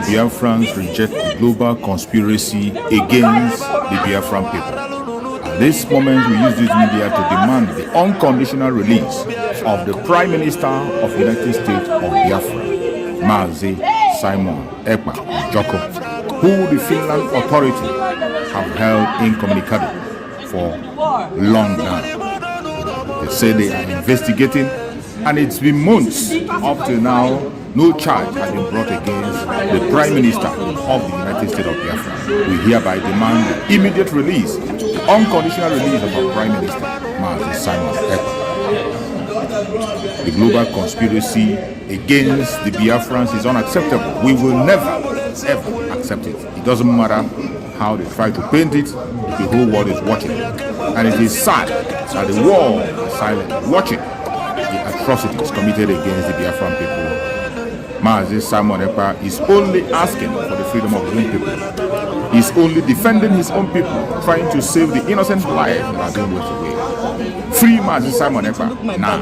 Biafrans reject the global conspiracy against the Biafran people. At this moment, we use this media to demand the unconditional release of the Prime Minister of the United States of Biafra, Mazi Simon Ekpa Joko, who the Finland authority have held incommunicado for long now. They say they are investigating, and it's been months up to now. No charge has been brought against the Prime Minister of the United States of Biafra. We hereby demand the immediate release, the unconditional release of our Prime Minister, Mazi Simon Ekpa. The global conspiracy against the Biafrans is unacceptable. We will never, ever accept it. It doesn't matter how they try to paint it, the whole world is watching. And it is sad that the world is silent, watching the atrocities committed against the Biafran people. Mazi Simon Ekpa is only asking for the freedom of his own people. He's only defending his own people, trying to save the innocent lives that are being wasted away. Free Mazi Simon Ekpa now.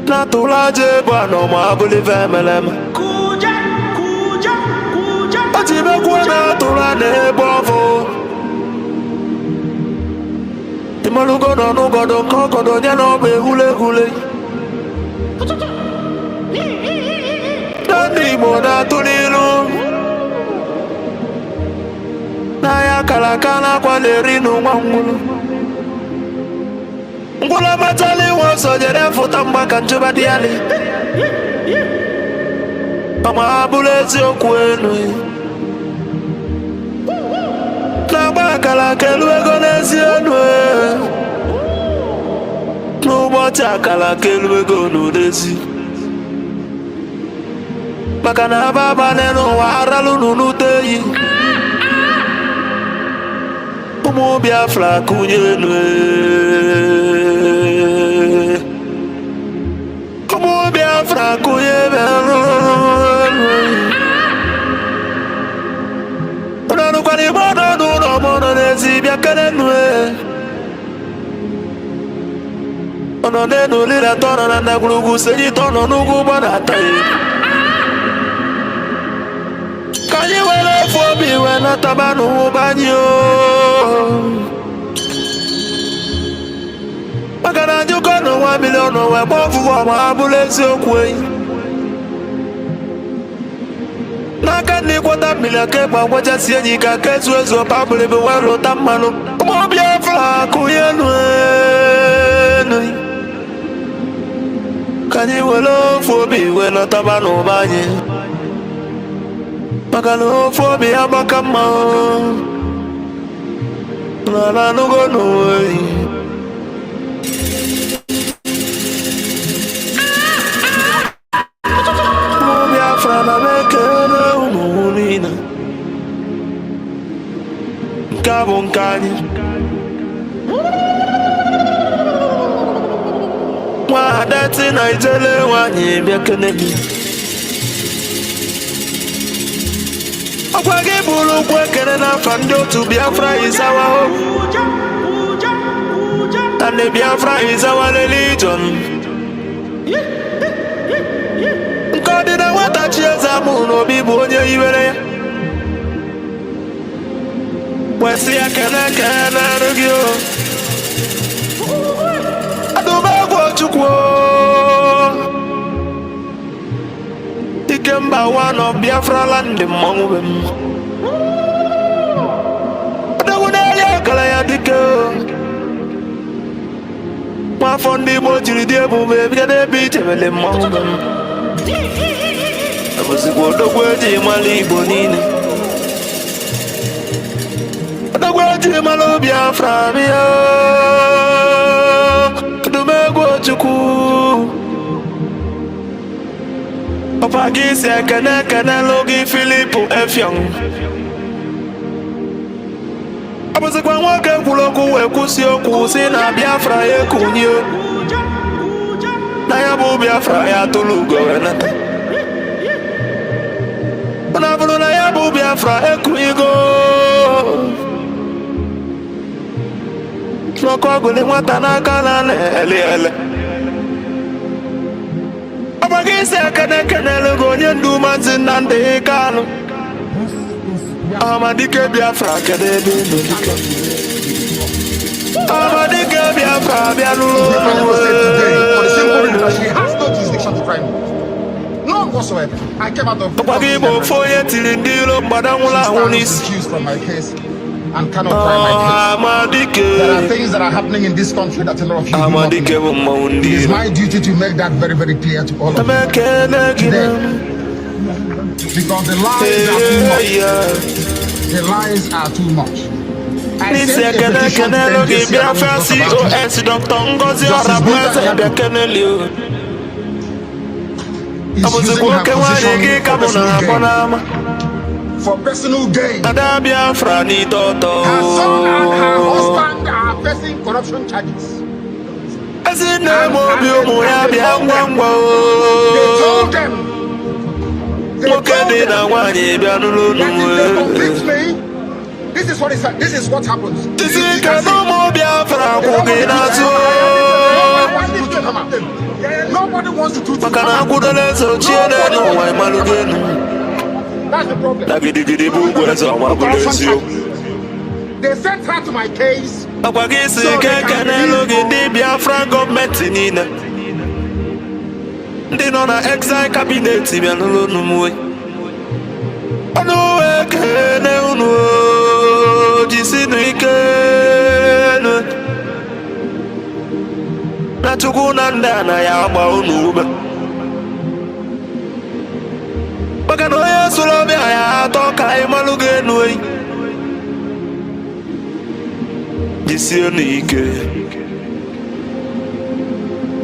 Natulaje bwana mabuli vemelem Atibe kuna tulane bovo Imalugo no godo kokodo nyano be hule hule Dani moda tulilu Naya kalakala kwa lerinu mwangulu Ngula matali wanso jere futa mbaka njuba diali Kama abulezi okwenu Na baka la keluego nezi enwe Nubota kala keluego nudezi Maka na baba neno waralu nunuteyi Umu Biafra kunyenwe Umu Biafra kunyenwe Unanu kwa ni mono nuno mono nezi biakenenwe Ono nenu lila tono nanda kulugu seji tono nugu banataye Kanyi wele fobi wena tabanu banyo Magana njuko no 1 million we bofu wa mabulezi okwe Naka ni kwata milake pa waja siyenyi ka kesu ezo pabule be wero tamano Umu Biafra kuyenwe Kanyi wele fobi wena tabanu banyo Magana fobi abakama Nala nugo nuwe Biafra na mekere unulina Nkabo nkanyi Mwadati na ijele wanyi biakenemi Akwage bulu kwekere na fandi otu Biafra is our hope And the Biafra is our religion Nkodi na wata chieza muno bibu onye iwere Wesi ya kene rugio Adubagwo chukwo Ikemba one of Biafra land mongwem Adagune kala ya dike Mafondi mojiri diebu mebide bitevele mongwem Abuzigwodo gweji mali Igbo nine Adagweji malo Biafra biya Adumegwo chukwu Papa gisi kene logi Filipu Efyong Abuzigwa nwoke kwuloku we kwusi okwu si na Biafra ekunye na ya bụ Biafra ya tụrụ ugo wenata na bụrụ na ya bụ Biafra ekuigo n'ọkụ ọgụli nwata n'aka na na-ele ele ọgbaghị isi ekene kenelu gị onye ndu Maazị Nnamdi Kanu Amadike Biafra kedu ebe ị nọ Amadike Biafra bịa She has no jurisdiction to try me. None whatsoever. I came out of ọgbaghị bụ ofe onye tiri ndị iro mgbada nwụrụ ahụ n'isi excused from my case and cannot try my case. Amadike There are things that are happening in this country that a lot of you do not Amadike bụ know. mmanwụ ndị It is iro my duty to make that very, very clear to all of you. emekene gị na Because the lies are too much. The lies are too much. I n'isi sent a ekene petition to kenelu gị NJC Biafra COS DrNgoziOrabueze bịa keneli o abụzikwa oke nwaanyị gị ka mụ na-akpọ n'ama for personal gain. Ada Biafra n'ite ọtọ Her son and her husband are facing corruption charges. ezi na-eme obi ụmụ ya bịa ngwa ngwa They told them. nwoke dị na nwaanyị bịa n'ụlọ That if they unu convict me, this is what happens. isi ike n'ụmụ Biafra kwụ gị n'azụ Nobody wants to do maka na akwụdola eze ochie n'elu ụwa ịmalụgo enu That's the problem. na gidigidi bụ ugwu eze ọma bụrụ eziokwu They sent her to my case. agwa gị si ike kenelu gị ndị Biafra gọọmenti niile ndị nọ na exile cabinet bịa n'ụlọ unu mwe ọnụ ekene unu jisinu ike na Chukwu na ndị a na ya agba unu ume maka na onye sụrụ ọbịa ya atọ ka anyị malụ gị enu eyi jisienu ike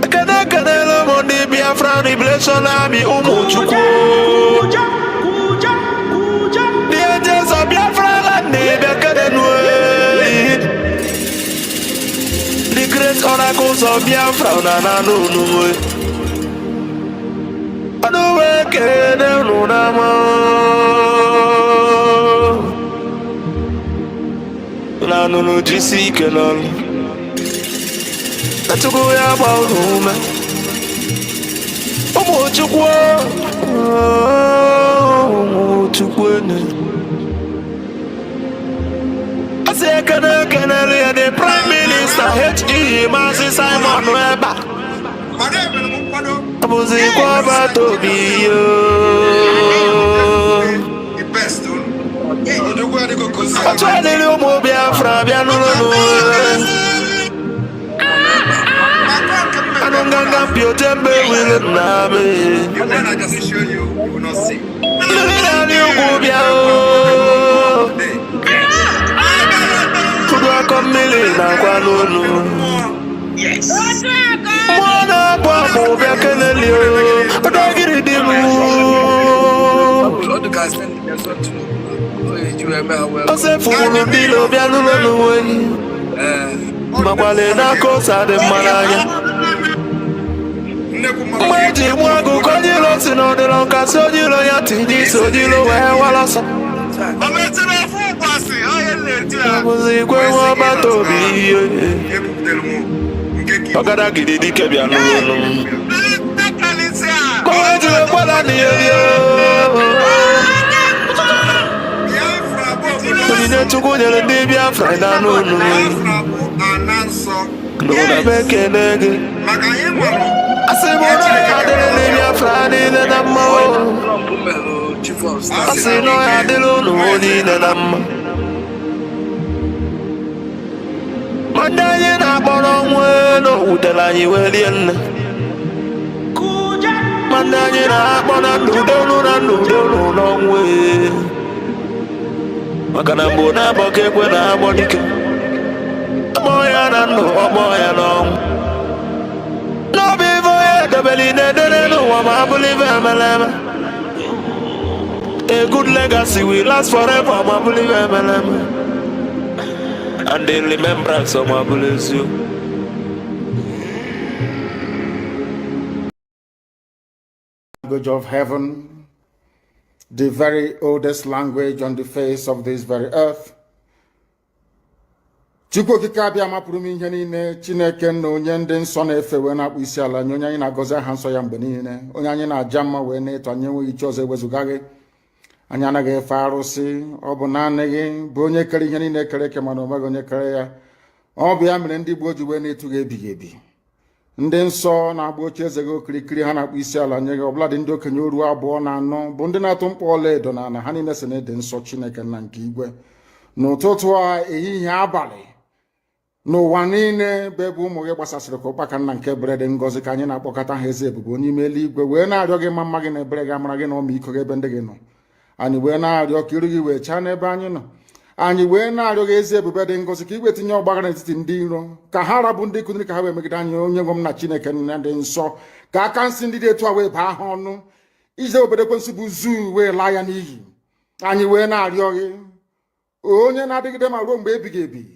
ekene ekenelu m ndị Biafra Liberation Army ụmụ Chukwu ndị angels of Biafra land bịa kenenu the great oracles of Biafra na nanụ unu ọnụ wee kene unu n'ama na nụnụ jisi ike n'ọrụ na Chukwu ya gba unu ume ụmụ Chukwu ụmụ Chukwu ene asị ekene ekenelu ya the Prime Minister H.E. Maazị Simon Eba abụzikwa ọbata obi otu adịrị ụmụ Biafra bịa n'ụlọ anụ nganga mpi otembe wile nna me mmiri na-arị ugwu bịa kudu akọ mmiri na-akwa n'olu mmụọ na-akpọ akpụ bịa keneli ọdọgịrị dị m ose fụrụ ndị ilo bịa n'ụlọ n'uwe makwale n'aka ose adị mma n'anya mgbe eji mụ agụ ka onye ilo si na ọdịrọ nka si onye ilo ya tinye isi onye ilo wee walasa abụzi ikwe nwa ọbata obi ihe ọgada gidi dike bịa n'ụlọ ka o jiri ekwela n'ihe onyinye Chukwu nyere ndị Biafra na n'ụlọ n'ụlọ ebe ekene gị asị m na ya adịrị ndị Biafra niile na mma asị na ya adịrị ụlọ niile na mma ma ndị anyị na-akpọrọ nwa na owutere anyị wee rie nne ma ndị anyị na-akpọ na ndụdonu na ndụdonu n'ọnwụ maka na mgbe na-abọ ka ekwe na-agbọ dike ọgbọ ya na ndụ ọgbọ ya n'ọnwụ n'obi ife onye edebeli na-edere n'ụwa ma abụrụ ife emeleme a good legacy will last forever ma abụrụ ife emeleme and the remembrance of my blessing. language of heaven, the very oldest language on the face of this very earth. Chukwu okike abịa mapụrụ m ihe niile, Chineke na onye ndị nsọ na-efe wee na-akpụ isi ala nye onye anyị na-agọzi aha nsọ ya mgbe niile, onye anyị na-aja mma wee na-eto anyị enweghị iche ọzọ ewezuga gị. Anyị anaghị efe arụsị, ọ bụ naanị gị bụ onye kere ihe niile kere eke mana onweghị onye kere ya. Ọ bụ ya mere ndị gboo ji wee na-etu gị ebighị ebi. Ndị nsọ na-agba oche eze gị okirikiri ha na-akpụ isi ala nye gị, ọbụladị ndị okenye oru 2 na 4 bụ ndị na-atụ mkpọ ọla edo na ana ha niile si na-ede nsọ Chineke nna nke igwe. N'ụtụtụ a, ehihie, abalị, n'ụwa niile bụ ebe ụmụ gị gbasasịrị ka ụkpaka nna nke berede ngọzi ka anyị na-akpọkọta ha eze ebube onye ime eluigwe wee na-arịọ gị ma mma gị na ebere gị amara gị na ọmịiko gị ebe ndị gị nọ. Anyị wee na-arịọ ka iru gị wee chaa n'ebe anyị nọ. Anyị wee na-arịọ gị ezi ebube dị ngọzi ka igwe tinye ọgbaghara n'etiti ndị iro, ka ha rabụ ndị kụziri ka ha wee megide anyị onye nwe m na Chineke nna dị nsọ, ka aka nsị ndị dị etu a wee baa ha ọnụ, ije obodo ekwensu bụ zuu wee laa ya n'iyi. Anyị wee na-arịọ gị onye na-adịgide ma ruo mgbe ebighị ebi,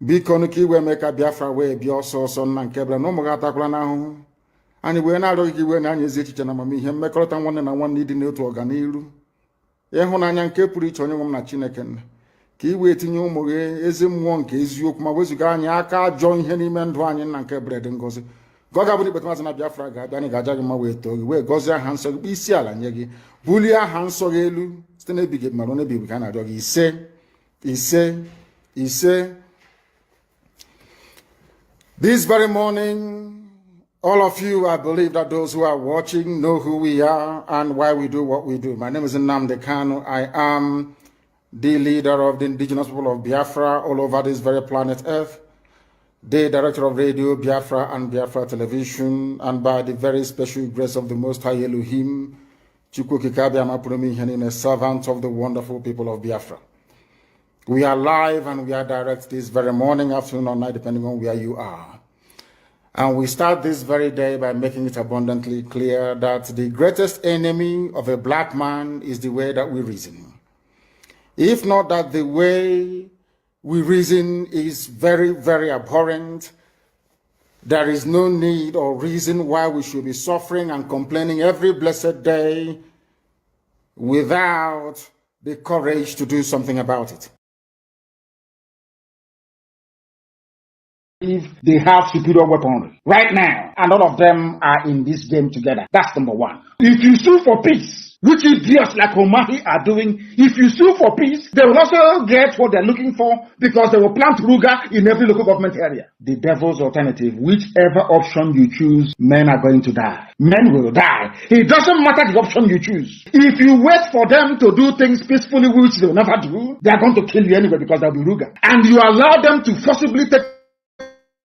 biko nụ ka iwe mee ka Biafra wee bịa ọsọ ọsọ nna nke bịara na ụmụ gị atakwala n'ahụhụ. Anyị wee na-arịọ gị ka iwe na anyị ezi echiche na amamihe, mmekọrịta nwanne na nwanne ịdị n'otu ọganiru, ịhụnanya nke pụrụ iche onye nwe m na Chineke nna, ka iwe tinye ụmụ gị ezi mmụọ nke eziokwu ma wezuga anyị aka ajọ ihe n'ime ndụ anyị nna nke bred ngọzi. Ka ọ ga-abụ ikpeta maazị na Biafra ga-abịa, anyị ga-aja gị mma wee too gị wee gọzie aha nsọ gị, kpụ isi ala nye gị, bulie aha nsọ gị elu site n'ebighị ebi ma ruo n'ebighị ebi ka a na-arịọ gị. Ise ise ise. This very morning, all of you, I believe that those who are watching know who we are and why we do what we do. My name is Nnamdi Kanu. I am the leader of the indigenous people of Biafra all over this very planet Earth, the director of Radio Biafra and Biafra Television, and by the very special grace of the Most High Elohim, Chukwu Kikabia Mapurumi Henine, servant of the wonderful people of Biafra. We are live and we are direct this very morning, afternoon, or night, depending on where you are. And we start this very day by making it abundantly clear that the greatest enemy of a black man is the way that we reason. If not that the way we reason is very, very abhorrent, there is no need or reason why we should be suffering and complaining every blessed day without the courage to do something about it. If they have superior weaponry right now, and all of them are in this game together. That's number one. If you sue for peace, which idiots like Omahi are doing, if you sue for peace, they will also get what they're looking for because they will plant Ruga in every local government area. The devil's alternative, whichever option you choose, men are going to die. Men will die. It doesn't matter the option you choose. If you wait for them to do things peacefully, which they will never do, they are going to kill you anyway because they'll be Ruga. And you allow them to forcibly take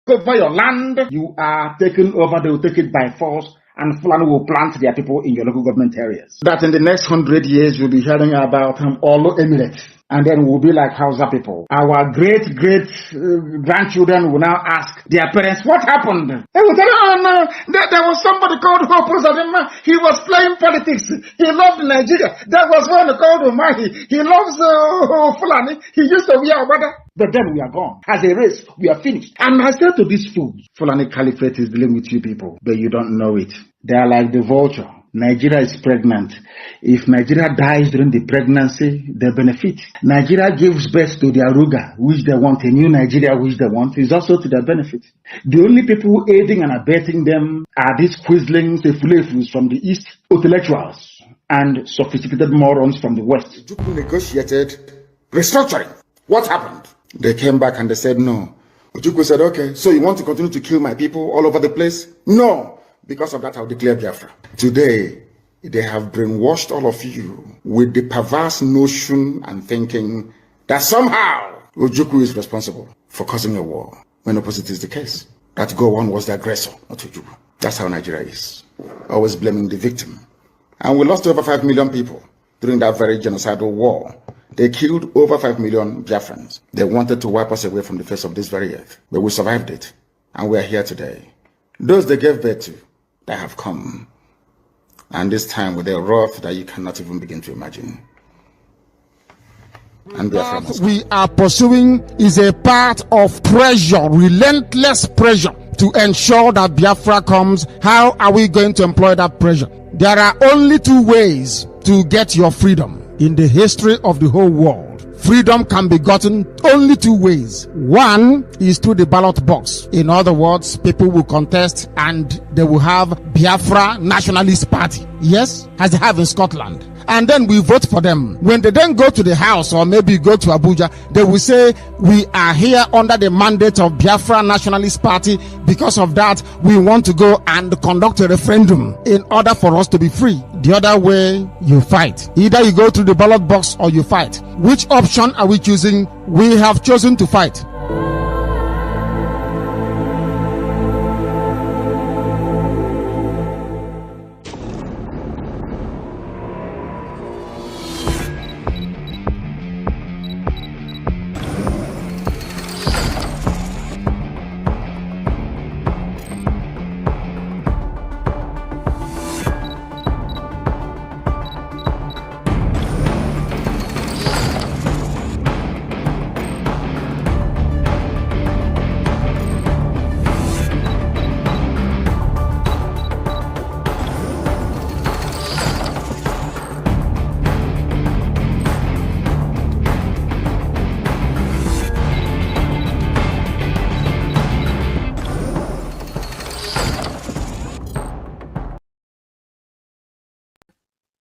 over your land, you are taken over, they will take it by force, and Fulani will plant their people in your local government areas. That in the next 100 years, you'll be hearing about Olo Emirates. And then we'll be like Hausa people. Our great-grandchildren will now ask their parents, what happened? They will tell, oh no, there was somebody called Hope Uzodinma. He was playing politics. He loved Nigeria. That was one called Umahi. He loves Fulani. He used to be our brother. But then we are gone. As a race, we are finished. And I said to these fools, Fulani Caliphate is dealing with you people, but you don't know it. They are like the vulture. Nigeria is pregnant. If Nigeria dies during the pregnancy, they benefit. Nigeria gives birth to their Ruga, which they want, a new Nigeria, which they want, is also to their benefit. The only people aiding and abetting them are these quislings, the fulefus from the East, intellectuals, and sophisticated morons from the West. Ojukwu negotiated restructuring. What happened? They came back and they said no. Ojukwu said, okay, so you want to continue to kill my people all over the place? No. Because of that, I'll declare Biafra. Today, they have brainwashed all of you with the perverse notion and thinking that somehow Ojukwu is responsible for causing a war, when opposite is the case. That Gowon was the aggressor, not Ojukwu. That's how Nigeria is. Always blaming the victim. And we lost over 5 million people during that very genocidal war. They killed over 5 million Biafrans. They wanted to wipe us away from the face of this very earth. But we survived it. And we are here today. Those they gave birth to, that have come, and this time with a wrath that you cannot even begin to imagine. And Biafra we are pursuing is a part of pressure, relentless pressure to ensure that Biafra comes, how are we going to employ that pressure? There are only two ways to get your freedom in the history of the whole world. Freedom can be gotten only two ways. One is through the ballot box. In other words, people will contest and they will have Biafra Nationalist Party. Yes, as they have in Scotland. And then we vote for them. When they then go to the house or maybe go to Abuja, they will say, we are here under the mandate of Biafra Nationalist Party. Because of that, we want to go and conduct a referendum in order for us to be free. The other way, you fight. Either you go through the ballot box or you fight. Which option are we choosing? We have chosen to fight.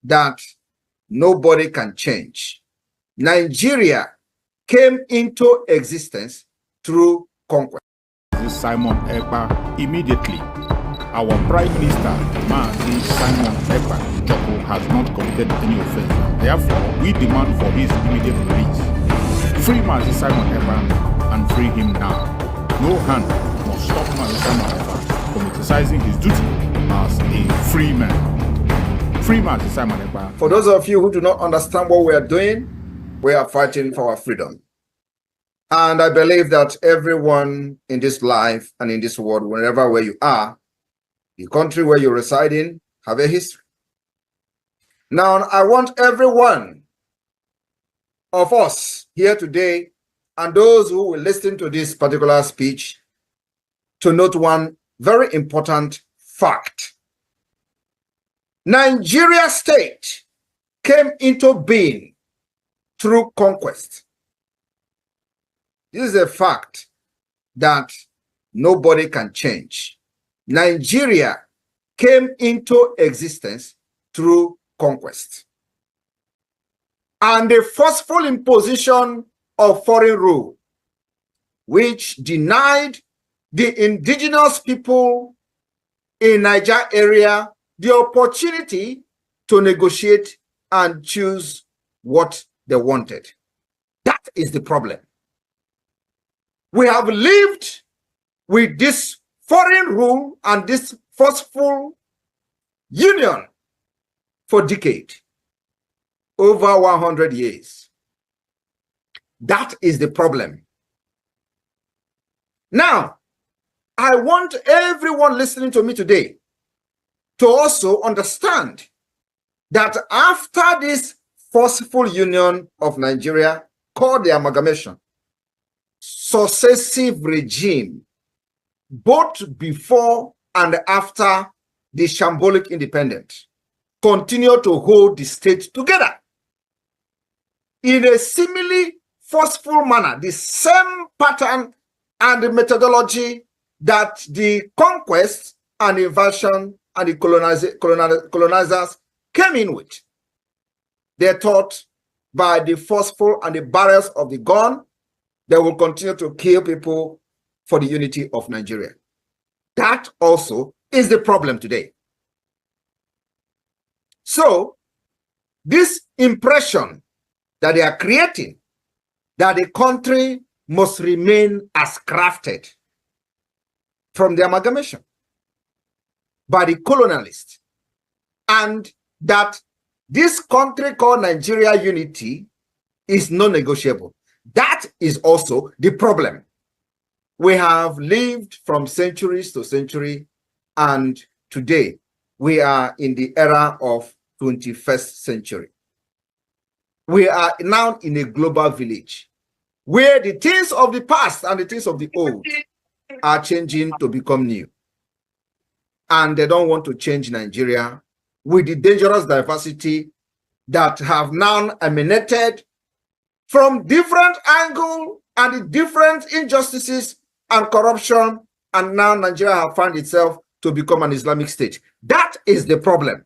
That nobody can change. Nigeria came into existence through conquest. Simon Ekpa immediately. Our Prime Minister, Mazi Simon Ekpa Joko, has not committed any offense. Therefore, we demand for his immediate release. Free Mazi Simon Ekpa and free him now. No hand must stop Mazi Simon Ekpa from exercising his duty as a free man. Free Mazi Simon Ekpa. For those of you who do not understand what we are doing, we are fighting for our freedom. And I believe that everyone in this life and in this world, wherever where you are, the country where you reside in, have a history. Now, I want every one of us here today and those who will listen to this particular speech to note one very important fact. Nigeria state came into being through conquest. This is a fact that nobody can change. Nigeria came into existence through conquest. And the forceful imposition of foreign rule, which denied the indigenous people in Niger area the opportunity to negotiate and choose what they wanted. That is the problem. We have lived with this foreign rule and this forceful union for decades, over 100 years. That is the problem. Now, I want everyone listening to me today to also understand that after this forceful union of Nigeria, called the amalgamation, successive regime, both before and after the shambolic independence, continue to hold the state together in a similarly forceful manner, the same pattern and the methodology that the conquest and invasion and the colonizers came in with. They're taught by the forceful and the barrels of the gun, they will continue to kill people for the unity of Nigeria. That also is the problem today. So, this impression that they are creating, that the country must remain as crafted from the amalgamation by the colonialists, and that this country called Nigeria unity is non-negotiable. That is also the problem. We have lived from centuries to century, and today we are in the era of 21st century. We are now in a global village where the things of the past and the things of the old are changing to become new. And they don't want to change Nigeria with the dangerous diversity that have now emanated from different angles and the different injustices and corruption, and now Nigeria have found itself to become an Islamic state. That is the problem.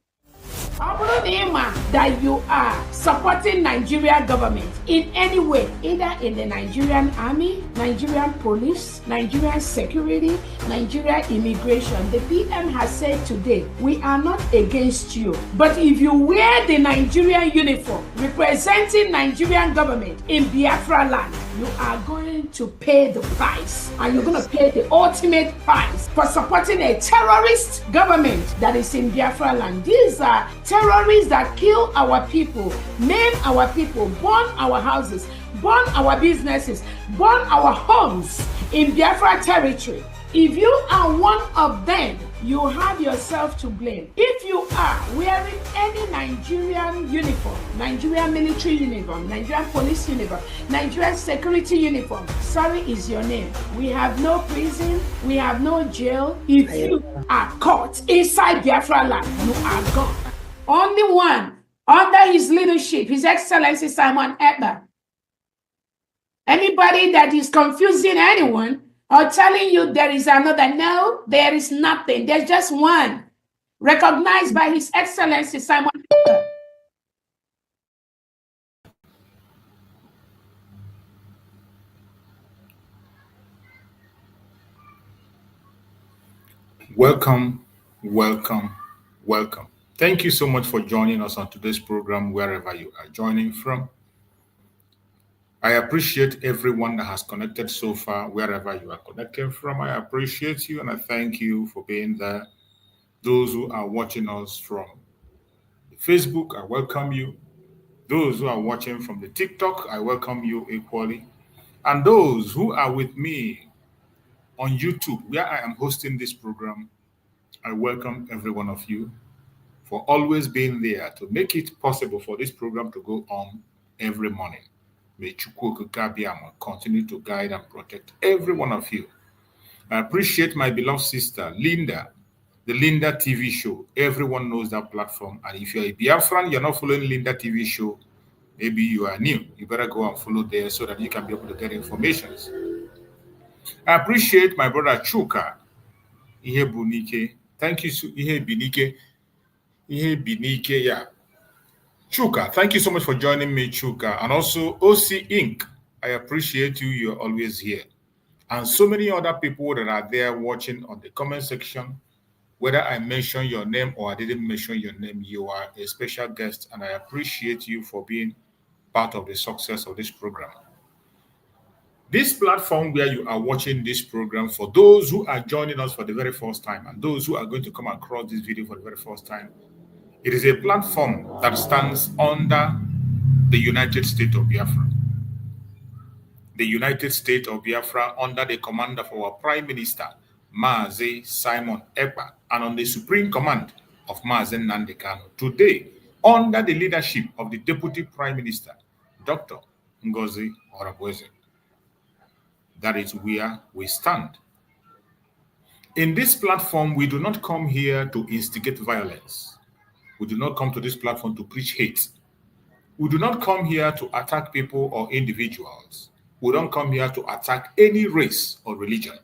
That you are supporting Nigerian government in any way, either in the Nigerian army, Nigerian police, Nigerian security, Nigerian immigration. The PM has said today, we are not against you, but if you wear the Nigerian uniform representing Nigerian government in Biafra land, you are going to pay the price, and you're going to pay the ultimate price for supporting a terrorist government that is in Biafra land. These are terrorists that kill our people, maim our people, burn our houses, burn our businesses, burn our homes in Biafra territory. If you are one of them, you have yourself to blame. If you are wearing any Nigerian uniform, Nigerian military uniform, Nigerian police uniform, Nigerian security uniform, sorry is your name. We have no prison, we have no jail. If you are caught inside Biafra land, you are gone. Only one, under his leadership, His Excellency Simon Ekpa. Anybody that is confusing anyone or telling you there is another, no, there is nothing. There's just one, recognized by His Excellency Simon Ekpa. Welcome, welcome, welcome. Thank you so much for joining us on today's program, wherever you are joining from. I appreciate everyone that has connected so far, wherever you are connecting from. I appreciate you and I thank you for being there. Those who are watching us from Facebook, I welcome you. Those who are watching from the TikTok, I welcome you equally. And those who are with me on YouTube, where I am hosting this program, I welcome every one of you for always being there to make it possible for this program to go on every morning. May Chukwu continue to guide and protect every one of you. I appreciate my beloved sister, Linda, the Linda TV show. Everyone knows that platform. And if you're a Biafran, you're not following Linda TV show, maybe you are new. You better go and follow there so that you can be able to get information. I appreciate my brother Chuka, Ihe Bunike. Thank you, Ihe Binike. Ihe Binike, yeah. Chuka, thank you so much for joining me, Chuka. And also OC Inc. I appreciate you. You're always here. And so many other people that are there watching on the comment section. Whether I mention your name or I didn't mention your name, you are a special guest. And I appreciate you for being part of the success of this program. This platform where you are watching this program, for those who are joining us for the very first time and those who are going to come across this video for the very first time, it is a platform that stands under the United States of Biafra. The United States of Biafra under the command of our Prime Minister, Mazi Simon Ekpa, and on the supreme command of Mazi Nnamdi Kanu. Today, under the leadership of the Deputy Prime Minister, Dr. DPMDrNgoziOrabueze. That is where we stand. In this platform, we do not come here to instigate violence. We do not come to this platform to preach hate. We do not come here to attack people or individuals. We don't come here to attack any race or religion.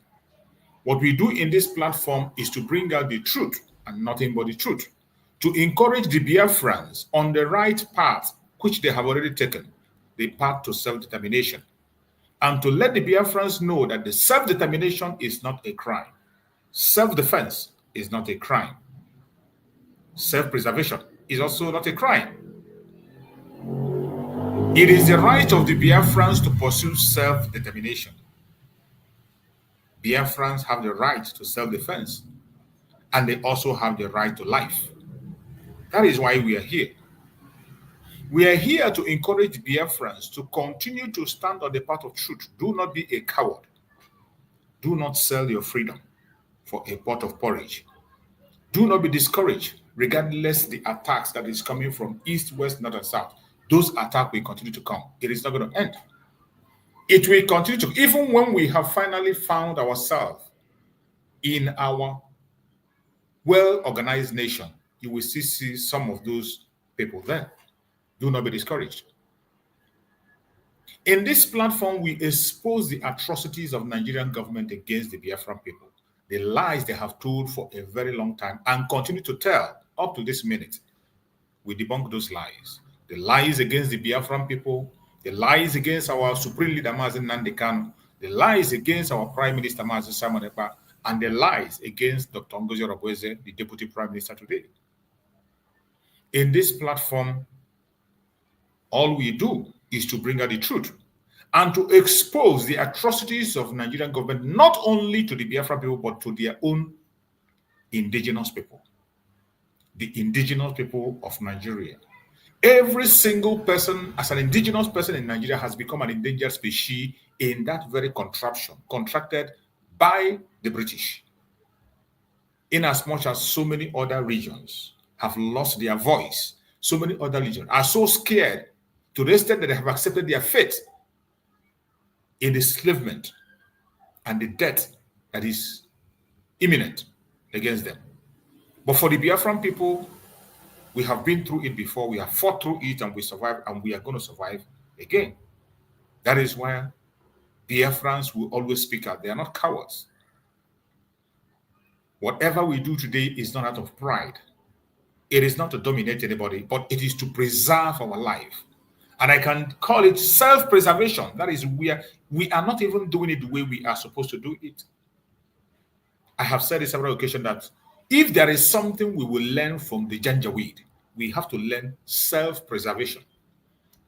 What we do in this platform is to bring out the truth and nothing but the truth, to encourage the Biafrans on the right path, which they have already taken, the path to self-determination, and to let the Biafrans know that the self-determination is not a crime. Self-defense is not a crime. Self-preservation is also not a crime. It is the right of the Biafrans to pursue self-determination. Biafrans have the right to self-defense, and they also have the right to life. That is why we are here. We are here to encourage Biafrans to continue to stand on the path of truth. Do not be a coward. Do not sell your freedom for a pot of porridge. Do not be discouraged, regardless the attacks that is coming from east, west, north, and south. Those attacks will continue to come. It is not going to end. It will continue to, even when we have finally found ourselves in our well-organized nation, you will still see some of those people there. Do not be discouraged. In this platform, we expose the atrocities of Nigerian government against the Biafran people, the lies they have told for a very long time and continue to tell up to this minute. We debunk those lies. The lies against the Biafran people, the lies against our Supreme Leader Mazen Nnamdi Kanu, the lies against our Prime Minister Mazen Simon Ekpa, and the lies against Dr. Ngozi the Deputy Prime Minister today. In this platform, all we do is to bring out the truth and to expose the atrocities of Nigerian government, not only to the Biafra people, but to their own indigenous people, the indigenous people of Nigeria. Every single person, as an indigenous person in Nigeria, has become an endangered species in that very contraption, contracted by the British. In as much as so many other regions have lost their voice, so many other regions are so scared to the extent that they have accepted their fate in enslavement and the death that is imminent against them. But for the Biafran people, we have been through it before, we have fought through it, and we survived, and we are going to survive again. That is why Biafrans will always speak out. They are not cowards. Whatever we do today is not out of pride. It is not to dominate anybody, but it is to preserve our life. And I can call it self-preservation. That is, we are not even doing it the way we are supposed to do it. I have said on several occasions that if there is something we will learn from the Janjaweed, we have to learn self-preservation.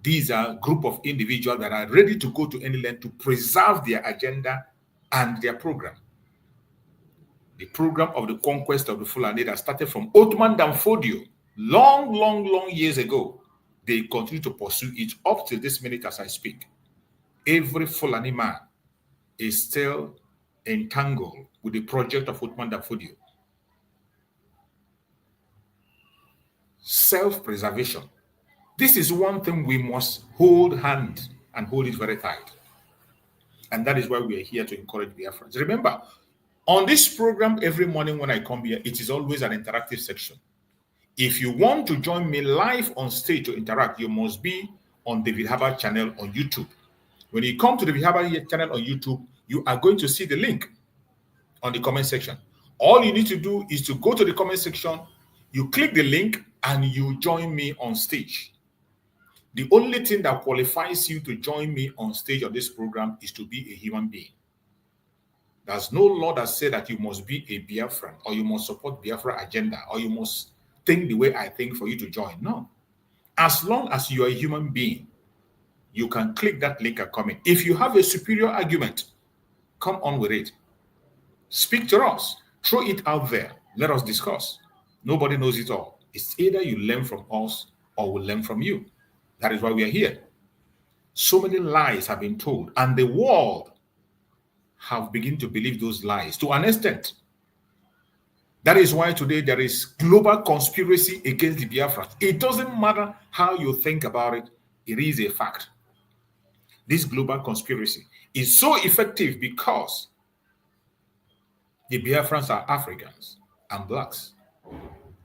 These are a group of individuals that are ready to go to any length to preserve their agenda and their program. The program of the conquest of the Fulani that started from Ottoman Danfodio long years ago. They continue to pursue it up to this minute as I speak. Every Fulani man is still entangled with the project of Ottoman Danfodio. Self-preservation. This is one thing we must hold hand and hold it very tight. And that is why we are here to encourage Biafrans. Remember, on this program every morning when I come here, it is always an interactive section. If you want to join me live on stage to interact, you must be on the Vihaba channel on YouTube. When you come to the Vihaba channel on YouTube, you are going to see the link on the comment section. All you need to do is to go to the comment section, you click the link, and you join me on stage. The only thing that qualifies you to join me on stage on this program is to be a human being. There's no law that says that you must be a Biafran, or you must support Biafra agenda, or you must think the way I think for you to join. No. As long as you are a human being, you can click that link and comment. If you have a superior argument, come on with it. Speak to us. Throw it out there. Let us discuss. Nobody knows it all. It's either you learn from us or we learn from you. That is why we are here. So many lies have been told, and the world have begun to believe those lies to an extent. That is why today there is global conspiracy against the Biafrans. It doesn't matter how you think about it, it is a fact. This global conspiracy is so effective because the Biafrans are Africans and blacks.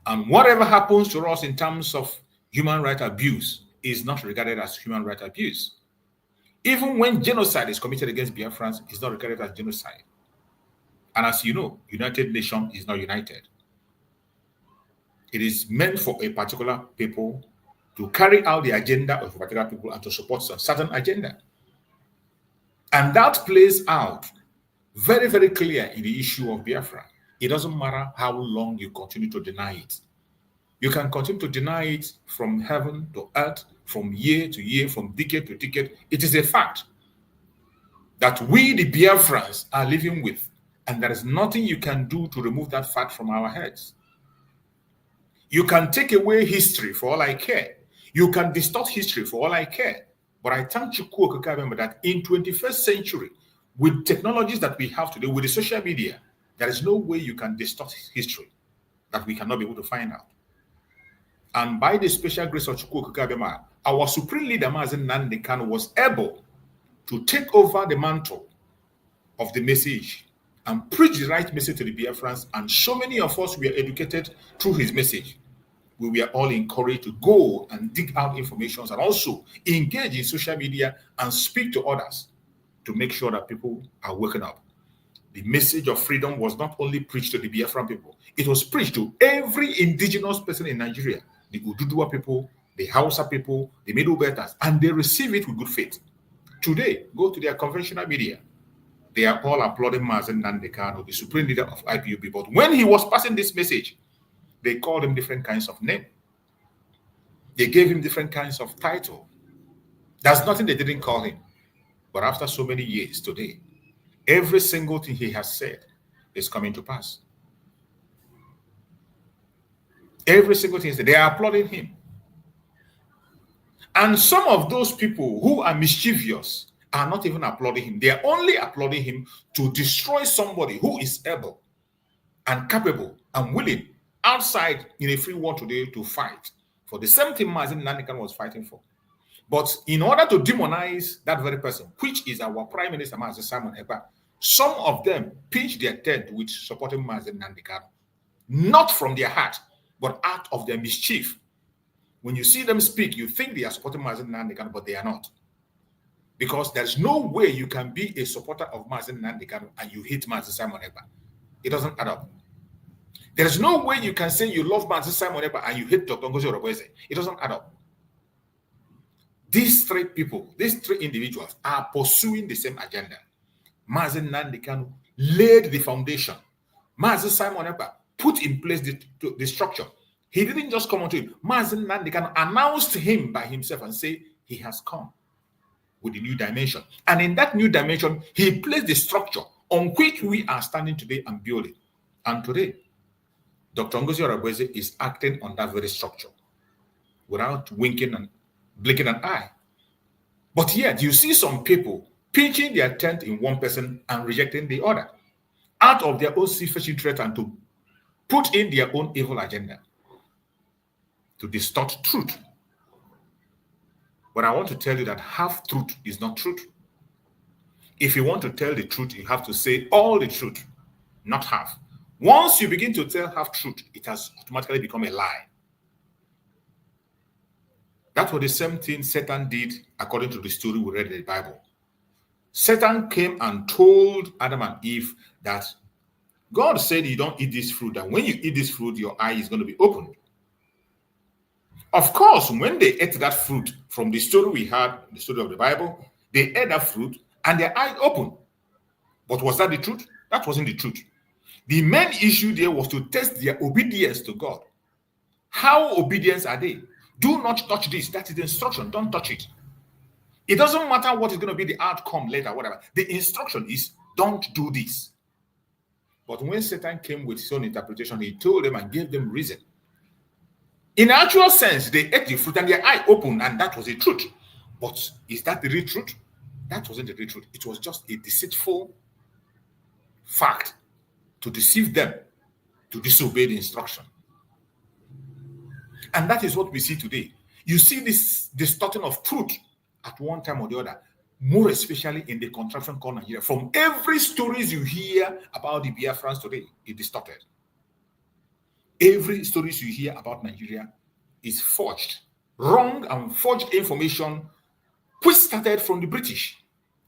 And whatever happens to us in terms of human rights abuse is not regarded as human rights abuse. Even when genocide is committed against Biafrans, it's not regarded as genocide. And as you know, United Nations is not united. It is meant for a particular people to carry out the agenda of a particular people and to support some certain agenda. And that plays out very, very clear in the issue of Biafra. It doesn't matter how long you continue to deny it. You can continue to deny it from heaven to earth, from year to year, from decade to decade. It is a fact that we, the Biafrans, are living with. And there is nothing you can do to remove that fact from our heads. You can take away history for all I care. You can distort history for all I care. But I thank Chukwu Okeke that in 21st century, with technologies that we have today, with the social media, there is no way you can distort history that we cannot be able to find out. And by the special grace of Chukwu Okeke, our supreme leader, Mazen Nnamdi Kanu, was able to take over the mantle of the message and preach the right message to the Biafrans, and so many of us were educated through his message, we were all encouraged to go and dig out information and also engage in social media and speak to others to make sure that people are waking up. The message of freedom was not only preached to the Biafran people, it was preached to every indigenous person in Nigeria, the Ududua people, the Hausa people, the Middle Belters, and they receive it with good faith. Today, go to their conventional media. They are all applauding Mazen Nnamdi Kanu, the supreme leader of IPOB. But when he was passing this message, they called him different kinds of names. They gave him different kinds of title. There's nothing they didn't call him. But after so many years today, every single thing he has said is coming to pass. Every single thing, they are applauding him. And some of those people who are mischievous are not even applauding him. They are only applauding him to destroy somebody who is able and capable and willing outside in a free world today to fight for the same thing Mazen Nnamdi Kanu was fighting for. But in order to demonize that very person, which is our Prime Minister Mazen Simon Ekpa, some of them pitch their tent with supporting Mazen Nnamdi Kanu, not from their heart, but out of their mischief. When you see them speak, you think they are supporting Mazen Nnamdi Kanu, but they are not. Because there's no way you can be a supporter of Mazen Nnamdi Kanu and you hate Mazen Simon Ekpa. It doesn't add up. There's no way you can say you love Mazen Simon Ekpa and you hate DrNgoziOrabueze. It doesn't add up. These three people, these three individuals are pursuing the same agenda. Mazen Nnamdi Kanu laid the foundation. Mazen Simon Ekpa put in place the structure. He didn't just come onto it. Mazen Nnamdi Kanu announced him by himself and say he has come with a new dimension. And in that new dimension, he placed the structure on which we are standing today and building. And today, DrNgoziOrabueze is acting on that very structure without winking and blinking an eye. But yet, you see some people pitching their tent in one person and rejecting the other out of their own selfish interest and to put in their own evil agenda to distort truth. But I want to tell you that half truth is not truth. If you want to tell the truth, you have to say all the truth, not half. Once you begin to tell half truth, it has automatically become a lie. That was the same thing Satan did according to the story we read in the Bible. Satan came and told Adam and Eve that God said you don't eat this fruit, and when you eat this fruit, your eye is going to be opened. Of course, when they ate that fruit, from the story we had, the story of the Bible, they ate that fruit and their eyes opened. But was that the truth? That wasn't the truth. The main issue there was to test their obedience to God. How obedient are they? Do not touch this. That is the instruction. Don't touch it. It doesn't matter what is going to be the outcome later, whatever. The instruction is don't do this. But when Satan came with his own interpretation, he told them and gave them reason. In actual sense, they ate the fruit and their eye opened, and that was the truth. But is that the real truth? That wasn't the real truth. It was just a deceitful fact to deceive them to disobey the instruction. And that is what we see today. You see this distorting of truth at one time or the other, more especially in the contraption called Nigeria. From every stories you hear about the Biafrans today, it distorted. Every stories you hear about Nigeria is forged, wrong and forged information, which started from the British.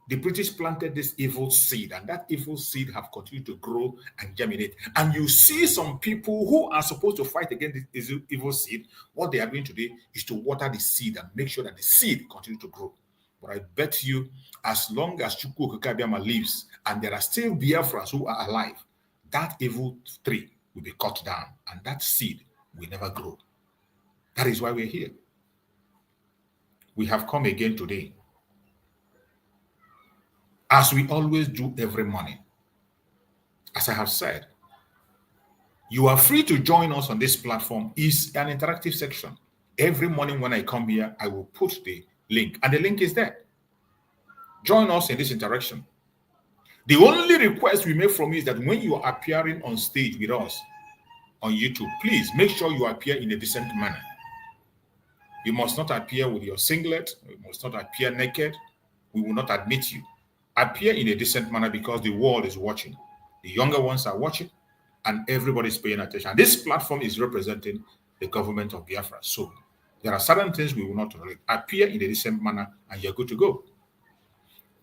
The British planted this evil seed, and that evil seed have continued to grow and germinate. And you see some people who are supposed to fight against this evil seed, what they are doing today is to water the seed and make sure that the seed continues to grow. But I bet you, as long as Chukwu Okeke lives, and there are still Biafrans who are alive, that evil tree will be cut down, and that seed will never grow. That is why we're here. We have come again today, as we always do every morning. As I have said, you are free to join us on this platform. It's an interactive section. Every morning when I come here, I will put the link, and the link is there. Join us in this interaction. The only request we make from you is that when you are appearing on stage with us on YouTube, please make sure you appear in a decent manner. You must not appear with your singlet. You must not appear naked. We will not admit you. Appear in a decent manner because the world is watching. The younger ones are watching, and everybody's paying attention. And this platform is representing the government of Biafra. So there are certain things we will not tolerate. Appear in a decent manner, and you're good to go.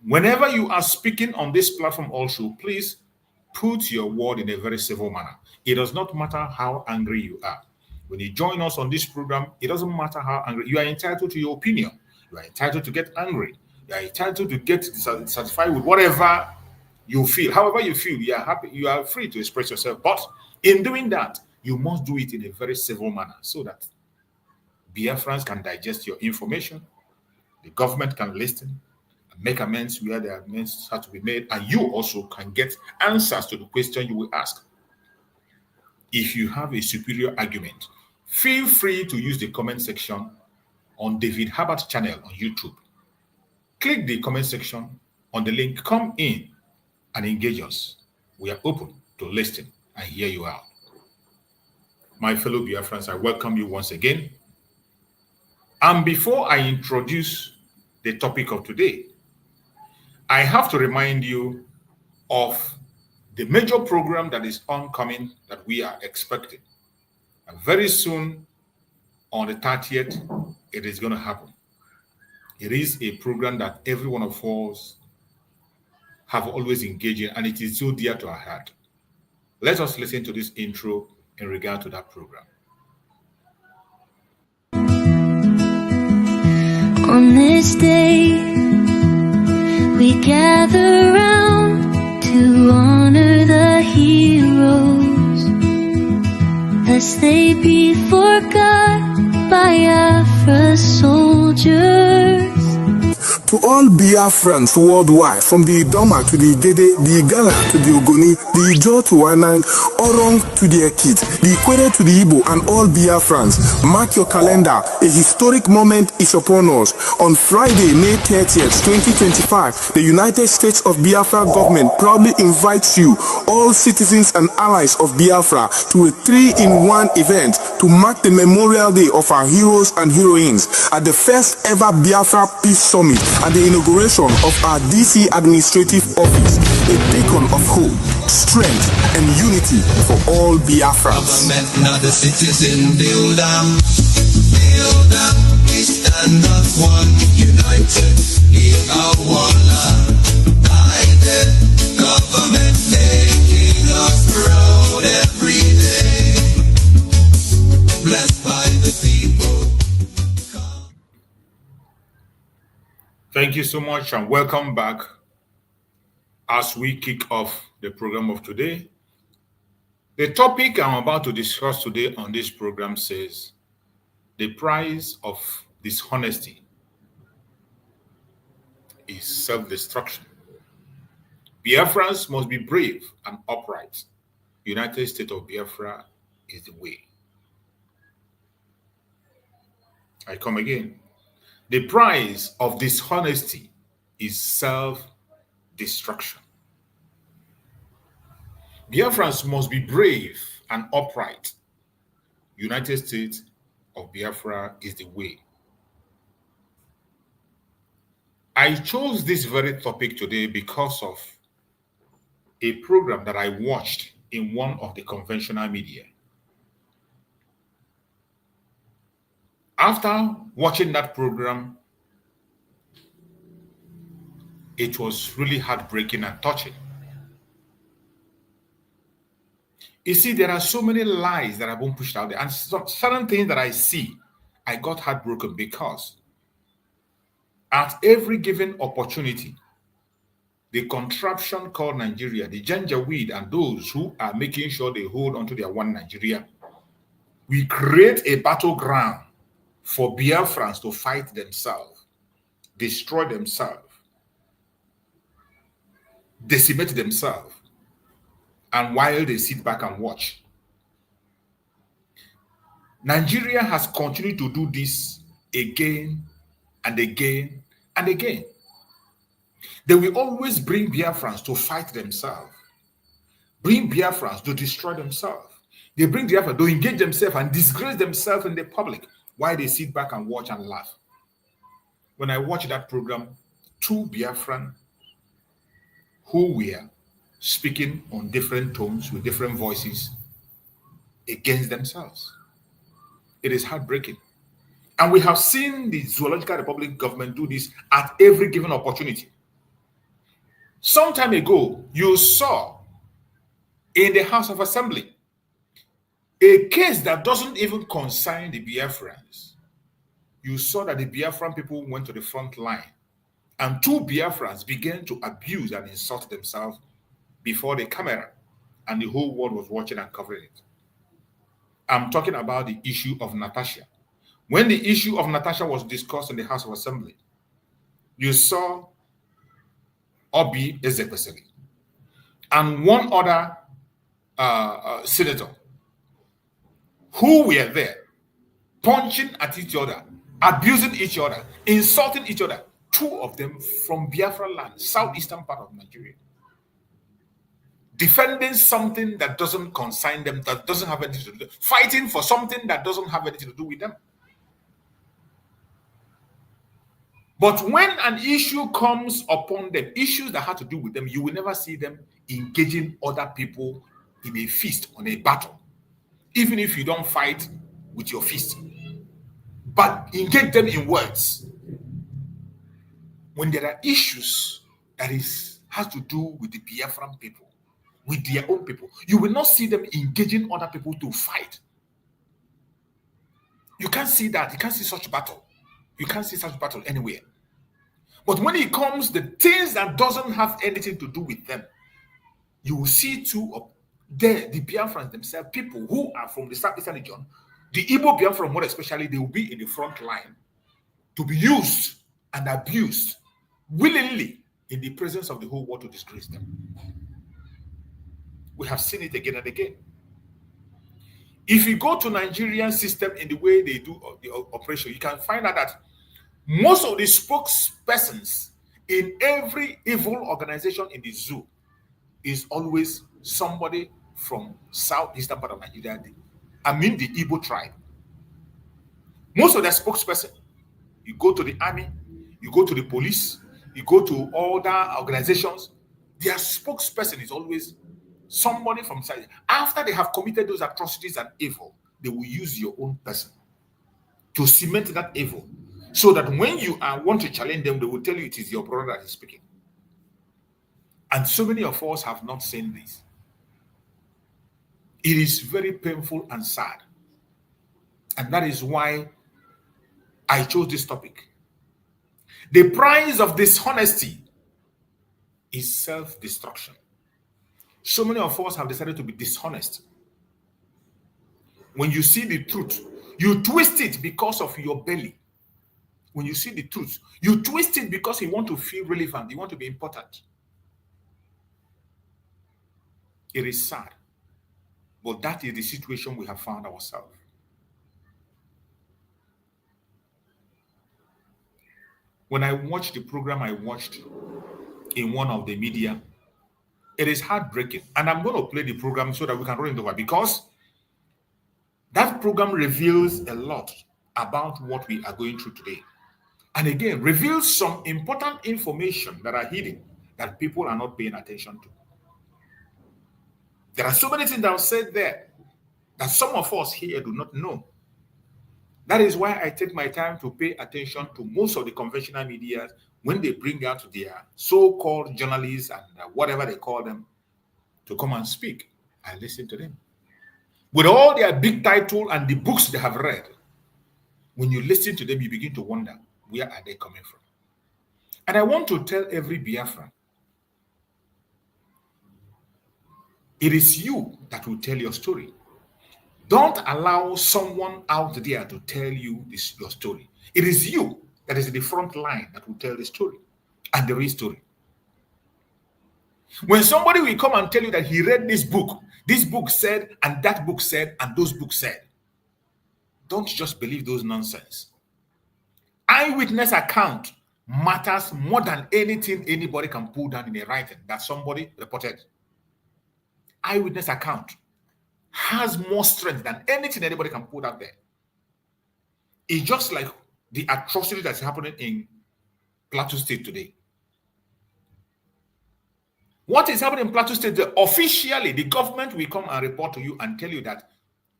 Whenever you are speaking on this platform also, please put your word in a very civil manner. It does not matter how angry you are. When you join us on this program, it doesn't matter how angry. You are entitled to your opinion. You are entitled to get angry. You are entitled to get satisfied with whatever you feel. However you feel, you are happy. You are free to express yourself. But in doing that, you must do it in a very civil manner so that Biafrans can digest your information, the government can listen, make amends where the amends have to be made, and you also can get answers to the question you will ask. If you have a superior argument, feel free to use the comment section on David Herbert's channel on YouTube. Click the comment section on the link, come in and engage us. We are open to listen and hear you out. My fellow Biafrans, I welcome you once again. And before I introduce the topic of today, I have to remind you of the major program that is oncoming that we are expecting. And very soon, on the 30th, it is going to happen. It is a program that every one of us have always engaged in, and it is so dear to our heart. Let us listen to this intro in regard to that program. On this day, we gather round to honor the heroes, lest they be forgot by Biafra's soldiers. To all Biafrans worldwide, from the Idoma to the Igede, the Igala to the Ogoni, the Ijo to Wanang, Orong to the Ekit, the Ikwere to the Igbo, and all Biafrans, mark your calendar. A historic moment is upon us. On Friday, May 30th, 2025, the United States of Biafra government proudly invites you, all citizens and allies of Biafra, to a 3-in-1 event to mark the Memorial Day of our heroes and heroines at the first ever Biafra Peace Summit and the inauguration of our DC administrative office, a beacon of hope, strength, and unity for all Biafrans. Government, not the citizen, build them, we stand as one, united, leave our land, guided, government making us proud every day, blessed by the people. Thank you so much and welcome back as we kick off the program of today. The topic I'm about to discuss today on this program says the price of dishonesty is self-destruction. Biafrans must be brave and upright. United States of Biafra is the way. I come again. The price of dishonesty is self-destruction. Biafrans must be brave and upright. United States of Biafra is the way. I chose this very topic today because of a program that I watched in one of the conventional media. After watching that program, it was really heartbreaking and touching. You see, there are so many lies that have been pushed out there, and certain things that I see, I got heartbroken because at every given opportunity, the contraption called Nigeria, the Janjaweed, and those who are making sure they hold onto their one Nigeria, we create a battleground for Biafrans to fight themselves, destroy themselves, decimate themselves, and while they sit back and watch. Nigeria has continued to do this again and again and again. They will always bring Biafrans to fight themselves, bring Biafrans to destroy themselves. They bring Biafrans to engage themselves and disgrace themselves in the public while they sit back and watch and laugh. When I watched that program, two Biafran who were speaking on different tones with different voices against themselves. It is heartbreaking. And we have seen the Zoological Republic government do this at every given opportunity. Some time ago, you saw in the House of Assembly a case that doesn't even concern the Biafrans. You saw that the Biafran people went to the front line, and two Biafrans began to abuse and insult themselves before the camera, and the whole world was watching and covering it. I'm talking about the issue of Natasha. When the issue of Natasha was discussed in the House of Assembly, you saw Obi Ezekwesili and one other senator who were there punching at each other, abusing each other, insulting each other. Two of them from Biafra land, southeastern part of Nigeria, defending something that doesn't concern them, that doesn't have anything to do, fighting for something that doesn't have anything to do with them. But when an issue comes upon them, issues that have to do with them, you will never see them engaging other people in a fist, on a battle. Even if you don't fight with your fist, but engage them in words. When there are issues that has to do with the Biafran people, with their own people, you will not see them engaging other people to fight. You can't see that. You can't see such battle. You can't see such battle anywhere. But when it comes to things that doesn't have anything to do with them, you will see two of the Biafrans themselves, people who are from the southeastern region, the Igbo Biafran more especially, they will be in the front line to be used and abused willingly in the presence of the whole world to disgrace them. We have seen it again and again. If you go to Nigerian system in the way they do the operation, you can find out that most of the spokespersons in every evil organization in the zoo is always somebody from southeastern part of Nigeria. I mean the Igbo tribe. Most of their spokesperson, you go to the army, you go to the police, you go to other organizations, their spokesperson is always somebody from side. After they have committed those atrocities and evil, they will use your own person to cement that evil, so that when you want to challenge them, they will tell you it is your brother that is speaking. And so many of us have not seen this. It is very painful and sad. And that is why I chose this topic. The price of dishonesty is self-destruction. So many of us have decided to be dishonest. When you see the truth, you twist it because of your belly. When you see the truth, you twist it because you want to feel relevant, you want to be important. It is sad, but that is the situation we have found ourselves. When I watched the program I watched in one of the media, it is heartbreaking. And I'm going to play the program so that we can run it over, because that program reveals a lot about what we are going through today. And again, reveals some important information that are hidden that people are not paying attention to. There are so many things that are said there that some of us here do not know. That is why I take my time to pay attention to most of the conventional media when they bring out their so-called journalists and whatever they call them to come and speak. I listen to them. With all their big title and the books they have read, when you listen to them, you begin to wonder, where are they coming from? And I want to tell every Biafran, it is you that will tell your story. Don't allow someone out there to tell you your story. It is you that is in the front line that will tell the story and the real story. When somebody will come and tell you that he read this book said, and that book said, and those books said, don't just believe those nonsense. Eyewitness account matters more than anything anybody can put down in a writing that somebody reported. Eyewitness account has more strength than anything anybody can put out there. It's just like the atrocity that's happening in Plateau State today. What is happening in Plateau State? Officially, the government will come and report to you and tell you that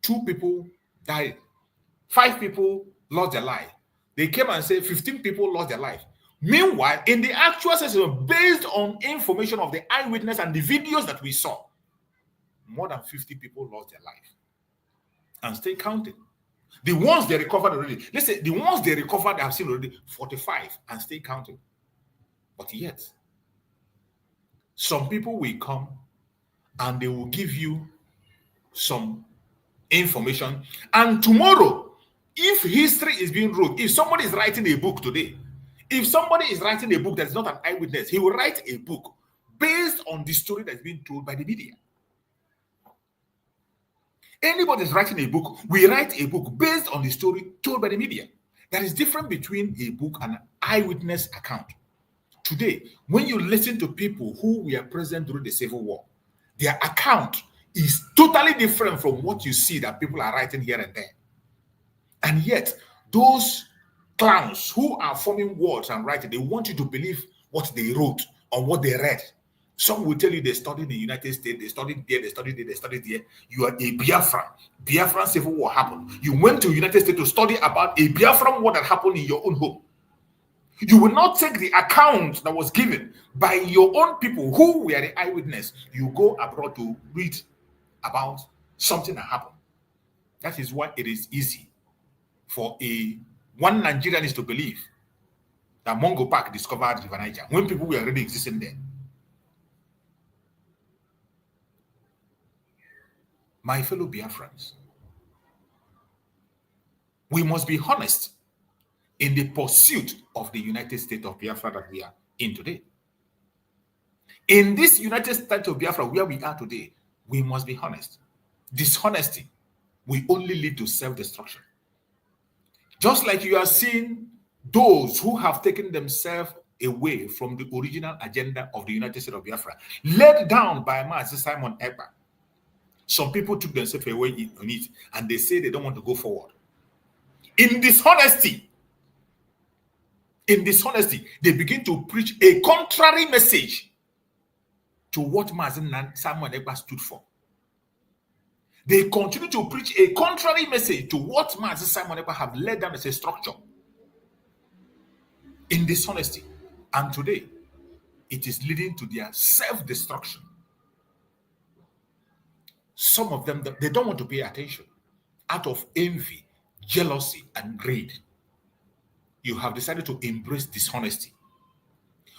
2 people died, 5 people lost their life. They came and said 15 people lost their life. Meanwhile, in the actual system, based on information of the eyewitness and the videos that we saw, more than 50 people lost their life. And still counting. The ones they recovered already, let's say the ones they recovered, they have seen already 45 and still counting. But yet, some people will come and they will give you some information. And tomorrow, if history is being wrote, if somebody is writing a book today, if somebody is writing a book that's not an eyewitness, he will write a book based on the story that's being told by the media. Anybody is writing a book, we write a book based on the story told by the media. There is difference between a book and an eyewitness account. Today, when you listen to people who were present during the Civil War, their account is totally different from what you see that people are writing here and there. And yet, those clowns who are forming words and writing, they want you to believe what they wrote or what they read. Some will tell you they studied in the United States, they studied there, they studied there, they studied there. You are a Biafran. Biafran Civil War happened. You went to the United States to study about a Biafran war that happened in your own home. You will not take the account that was given by your own people who were the eyewitness. You go abroad to read about something that happened. That is why it is easy for one Nigerian is to believe that Mungo Park discovered River Niger when people were already existing there. My fellow Biafrans, we must be honest in the pursuit of the United States of Biafra that we are in today. In this United States of Biafra where we are today, we must be honest. Dishonesty will only lead to self-destruction. Just like you are seeing those who have taken themselves away from the original agenda of the United States of Biafra, led down by Master Simon Ekpa. Some people took themselves away on it and they say they don't want to go forward. In dishonesty, they begin to preach a contrary message to what Master Simon Ekpa stood for. They continue to preach a contrary message to what Master Simon Ekpa have laid down as a structure. In dishonesty. And today, it is leading to their self-destruction. Some of them, they don't want to pay attention. Out of envy, jealousy, and greed, you have decided to embrace dishonesty.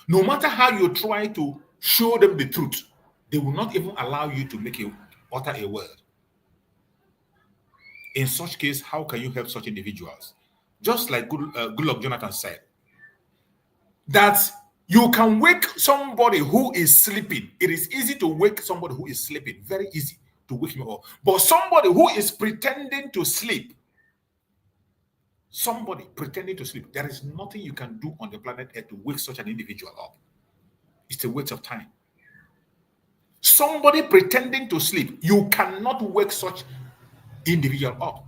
No matter how you try to show them the truth, they will not even allow you to utter a word. In such case, how can you help such individuals? Just like Goodluck Jonathan said, that you can wake somebody who is sleeping. It is easy to wake somebody who is sleeping, very easy to wake him up. But somebody who is pretending to sleep, there is nothing you can do on the planet Earth to wake such an individual up. It's a waste of time. Somebody pretending to sleep, you cannot wake such individual up.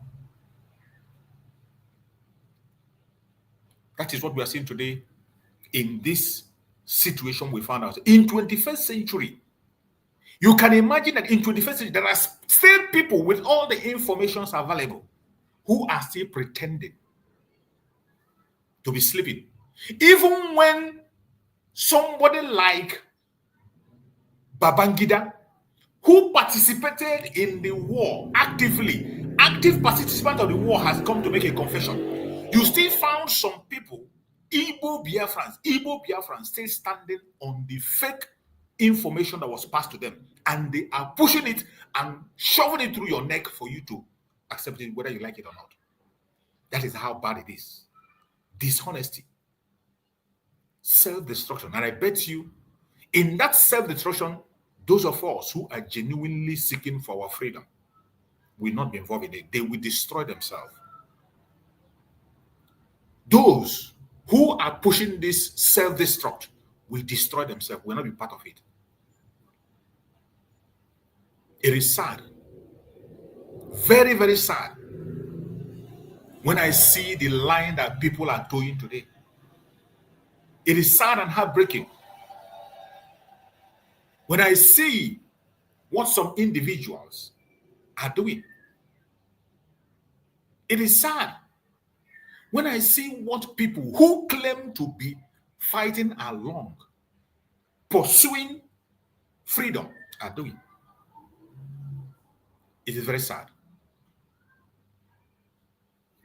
That is what we are seeing today in this situation we found out. In 21st century, you can imagine that in 21st century, there are still people with all the information available who are still pretending to be sleeping. Even when somebody like Babangida, who participated in the war actively, active participant of the war, has come to make a confession. You still found some people, Igbo Biafrans, still standing on the fake information that was passed to them, and they are pushing it and shoving it through your neck for you to accept it, whether you like it or not. That is how bad it is. Dishonesty, self-destruction. And I bet you, in that self-destruction, those of us who are genuinely seeking for our freedom will not be involved in it. They will destroy themselves. Those who are pushing this self-destruct will destroy themselves, will not be part of it. It is sad, very, very sad, when I see the line that people are doing today. It is sad and heartbreaking. when I see what some individuals are doing, it is sad. When I see what people who claim to be fighting along, pursuing freedom are doing, it is very sad.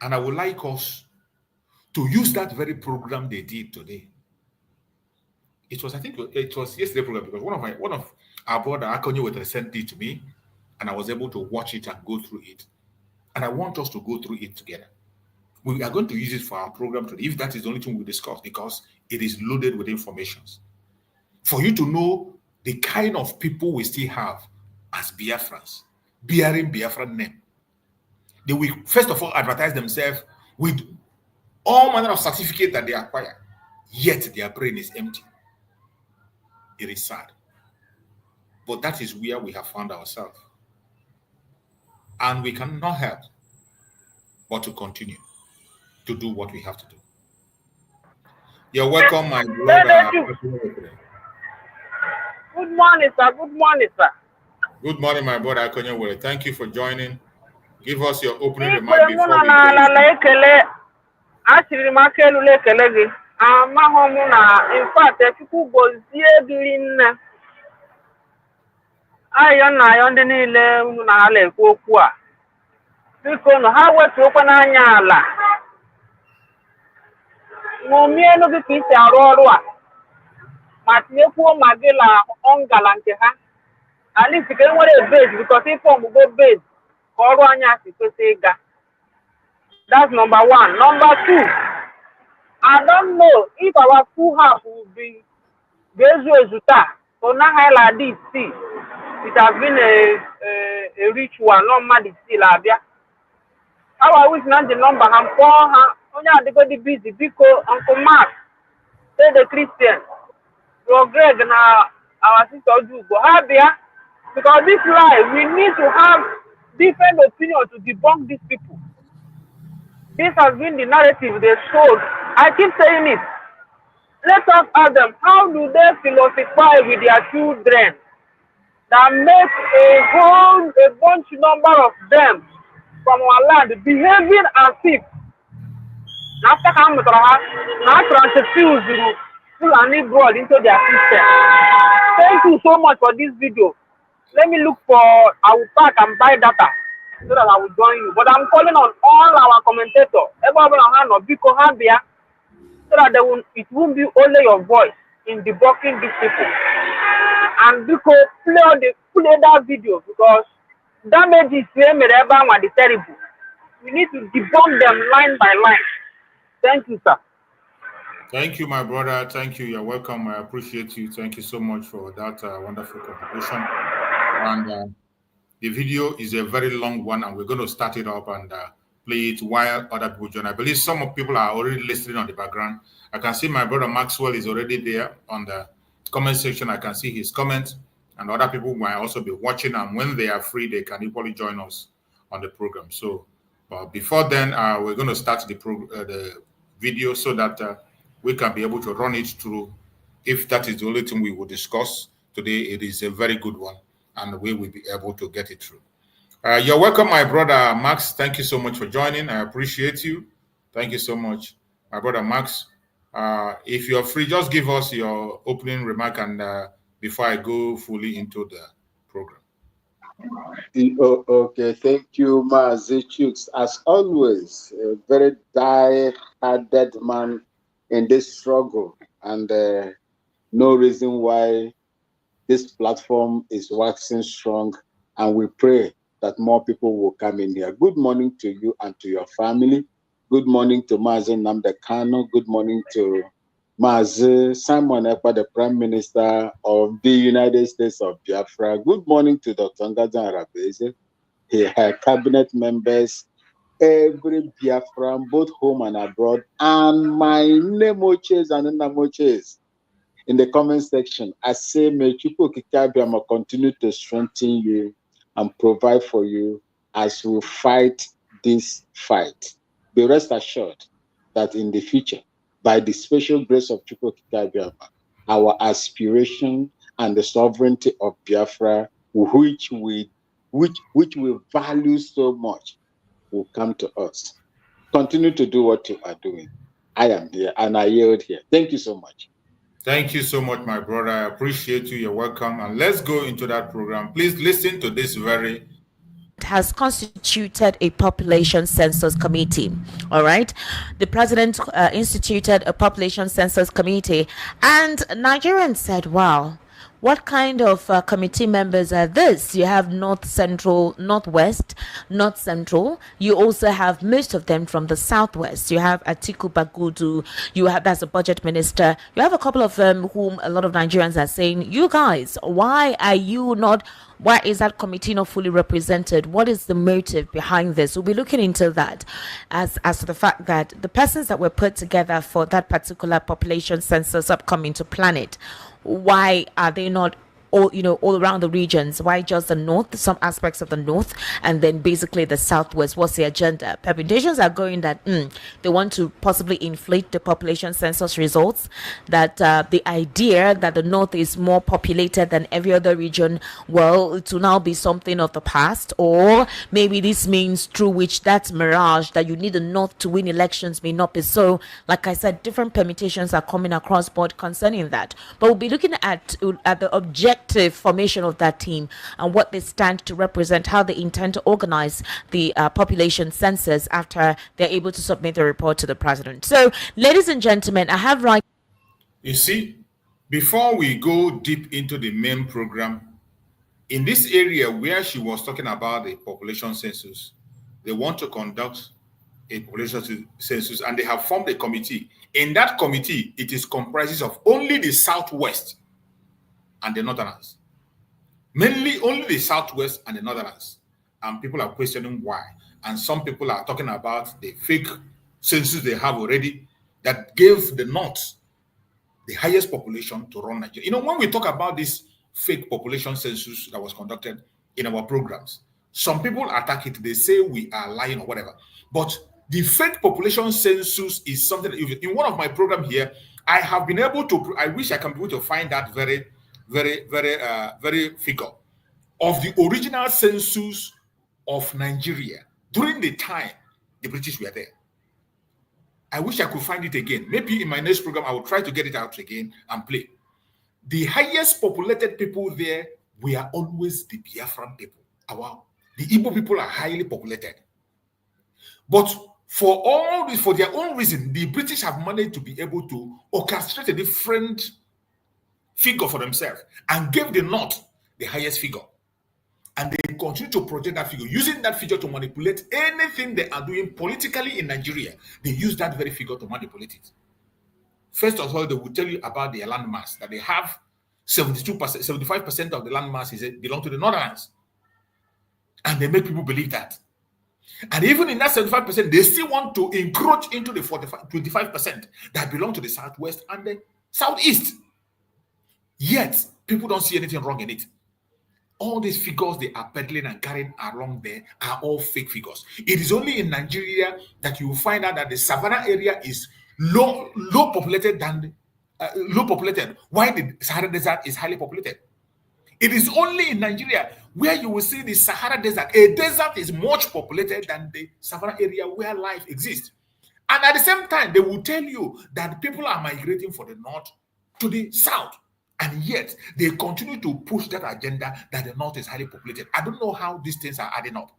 And I would like us to use that very program they did today. It was, I think it was yesterday program, because one of our brother Akonye would sent it to me, and I was able to watch it and go through it. And I want us to go through it together. We are going to use it for our program today, if that is the only thing we discuss, because it is loaded with information. For you to know the kind of people we still have as Biafrans, bearing Biafran name. They will first of all advertise themselves with all manner of certificates that they acquire, yet their brain is empty. It is sad. But that is where we have found ourselves. And we cannot help but to continue to do what we have to do. You're welcome, my brother. Good morning, sir. Good morning, sir. Good morning, my brother Akonye. Thank you for joining. Give us your opening remark before we go. In fact, if you go see I na ndị niile unu na-ala ekwu okwu a, biko nụ ha wetu okwe n'anya ala ṅomie elu gị ka isi arụ ọrụ a ma tinyekwuo ma gị la ọngala nke ha at least ka e nwere base, because ife ọmụgo base ka ọrụ anya si kwesị ịga. That's number one. Number two, I don't know if our full house will be Bezu Ezuta, so now I like this. It has been a ritual, no matter still abia. Our wish not the number I'm for her. Only they go the busy because Uncle Mark, say the Christian, Bro Greg and our sister do go habia, because this life we need to have different opinions to debunk these people. This has been the narrative they sold. I keep saying it. Let us ask them, how do they philosophize with their children that make a bunch number of them from our land behaving as if after now transfuse Fulani blood into their system. Thank you so much for this video. Let me look for, I will pack and buy data so that I will join you. But I'm calling on all our commentators, so that it won't be only your voice in debunking these people. And because play that video, because damage is terrible. We need to debunk them line by line. Thank you, sir. Thank you, my brother. Thank you. You're welcome. I appreciate you. Thank you so much for that wonderful contribution. And the video is a very long one, and we're going to start it up and play it while other people join. I believe some of people are already listening on the background. I can see my brother Maxwell is already there on the comment section. I can see his comments, and other people might also be watching, and when they are free, they can equally join us on the program. So before then, we're going to start the video so that we can be able to run it through. If that is the only thing we will discuss today, it is a very good one, and we will be able to get it through. You're welcome, my brother Max. Thank you so much for joining. I appreciate you. Thank you so much, my brother Max. If you're free, just give us your opening remark, and before I go fully into the program. Okay, thank you, Mazi Chooks. As always, a very die-hearted man in this struggle, and no reason why this platform is waxing strong, and we pray that more people will come in here. Good morning to you and to your family. Good morning to Mazi Nnamdi Kanu. Good morning to Mazi Simon Ekpa, the Prime Minister of the United States of Biafra. Good morning to Dr. DPMDrNgoziOrabueze, her cabinet members, every Biafran, both home and abroad, and my Nemoches and Namoches in the comment section. I say, may Chukwu Okike Abiama continue to strengthen you and provide for you as we fight this fight. Be rest assured that in the future, by the special grace of Chukwu Okike Abiama, our aspiration, and the sovereignty of Biafra, which we value so much, will come to us. Continue to do what you are doing. I am here and I yield here. Thank you so much. Thank you so much, my brother. I appreciate you. You're welcome. And let's go into that program. Please listen to this very has constituted a population census committee. All right, the president instituted a population census committee, and Nigerians said, wow, what kind of committee members are this? You have North Central, Northwest, North Central. You also have most of them from the Southwest. You have Atiku Bagudu. You have, that's a budget minister. You have a couple of them whom a lot of Nigerians are saying, you guys, why is that committee not fully represented? What is the motive behind this? We'll be looking into that as to the fact that the persons that were put together for that particular population census upcoming to plan it, why are they not all around the regions? Why just the north, some aspects of the north, and then basically the southwest? What's the agenda? Permutations are going that they want to possibly inflate the population census results, that the idea that the north is more populated than every other region, well, it will now be something of the past, or maybe this means through which that mirage that you need the north to win elections may not be so. Like I said, different permutations are coming across board concerning that, but we'll be looking at the objective formation of that team and what they stand to represent, how they intend to organize the population census after they're able to submit the report to the president. So, ladies and gentlemen, I have right. You see, before we go deep into the main program, in this area where she was talking about the population census, they want to conduct a population census and they have formed a committee. In that committee, it is comprises of only the Southwest and the Northerners. Mainly only the Southwest and the Northerners. And people are questioning why. And some people are talking about the fake census they have already that gave the North the highest population to run Nigeria. You know, when we talk about this fake population census that was conducted in our programs, some people attack it. They say we are lying or whatever. But the fake population census is something that in one of my programs here, I have been able to, I wish I can be able to find that very figure of the original census of Nigeria during the time the British were there. I wish I could find it again. Maybe in my next program, I will try to get it out again and play. The highest populated people there were always the Biafran people. The Igbo people are highly populated. But for their own reason, the British have managed to be able to orchestrate a different figure for themselves and gave the North the highest figure. And they continue to project that figure, using that figure to manipulate anything they are doing politically in Nigeria. They use that very figure to manipulate it. First of all, they will tell you about their land mass, that they have 72%, 75% of the land mass belong to the Northerners. And they make people believe that. And even in that 75%, they still want to encroach into the 25% that belong to the Southwest and the Southeast. Yet, people don't see anything wrong in it. All these figures they are peddling and carrying along there are all fake figures. It is only in Nigeria that you will find out that the Savannah area is low populated, while the Sahara Desert is highly populated. It is only in Nigeria where you will see the Sahara Desert. A desert is much populated than the Savannah area where life exists. And at the same time, they will tell you that people are migrating from the north to the south. And yet, they continue to push that agenda that the north is highly populated. I don't know how these things are adding up.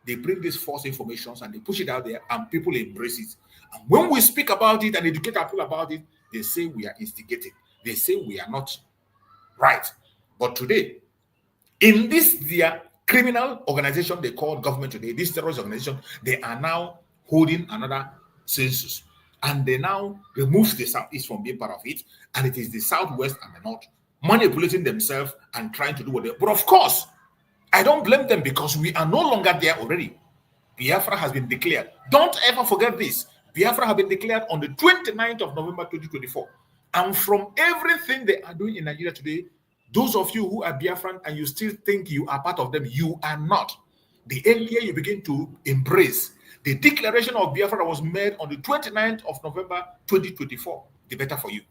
They bring these false information and they push it out there and people embrace it. And when we speak about it and educate people about it, they say we are instigating. They say we are not right. But today, in this their criminal organization they call government today, this terrorist organization, they are now holding another census. And they now remove the Southeast from being part of it. And it is the Southwest and the North manipulating themselves and trying to do what they... But of course, I don't blame them because we are no longer there already. Biafra has been declared. Don't ever forget this. Biafra has been declared on the 29th of November 2024. And from everything they are doing in Nigeria today, those of you who are Biafran and you still think you are part of them, you are not. The earlier you begin to embrace the declaration of Biafra was made on the 29th of November 2024, the better for you.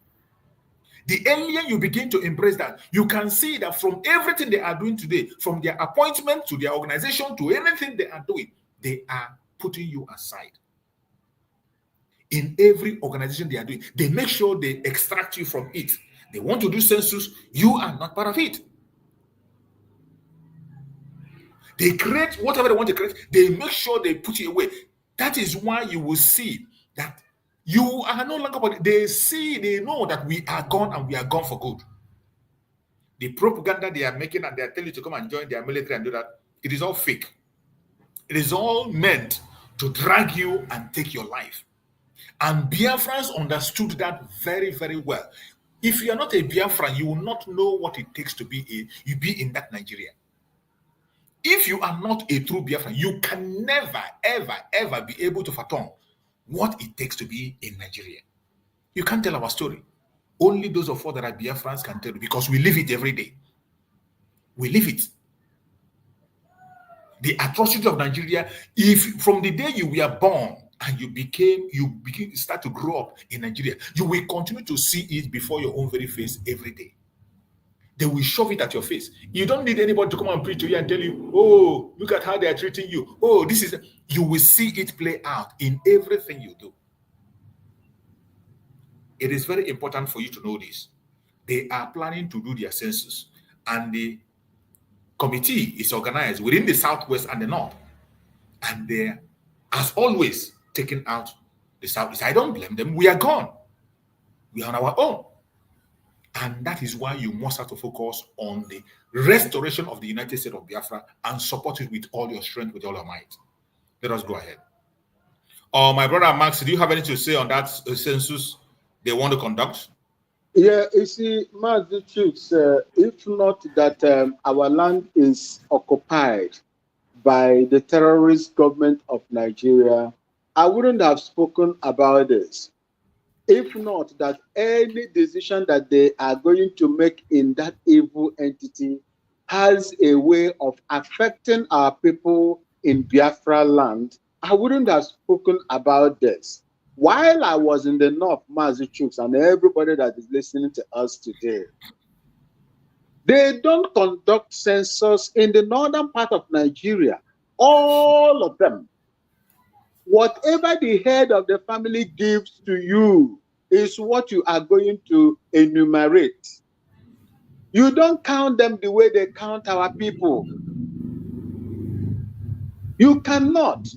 The earlier you begin to embrace that, you can see that from everything they are doing today, from their appointment to their organization to anything they are doing, they are putting you aside. In every organization they are doing, they make sure they extract you from it. They want to do census, you are not part of it. They create whatever they want to create, they make sure they put you away. That is why you will see that you are no longer part. They know that we are gone and we are gone for good. The propaganda they are making and they are telling you to come and join their military and do that, it is all fake. It is all meant to drag you and take your life. And Biafrans understood that very, very well. If you are not a Biafran, you will not know what it takes to be in that Nigeria. If you are not a true Biafran, you can never, ever, ever be able to fathom what it takes to be in Nigeria. You can't tell our story. Only those of us that are Biafrans can tell you, because we live it every day. We live it. The atrocity of Nigeria, if from the day you were born and you start to grow up in Nigeria, you will continue to see it before your own very face every day. They will shove it at your face. You don't need anybody to come and preach to you and tell you, oh, look at how they are treating you. Oh, this is... You will see it play out in everything you do. It is very important for you to know this. They are planning to do their census, and the committee is organized within the Southwest and the North. And they're, as always, taking out the Southeast. I don't blame them. We are gone. We are on our own. And that is why you must have to focus on the restoration of the United States of Biafra and support it with all your strength, with all your might. Let us go ahead. My brother Max, do you have anything to say on that census they want to conduct? Yeah, you see, Master Chooks, if not that our land is occupied by the terrorist government of Nigeria, I wouldn't have spoken about this. If not that any decision that they are going to make in that evil entity has a way of affecting our people in Biafra land, I wouldn't have spoken about this. While I was in the north, Master Chooks, and everybody that is listening to us today, they don't conduct census in the northern part of Nigeria. All of them. Whatever the head of the family gives to you is what you are going to enumerate. You don't count them the way they count our people. You cannot.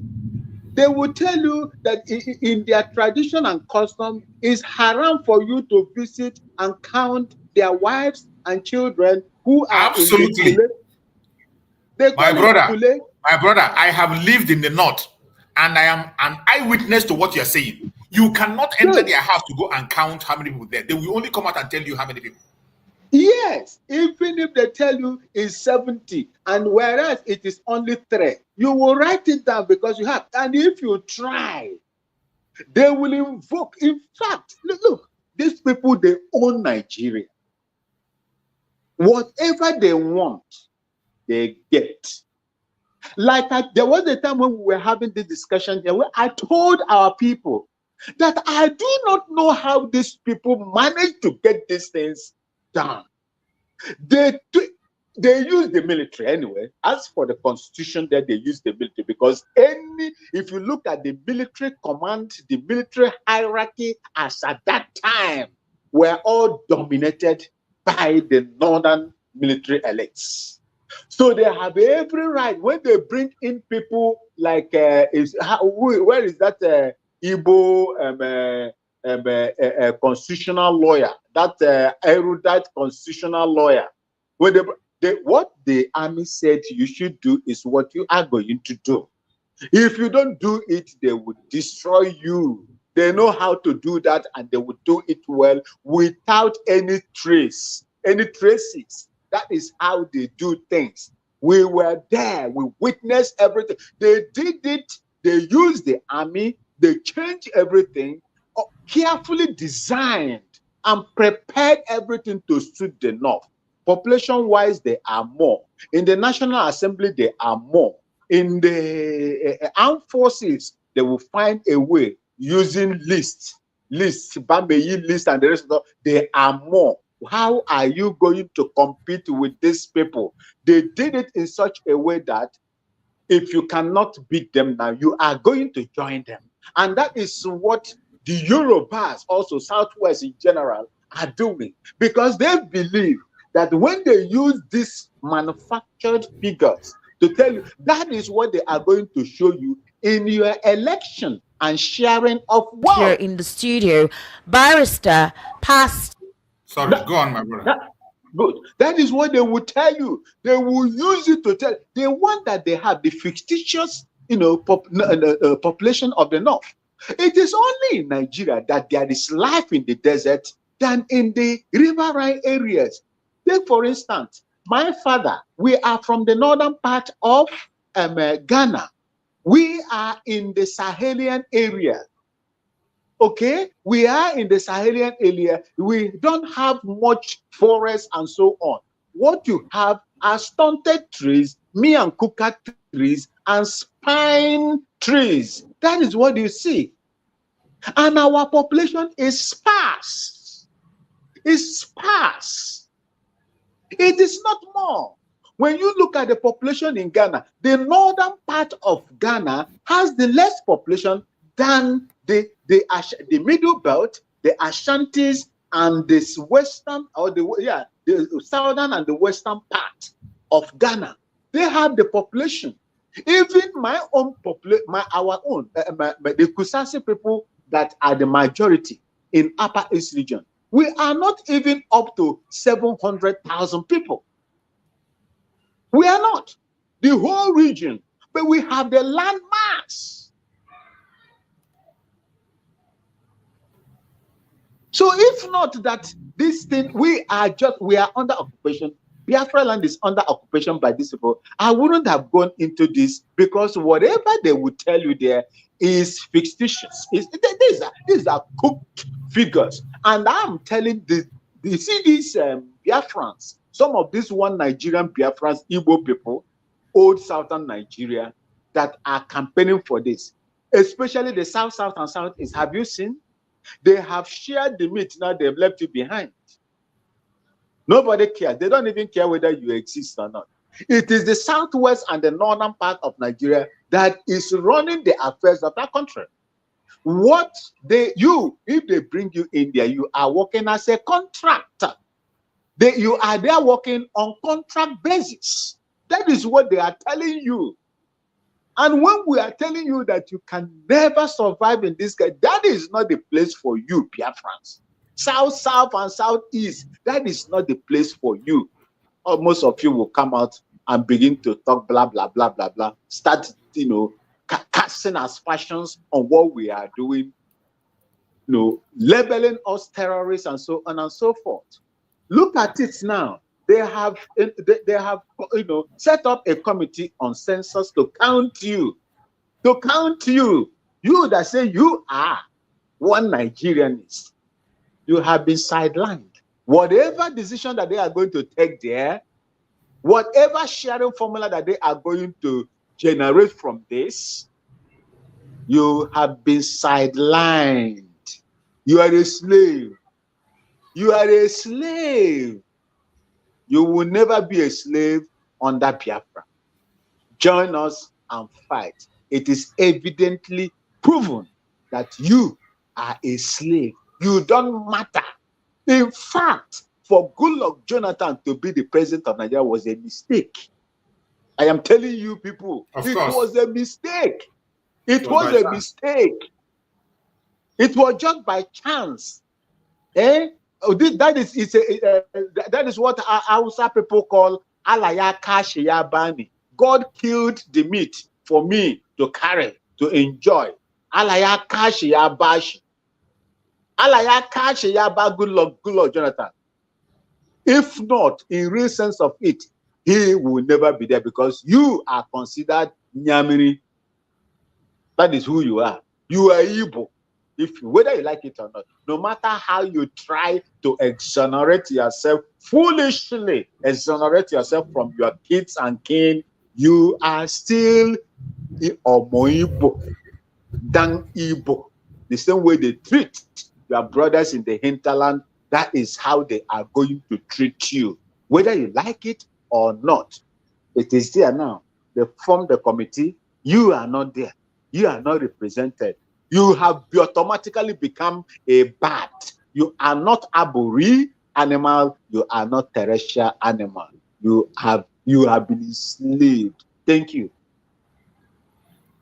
They will tell you that in their tradition and custom, it's haram for you to visit and count their wives and children who are absolutely in the my brother, I have lived in the north, and I am an eyewitness to what you are saying. You cannot enter their house to go and count how many people there. They will only come out and tell you how many people. Yes, even if they tell you it's 70, and whereas it is only 3, you will write it down because you have. And if you try, they will invoke. In fact, look, these people, they own Nigeria. Whatever they want, they get. Like there was a time when we were having this discussion here where I told our people that I do not know how these people manage to get these things done. They use the military anyway. As for the constitution, that they use the military because if you look at the military command, the military hierarchy as at that time were all dominated by the northern military elites. So they have every right when they bring in people like where is that Igbo constitutional lawyer, that erudite constitutional lawyer. When what the army said you should do is what you are going to do. If you don't do it, they will destroy you. They know how to do that, and they will do it well without any traces. That is how they do things. We were there. We witnessed everything. They did it. They used the army. They changed everything, carefully designed and prepared everything to suit the North. Population-wise, they are more. In the National Assembly, they are more. In the armed forces, they will find a way using lists list, Bambeyi list, and the rest of them, they are more. How are you going to compete with these people? They did it in such a way that if you cannot beat them now, you are going to join them. And that is what the Yorubas, also Southwest in general, are doing. Because they believe that when they use these manufactured figures to tell you, that is what they are going to show you in your election and sharing of wealth. Here in the studio, barrister, past. Sorry, go on, my brother. Good. That is what they will tell you. They will use it to tell. They want that they have the fictitious, population of the north. It is only in Nigeria that there is life in the desert than in the riverine areas. Take for instance, my father. We are from the northern part of Ghana. We are in the Sahelian area. Okay, we are in the Sahelian area. We don't have much forest and so on. What you have are stunted trees, kuka trees, and spine trees. That is what you see. And our population is sparse. It's sparse. It is not more. When you look at the population in Ghana, the northern part of Ghana has the less population than the middle belt, the Ashantis, and this western, or the southern and the western part of Ghana. They have the population. Even my own population, the Kusasi people that are the majority in Upper East region, we are not even up to 700,000 people. We are not the whole region, but we have the land mass. So if not that this thing, we are under occupation. Biafra land is under occupation by these people. I wouldn't have gone into this, because whatever they would tell you there is fictitious. These are cooked figures. And I'm telling you see these Biafrans, some of these one Nigerian Biafrans, Igbo people, old southern Nigeria, that are campaigning for this, especially the south and southeast. Have you seen? They have shared the meat, now they've left you behind. Nobody cares. They don't even care whether you exist or not. It is the southwest and the northern part of Nigeria that is running the affairs of that country. If they bring you in there, you are working as a contractor. You are there working on contract basis. That is what they are telling you. And when we are telling you that you can never survive in this country, that is not the place for you, Biafrans. South and southeast, that is not the place for you. Or most of you will come out and begin to talk blah, blah, blah, blah, blah. Start, casting aspersions on what we are doing, labeling us terrorists and so on and so forth. Look at it now. They have set up a committee on census to count you. You that say you are one Nigerianist. You have been sidelined. Whatever decision that they are going to take there, whatever sharing formula that they are going to generate from this, you have been sidelined. You are a slave. You are a slave. You will never be a slave under Biafra. Join us and fight. It is evidently proven that you are a slave. You don't matter. In fact, for Goodluck Jonathan to be the president of Nigeria was a mistake. I am telling you people, it was a mistake. It was a mistake. It was just by chance. That is what our Hausa people call alaya kashiya bani. God killed the meat for me to carry, to enjoy. Alaya kashiya bashi. Alaya kashiya ba Goodluck Jonathan. If not, in real sense of it, he will never be there, because you are considered Nyamiri. That is who you are. You are Igbo. Whether you like it or not, no matter how you try to exonerate yourself, foolishly exonerate yourself from your kids and kin, you are still Omo Igbo, Dan Igbo. The same way they treat your brothers in the hinterland, that is how they are going to treat you, whether you like it or not. It is there now. They formed the committee. You are not there. You are not represented. You have automatically become a bat. You are not arboreal animal. You are not terrestrial animal. You have been enslaved. Thank you.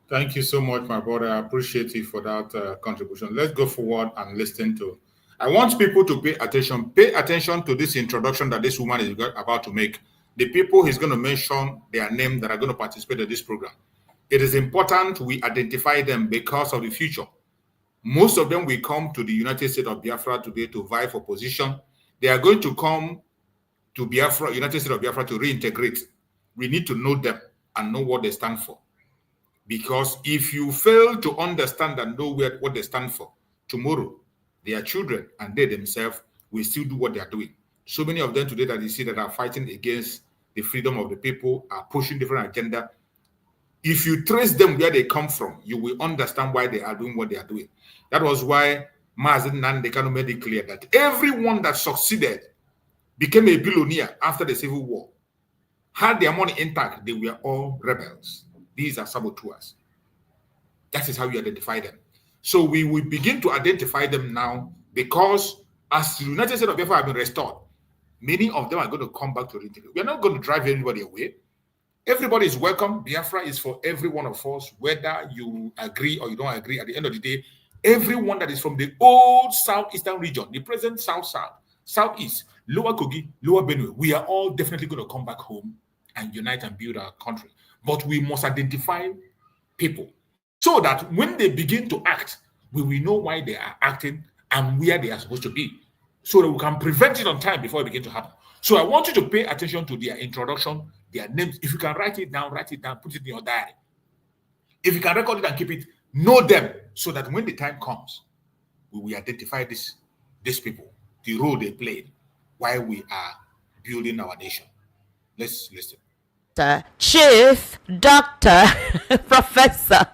Thank you so much, my brother. I appreciate you for that contribution. Let's go forward and listen to. I want people to pay attention. Pay attention to this introduction that this woman is about to make. The people he's going to mention their name that are going to participate in this program. It is important we identify them because of the future. Most of them will come to the United States of Biafra today to vie for position. They are going to come to Biafra, United States of Biafra, to reintegrate. We need to know them and know what they stand for. Because if you fail to understand and know what they stand for, tomorrow, their children and they themselves will still do what they are doing. So many of them today that you see that are fighting against the freedom of the people, are pushing different agenda. If you trace them where they come from, you will understand why they are doing what they are doing. That was why Mazen Nandekano made it clear that everyone that succeeded became a billionaire after the Civil War, had their money intact, they were all rebels. These are saboteurs. That is how you identify them. So we will begin to identify them now because as the United States of Biafra have been restored, many of them are going to come back to reintegrate. We are not going to drive anybody away. Everybody is welcome. Biafra is for every one of us, whether you agree or you don't agree. At the end of the day, everyone that is from the old southeastern region, the present south-south, southeast, lower Kogi, lower Benue, we are all definitely going to come back home and unite and build our country. But we must identify people so that when they begin to act, we will know why they are acting and where they are supposed to be, so that we can prevent it on time before it begins to happen. So I want you to pay attention to their introduction, their names. If you can write it down, put it in your diary. If you can record it and keep it, know them, so that when the time comes, we will identify these people, the role they played while we are building our nation. Let's listen. Chief, Doctor, Professor,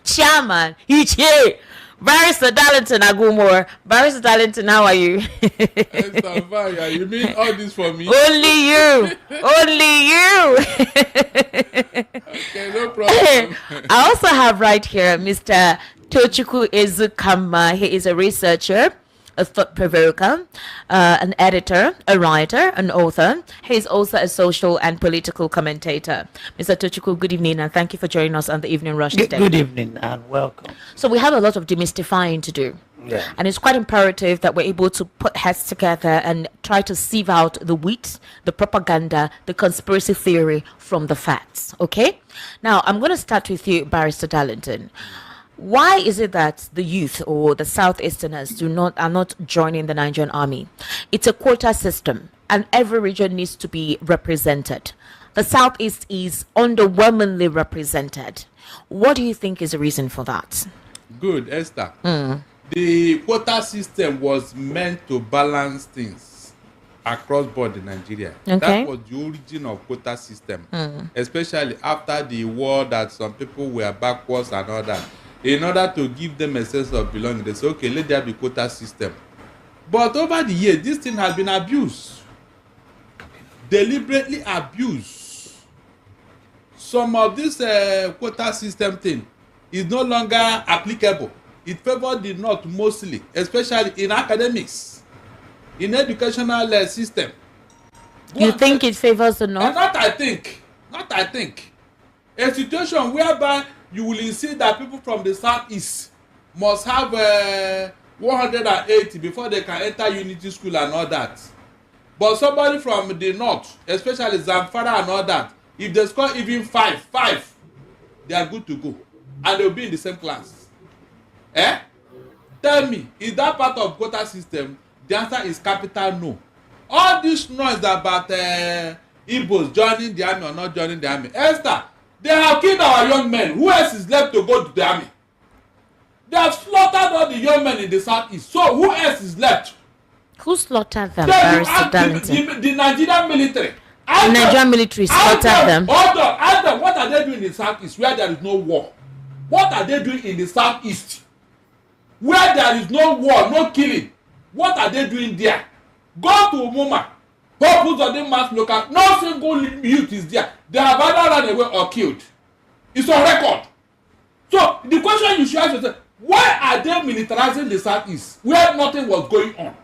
Chairman, Ichie, Barrister Darlington Agumore. Barrister Darlington, how are you? You mean all this for me? Only you. Only you. Okay, no problem. I also have right here Mr. Tochukwu Ezukama. He is a researcher, a thought provoker, an editor, a writer, an author. He's also a social and political commentator. Mr. Tochukwu, good evening, and thank you for joining us on the Evening Rush today. Good evening and welcome. So we have a lot of demystifying to do. Yeah. And it's quite imperative that we're able to put heads together and try to sieve out the wheat, the propaganda, the conspiracy theory from the facts. Okay? Now, I'm going to start with you, Barrister Darlington. Why is it that the youth or the Southeasterners are not joining the Nigerian army? It's a quota system, and every region needs to be represented. The Southeast is underwhelmingly represented. What do you think is the reason for that? Good, Esther. The quota system was meant to balance things across board in Nigeria. Okay. That was the origin of quota system, especially after the war that some people were backwards and all that. In order to give them a sense of belonging, they say, okay, let there be quota system. But over the years, this thing has been abused. Deliberately abused. Some of this quota system thing is no longer applicable. It favored the North mostly, especially in academics, in educational system. You think it favors the North? Not I think. A situation whereby you will insist that people from the Southeast must have 180 before they can enter Unity School and all that. But somebody from the North, especially Zamfara and all that, if they score even five, they are good to go. And they'll be in the same class. Tell me, is that part of quota system? The answer is capital no. All this noise about Igbos joining the army or not joining the army. Esther, they have killed our young men. Who else is left to go to the army? They have slaughtered all the young men in the Southeast. So who else is left? Who slaughtered them, Barrister Darlington? The Nigerian military. The Nigerian military slaughtered them. Hold on, ask them, what are they doing in the Southeast where there is no war? What are they doing in the Southeast? where there is no war, no killing. What are they doing there? Go to Muma. Hope the mass local. No single youth is there. They have either run away or killed. It's on record. So the question you should ask yourself, why are they militarizing the southeast where nothing was going on?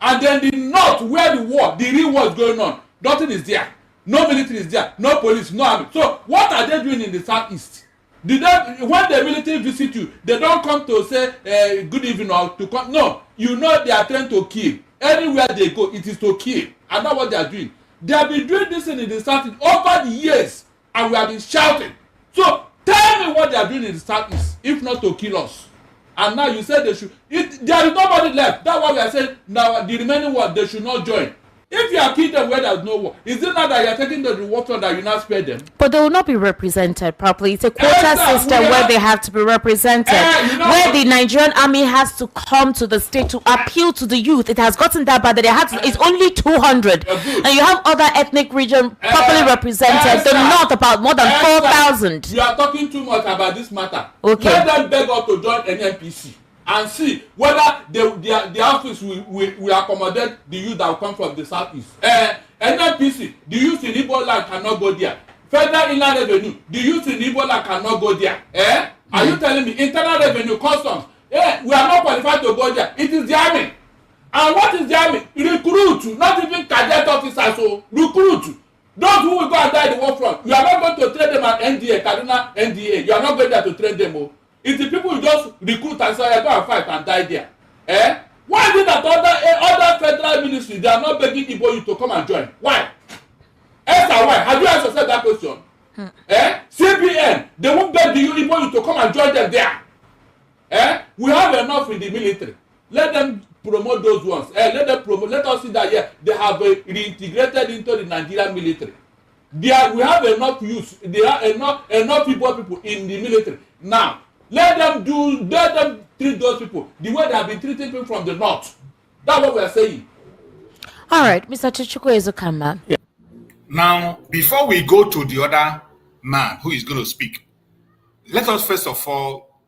And then the north where the war, the real war is going on, nothing is there. No military is there, no police, no army. So what are they doing in the southeast? Did they, when the military visit you, they don't come to say good evening or to come. No, you know they are trying to kill. Anywhere they go, it is to kill. And that's what they are doing. They have been doing this in the southeast over the years, and we have been shouting. So tell me what they are doing in the southeast, if not to kill us. And now you say they should. There is nobody left. That's why we are saying now the remaining one they should not join. If you are killing them where there is no war, is it not that you are taking the reward so that you not spare them? But they will not be represented properly. It's a quota system where they have to be represented. Where the Nigerian army has to come to the state to appeal to the youth. It has gotten that bad that they have to, it's only 200. And you have other ethnic regions properly represented. The north about more than 4,000. You are talking too much about this matter. Okay. Let them beg us to join NNPC and see whether the office will accommodate the youth that will come from the southeast. NNPC, the youth in Igbo land cannot go there. Federal Inland Revenue, the youth in Igbo land cannot go there. Are you telling me Internal Revenue, Customs? We are not qualified to go there. It is the army. And what is the army? Recruit, not even cadet officers. So recruit. Those who will go and die the war front. You are not going to train them at NDA, Kaduna NDA. You are not going there to train them. It's the people who just recruit and say, go and fight and die there. Why is it that other federal ministries, they are not begging Igbo youth to come and join? Why? Esther, why? Have you asked yourself that question? CPN, they won't beg the Igbo youth to come and join them there. We have enough in the military. Let them promote those ones. Let them promote. Let us see that they have reintegrated into the Nigerian military. We have enough youth. There are enough people in the military. Now, let them treat those people the way they have been treating people from the north. That's what we are saying. All right, Mr. Chichukwu Ezukama. Yeah. Now, before we go to the other man who is going to speak, let us first of all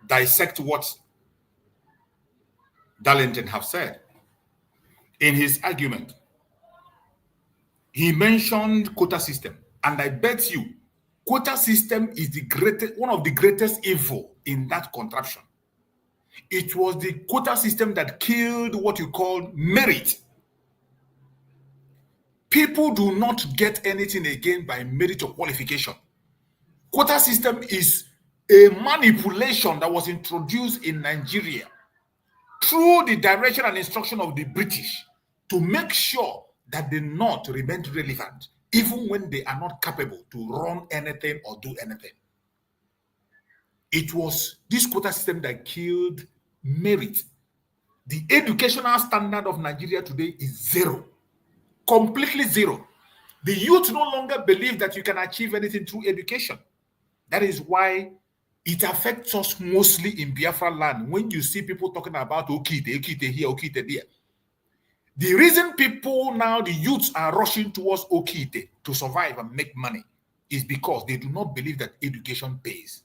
dissect what Darlington have said. In his argument, he mentioned quota system, and I bet you quota system is one of the greatest evil in that contraption. It was the quota system that killed what you call merit. People do not get anything again by merit or qualification. Quota system is a manipulation that was introduced in Nigeria through the direction and instruction of the British to make sure that the North remained relevant, even when they are not capable to run anything or do anything. It was this quota system that killed merit. The educational standard of Nigeria today is zero, completely zero. The youth no longer believe that you can achieve anything through education. That is why it affects us mostly in Biafra land when you see people talking about Okite here, Okite there. The reason people now, the youths are rushing towards Okite to survive and make money is because they do not believe that education pays.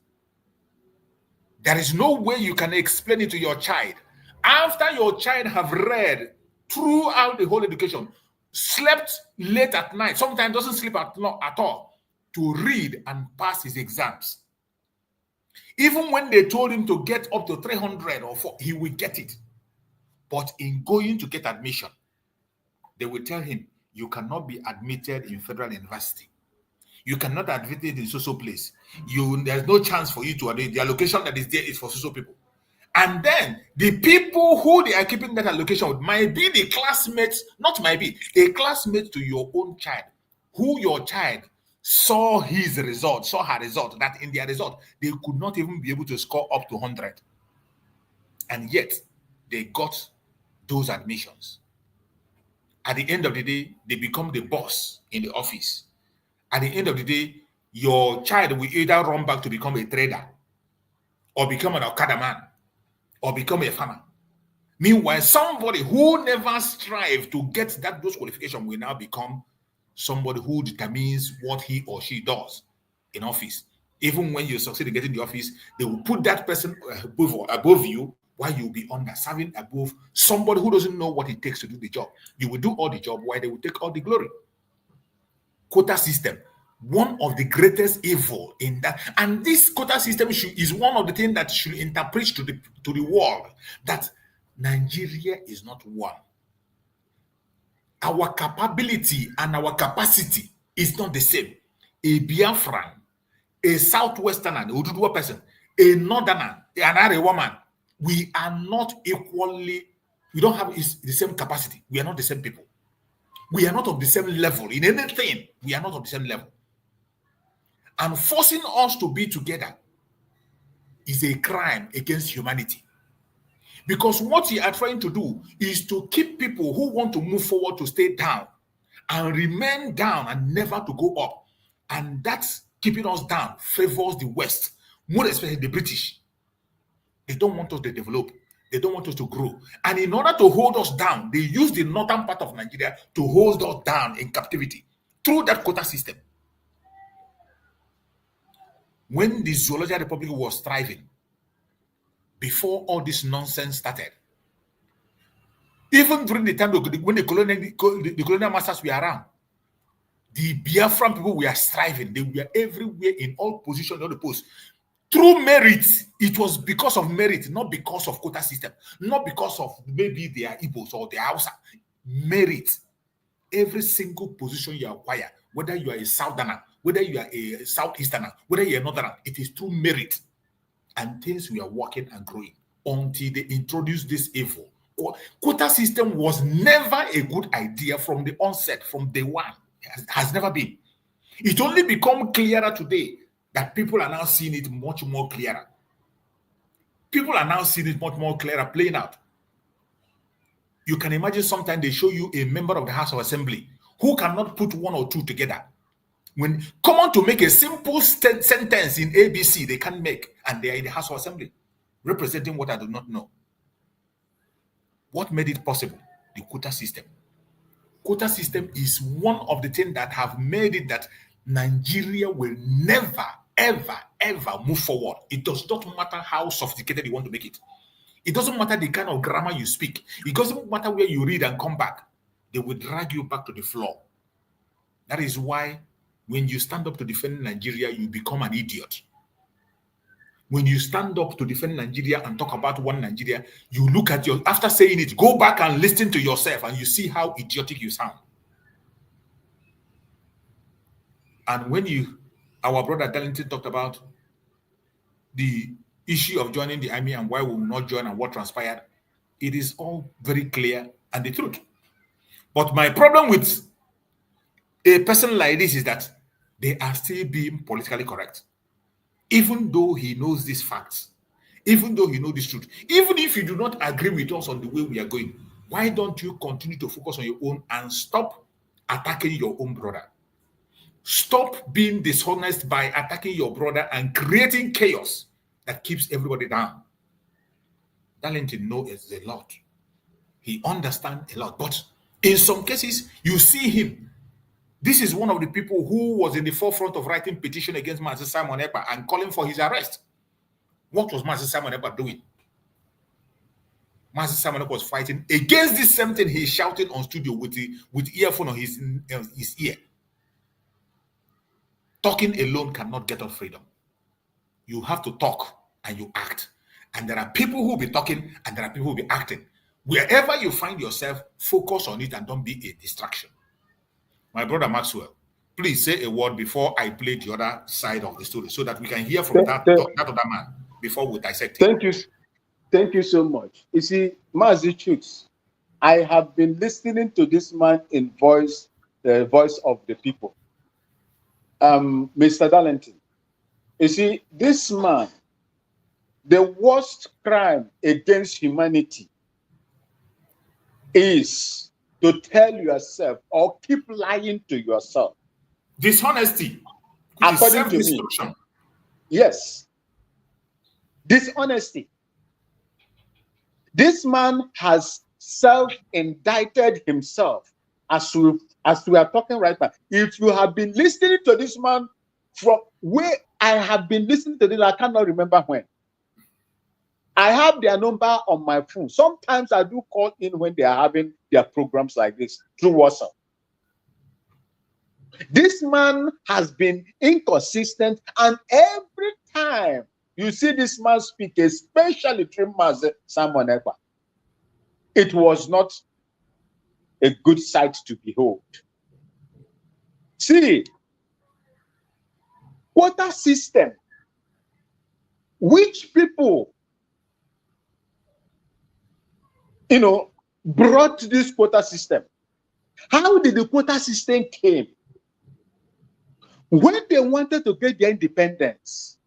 There is no way you can explain it to your child. After your child have read throughout the whole education, slept late at night, sometimes doesn't sleep at all, to read and pass his exams. Even when they told him to get up to 300 or 4, he will get it. But in going to get admission, they will tell him, you cannot be admitted in federal university. You cannot be admitted in social place. There's no chance for you to admit. The allocation that is there is for social people. And then the people who they are keeping that allocation with might be the classmates, not might be, a classmate to your own child, who your child saw his result, saw her result, that in their result, they could not even be able to score up to 100. And yet, they got those admissions. At the end of the day, they become the boss in the office. At the end of the day, your child will either run back to become a trader, or become an Okada man, or become a farmer. Meanwhile, somebody who never strive to get those qualifications will now become somebody who determines what he or she does in office. Even when you succeed in getting the office, they will put that person above you while you'll be under, serving above somebody who doesn't know what it takes to do the job. You will do all the job while they will take all the glory. Quota system, one of the greatest evil in that. And this quota system is one of the things that should interpret to the world that Nigeria is not one. Our capability and our capacity is not the same. A Biafran, a Southwesterner, a Ududua person, a Northerner, another woman, we are not equally, we don't have the same capacity. We are not the same people. We are not of the same level. In anything, we are not of the same level. And forcing us to be together is a crime against humanity. Because what you are trying to do is to keep people who want to move forward to stay down and remain down and never to go up. And that's keeping us down favors the West, more especially the British. They don't want us to develop. They don't want us to grow. And in order to hold us down, they use the northern part of Nigeria to hold us down in captivity through that quota system. When the Zoological Republic was thriving, before all this nonsense started, even during the time when the colonial masters were around, the Biafran people were striving. They were everywhere in all positions, all the posts. Through merit, it was because of merit, not because of quota system, not because of maybe they are Igbos or the Hausa. Merit. Every single position you acquire, whether you are a Southerner, whether you are a Southeasterner, whether you are a Northerner, it is through merit. And things we are working and growing until they introduced this evil. Quota system was never a good idea from the onset, from day one. It has never been. It only become clearer today that people are now seeing it much more clearer. People are now seeing it much more clearer playing out. You can imagine sometimes they show you a member of the House of Assembly who cannot put one or two together. When come on to make a simple sentence in ABC, they can't make, and they are in the House of Assembly, representing what I do not know. What made it possible? The quota system. Quota system is one of the things that have made it that Nigeria will never, ever, ever move forward. It does not matter how sophisticated you want to make it. It doesn't matter the kind of grammar you speak. It doesn't matter where you read and come back. They will drag you back to the floor. That is why when you stand up to defend Nigeria, you become an idiot. When you stand up to defend Nigeria and talk about one Nigeria, you look at after saying it, go back and listen to yourself and you see how idiotic you sound. And when our brother Darlington talked about the issue of joining the army and why we will not join and what transpired, it is all very clear and the truth. But my problem with a person like this is that they are still being politically correct. Even though he knows these facts, even though he knows this truth, even if you do not agree with us on the way we are going, why don't you continue to focus on your own and stop attacking your own brother? Stop being dishonest by attacking your brother and creating chaos that keeps everybody down. Darlington knows a lot. He understands a lot. But in some cases, you see him. This is one of the people who was in the forefront of writing petition against Mazi Simon Ekpa and calling for his arrest. What was Mazi Simon Ekpa doing? Mazi Simon Ekpa was fighting against this same thing he's shouting on studio with earphone on his ear. Talking alone cannot get us freedom. You have to talk and you act. And there are people who will be talking and there are people who will be acting. Wherever you find yourself, focus on it and don't be a distraction. My brother Maxwell, please say a word before I play the other side of the story so that we can hear from that other man before we dissect it. Thank you so much. You see, Mazi Chuks, I have been listening to this man in the voice of the people. Mr. Darlington, you see, this man, the worst crime against humanity is to tell yourself or keep lying to yourself. Dishonesty. According to me. Yes. Dishonesty. This man has self-indicted himself as we are talking right now. If you have been listening to this man from way I have been listening to this. I cannot remember when. I have their number on my phone. Sometimes I do call in when they are having their programs like this through WhatsApp. This man has been inconsistent, and every time you see this man speak, especially through Simon Ekpa, it was not a good sight to behold. See, quota system, which people, brought this quota system. How did the quota system came? When they wanted to get their independence,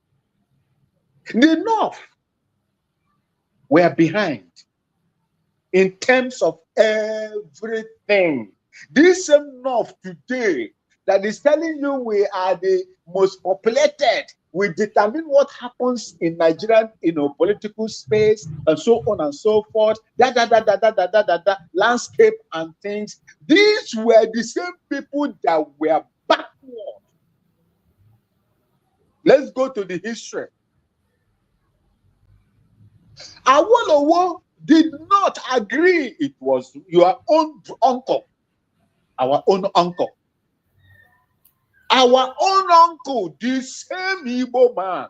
the North were behind in terms of everything. This same North today that is telling you we are the most populated, we determine what happens in Nigerian, political space and so on and so forth, landscape and things. These were the same people that were backward. Let's go to the history. Awolowo did not agree. It was your own uncle, our own uncle. Our own uncle, the same Igbo man,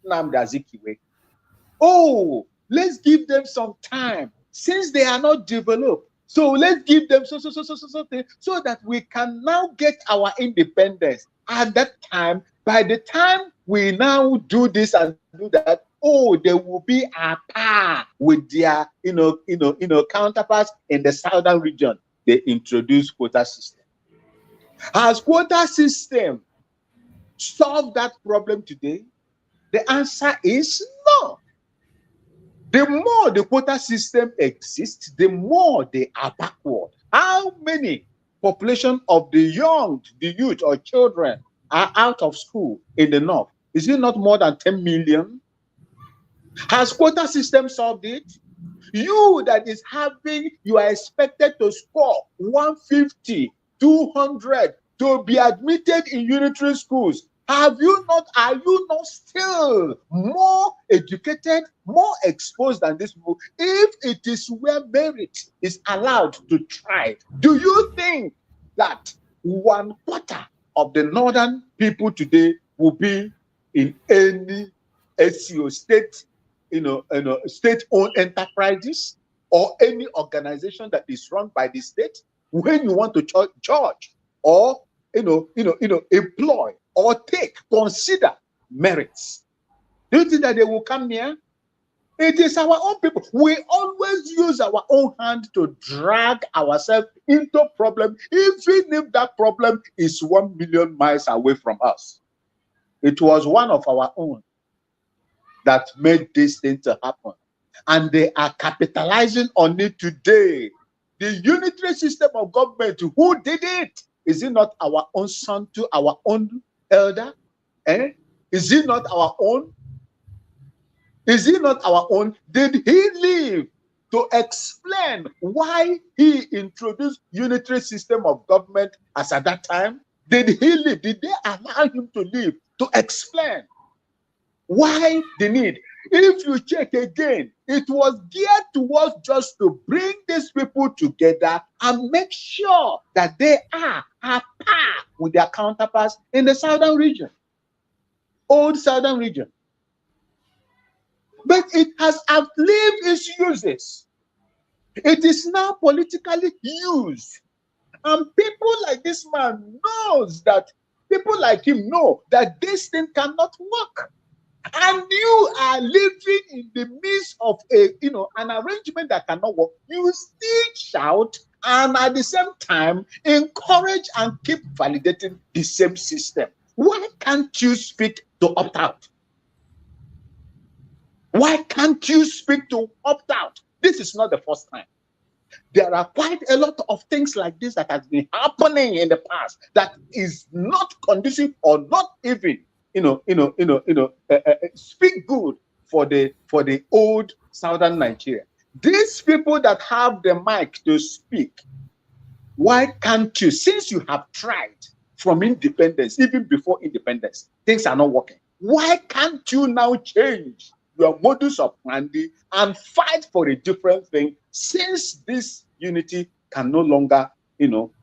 Nnamdi Azikiwe. Oh, let's give them some time since they are not developed. So let's give them so that we can now get our independence. At that time, by the time we now do this and do that, they will be at par with their counterparts in the southern region. They introduced quota system. Has quota system solved that problem today? The answer is no. The more the quota system exists, the more they are backward. How many population of the young, the youth or children are out of school in the North? Is it not more than 10 million? Has quota system solved it? You that is having, you are expected to score 150, 200 to be admitted in unitary schools. Are you not still more educated, more exposed than these people? If it is where merit is allowed to thrive, do you think that 1/4 of the northern people today will be in any SEO state, state-owned enterprises or any organization that is run by the state? When you want to judge or employ or consider merits, do you think that they will come near? It is our own people. We always use our own hand to drag ourselves into problem, even if that problem is 1 million miles away from us. It was one of our own that made this thing to happen, and they are capitalizing on it today. The unitary system of government, who did it? Is it not our own son to our own elder? Is it not our own? Is it not our own? Did he live to explain why he introduced unitary system of government as at that time? Did he live? Did they allow him to live to explain why the need? If you check again, it was geared towards just to bring these people together and make sure that they are at par with their counterparts in the southern region, old southern region. But it has outlived its uses. It is now politically used. And people like this man knows that, people like him know that this thing cannot work. And you are living in the midst of an arrangement that cannot work. You still shout and at the same time encourage and keep validating the same system. Why can't you speak to opt out? Why can't you speak to opt out? This is not the first time. There are quite a lot of things like this that has been happening in the past that is not conducive or not even speak good for the old southern Nigeria. These people that have the mic to speak, why can't you, since you have tried from independence, even before independence, things are not working. Why can't you now change your modus operandi and fight for a different thing, since this unity can no longer,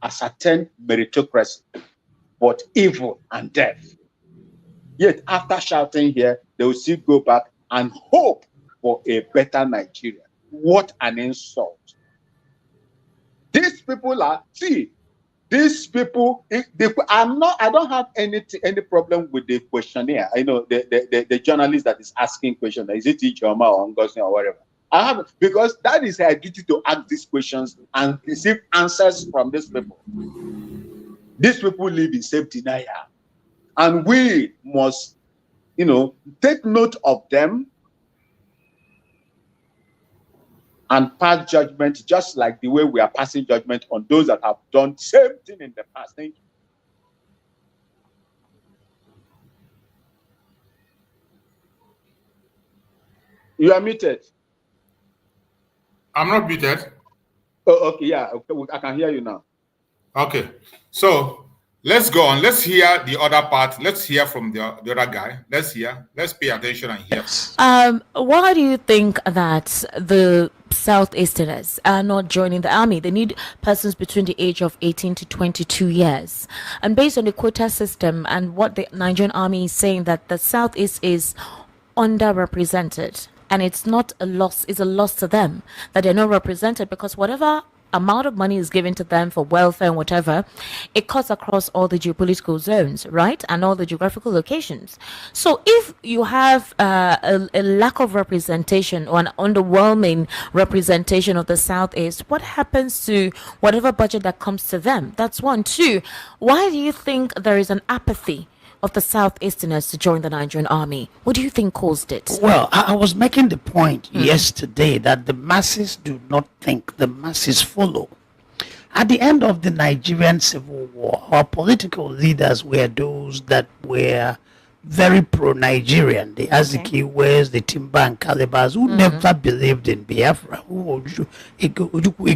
ascertain meritocracy, but evil and death? Yet after shouting here, they will still go back and hope for a better Nigeria. What an insult. These people I don't have any problem with the questionnaire. I know the journalist that is asking questions, is it Ichoma or Ngozi or whatever? I have, because that is her duty to ask these questions and receive answers from these people. These people live in self-denial. And we must, take note of them and pass judgment, just like the way we are passing judgment on those that have done the same thing in the past. Thank you. You are muted. I'm not muted. Oh, okay, yeah, okay, I can hear you now. Okay, so let's go on. Let's hear the other part. Let's hear from the other guy. Let's pay attention and hear. Why do you think that the Southeasterners are not joining the army? They need persons between the age of 18 to 22 years. And based on the quota system and what the Nigerian army is saying, that the Southeast is underrepresented. And it's not a loss, it's a loss to them that they're not represented, because whatever amount of money is given to them for welfare and whatever, it cuts across all the geopolitical zones, right? And all the geographical locations. So if you have a lack of representation or an underwhelming representation of the Southeast, what happens to whatever budget that comes to them? That's one. Two, why do you think there is an apathy of the Southeasterners to join the Nigerian army? What do you think caused it? Well, I was making the point yesterday that the masses do not think, the masses follow. At the end of the Nigerian Civil War, our political leaders were those that were very pro-Nigerian, the Azikiwes, the Timber and Calibers, who never believed in Biafra, who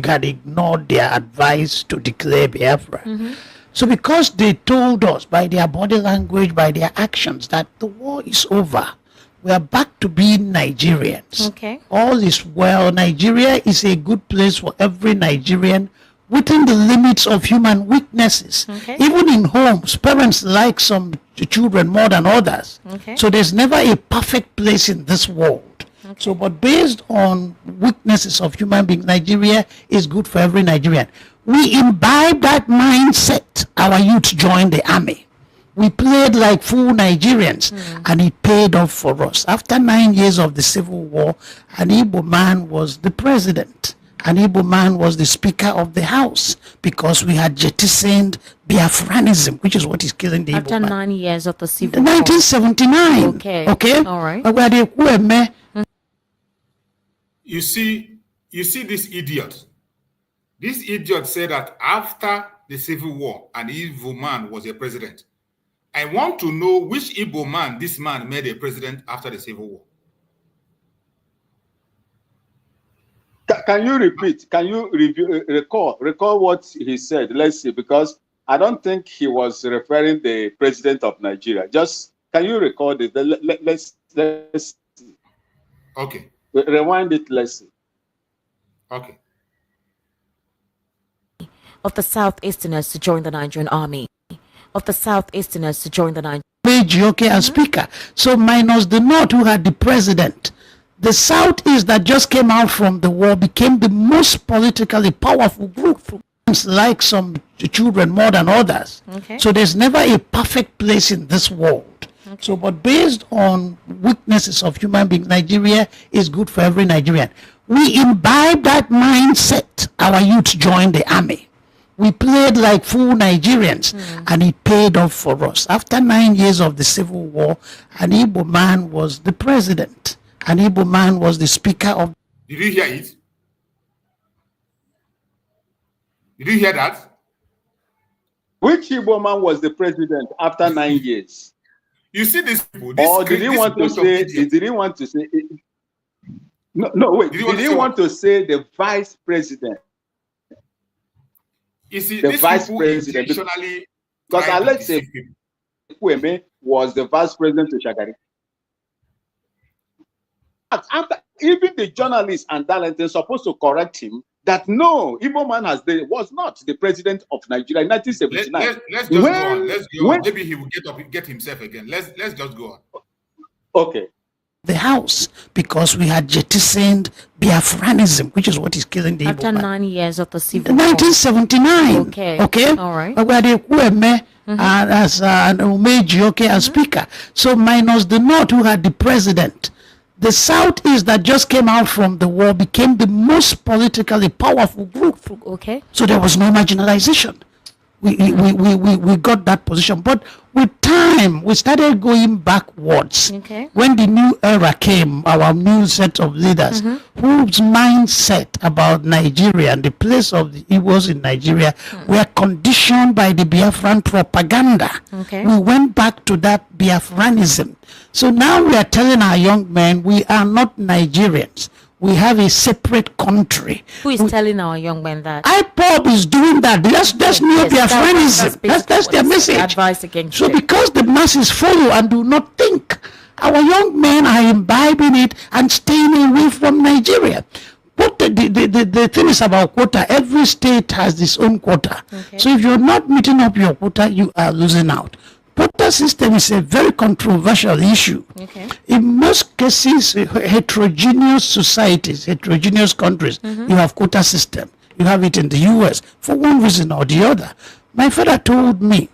had ignored their advice to declare Biafra. So because they told us by their body language, by their actions, that the war is over, we are back to being Nigerians. Okay. All is well. Nigeria is a good place for every Nigerian within the limits of human weaknesses. Okay. Even in homes, parents like some children more than others. Okay. So there's never a perfect place in this world. Okay. So, but based on weaknesses of human beings, Nigeria is good for every Nigerian. We imbibe that mindset. Our youth joined the army. We played like full Nigerians, and it paid off for us. After 9 years of the Civil War, an Igbo man was the president. An Igbo man was the Speaker of the House, because we had jettisoned Biafranism, which is what is killing the After Igbo man. 9 years of the Civil War. 1979. Okay. All right. You see this idiot. This idiot said that after the Civil War, an Igbo man was a president. I want to know which Igbo man this man made a president after the Civil War. Can you repeat? Can you recall what he said? Let's see, because I don't think he was referring the president of Nigeria. Just can you record it? Let's see. Okay. Rewind it. Let's see. Okay. Of the Southeasterners to join the Nigerian army. Of the Southeasterners to join the Nigerian Okay, and Speaker. So minus the North, who had the president, the Southeast that just came out from the war became the most politically powerful group. Like some children more than others. Okay. So there's never a perfect place in this world. Okay. So, but based on weaknesses of human beings, Nigeria is good for every Nigerian. We imbibe that mindset. Our youth joined the army. We played like full Nigerians, and it paid off for us. After 9 years of the Civil War, an Igbo man was the president. An Igbo man was the Speaker of... Did you hear it? Did you hear that? Which Igbo man was the president after 9 years? You see these people. Or did he want to say? Did he want to say? No, wait. Did he want to say the vice president? You see, the these vice people president, intentionally because let's say, Kweme was the vice president to Shagari. After, even the journalists and Darlington supposed to correct him that no, Igbo man was not the president of Nigeria in 1979. Let's just go on. Let's go on. Maybe he will get himself again. Let's just go on. Okay. The house, because we had jettisoned Biafranism, which is what is killing the after Igbo man. 9 years of the civil war. 1979. Okay. All right. Where they were as an Umeji, as speaker. So minus the North, who had the president. The Southeast that just came out from the war became the most politically powerful group. Okay. So there was no marginalization. We got that position. But with time, we started going backwards. Okay. When the new era came, our new set of leaders, whose mindset about Nigeria and the place of the Igbos in Nigeria were conditioned by the Biafran propaganda. Okay. We went back to that Biafranism. So now we are telling our young men we are not Nigerians. We have a separate country. Who is telling our young men that? IPOB is doing that. That's new Biafranism. That's their message. Advice against So it. because the masses follow and do not think, our young men are imbibing it and staying away from Nigeria. But the thing is about quota. Every state has its own quota. Okay. So if you're not meeting up your quota, you are losing out. Quota system is a very controversial issue. Okay. In most cases, heterogeneous societies, heterogeneous countries, you have quota system. You have it in the US for one reason or the other. My father told me,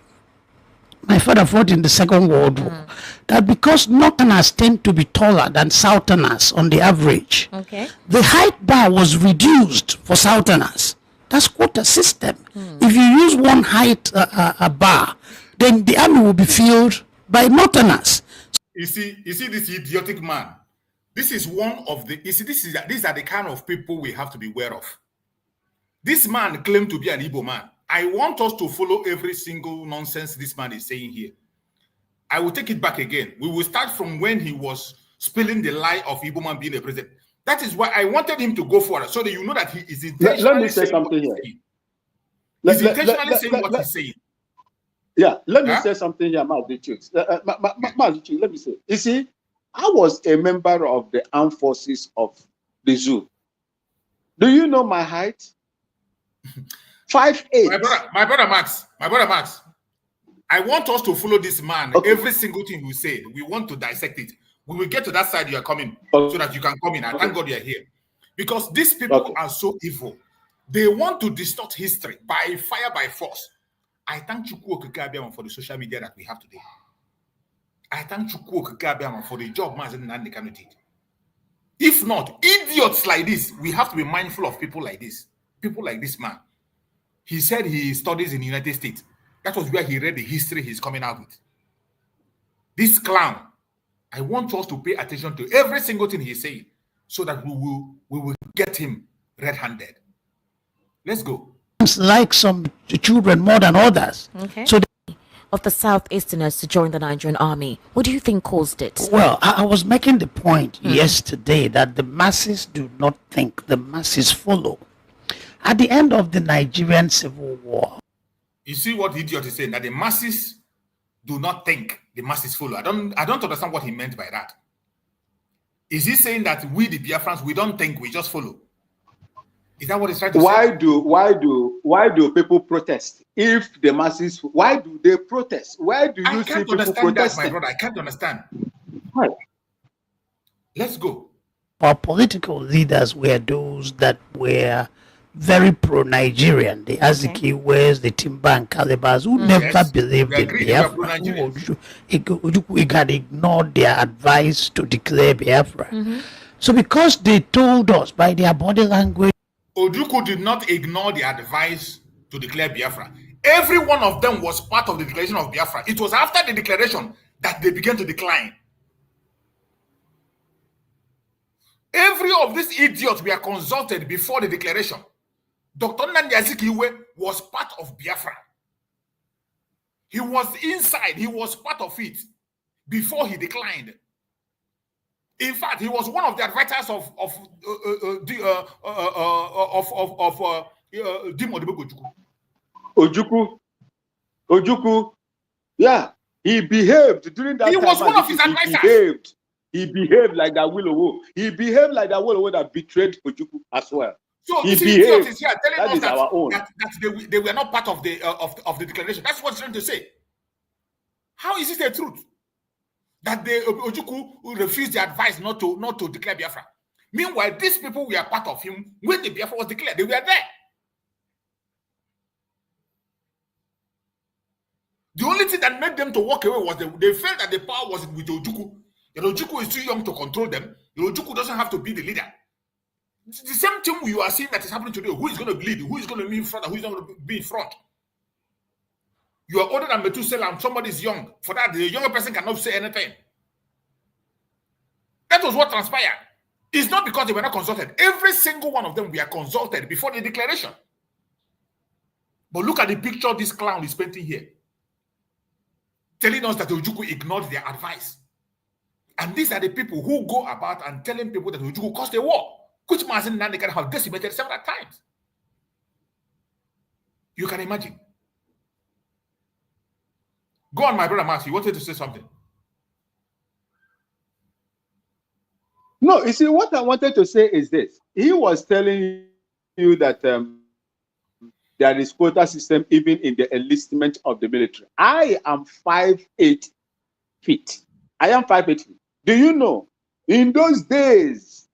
my father fought in the Second World War, that because Northerners tend to be taller than Southerners on the average, Okay. the height bar was reduced for Southerners. That's quota system. If you use one height bar, then the army will be filled by Northerners. You see this idiotic man. This is one of the. You see, these are the kind of people we have to be aware of. This man claimed to be an Igbo man. I want us to follow every single nonsense this man is saying here. I will take it back again. We will start from when he was spilling the lie of Igbo man being a president. That is why I wanted him to go for it, so that you know that he is intentionally Let me say saying something what here. he's intentionally saying what he's saying. Yeah, let me say something here, Mazichuk. Mazichuk, let me say. You see, I was a member of the armed forces of the zoo. Do you know my height? 5'8". My brother Max. I want us to follow this man. Every single thing we say, we want to dissect it. We will get to that side you are coming, so that you can come in. I thank God you are here. Because these people are so evil. They want to distort history by fire, by force. I thank Chukwu Okike for the social media that we have today. I thank Chukwu Okike for the job Mazen Nnamdi Kanu did. If not, idiots like this, we have to be mindful of people like this. People like this man. He said he studies in the United States. That was where he read the history he's coming out with. This clown, I want us to pay attention to every single thing he's saying, so that we will get him red-handed. Let's go. Like some children more than others. Okay. So of the Southeasterners to join the Nigerian army. What do you think caused it? Well, I was making the point yesterday that the masses do not think, the masses follow. At the end of the Nigerian Civil War. You see what the idiot is saying, that the masses do not think, the masses follow. I don't understand what he meant by that. Is he saying that we, the Biafrans, we don't think, we just follow? Is that what he's trying to say? Why do people protest? If the masses, why do they protest? Why do you see people protesting? That, my brother. I can't understand. Right. Let's go. Our political leaders were those that were very pro-Nigerian. The Azikiwes, the Timba and Calibers, who never believed in Biafra. Who had ignored their advice to declare Biafra. So because they told us by their body language, Ojukwu did not ignore the advice to declare Biafra. Every one of them was part of the declaration of Biafra. It was after the declaration that they began to decline. Every of these idiots were consulted before the declaration. Dr. Nnamdi Azikiwe was part of Biafra. He was inside. He was part of it before he declined. In fact, he was one of the advisors of Ojukwu. Yeah. He behaved during that He time. was one of his advisors. He behaved like that Willowo. He behaved like that Willowo that betrayed Ojukwu as well. So He this idiot behaved. is here telling That us is our own. that they were not part of the declaration. That's what he's trying to say. How is it the truth that the Ojukwu refused the advice not to declare Biafra? Meanwhile, these people were part of him when the Biafra was declared. They were there. The only thing that made them to walk away was they felt that the power was with Ojukwu. The Ojukwu is too young to control them. The Ojukwu doesn't have to be the leader. It's the same thing you are seeing that is happening today. Who is going to lead? Who is going to be in front? Who is not going to be in front? You are older than Methuselah and somebody is young. For that, the younger person cannot say anything. That was what transpired. It's not because they were not consulted. Every single one of them were consulted before the declaration. But look at the picture this clown is painting here, telling us that Ojukwu ignored their advice. And these are the people who go about and telling people that Ojukwu caused a war, which Mazen Nandekan have decimated several times. You can imagine. Go on, my brother Max. You wanted to say something? No, you see, what I wanted to say is this. He was telling you that there is quota system even in the enlistment of the military. I am 5'8" feet. I am 5'8" feet. Do you know, in those days,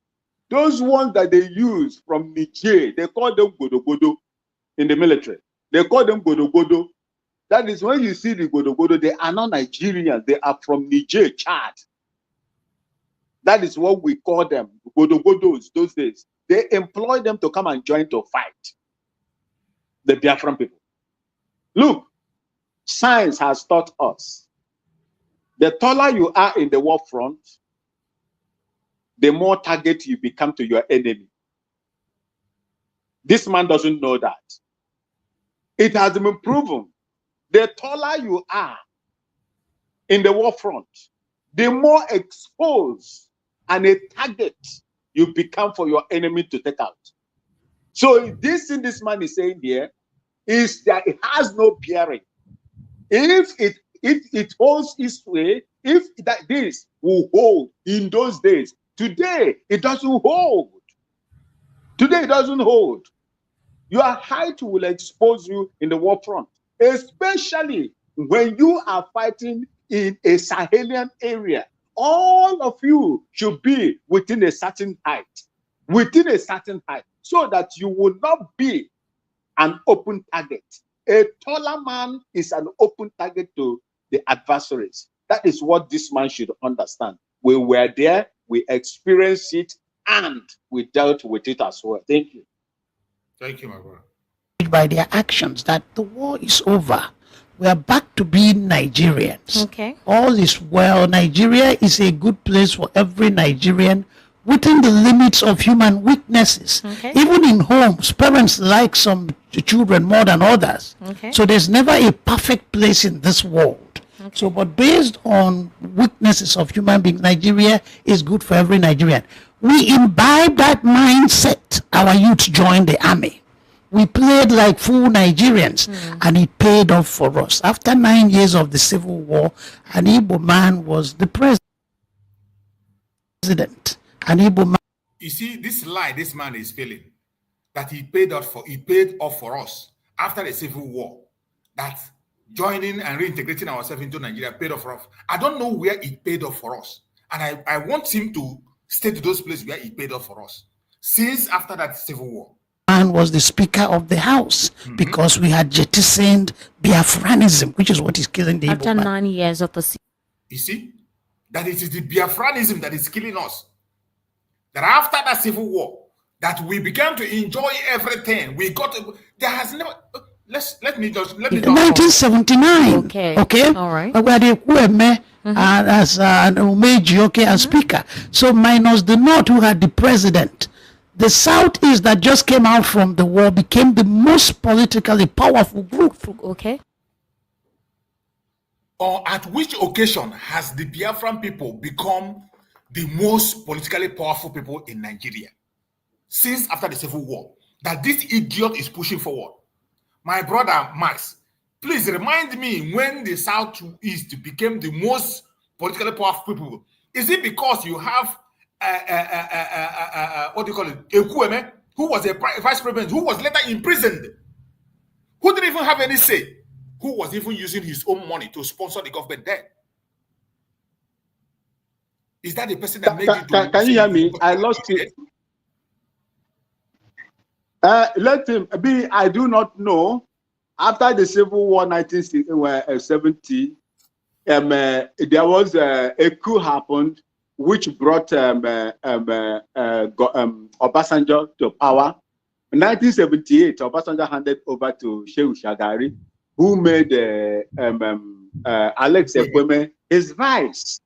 those ones that they use from Niger, they call them Godo in the military. They call them Godo. That is when you see the Godo, they are not Nigerians. They are from Niger, Chad. That is what we call them, Godos, those days. They employ them to come and join to fight the Biafran people. Look, science has taught us, the taller you are in the war front, the more target you become to your enemy. This man doesn't know that. It has been proven. The taller you are in the war front, the more exposed and a target you become for your enemy to take out. So this thing this man is saying here is that it has no bearing. If it holds its way, if that this will hold in those days, today it doesn't hold. Today it doesn't hold. Your height will expose you in the war front, especially when you are fighting in a Sahelian area. All of you should be within a certain height, so that you will not be an open target. A taller man is an open target to the adversaries. That is what this man should understand. We were there, we experienced it, and we dealt with it as well. Thank you. Thank you, my brother. By their actions that the war is over. We are back to being Nigerians. Okay. All is well. Nigeria is a good place for every Nigerian within the limits of human weaknesses. Okay. Even in homes, parents like some children more than others. Okay. So there's never a perfect place in this world. Okay. So, but based on weaknesses of human beings, Nigeria is good for every Nigerian. We imbibe that mindset. Our youth joined the army. We played like full Nigerians, and it paid off for us. After 9 years of the Civil War, an Igbo man was the president. An Igbo man. You see, this lie this man is feeling, that he paid off for us after the Civil War, that joining and reintegrating ourselves into Nigeria paid off for us. I don't know where it paid off for us. And I want him to state those places where it paid off for us since after that Civil War. Man was the Speaker of the House because we had jettisoned Biafranism, which is what is killing the After Igbo man. 9 years of the You see, that it is the Biafranism that is killing us. That after that Civil War, that we began to enjoy everything. We got there has never. Let me 1979. Okay. All right. Where they were as an Umeji, as Speaker. So minus the North, who had the president. The Southeast that just came out from the war became the most politically powerful group. Okay. Or at which occasion has the Biafran people become the most politically powerful people in Nigeria? Since after the Civil War, that this idiot is pushing forward. My brother Max, Please remind me when the Southeast became the most politically powerful people. Is it because you have what do you call it, Ekueme, who was a vice president, who was later imprisoned, who didn't even have any say, who was even using his own money to sponsor the government there? Is that the person that made you do? Can you hear me? I lost it. Let him be. I do not know. After the Civil War 1970, there was a coup happened which brought Obasanjo to power. In 1978, Obasanjo handed over to Shehu Shagari, who made Alex Ekweme his vice.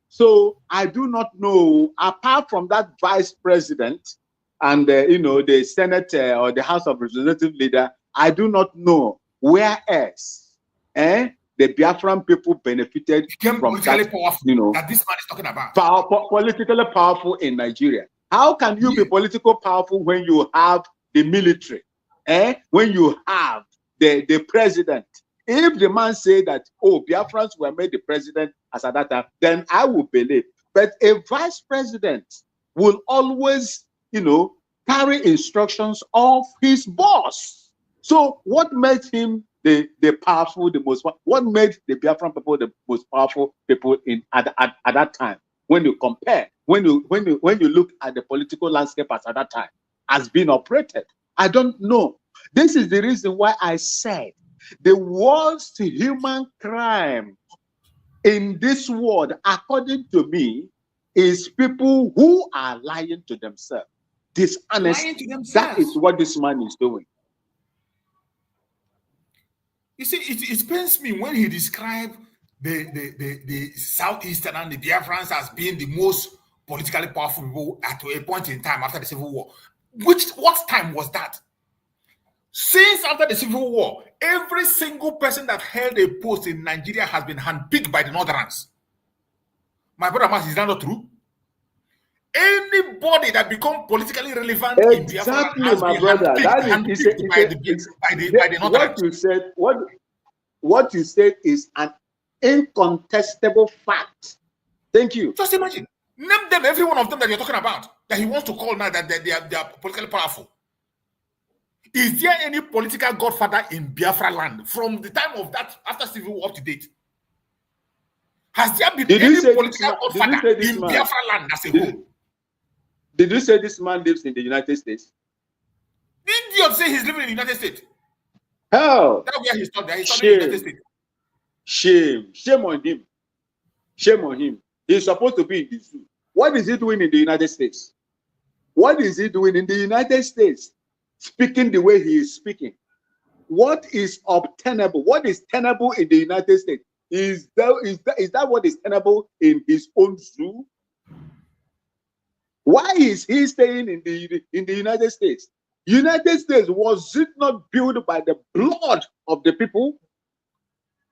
So I do not know, apart from that vice president and the Senate or the House of Representative leader, I do not know where else the Biafran people benefited from that, powerful, that this man is talking about. Politically powerful in Nigeria. How can you be politically powerful when you have the military? When you have the president? If the man say that, oh, Biafrans were made the president as at that time, then I will believe. But a vice president will always, carry instructions of his boss. So what made him the powerful, what made the Biafran people the most powerful people at that time? When you compare, when you look at the political landscape at that time as being operated, I don't know. This is the reason why I said the worst human crime in this world, according to me, is people who are lying to themselves. Dishonest. That is what this man is doing. You see, it pains me when he described the Southeastern and the Biafrans as being the most politically powerful people at a point in time after the Civil War. What time was that? Since after the Civil War, every single person that held a post in Nigeria has been handpicked by the Northerners. My brother Mas, is that not true? Anybody that become politically relevant in Biafra has been handpicked by the Northerners. What you said is an incontestable fact. Thank you. Just imagine. Name them, every one of them that you're talking about, that he wants to call now that they are politically powerful. Is there any political godfather in Biafra land from the time of that, after Civil War to date? Has there been any political godfather in Biafra land as a whole? Did you say this man lives in the United States? The idiot say he's living in the United States. How? That's where he's studying. He's studying in the United States. Shame on him. Shame on him. He's supposed to be in the zoo. What is he doing in the United States? What is he doing in the United States? Speaking the way he is speaking. What is obtainable? What is tenable in the United States? Is that what is tenable in his own zoo? Why is he staying in the United States? United States, was it not built by the blood of the people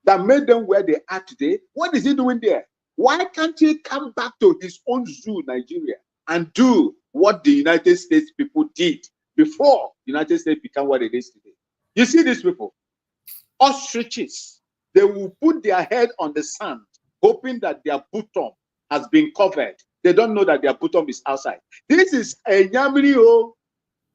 that made them where they are today? What is he doing there? Why can't he come back to his own zoo, Nigeria, and do what the United States people did before the United States became what it is today? You see these people, ostriches, they will put their head on the sand, hoping that their bottom has been covered. They don't know that their bottom is outside. This is a Nyamiri.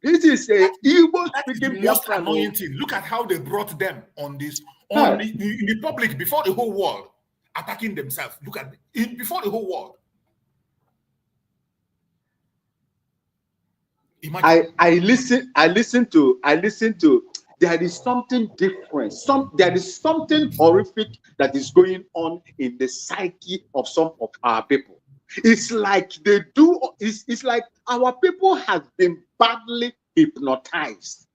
This is a Igbo speaking Biafran. Look at how they brought them on this, in the public, before the whole world, attacking themselves. Look at it before the whole world. Imagine. I listen to. There is something different. There is something horrific that is going on in the psyche of some of our people. It's like it's like our people have been badly hypnotized.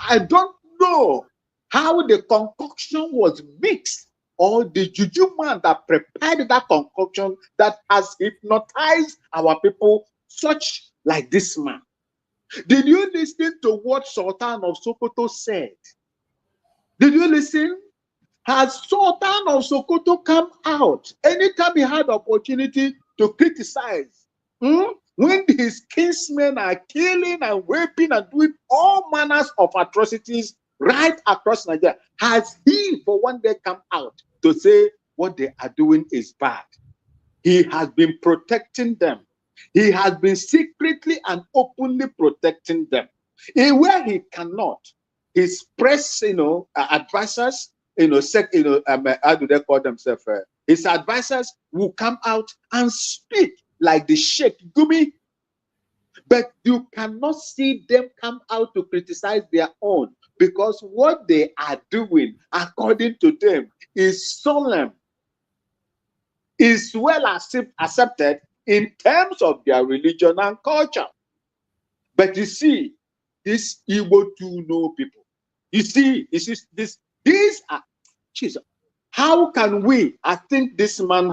I don't know how the concoction was mixed, or the juju man that prepared that concoction that has hypnotized our people, such like this man. Did you listen to what Sultan of Sokoto said? Did you listen? Has Sultan of Sokoto come out anytime he had opportunity to criticize? When his kinsmen are killing and raping and doing all manners of atrocities right across Nigeria. Has he for one day come out to say what they are doing is bad? He has been protecting them. He has been secretly and openly protecting them. Where he cannot, his press, advisors, how do they call themselves? His advisors will come out and speak like the Sheikh Gumi. But you cannot see them come out to criticize their own, because what they are doing, according to them, is solemn, is well accepted in terms of their religion and culture. But you see, these Igbo to know people. You see this. These are Jesus. How can we? I think this man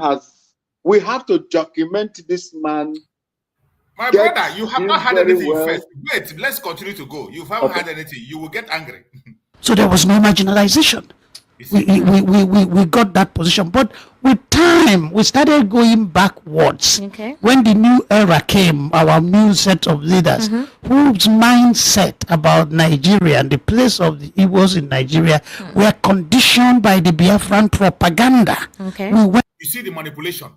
we have to document this man. My brother, you have not had anything first. Wait, let's continue to go. You haven't had anything. You will get angry. So there was no marginalization. We got that position. But with time, we started going backwards. Okay. When the new era came, our new set of leaders, whose mindset about Nigeria and the place of the Igbos in Nigeria were conditioned by the Biafran propaganda. Okay. You see the manipulation.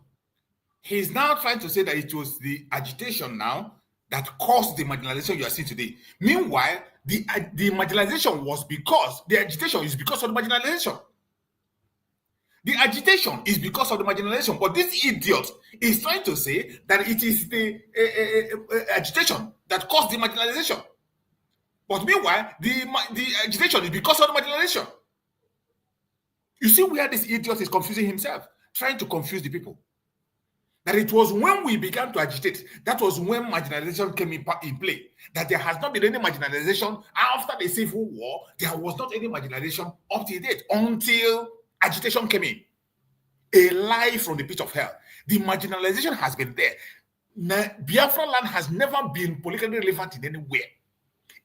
He's now trying to say that it was the agitation now that caused the marginalization you are seeing today. Meanwhile, the marginalization was because the agitation is because of the marginalization. The agitation is because of the marginalization. But this idiot is trying to say that it is the agitation that caused the marginalization. But meanwhile, the agitation is because of the marginalization. You see where this idiot is confusing himself, trying to confuse the people. That it was when we began to agitate, that was when marginalization came in play. That there has not been any marginalization after the Civil War. There was not any marginalization up to date until agitation came in. A lie from the pit of hell. The marginalization has been there. Biafra land has never been politically relevant in anywhere.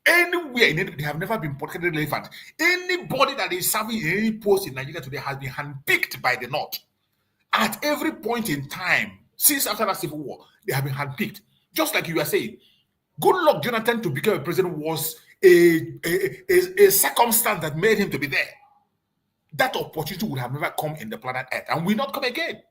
They have never been politically relevant. Anybody that is serving in any post in Nigeria today has been handpicked by the North. At every point in time, since after that Civil War, they have been handpicked. Just like you are saying, Goodluck Jonathan to become a president was a circumstance that made him to be there. That opportunity would have never come in the planet Earth and will not come again.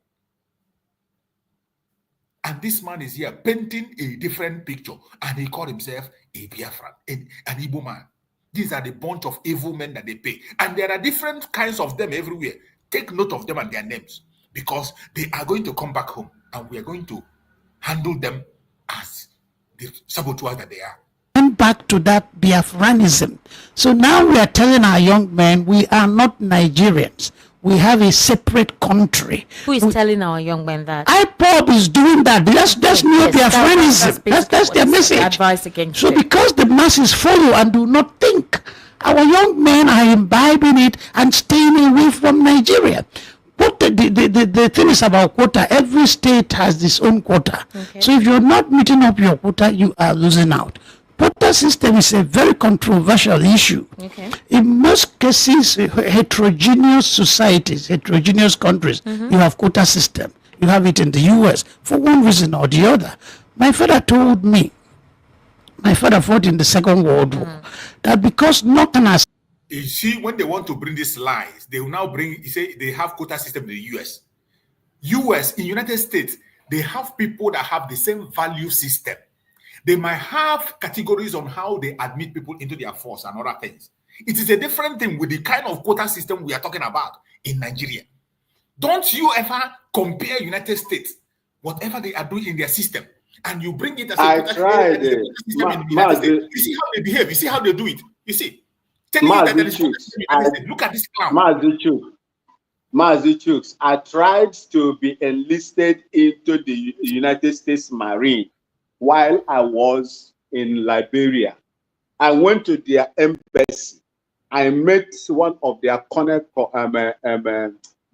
And this man is here painting a different picture, and he called himself a Biafran, an Igbo man. These are the bunch of evil men that they pay. And there are different kinds of them everywhere. Take note of them and their names, because they are going to come back home and we are going to handle them as the saboteurs that they are. Went back to that Biafranism. So now we are telling our young men we are not Nigerians. We have a separate country. Who is telling our young men that? IPOB is doing that. That's new Biafranism. That's their message. Advice against so because the masses follow and do not think, our young men are imbibing it and staying away from Nigeria. But the thing is about quota. Every state has its own quota. Okay. So if you're not meeting up your quota, you are losing out. Quota system is a very controversial issue. Okay. In most cases, heterogeneous societies, heterogeneous countries, you have quota system. You have it in the US for one reason or the other. My father told me, my father fought in the Second World War, that because nothing has. You see, when they want to bring these lies, they will now bring, you say they have quota system in the US. In United States, they have people that have the same value system. They might have categories on how they admit people into their force and other things. It is a different thing with the kind of quota system we are talking about in Nigeria. Don't you ever compare United States, whatever they are doing in their system, and you bring it as a quota system in the United States. You see how they behave. You see how they do it. You see. Look at this clown. Mazi Chooks, I tried to be enlisted into the United States Marine while I was in Liberia. I went to their embassy. I met one of their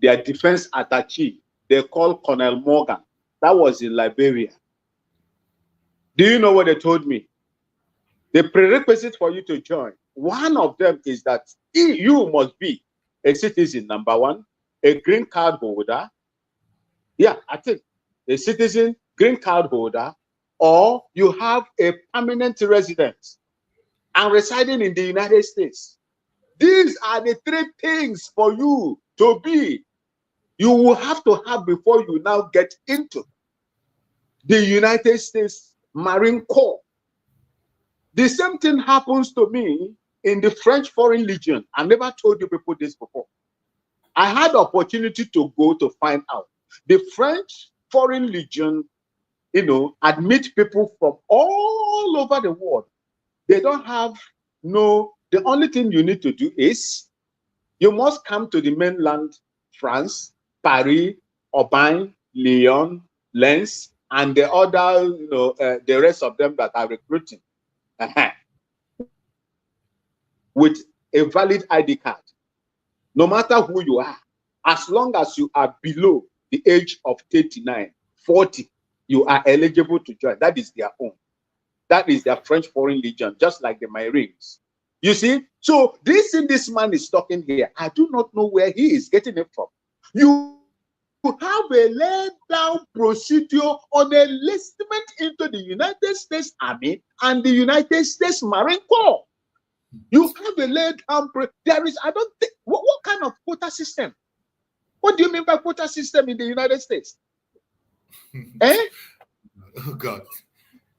their defense attaché. They call Colonel Morgan. That was in Liberia. Do you know what they told me? The prerequisite for you to join, one of them is that you must be a citizen, number one, a green card holder. Yeah, I think a citizen, green card holder, or you have a permanent residence and residing in the United States. These are the three things for you to be. You will have to have before you now get into the United States Marine Corps. The same thing happens to me in the French Foreign Legion. I never told you people this before. I had the opportunity to go to find out. The French Foreign Legion, you know, admit people from all over the world. They don't have the only thing you need to do is you must come to the mainland, France, Paris, Aubagne, Lyon, Lens, and the other, the rest of them that are recruiting. With a valid ID card. No matter who you are, as long as you are below the age of 39, 40, you are eligible to join. That is their own. That is their French Foreign Legion, just like the Marines. You see? So this man is talking here. I do not know where he is getting it from. You have a laid down procedure on enlistment into the United States Army and the United States Marine Corps. You have a laid down. There is, I don't think, what kind of quota system? What do you mean by quota system in the United States? Eh? Oh God.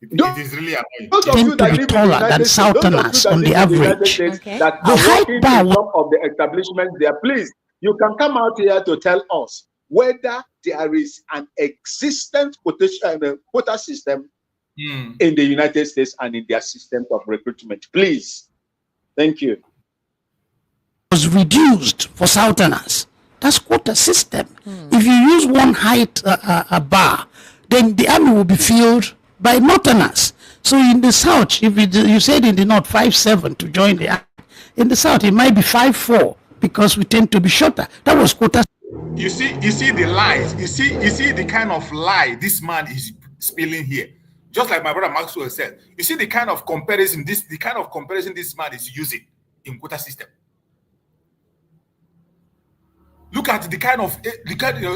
It is really annoying. Tend to be taller than Southerners on the average. That are working in some of the establishments there, please, you can come out here to tell us whether there is an existent quota system in the United States and in their system of recruitment. Please. Thank you. Was reduced for Southerners. That's quota system. If you use one height bar, then the army will be filled by Northerners. So in the South, if you said in the North 5'7" to join the army, in the South it might be 5'4" because we tend to be shorter. That was quota. You see the lies. You see the kind of lie this man is spilling here. Just like my brother Maxwell said, you see the kind of comparison this man is using in quota system. Look at the kind of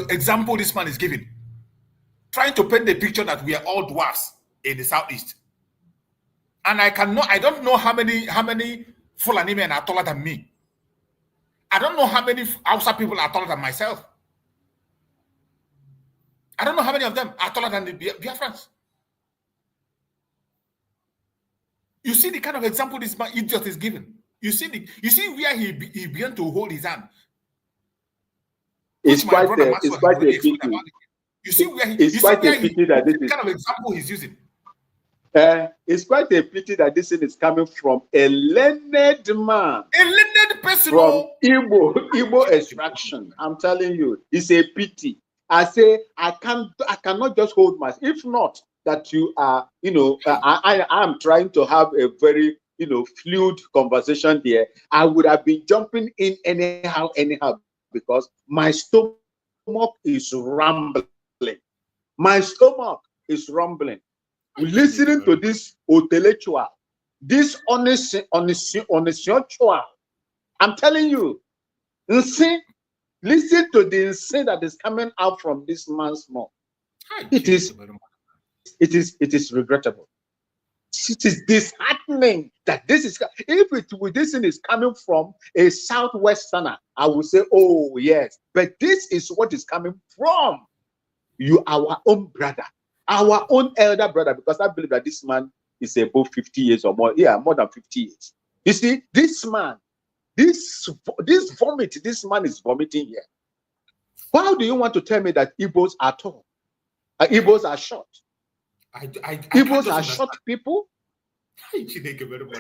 example this man is giving, trying to paint the picture that we are all dwarfs in the Southeast. And I don't know how many Fulani men are taller than me. I don't know how many Hausa people are taller than myself. I don't know how many of them are taller than the Biafrans. You see the kind of example this idiot is giving. You see where he began to hold his hand. It's quite a pity. You see where he, it's quite a pity that this is kind of example he's using. It's quite a pity that this thing is coming from a learned man. A learned person from Igbo extraction. I'm telling you, it's a pity. I say I cannot just hold myself. If not that you are, I am trying to have a very, fluid conversation here. I would have been jumping in anyhow, because my stomach is rumbling. My stomach is rumbling. Listening to this intellectual, this honest, I'm telling you, listen to the insane that is coming out from this man's mouth. It is regrettable. It is disheartening that this thing is coming from a Southwesterner. I will say, oh yes, but this is what is coming from our own brother, our own elder brother, because I believe that this man is above 50 years or more. Yeah, more than 50 years. You see, this man, this vomit, this man is vomiting here. How do you want to tell me that Igbos are tall? Igbos are short? Igbos are short people?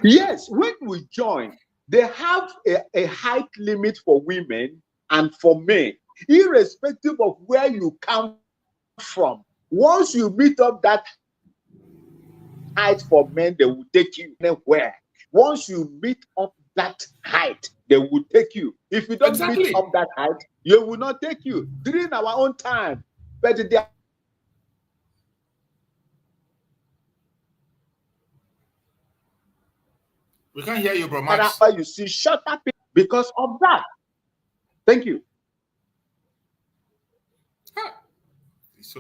Yes, when we join, they have a height limit for women and for men, irrespective of where you come from. Once you meet up that height for men, they will take you anywhere. Once you meet up that height, they will take you. If you don't meet up that height, they will not take you. During our own time, but they are. We can't hear you, bro, Max. That's why you see shut up because of that. Thank you.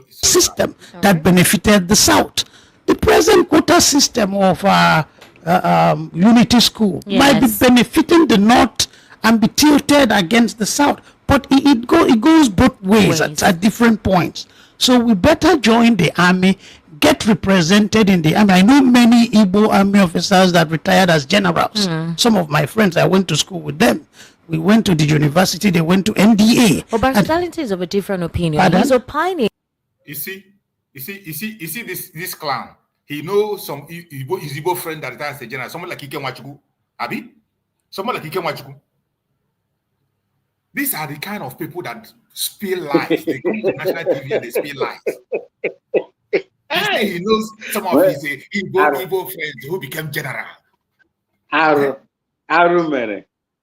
System that benefited the South. The present quota system of Unity School might be benefiting the North and be tilted against the South. But it goes both ways at different points. So we better join the army, get represented in the army. I know many Igbo army officers that retired as generals. Some of my friends, I went to school with them. We went to the university, they went to NDA. But Darlington is of a different opinion. Pardon? He's opining. You see this clown. He knows some his Igbo friend that retired as a general. Someone like Ike Nwachukwu. Abi? Someone like Ike Nwachukwu. These are the kind of people that spill lies. They come to national TV and they spill lies. He knows some of his Igbo friends who became general.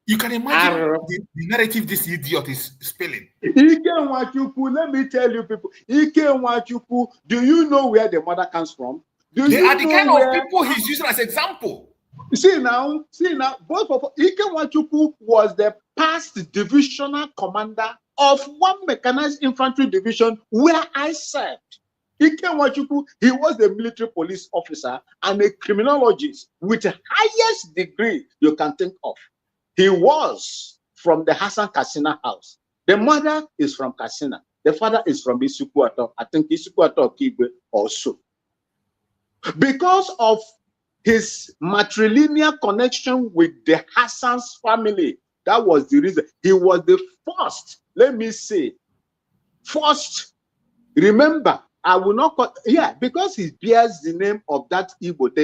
You can imagine the narrative this idiot is spilling. Ike Nwachukwu, let me tell you people, Ike Nwachukwu, do you know where the mother comes from? They are the kind of people he's using as example. See now, both of Ike Nwachukwu was the past divisional commander of one mechanized infantry division where I served. Ike Nwachukwu, he was the military police officer and a criminologist with the highest degree you can think of. He was from the Hassan Katsina house. The mother is from Katsina. The father is from Isukwato. I think Isukwato Kibwe also. Because of his matrilineal connection with the Hassan's family, that was the reason. He was the first, let me say, first, remember, I will not call, because he bears the name of that Igbo.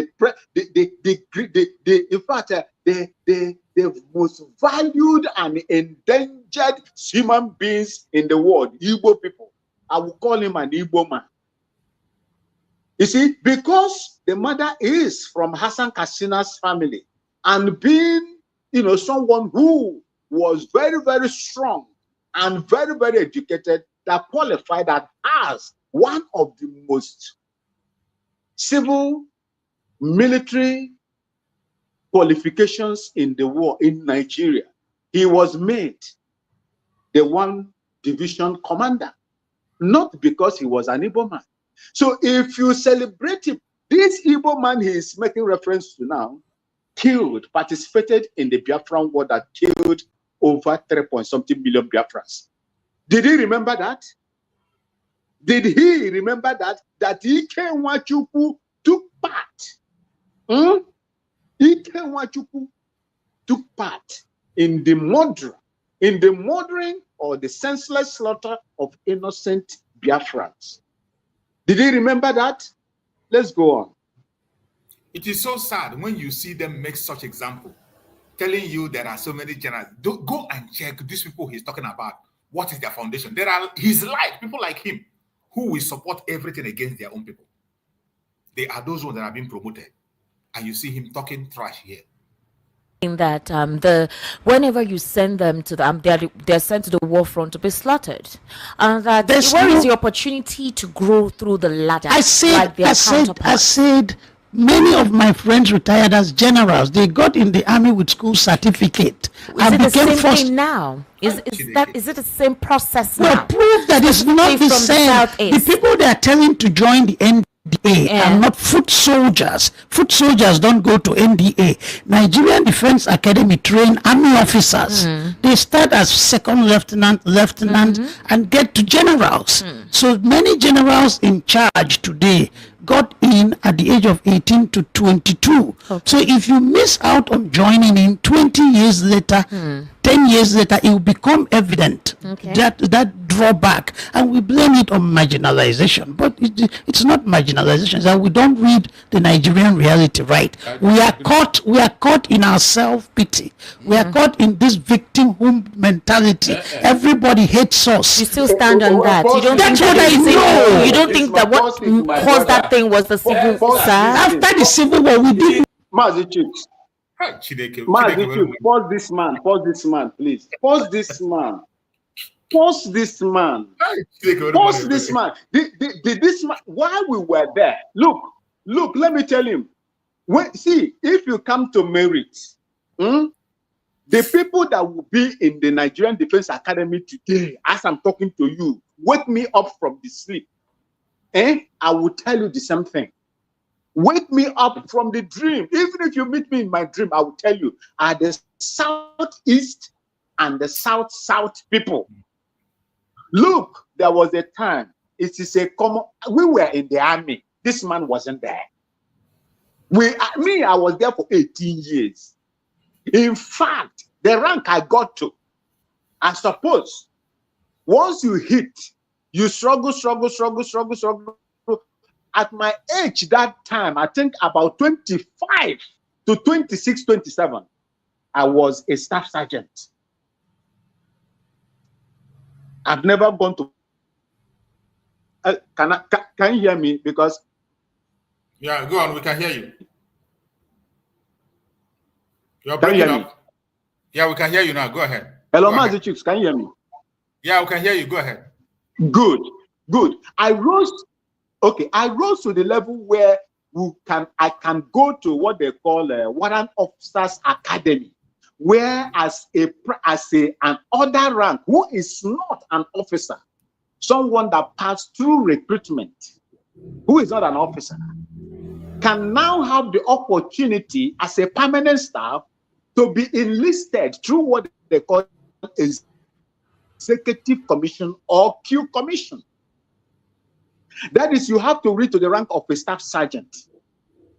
In fact, the most valued and endangered human beings in the world, Igbo people. I will call him an Igbo man. You see, because the mother is from Hassan Katsina's family, and being, someone who was very, very strong and very, very educated, that qualified that as one of the most civil military qualifications in the war in Nigeria. He was made the 1 division commander, not because he was an Igbo man. So if you celebrate him, this Igbo man he is making reference to now, participated in the Biafran war that killed over 3-something million Biafrans. Did he remember that? Did he remember that Ike Nwachukwu took part? Ike Nwachukwu took part in the murdering or the senseless slaughter of innocent Biafrans. Did he remember that? Let's go on. It is so sad when you see them make such example, telling you there are so many generals. Go and check these people he's talking about. What is their foundation? There are his like people like him who will support everything against their own people. They are those ones that are being promoted. And you see him talking trash here. In that whenever you send them to they're sent to the war front to be slaughtered. And that where is the opportunity to grow through the ladder? I said many of my friends retired as generals. They got in the army with school certificate. Is it the same thing now? Is it the same process now? Well, prove that it's not the same. The people they are telling to join the NDA are not foot soldiers. Foot soldiers don't go to NDA. Nigerian Defense Academy train army officers. They start as second lieutenant, and get to generals. So many generals in charge today got in at the age of 18 to 22. So if you miss out on joining in 20 years later, 10 years later, it will become evident that drawback, and we blame it on marginalization. But it's not marginalization. That we don't read the Nigerian reality right. We are caught in our self-pity. We are caught in this victimhood mentality. Everybody hates us. You still stand on that. You don't That's think what I know. You don't think that what caused that thing was the civil war? After the civil war, we did. Mazi Chiefs. Pause this man, please. Pause this man. This man. While we were there, look, let me tell him. If you come to merit, the people that will be in the Nigerian Defense Academy today, as I'm talking to you, wake me up from the sleep. I will tell you the same thing. Wake me up from the dream. Even if you meet me in my dream, I will tell you, at the southeast and the South people. Look, there was a time, it is a common, we were in the army. This man wasn't there. I was there for 18 years. In fact, the rank I got to, I suppose, once you hit, you struggle. At my age that time, I think about 25 to 26, 27, I was a staff sergeant. I've never gone to. Can you hear me? Because yeah, go on. We can hear you. You're can you breaking hear up. Yeah, we can hear you now. Go ahead. Hello, Mazi Chicks. Can you hear me? Yeah, we can hear you. Go ahead. Good. I rose to the level where I can go to what they call a warrant officers academy, where as an other rank who is not an officer, someone that passed through recruitment, who is not an officer, can now have the opportunity as a permanent staff to be enlisted through what they call executive commission or Q commission. That is, you have to reach to the rank of a staff sergeant.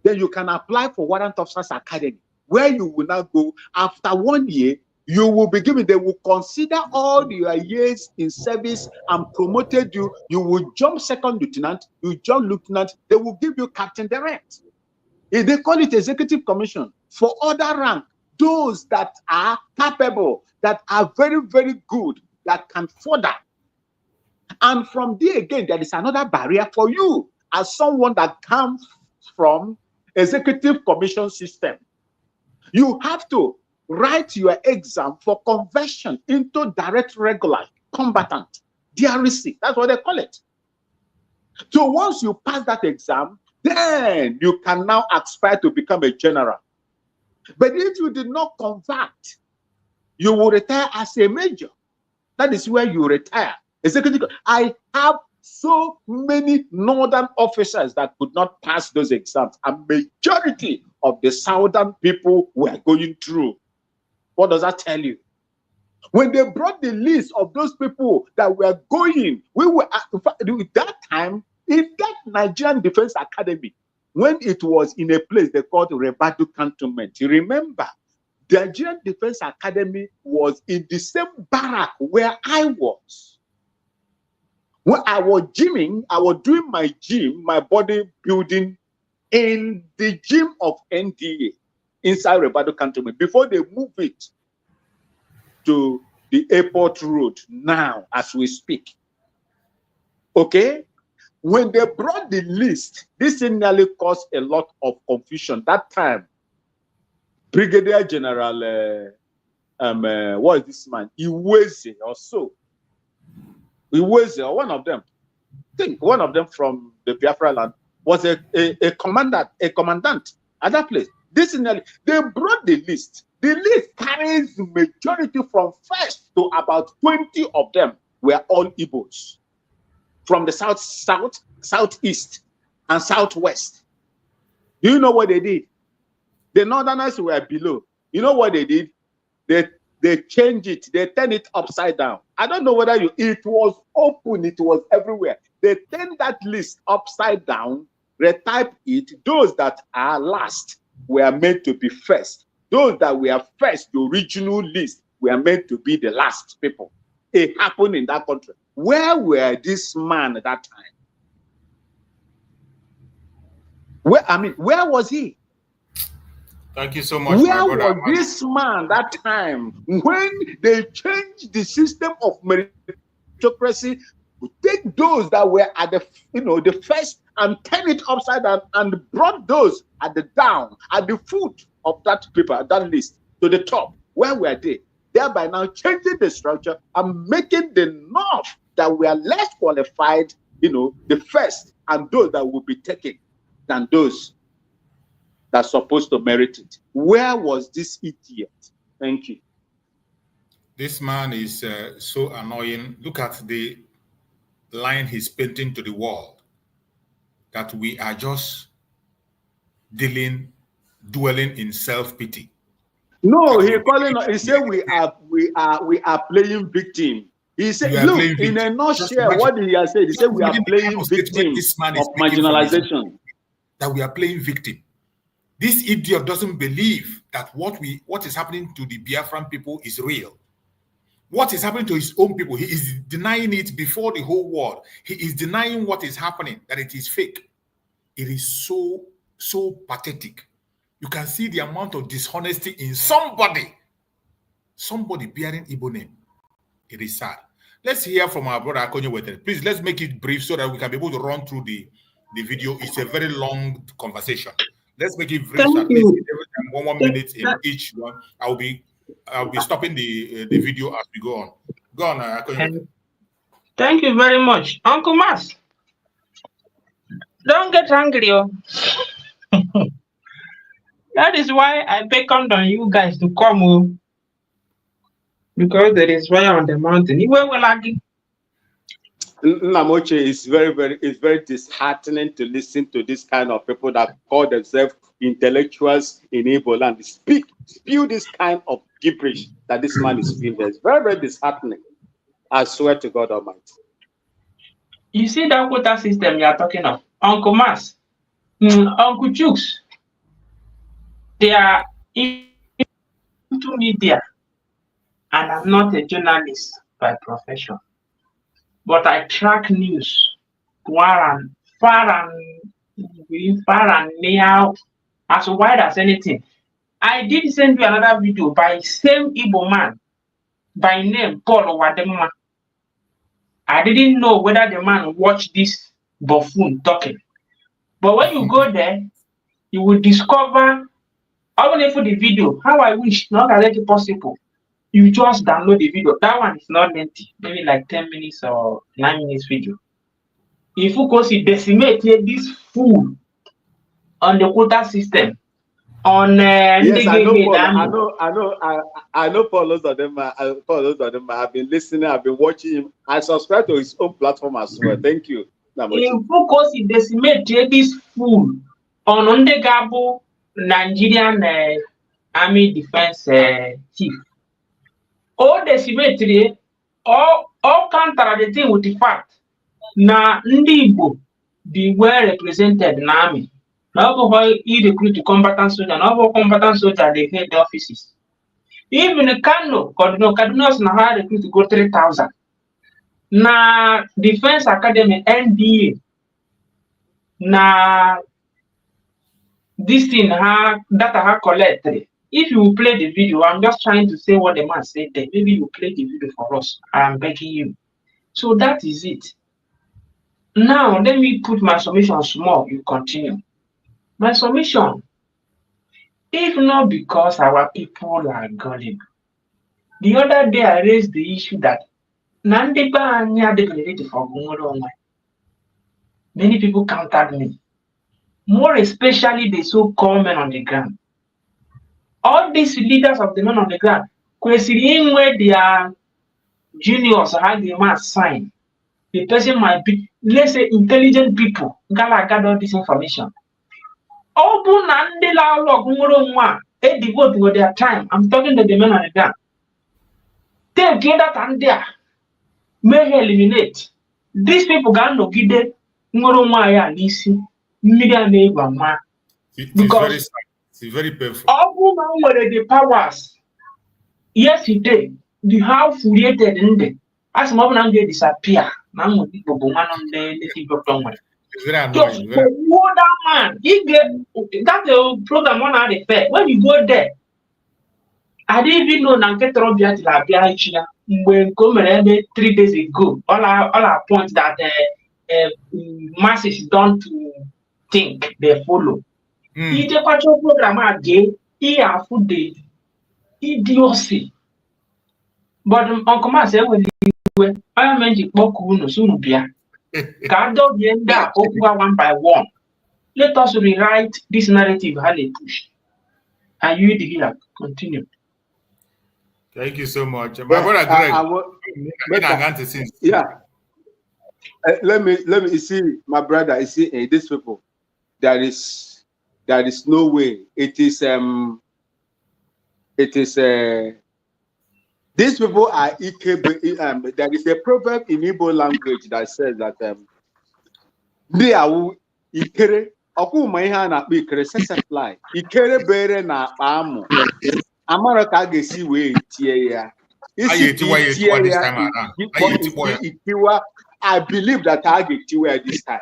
Then you can apply for warrant officers academy, where you will now go after 1 year. You will be given, they will consider all your years in service and promoted you. You will jump second lieutenant, you jump lieutenant, they will give you captain direct. They call it executive commission. For other rank, those that are capable, that are very, very good, that can further. And from there again, there is another barrier for you as someone that comes from executive commission system. You have to write your exam for conversion into direct regular combatant, DRC. That's what they call it. So once you pass that exam, then you can now aspire to become a general. But if you did not convert, you will retire as a major. That is where you retire. Executive. I have so many northern officers that could not pass those exams. A majority of the southern people were going through. What does that tell you? When they brought the list of those people that were going, we were at that time in that Nigerian Defense Academy, when it was in a place they called Rebadu Cantonment. You remember, the Nigerian Defense Academy was in the same barrack where I was. When I was gymming, I was doing my gym, my body building in the gym of NDA inside Rebadu Cantonment before they move it to the airport road now as we speak. Okay? When they brought the list, this nearly caused a lot of confusion. That time, Brigadier General, what is this man? Iweze or so. Iweze, or one of them. I think one of them from the Biafra land was a commandant at that place. This nearly, they brought the list. The list carries the majority from first to about 20 of them were all Igbos from the south, southeast, and southwest. Do you know what they did? The northerners were below. You know what they did? They changed it. They turned it upside down. I don't know whether it was open. It was everywhere. They turned that list upside down, retype it. Those that are last were meant to be first. Those that were first, the original list, were meant to be the last people. It happened in that country. Where were this man at that time? Where was he? Thank you so much. Where was this man that time when they changed the system of meritocracy? Take those that were at the first and turn it upside down and brought those at the foot of that paper, that list, to the top. Where were they? Thereby now changing the structure and making the north that were less qualified, the first, and those that will be taken than those that are supposed to merit it. Where was this idiot? Thank you. This man is so annoying. Look at the line he's painting to the wall, that we are just dwelling in self-pity. No, he calling. He said we are playing victim. He said, look, in a nutshell, what did he have said? He said we are playing victim of marginalization. That we are playing victim. This idiot doesn't believe that what is happening to the Biafran people is real. What is happening to his own people, he is denying it before the whole world. He is denying what is happening, that it is fake. It is so pathetic. You can see the amount of dishonesty in somebody bearing Igbo name. It is sad. Let's hear from our brother Akonye Wetere. Please, let's make it brief so that we can be able to run through the video. It's a very long conversation. Let's make it brief. At least every time, 1 minute in each one. I'll be stopping the video as we go on. Go on, Akonye. Thank you very much, Uncle Mas. Don't get angry, oh. That is why I beckoned on you guys to come, oh. Because there is fire on the mountain. Namoche, it's very disheartening to listen to this kind of people that call themselves intellectuals in Igbo land spew this kind of gibberish that this man is spewing. It's very, very disheartening. I swear to God Almighty. You see that quota system you are talking of, Uncle Mas, Uncle Jukes, they are into media, and I'm not a journalist by profession, but I track news far and near, as wide as anything. I did send you another video by same Igbo man by name Paul Wademma. I didn't know whether the man watched this buffoon talking. But when you go there, you will discover, only for the video, how I wish not already possible. You just download the video. That one is not lengthy, maybe like 10 minutes or 9 minutes video. If you go see decimate this fool on the quota system, on yes, I know Paul of them. I've been listening, I've been watching him. I subscribe to his own platform as well. Thank you. If focus is decimate this fool on the Gabo Nigerian Army Defense Chief. All decimate all counter the thing with the fact na Ndibo be well represented in army. Now, he recruit the combatant soldier. Now, combatant soldier they head the offices. Even Kano, Kaduna now recruit to go 3,000. Na Defense Academy NDA. Na this thing data collected. If you play the video, I'm just trying to say what the man said there. Maybe you play the video for us. I'm begging you. So that is it. Now let me put my submission small. You continue. My submission, if not because our people are gullible. The other day I raised the issue that many people countered me, more especially the so-called men on the ground. All these leaders of the men on the ground, questioning where their juniors had the man sign. The person might be, let's say, intelligent people, gather all this information. They devote with their time. I'm talking to the men on the ground. Take that and there. May eliminate. These people can no give them because it's very painful. All the powers. Yes, he did. The house created in there. As mom and they disappear. Now people go man on the people don't want. It's very annoying. That man, he get that's a program on the fair. When you go there, I didn't even know Nanketro Biatila when come 3 days ago. All our points that masses don't think they follow. He take a program again. He have food the idiocy. But Uncle Ma said when I meant Boku soon be Kado Bienda Okua one by one. Let us rewrite this narrative how they push. And you here continue. Thank you so much. My brother Greg. Yeah. Let me see, my brother. You see, these people, there is no way. It is it is these people are there is a proverb in Igbo language that says that they are ikere okuma ihe a na-akpọ ikere fly ikere bere na akpa amụ amara ka a ga-esi wee tie ya isi tie ya I believe that I get to wear this time.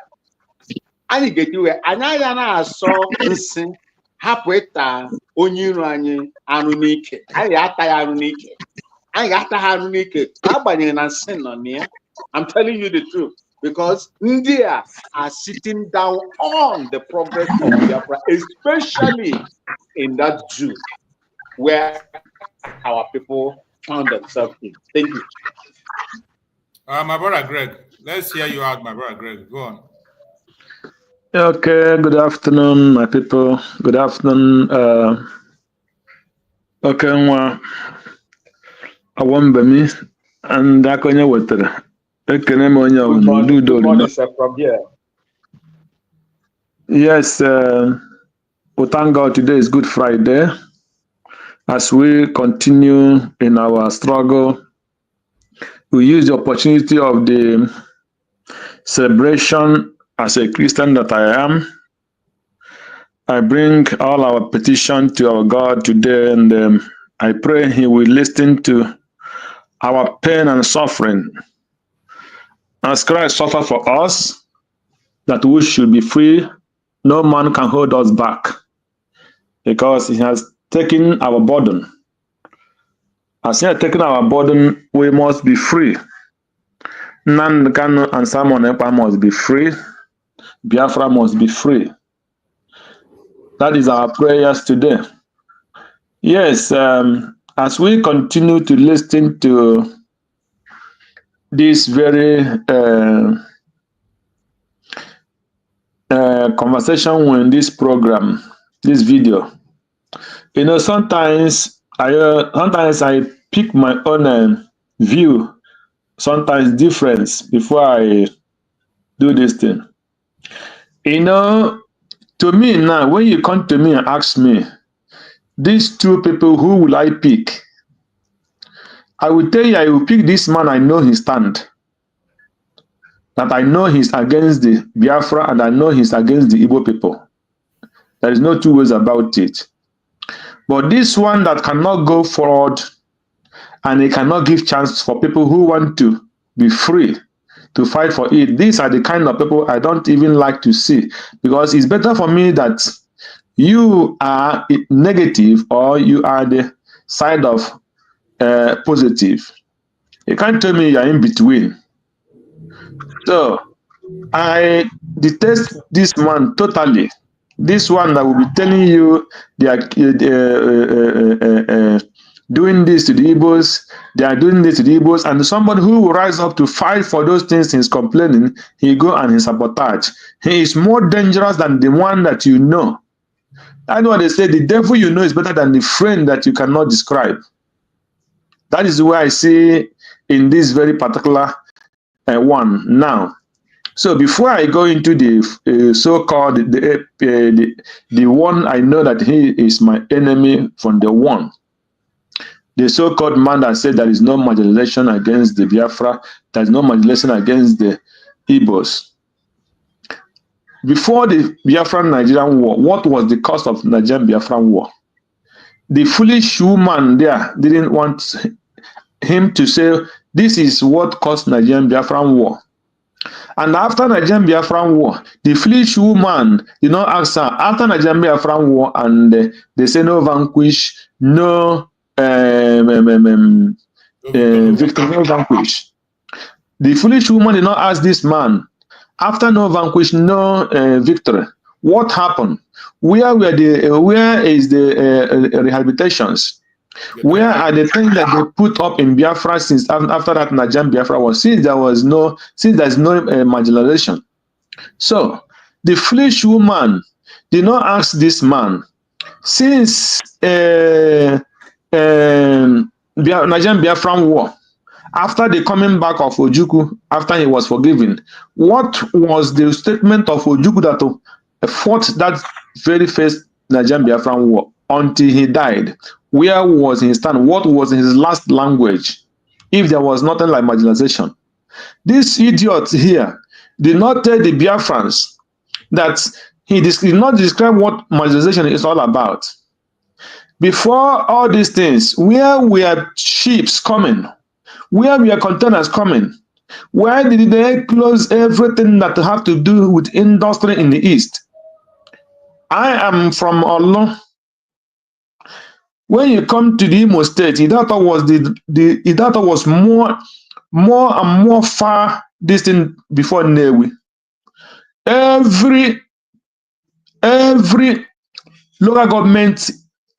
I get to wear Anayana saw nsị hapụ ịta onye iro anyị anụ n'ike. Anyị ata ya anụ n'ike. Anyị ata ha anụ n'ike. Agbanyeghị na nsị nọ n'ya. I'm telling you the truth because India are sitting down on the progress of Biafra, especially in that zoo where our people found themselves in. Thank you. My brother Greg, let's hear you out, my brother Greg. Go on. Okay, good afternoon, my people. Good afternoon. Okay, I want me and I can water. Good morning, sir, from here. Yes, we thank God today is Good Friday. As we continue in our struggle, we use the opportunity of the celebration as a Christian that I am. I bring all our petition to our God today, and I pray He will listen to our pain and suffering. As Christ suffered for us, that we should be free, no man can hold us back, because He has taken our burden. As He has taken our burden, we must be free. Nan Kanu and Simon Ekpa must be free. Biafra must be free. That is our prayers today. Yes, as we continue to listen to this very conversation in this program, this video, you know, sometimes I pick my own view, sometimes difference before I do this thing. You know, to me now, when you come to me and ask me, these two people, who will I pick? I will tell you, I will pick this man. I know his stand. That I know he's against the Biafra and I know he's against the Igbo people. There is no two ways about it. But this one that cannot go forward and he cannot give chance for people who want to be free to fight for it. These are the kind of people I don't even like to see, because it's better for me that you are negative or you are the side of positive. You can't tell me you're in between. So I detest this man totally. This one that will be telling you they are doing this to the Igbos, they are doing this to the Igbos, and somebody who will rise up to fight for those things he's complaining, he go and he sabotage. He is more dangerous than the one that you know. I know what they say, the devil you know is better than the friend that you cannot describe. That is where I see in this very particular one now. So before I go into the so-called the one I know that he is my enemy from the one, the so-called man that said there is no marginalization against the Biafra, there is no marginalization against the Igbos. Before the Biafran-Nigerian war, what was the cost of Nigerian-Biafran war? The foolish woman there didn't want him to say, this is what cost Nigerian-Biafran war. And after Nigerian-Biafran war, the foolish woman did not ask her, after Nigerian-Biafran war, and they say no vanquish, no victim, no vanquish. The foolish woman did not ask this man, after no vanquish, no victory, what happened? Where is the rehabilitations? Where are the things that they put up in Biafra since after that Nigerian Biafra was, since there's no marginalization? So the foolish woman did not ask this man, since Nigerian Biafran war, after the coming back of Ojukwu, after he was forgiven, what was the statement of Ojukwu that fought that very first Nigerian Biafran war? until he died. Where was his stand? What was his last language? If there was nothing like marginalization. This idiot here did not tell the Biafrans that he did not describe what marginalization is all about. Before all these things, where were ships coming? Where were containers coming? Why did they close everything that have to do with industry in the East? I am from Olo. When you come to the Imo State, Idata was more and more far distant before Newi. Every local government,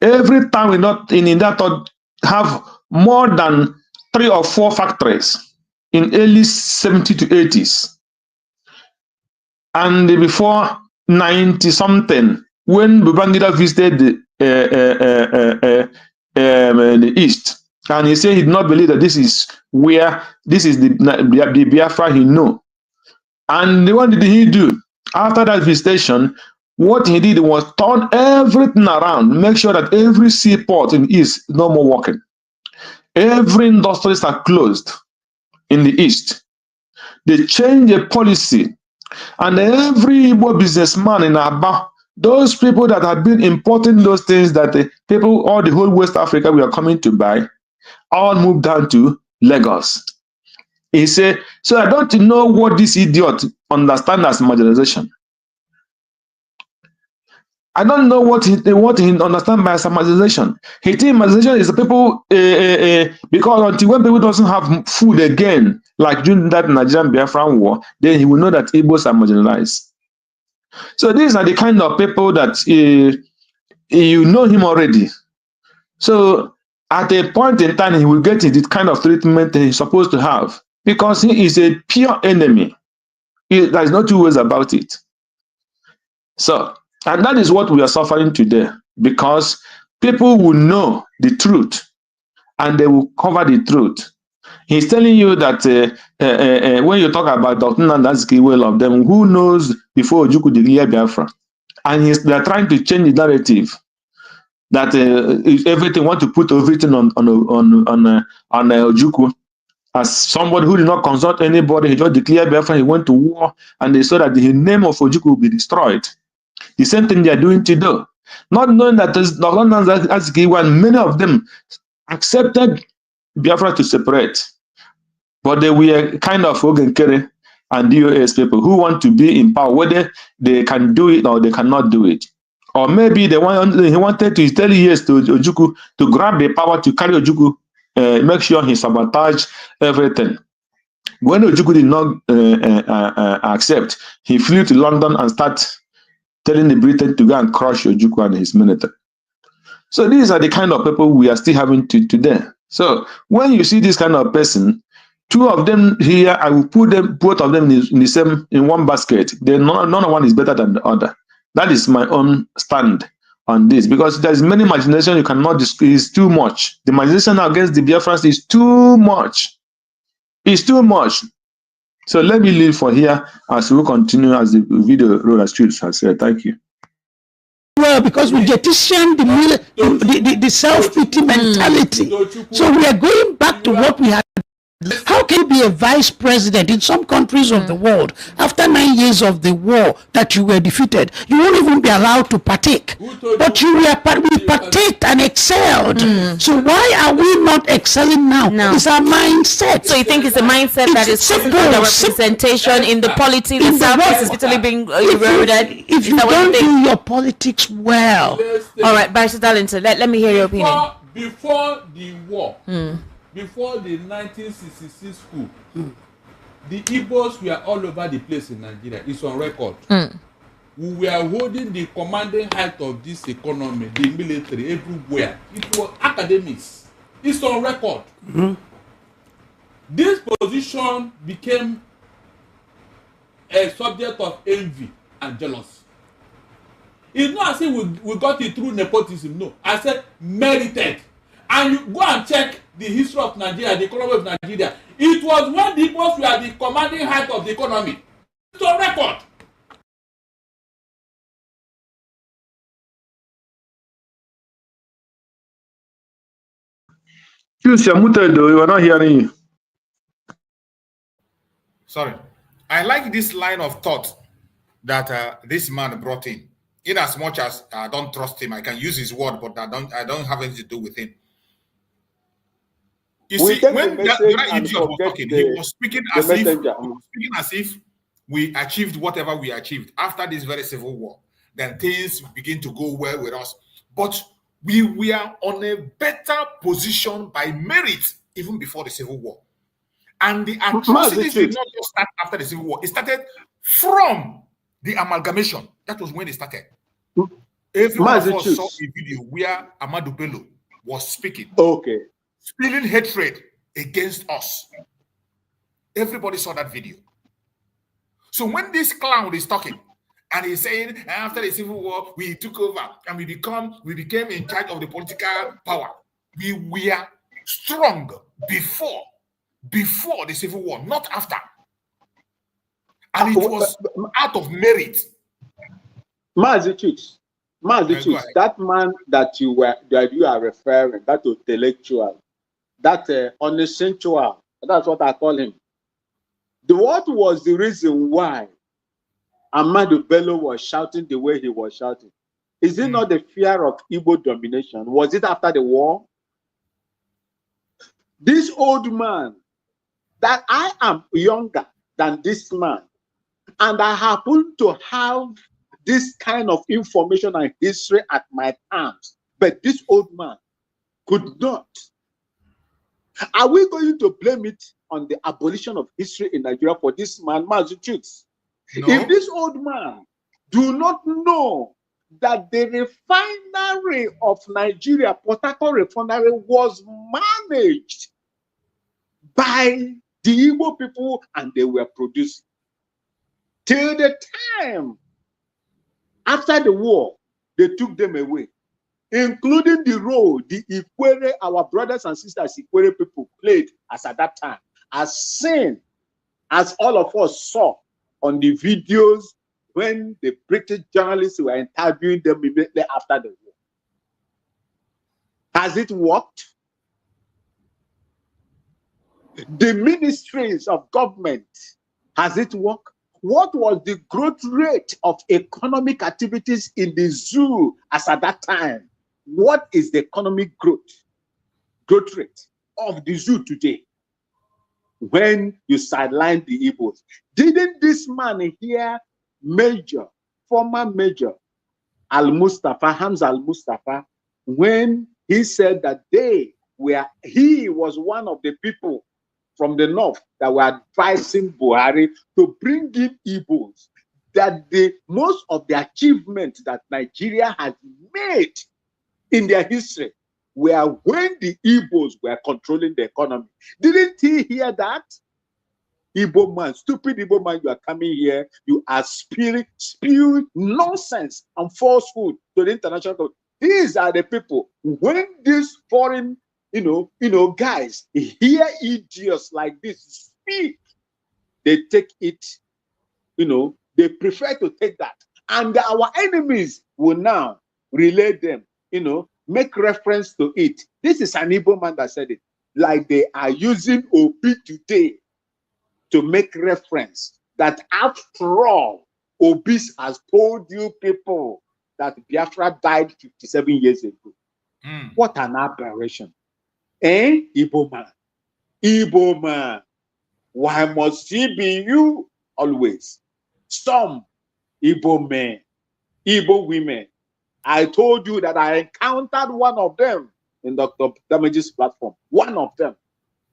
every town in Idata have more than 3 or 4 factories in early 70s to 80s. And before 90 something, when Babangida visited the East, and he said he did not believe that this is the Biafra he knew. And what did he do? After that visitation, what he did was turn everything around, make sure that every seaport in the East is no more working. Every industries are closed in the East. They changed the policy. And every Igbo businessman in Aba, those people that have been importing those things that the people, all the whole West Africa we are coming to buy, all moved down to Lagos. He said, so I don't know what this idiot understands as marginalization. I don't know what he understands by marginalization. He thinks marginalization is the people, because until when people doesn't have food again, like during that Nigerian Biafran war, then he will know that Igbos are marginalized. So these are the kind of people that you know him already. So at a point in time, he will get the kind of treatment he's supposed to have because he is a pure enemy. There is no two ways about it. So, and that is what we are suffering today because people will know the truth and they will cover the truth. He's telling you that when you talk about Dr. Nandazki, well of them, who knows before Ojukwu declared Biafra? And they're trying to change the narrative that everything want to put everything on Ojukwu as somebody who did not consult anybody. He just declared Biafra. He went to war, and they saw that the name of Ojukwu will be destroyed. The same thing they are doing today, not knowing that Dr. Nandazki and many of them accepted Biafra to separate. But they were kind of Ogenkere and DOS people who want to be in power, whether they can do it or they cannot do it. Or maybe he wanted to tell yes to Ojukwu to grab the power to carry Ojukwu, make sure he sabotage everything. When Ojukwu did not accept, he flew to London and started telling the Britain to go and crush Ojukwu and his military. So these are the kind of people we are still having today. So when you see this kind of person, 2 of them here, I will put them, both of them in one basket. None one is better than the other. That is my own stand on this because there is many imagination you cannot discuss. It's too much. The imagination against the Biafrans is too much. It's too much. So let me leave for here as we continue as the video roll as Truth has said. Thank you. Well, because we jettison the self-pity mentality. So we are going back to what we had. How can you be a vice president in some countries of the world after 9 years of the war that you were defeated? You won't even be allowed to partake. But we partaked and excelled. So why are we not excelling now? No. It's our mindset. So you think it's a mindset that is simple, the representation in the politics itself is literally being eroded? If you don't do your politics well. All right, Barrister Darlington, let me hear your opinion. Before the war, before the 1966 coup, the Igbos were all over the place in Nigeria. It's on record. We were holding the commanding height of this economy, the military, everywhere. It was academics. It's on record. This position became a subject of envy and jealousy. It's not as if we got it through nepotism. No, I said merited. And you go and check the history of Nigeria, the economy of Nigeria. It was when the Igbos were the commanding height of the economy. It's on record. You're muted though, you are not hearing you. Sorry. I like this line of thought that this man brought in as much as I don't trust him, I can use his word, but I don't have anything to do with him. You see, when that idiot was talking, he was speaking as if we achieved whatever we achieved after this very civil war. Then things begin to go well with us. But we were on a better position by merit even before the civil war. And the atrocities did not just start after the civil war. It started from the amalgamation. That was when it started. Every one of us saw a video where Amadou Bello was speaking. Okay. Spilling hatred against us. Everybody saw that video. So when this clown is talking and he's saying after the civil war we took over and we became in charge of the political power, we were strong before the civil war, not after. And it was out of merit. Mazichich, that man that you are referring, that intellectual, that unessential, that's what I call him. What was the reason why Amadou Bello was shouting the way he was shouting? Is it not the fear of Igbo domination? Was it after the war? This old man, that I am younger than this man, and I happen to have this kind of information and history at my arms, but this old man could not. Are we going to blame it on the abolition of history in Nigeria for this man, Mazuchus? No. If this old man do not know that the refinery of Nigeria, Port Harcourt refinery, was managed by the Igbo people and they were producing. Till the time after the war, they took them away, including the role the Ikwere, our brothers and sisters Ikwere people played as at that time, as seen, as all of us saw on the videos when the British journalists were interviewing them immediately after the war. Has it worked? The ministries of government, has it worked? What was the growth rate of economic activities in the zoo as at that time? What is the economic growth rate of the zoo today? When you sideline the Igbos, didn't this man here, former Major Al-Mustafa, Hamza Al-Mustafa, when he said that he was one of the people from the north that were advising Buhari to bring in Igbos, that most of the achievements that Nigeria has made in their history were when the Igbos were controlling the economy. Didn't he hear that? Igbo man, stupid Igbo man, you are coming here, you are spewing nonsense and falsehood to the international community. These are the people, when these foreign guys hear idiots like this speak, they take it, they prefer to take that. And our enemies will now relay them, make reference to it. This is an Igbo man that said it. Like they are using Obi today to make reference that after all, Obi has told you people that Biafra died 57 years ago. What an aberration. Igbo man. Igbo man. Why must he be you always? Some Igbo men, Igbo women. I told you that I encountered one of them in Dr. Damage's platform. One of them.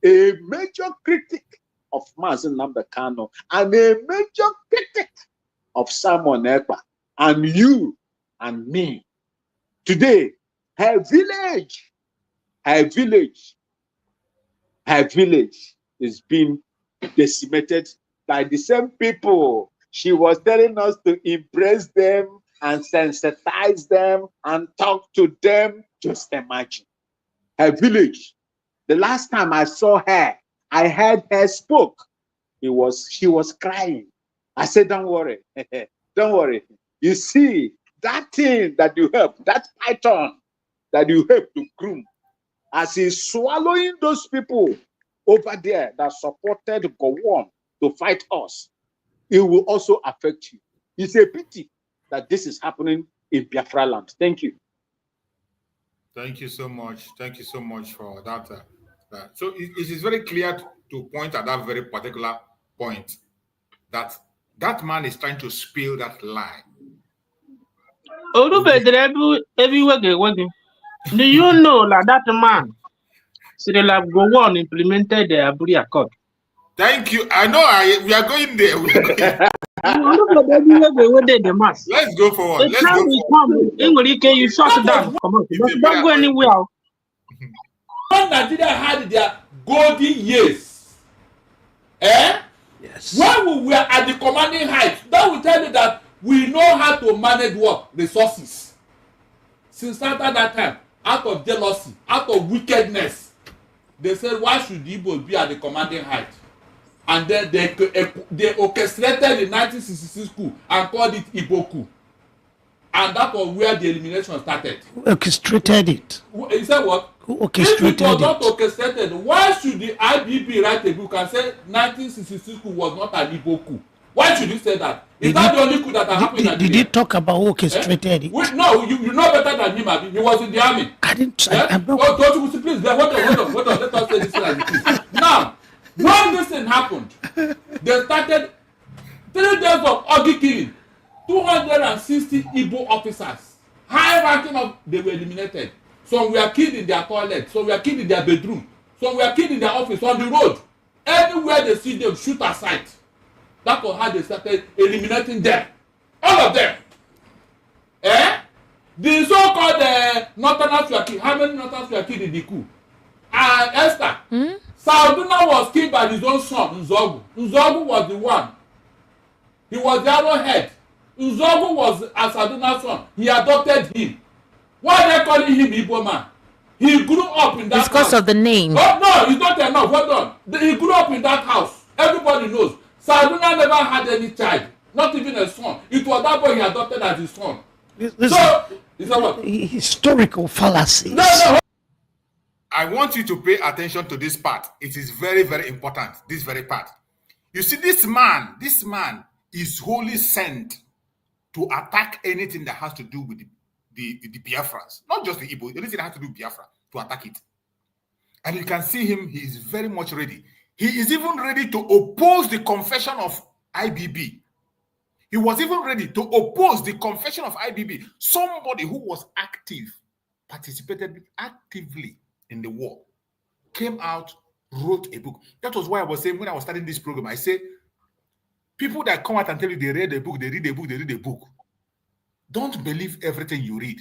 A major critic of Mazen Nnamdi Kanu and a major critic of Simon Ekpa and you and me. Today, her village is being decimated by the same people. She was telling us to embrace them and sensitize them and talk to them. Just imagine. Her village. The last time I saw her, I heard her spoke. She was crying. I said, don't worry. Don't worry. You see, that thing that you help, that python that you help to groom, as he's swallowing those people over there that supported Gowon to fight us, it will also affect you. It's a pity that this is happening in Biafra land. Thank you. Thank you so much. Thank you so much for that. So it is very clear to point at that very particular point that that man is trying to spill that lie. Do you know that man should have Gowon implemented the Aburi Accord? Thank you. I know we are going there. Let's go forward. Let's go forward. You shut down. Come on. Don't go anywhere. When Nigeria had their golden years, yes. When we were at the commanding height, that will tell you that we know how to manage what? Resources. Since after that time, out of jealousy, out of wickedness, they said, why should the Igbos be at the commanding height? And then they orchestrated the 1966 coup and called it Igbo coup. And that was where the elimination started. Who orchestrated it? He said what? Who orchestrated it? If it was not orchestrated, why should the IBP write a book and say 1966 coup was not an Igbo coup? Why should you say that? Is that the only coup that happened in Nigeria? Did he talk about who orchestrated it? No, you know better than him, Abi. He was in the army. I didn't. I'm not. Oh, don't you please? Hold on. Let us say this like this. Now, when this thing happened, they started 3 days of Ogi killing. 260 Igbo officers, high ranking of, they were eliminated. Some were killed in their toilet, some were killed in their bedroom, some were killed in their office, on the road. Anywhere they see them, shoot aside. That was how they started eliminating them. All of them. The so-called Northerners were killed. How many Northerners were killed in the coup? Esther. Sauduna was killed by his own son, Nzogu. Nzogu was the one. He was the arrowhead. Nzogu was Asaduna's son. He adopted him. Why are they calling him Igbo man? He grew up in that house. Because of the name. Oh, no, it's not enough. Hold on. He grew up in that house. Everybody knows. Saduna never had any child. Not even a son. It was that boy he adopted as his son. So, is that what? Historical fallacies. No. I want you to pay attention to this part. It is very, very important. This very part. You see, this man is wholly sent to attack anything that has to do with the Biafrans. Not just the Igbo, anything that has to do with Biafra, to attack it. And you can see him, he is very much ready. He is even ready to oppose the confession of IBB. He was even ready to oppose the confession of IBB. Somebody who was active, participated actively in the war, came out, wrote a book. That was why I was saying when I was starting this program, I say, people that come out and tell you they read a book, they read a book. Don't believe everything you read.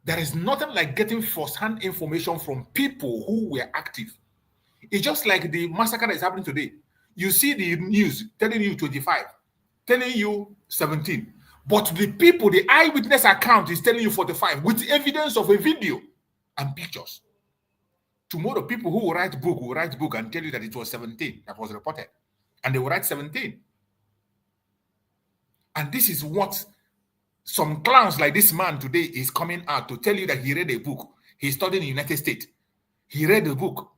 There is nothing like getting first-hand information from people who were active. It's just like the massacre that is happening today. You see the news telling you 25, telling you 17. But the people, the eyewitness account is telling you 45 with evidence of a video and pictures. Tomorrow, people who will write book and tell you that it was 17 that was reported. And they will write 17. And this is what some clowns like this man today is coming out to tell you that he read a book. He studied in the United States. He read a book.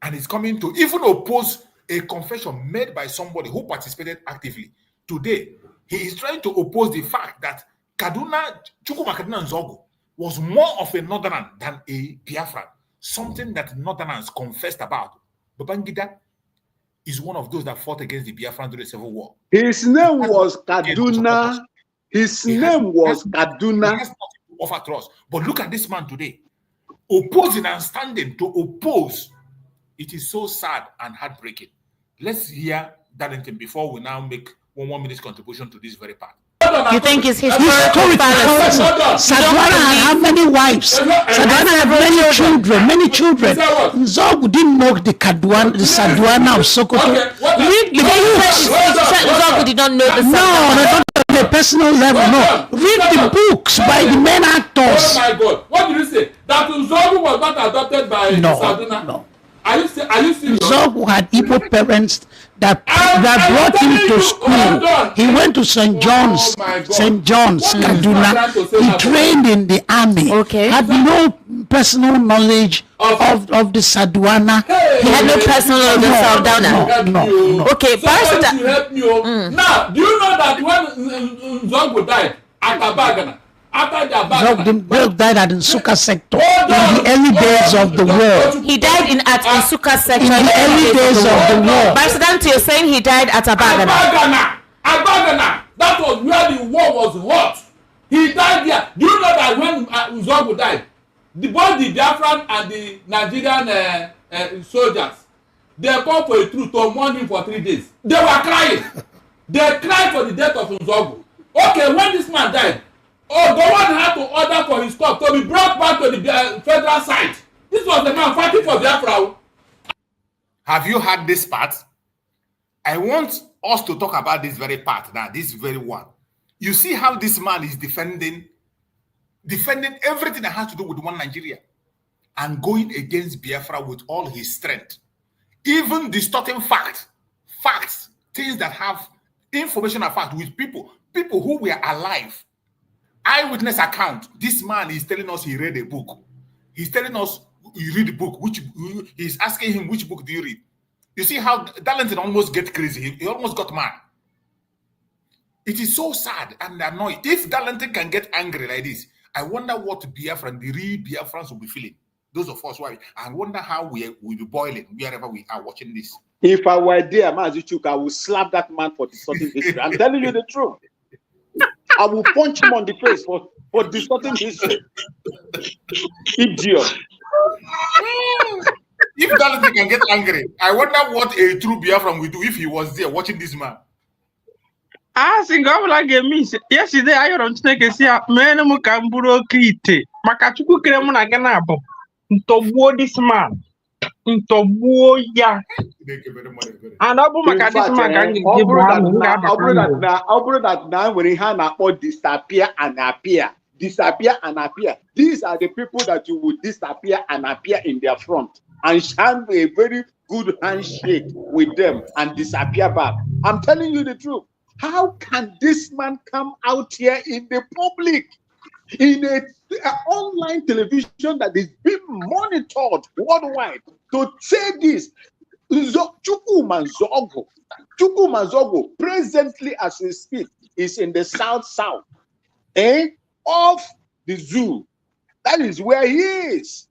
And he's coming to even oppose a confession made by somebody who participated actively. Today, he is trying to oppose the fact that Chukwuma Kaduna Nzogu was more of a northerner than a Biafran. Something that northerners confessed about. Babangida is one of those that fought against the Biafran during the Civil War. His name was Kaduna. His name was Kaduna. He has nothing to offer to us. But look at this man today. Opposing and standing to oppose. It is so sad and heartbreaking. Let's hear Darlington before we now make 1 minute contribution to this very part. You think it's historical fallacy? Sadwana had how many wives? Sadwana had many children. Nzogu didn't know the Sadwana of Sokoto. Read the Nzogu did not know the Sadwana. No, not on the personal level. No, read the books by the main actors. Oh my God! What did you say? That Nzogu was not adopted by Saduna? No. Are you serious? Nzogu had Igbo parents that brought him to school. He went to St. John's, Kaduna. He trained in the army. Okay. Had no personal knowledge of the Saduana. He had no personal or the Saldana. No. Okay, Somebody to help me. Now, do you know that when Nzongo died at Abagana, after the Abagana, died at Nsukka sector in the early days of the war. He died at Nsukka sector in the early days of the war. President, you're saying he died at Abagana. Abagana. That was where the war was hot. He died there. Do you know that when Nzongo died, both the Biafran and the Nigerian soldiers, they called for a truce to mourn him for 3 days. They were crying. They cried for the death of Nzongo. Okay, when this man died, Gowon had to order for his corpse to be brought back to the federal side. This was the man fighting for Biafra. Have you heard this part? I want us to talk about this very part now, this very one. You see how this man is defending everything that has to do with one Nigeria and going against Biafra with all his strength. Even distorting facts, things that have information and fact with people who were alive. Eyewitness account. This man is telling us he read a book. He's telling us you read the book. He's asking him which book do you read. You see how Darlington almost get crazy. He almost got mad. It is so sad and annoying. If Darlington can get angry like this, I wonder what Biafran, the real Biafrans will be feeling. Those of us, why? I wonder how we will be boiling wherever we are watching this. If I were there, Mazichuk, I would slap that man for distorting history. I'm telling you the truth. I will punch him on the face for distorting history. Idiot. If Darlington can get angry, I wonder what a true Biafran will do if he was there watching this man. I think I would like a miss. Yesterday, I don't take a see a man who can buro kite. Makachuku Kremon again. To war this man. To war ya. And Abu Makadis man that now when he had disappear and appear. Disappear and appear. These are the people that you would disappear and appear in their front and shine a very good handshake with them and disappear back. I'm telling you the truth. How can this man come out here in the public, in a online television that is being monitored worldwide, to say this? Chukwu Manzogo, presently as we speak, is in the south of the zoo. That is where he is.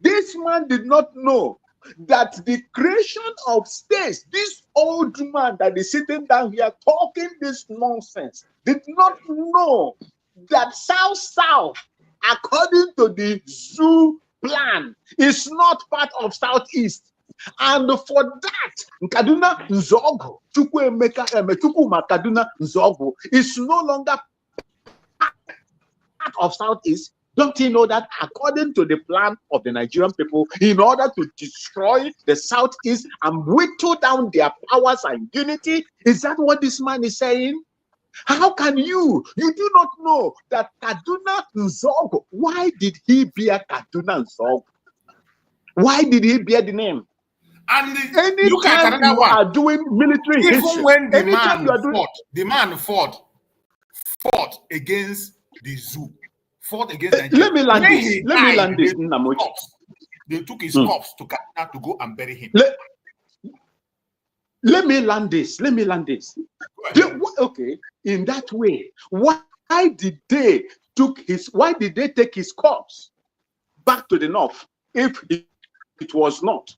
This man did not know that the creation of states, this old man that is sitting down here talking this nonsense, did not know that South, according to the zoo plan, is not part of Southeast. And for that, Kaduna Nzogo, Chukwuma Kaduna Nzogo, is no longer part of Southeast. Don't you know that according to the plan of the Nigerian people, in order to destroy the Southeast and whittle down their powers and unity? Is that what this man is saying? How can you do not know that Kaduna Nzogo, why did he bear Kaduna Nzogo? Why did he bear the name? And look at another one. Are doing military even history, when the man fought against the zoo. Fought against Nigeria. Let me land this. They took his corpse to Ghana to go and bury him. Let me land this. Okay, in that way, why did they take his corpse back to the north if it was not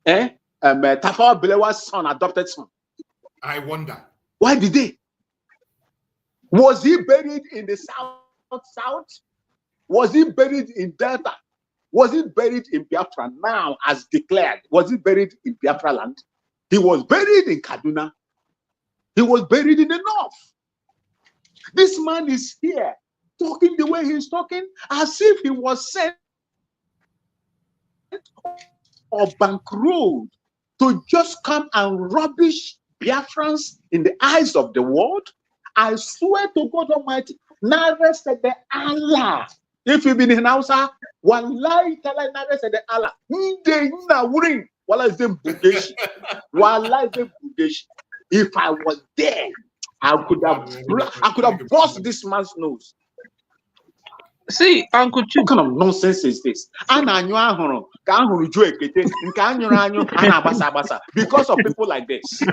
Tafawa Balewa's son, adopted son? I wonder. Why did they? Was he buried in the south? Was he buried in Delta? Was he buried in Biafra now as declared? Was he buried in Biafra land? He was buried in Kaduna. He was buried in the north. This man is here talking the way he's talking as if he was sent or bankrolled to just come and rubbish Biafrans in the eyes of the world. I swear to God Almighty, Nare said the Allah. If you've been in Hausa, wallahi tala Nare said the Allah. If I was there, I could have bust this man's nose. See, Uncle Chief. What kind of nonsense is this? Because of people like this.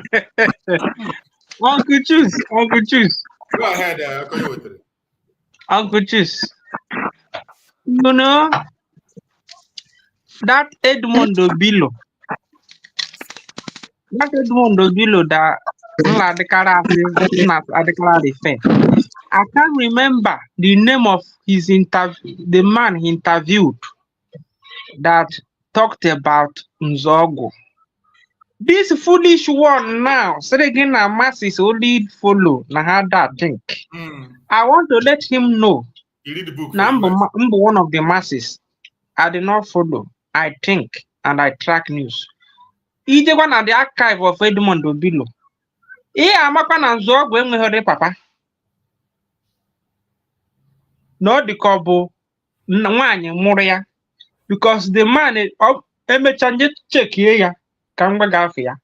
Uncle Choose. Go ahead, Uncle Choose. You know, that Edmondo Bilo that I can't remember the name of his the man he interviewed that talked about Nzogo. This foolish one now, saying that masses only follow na how that think. I want to let him know. You read the book. Number one of the masses. I did not follow. I think and I track news. Ije one at the archive of Edmondo Bilo. Amaka na Nzogo enweghị papa. No the kobo nwanyị mụrụ ya because the man emechanje check ya ka mgbe gafe ya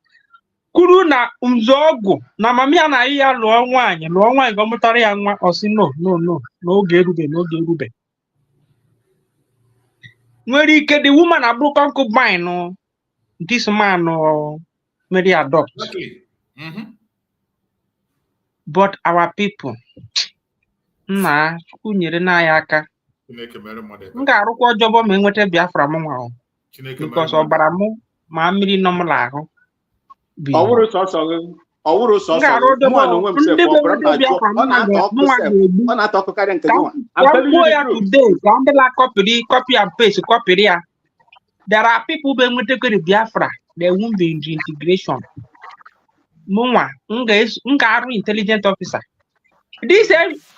kwuru na Nzogo na mami ya na ya lụọ nwanyị ka mụtara ya nwa osi no n'oge erube nwere ike the woman abụrụ concubine no this man no may adopt. But our people nna nyere na ya aka m ga-arụkwa ọjọbọ ma enweta Biafra m nwa because ọbara m ma mmiri nọ m n'ahụ ọwụrụ sọsọ ọ na-atọkọkarị nke copy and paste copy ya. There are people who enwetakere Biafra they won't be in integration. Mụnwa m ga-arụ intelligent officer. This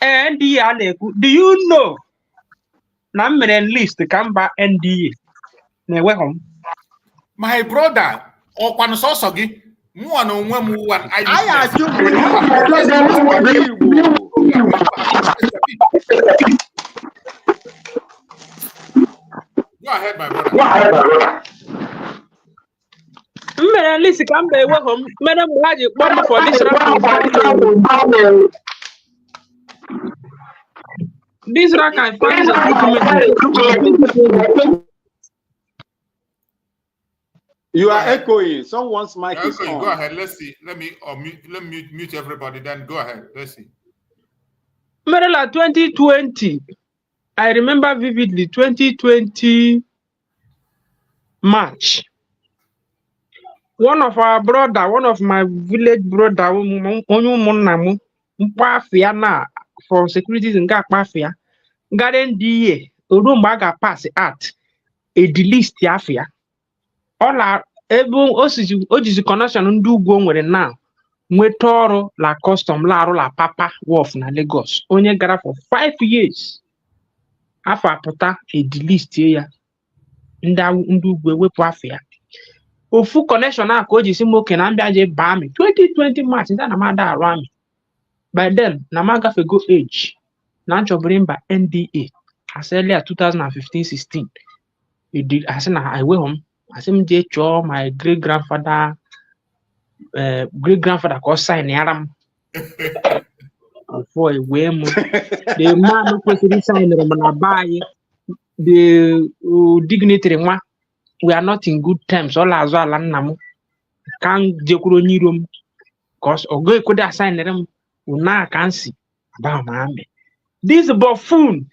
NDA, do you know? Na mere list kamba NDA. Na-ewe home. My brother, ọkwanụ sọsọ gị, mụnwa na onwe m ụwa. Go ahead, my brother. Mere list kamba ewe home. Mere m ha ji kpọrọ for this round. This rack I find you are echoing. Someone's mic is on. Go ahead. Let's see. Let me mute everybody. Then go ahead. Let's see. Merela 2020. I remember vividly 2020 March. One of my village brother, for securities in Gakmafia, Garden DA, Urumbaga pass at a delist Yafia. All our able Oji's connection do go with it now. Mwetoro la custom la rola papa wolf na Lagos. Onye gara for 5 years. Afa pota a delist here. Nda ndu wepu afia. Ofu connection na Oji Simoke na mbia bami 2020 March nda na mada arami. By then, Namagafe go age. Nancho bring by NDA as early as 2015-16. I said, I went home. I said, my great grandfather called sign Yaram. For a way, the man who was sign the dignitary. We are not in good terms. All as well, Namu can't jekuro ni room because Ogo could assign them. Una can see this buffoon.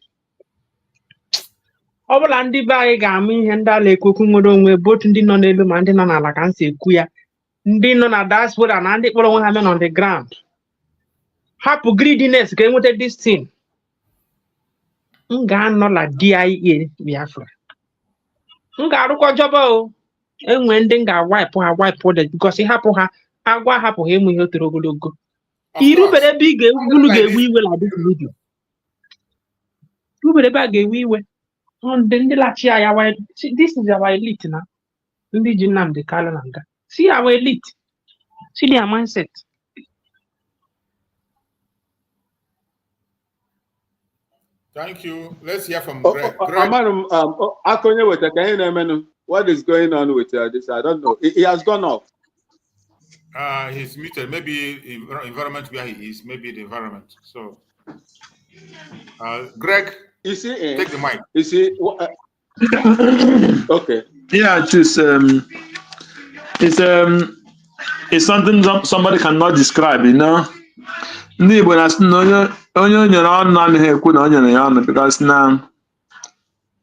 Obalandi by Gami and Dale Kukumodon both in the non mandin on a cancy queer. Ndin on a dashboard and Andy Polohaman on the ground. Happy greediness came with this thing. Ngan not like DIA Biafra. Ngaruko Jobo. And when they got wipe because he happened her. I what happened him with your logo. You better be we will like this video. You better be we will. On the Lachia, this is our elite now. Indigenous the Kalananga. See our elite. See their mindset. Thank you. Let's hear from Greg. What is going on with this? I don't know. He has gone off. He's muted. Maybe environment where he is. Maybe the environment. So, Greg, You see, Take the mic. You see, okay. Yeah, it's something somebody cannot describe, you know. Ndị Igbo na-asị na onye o nyere ọnụ anaghị ekwu na o nyere ya ọnụ, because na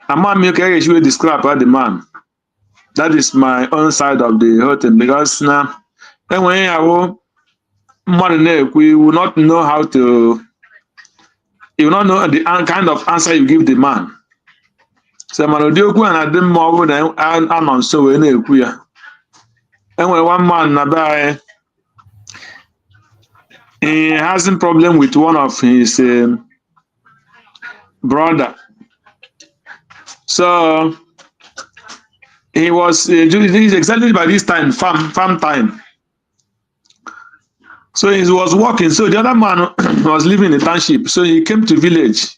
ama m ka e ga describe the man. That is my own side of the whole thing, because na enwere ya bụ mmadụ na-ekwu, you will not know how to, you will not know the kind of answer you give the man. So mana ụdị okwu a na-adị mma ọ bụrụ na anọ nso wee na-ekwu ya. Enwere one man na be anyị, he has a problem with one of his brother. So he was exactly by this time, farm time. So he was walking. So the other man was living in the township. So he came to village.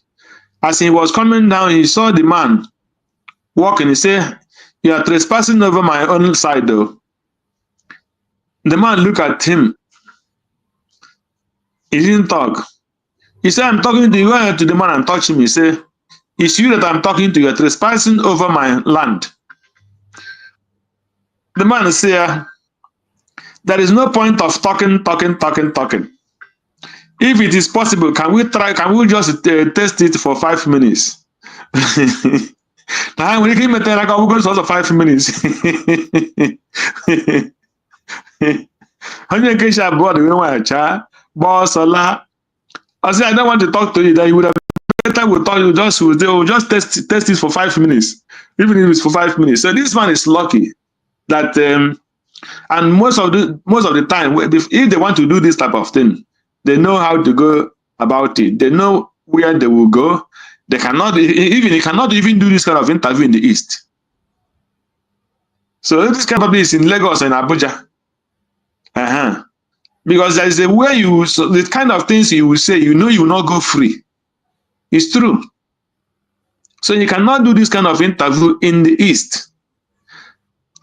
As he was coming down, he saw the man walking. He said, "You are trespassing over my own side, though." The man looked at him. He didn't talk. He said, "I'm talking to you." He went to the man and touched him. He said, "It's you that I'm talking to. You're trespassing over my land." The man said, "There is no point of talking. If it is possible, can we just test it for 5 minutes?" Now we can make like also 5 minutes. I said, "I don't want to talk to you. That you would have better will talk. They will just test it for 5 minutes, even if it's for 5 minutes." So this man is lucky that, and most of the time, if they want to do this type of thing, they know how to go about it. They know where they will go. They cannot even do this kind of interview in the East. So this kind of is in Lagos and Abuja. Because there is a way the kind of things you will say, you know, you will not go free. It's true. So you cannot do this kind of interview in the East.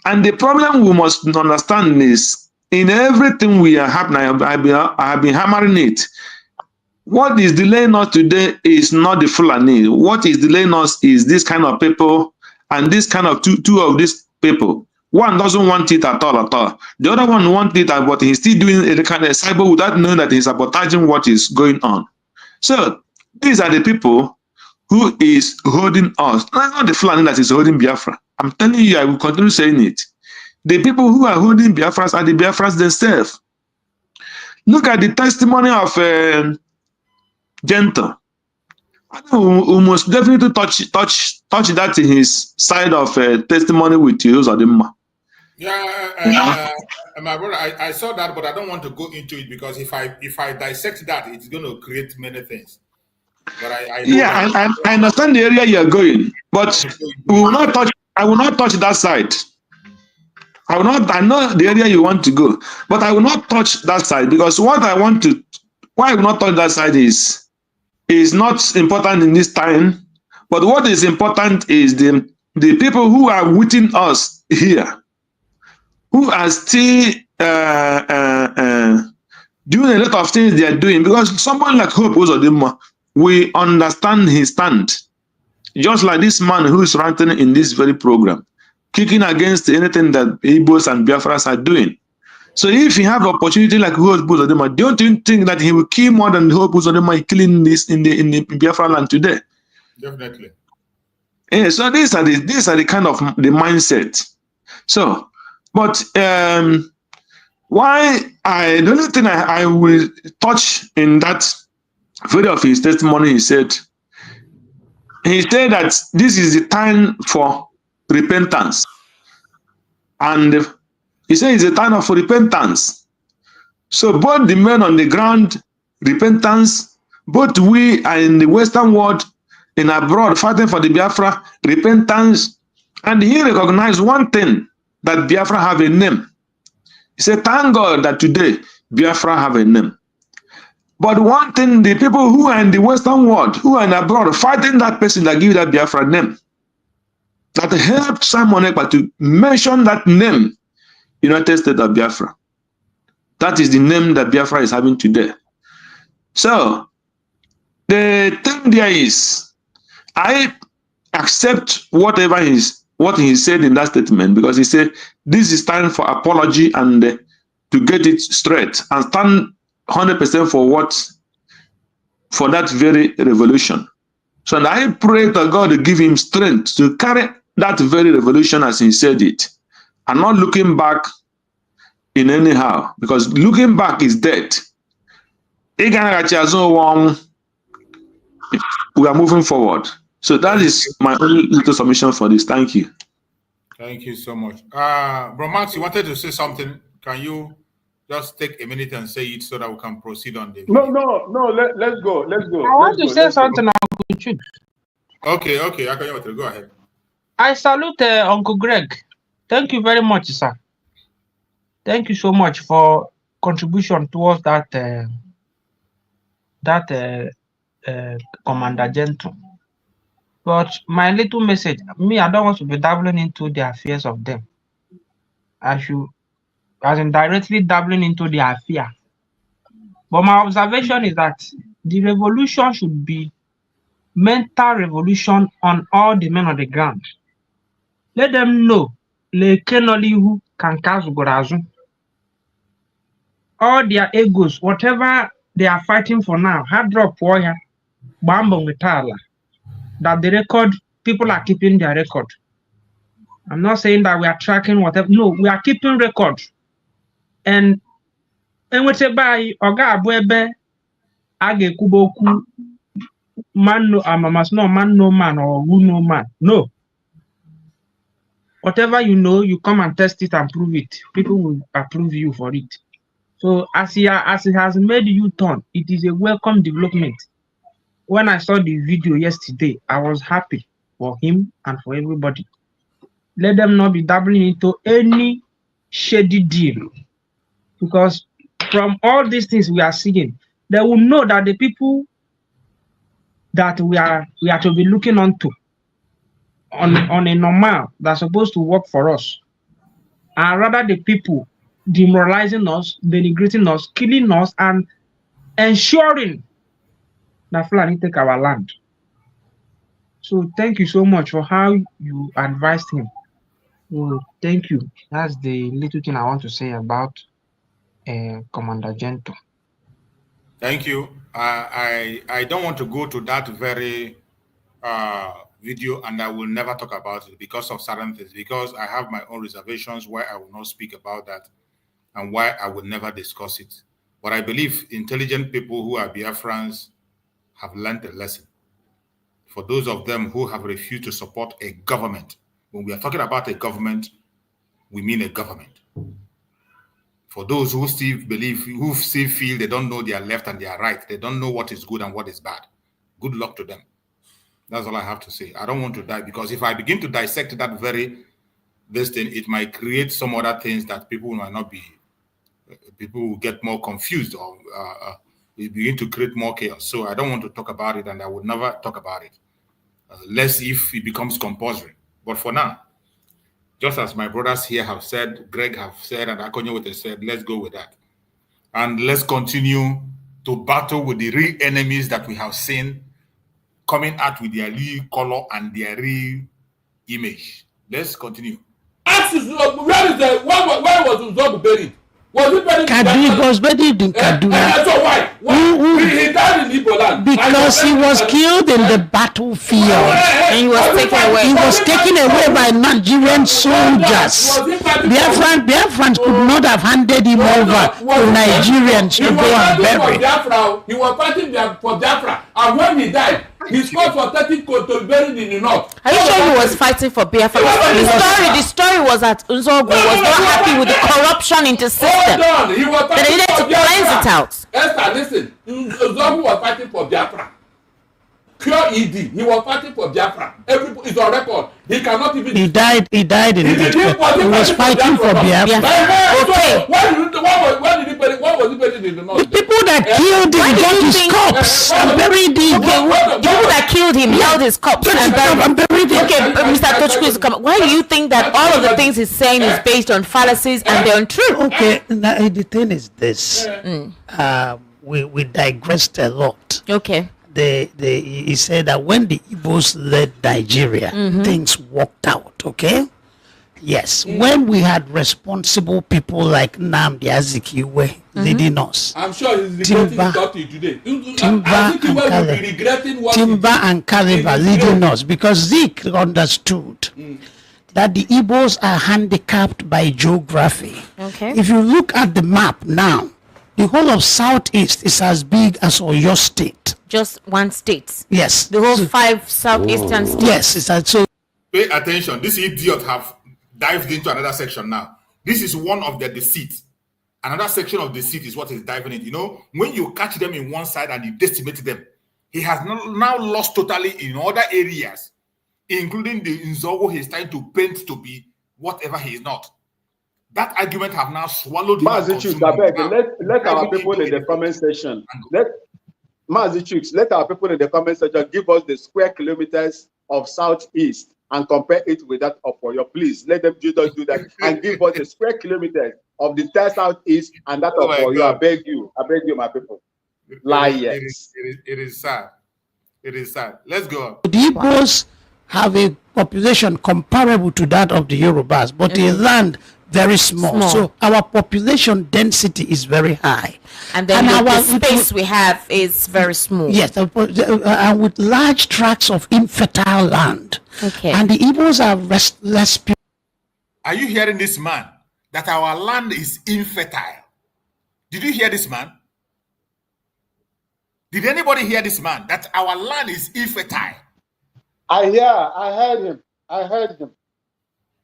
And the problem we must understand is, in everything we are happening, I have been hammering it. What is delaying us today is not the Fulani. What is delaying us is this kind of people, and this kind of two of these people. One doesn't want it at all. The other one wants it, but he's still doing a kind of cyber without knowing that he's sabotaging what is going on. So these are the people who is holding us. Not the Fulani that is holding Biafra. I'm telling you, I will continue saying it. The people who are holding Biafras are the Biafrans themselves. Look at the testimony of Gentle. I know we must definitely touch that in his side of testimony with you, Zodimma. Yeah, my brother, I saw that, but I don't want to go into it, because if I dissect that, it's going to create many things. But I understand the area you are going, but we will not touch. I will not touch that side. I will not. I know the area you want to go, but I will not touch that side, because why I will not touch that side is not important in this time. But what is important is the people who are within us here, who are still doing a lot of things they are doing, because someone like Hope Uzodimma, we understand his stand. Just like this man who is ranting in this very program, kicking against anything that Igbos and Biafras are doing. So if you have opportunity like Hope Uzodimma, don't you think that he will kill more than Hope Uzodimma killing this in the Biafra land today? Definitely. Yeah, so these are the kind of the mindset. So, but the only thing I will touch in that video of his testimony, he said that this is the time for repentance, and he said it's a time for repentance. So both the men on the ground, repentance, both we are in the Western world, in abroad, fighting for the Biafra, repentance. And he recognized one thing, that Biafra have a name. He said, thank God that today Biafra have a name. But one thing, the people who are in the Western world, who are in abroad, fighting that person that give that Biafra name, that helped Simon Ekpa to mention that name, United States of Biafra. That is the name that Biafra is having today. So the thing there is, I accept what he said in that statement, because he said this is time for apology and to get it straight and stand 100% for that very revolution. So and I pray that God will give him strength to carry that very revolution as he said it, and not looking back in anyhow, because looking back is dead. We are moving forward. So that is my only little submission for this. Thank you. Thank you so much. Bro Max, you wanted to say something. Can you just take a minute and say it so that we can proceed on the No, let's go. I want to say something, Uncle Chuks. Okay, I can go ahead. I salute Uncle Greg. Thank you very much, sir. Thank you so much for contribution towards that Commander Gentle. But my little message, I don't want to be dabbling into the affairs of them. I should, as in directly dabbling into their affair. But my observation is that the revolution should be mental revolution on all the men on the ground. Let them know who can all their egos, whatever they are fighting for now, hard drop warrior, Bambo Metala, that the record, people are keeping their record. I'm not saying that we are tracking whatever. No, we are keeping record. And whatever Oga Abwebe Age Kuboku man no amamas no man no man or who no man. No. Whatever you know, you come and test it and prove it. People will approve you for it. So as he has made you turn, it is a welcome development. When I saw the video yesterday, I was happy for him and for everybody. Let them not be dabbling into any shady deal, because from all these things we are seeing, they will know that the people that we are to be looking onto on a normal that's supposed to work for us, are rather the people demoralizing us, denigrating us, killing us, and ensuring that Fulani take our land. So thank you so much for how you advised him. Well, thank you. That's the little thing I want to say about Commander Gentle. Thank you. I don't want to go to that very video, and I will never talk about it because of certain things, because I have my own reservations why I will not speak about that and why I will never discuss it. But I believe intelligent people who are Biafrans have learned a lesson. For those of them who have refused to support a government, when we are talking about a government, we mean a government. For those who still believe, who still feel they don't know their left and their right, they don't know what is good and what is bad, good luck to them. That's all I have to say. I don't want to die, because if I begin to dissect that this thing, it might create some other things that people might not be, people will get more confused, or it begin to create more chaos. So I don't want to talk about it, and I would never talk about it, unless if it becomes compulsory. But for now, just as my brothers here have said, Greg have said, and Akonyo said, let's go with that. And let's continue to battle with the real enemies that we have seen coming out with their real color and their real image. Let's continue. Ask where was Uzogu buried? Was he buried Kaduna? Was buried in Kaduna. So why? He died in Igbo land. Because he was killed in the battlefield. And he was taken away. He was taken away by Nigerian soldiers. Biafrans could not have handed him over to Nigerians to go and bury. He was fighting for Biafra. And when he died, his corpse was taken to be buried in the north. Are you sure he was fighting for Biafra? The story was that Nzogu was not happy with the corruption in the system. He was they needed to cleanse it out. Esther, listen. Nzogu was fighting for Biafra. Pure ED. He was fighting for Biafra. It's on record. He cannot even. He died in it. He was fighting for Biafra. Okay. What was he buried in the north? The people that killed him got his corpse and buried him. The people that killed him held his corpse and buried him. Okay, Mr. Tochukwu, why do you think that all of the things he's saying is based on fallacies and they're untrue? Okay, now the thing is this. We digressed a lot. Okay. he said that when the Igbos led Nigeria, things worked out, okay? Yes, when we had responsible people like Nnamdi Azikiwe leading us. I'm sure he's regretting talking today. Timber and Caliber leading us, because Zeke understood that the Igbos are handicapped by geography. Okay. If you look at the map now, the whole of Southeast is as big as Oyo State. Just one state. Yes. The whole 5 southeastern states. Yes, it's so. Pay attention. This idiot have dived into another section now. This is one of their deceit. Another section of deceit is what he's diving in. You know, when you catch them in one side and you decimate them, he has now lost totally in other areas, including the Nzogo he's trying to paint to be whatever he is not. That argument have now swallowed him. Let our people in the comment section. Let our people in the comment section give us the square kilometers of Southeast and compare it with that of Oyo. Please let them do that and give us the square kilometers of the Southeast and that of Oyo. I beg you, my people. Liars. It is sad. It is sad. Let's go on. The Igbos have a population comparable to that of the Yorubas, but a land very small. So our population density is very high. And then the space we have is very small. Yes, and with large tracts of infertile land. Okay. And the Igbos are less. Are you hearing this man? That our land is infertile. Did you hear this man? Did anybody hear this man? That our land is infertile. I heard him.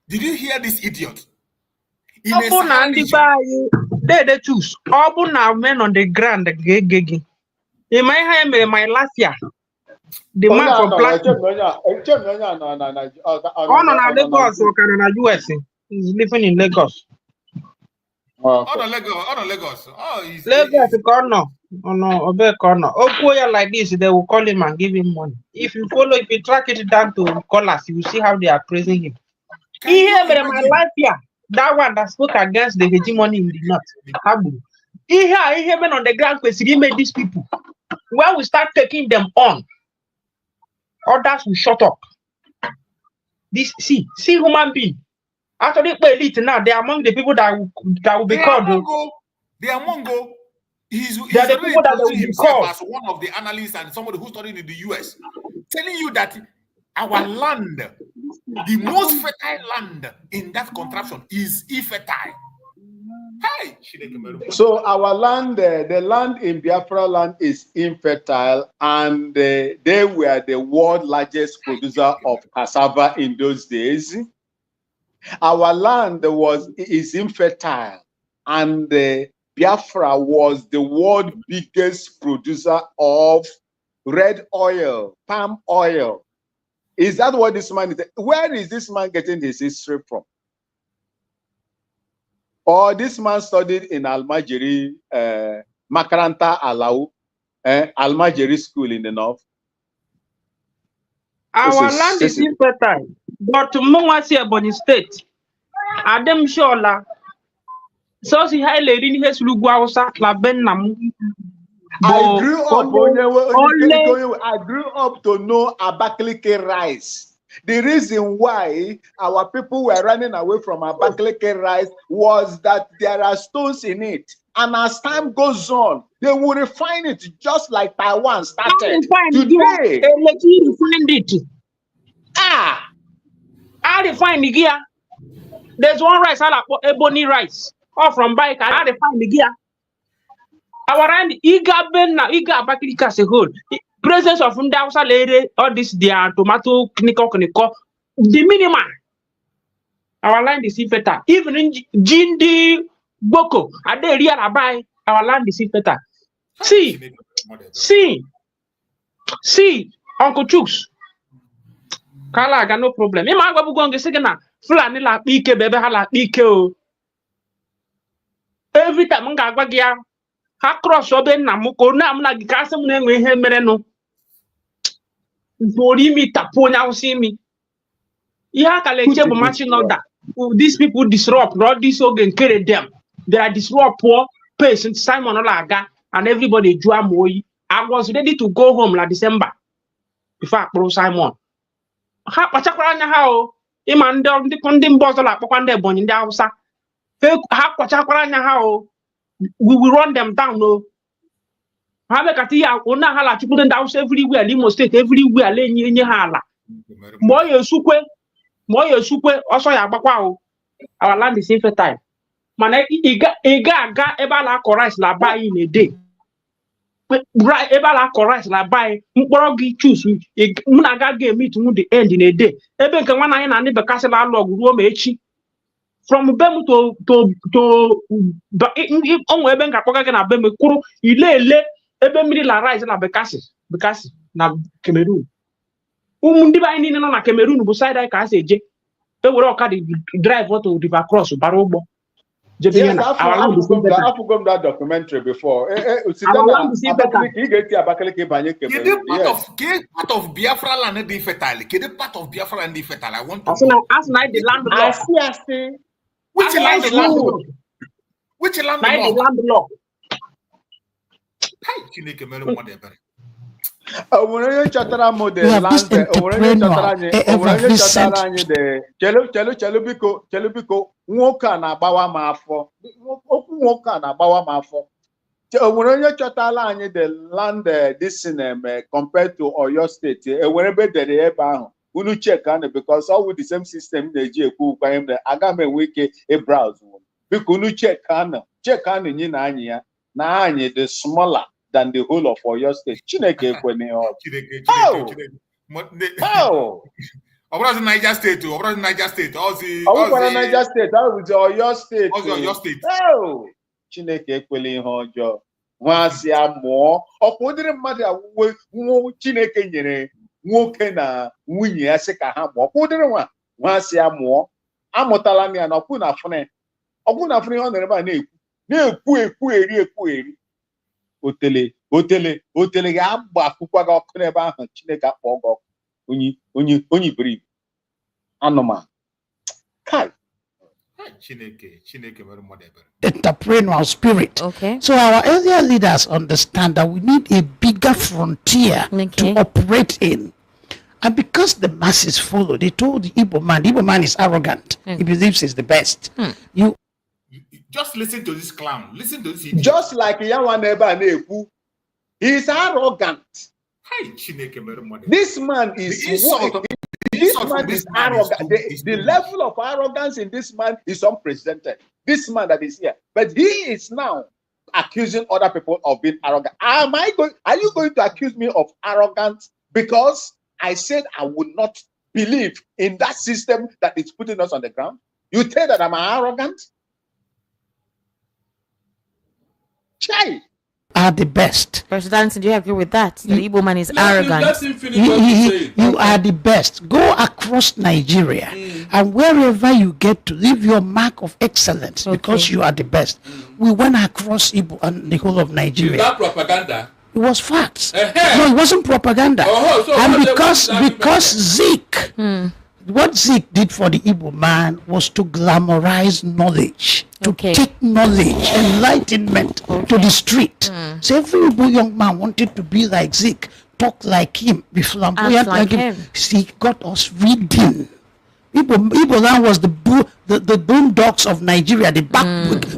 Did you hear this idiot? They choose. Men on the ground. In my last year, the man from plastic. Lagos or US. He's living in Lagos. Lagos. Lagos corner. Corner. Okoya like this, they will call him and give him money. If you track it down to callers, you will see how they are praising him. My life here. That one that spoke against the hegemony in the north. He men on the ground he made these people. When we start taking them on, others will shut up. This see human being. After they play elite now, they are among the people that will be called. They are Mongo. He's the people that will be called as one of the analysts and somebody who studied in the US, telling you that our land, the most fertile land in that contraption, is infertile. Hey, so our land, the land in Biafra land is infertile, and they were the world largest producer of cassava in those days. Our land is infertile, and Biafra was the world biggest producer of red oil, palm oil. Is that what this man is? Where is this man getting his history from? Or this man studied in Almajiri, Makaranta Alau, Almajiri school in the north? Our land is infertile, but Mwasi Ebonyi State, Adem Shola, so si hai lady has Lugwausa, La Benam. I grew up to know Abakaliki rice. The reason why our people were running away from Abakaliki rice was that there are stones in it. And as time goes on, they will refine it just like Taiwan started. Today, refined it. I refine the gear. There's one rice, I like ebony rice. Or from bike, I refine the gear. Our land, Iga Abakaliki as a whole. Presence of Ndausa lady, all this their tomato kniko, the minimum. Our land is infertile. Even in Jindi Boko, at the real Abai, our land is infertile. See, Uncle Chooks. Kala, I got no problem. Ima wabu gonge segena, Fulani la pike, bebe hala pike. Every time nga gwagia, ha cross oben na muko na mna gikasa mne ngwe mereno. Me taponya usimi. Iha kale chebo matching order. These people disrupt, all this organ carry them. They are disrupt poor patient Simon Olaga and everybody Jua Moi. I was ready to go home la December before I brought Simon. Ha kpachakwara anya ha o. Ịma ndị mba ọzọ na-akpọkwa ndị Ebonyi ndị Hausa. Ha kpachakwara anya ha o. We will run them down no. Ha bekata ya ona ha la chukwude ndị Hausa everywhere Imo State everywhere le enye ha ala. Ma ọ ya esukwe ọsọ ya agbakwa o. Our land is infertile. Mana ị ga-aga ebe a na-akọ rice na ba anyị na-ede. Ebe a na-akọ rice na ba anyị mkpọrọ gị choose mụ na aga ga-emit the end na-ede. Ebe nke nwana anyị na ndị bekasị na-alụ ọgụ ruo ma echi. From Bem to onwe ebe nka kpọga gị na Bem kwuru ile ebe mmiri la rice na bekasị na Cameroon. Ụmụ ndị be anyị niile nọ na Cameroon bụ side anyị ka ha si eje. Were ọkada drive to River Cross bara ụgbọ. Yes, I've got that documentary before. Part of Biafra land and infertile. Part of Biafra and infertile. I want to as night the land law. Which land law? Which land law? Hi, Chineke mere mo de bere. Onye chọtara m de land, onye chọtara anyị de chelu biko nwoke a na-agbawa m afọ. Okwu nwoke a na-agbawa m afọ. Onye chọtara anyị de land this compared to Oyo State. Enwere ebe dere ebe ahụ. Unu check anu because all with the same system na-eji ekwu kwa em aga m enwe ike browse. Biko unu check anu nyi na anyị ya. Na anyị the smaller than the whole of Oyo State. Chineke ekwene ọ. Oh! Obodo Niger State, Niger State. Niger State, that was Oyo State. Oyo State. Oh! Chineke ekwele ihe ọjọọ. Nwasị amụọ. Ọkwa ụdịrị mmadụ awụwe Chineke nyere nwoke na nwunye ya sị ka ha mụọ. Ọkwa ụdịrị nwasị amụọ. Amụtala m ya na ọkwụ na afụne. Ọkwụ na afụne ọ nọrọ ebe a na-ekwu eri. Otele ga-agba akwụkwọ gị ọkụ n'ebe ahụ Chineke akpọ gị ọkụ onye iberibe anụmanụ kai entrepreneurial spirit. Okay. So our earlier leaders understand that we need a bigger frontier to operate in. And because the masses follow, they told the Igbo man is arrogant. He believes he's the best. You just listen to this clown. Listen to this idiot. Just like Yawan Eba Neku, he's arrogant. This man is arrogant. The level of arrogance in this man is unprecedented. This man that is here. But he is now accusing other people of being arrogant. Are you going to accuse me of arrogance because I said I would not believe in that system that is putting us on the ground? You tell that I'm arrogant? Chai. Are the best. President, do you agree with that? The Igbo man is arrogant. You are the best. Go across Nigeria and wherever you get to leave your mark of excellence because you are the best. We went across Igbo and the whole of Nigeria. Is that propaganda? It was facts. No, it wasn't propaganda. And because Zeke, what Zeke did for the Igbo man was to glamorize knowledge, to take knowledge, enlightenment to the street. So every Igbo young man wanted to be like Zeke, talk like him, be flamboyant like him. He got us reading. Igbo land was the boondocks of Nigeria, the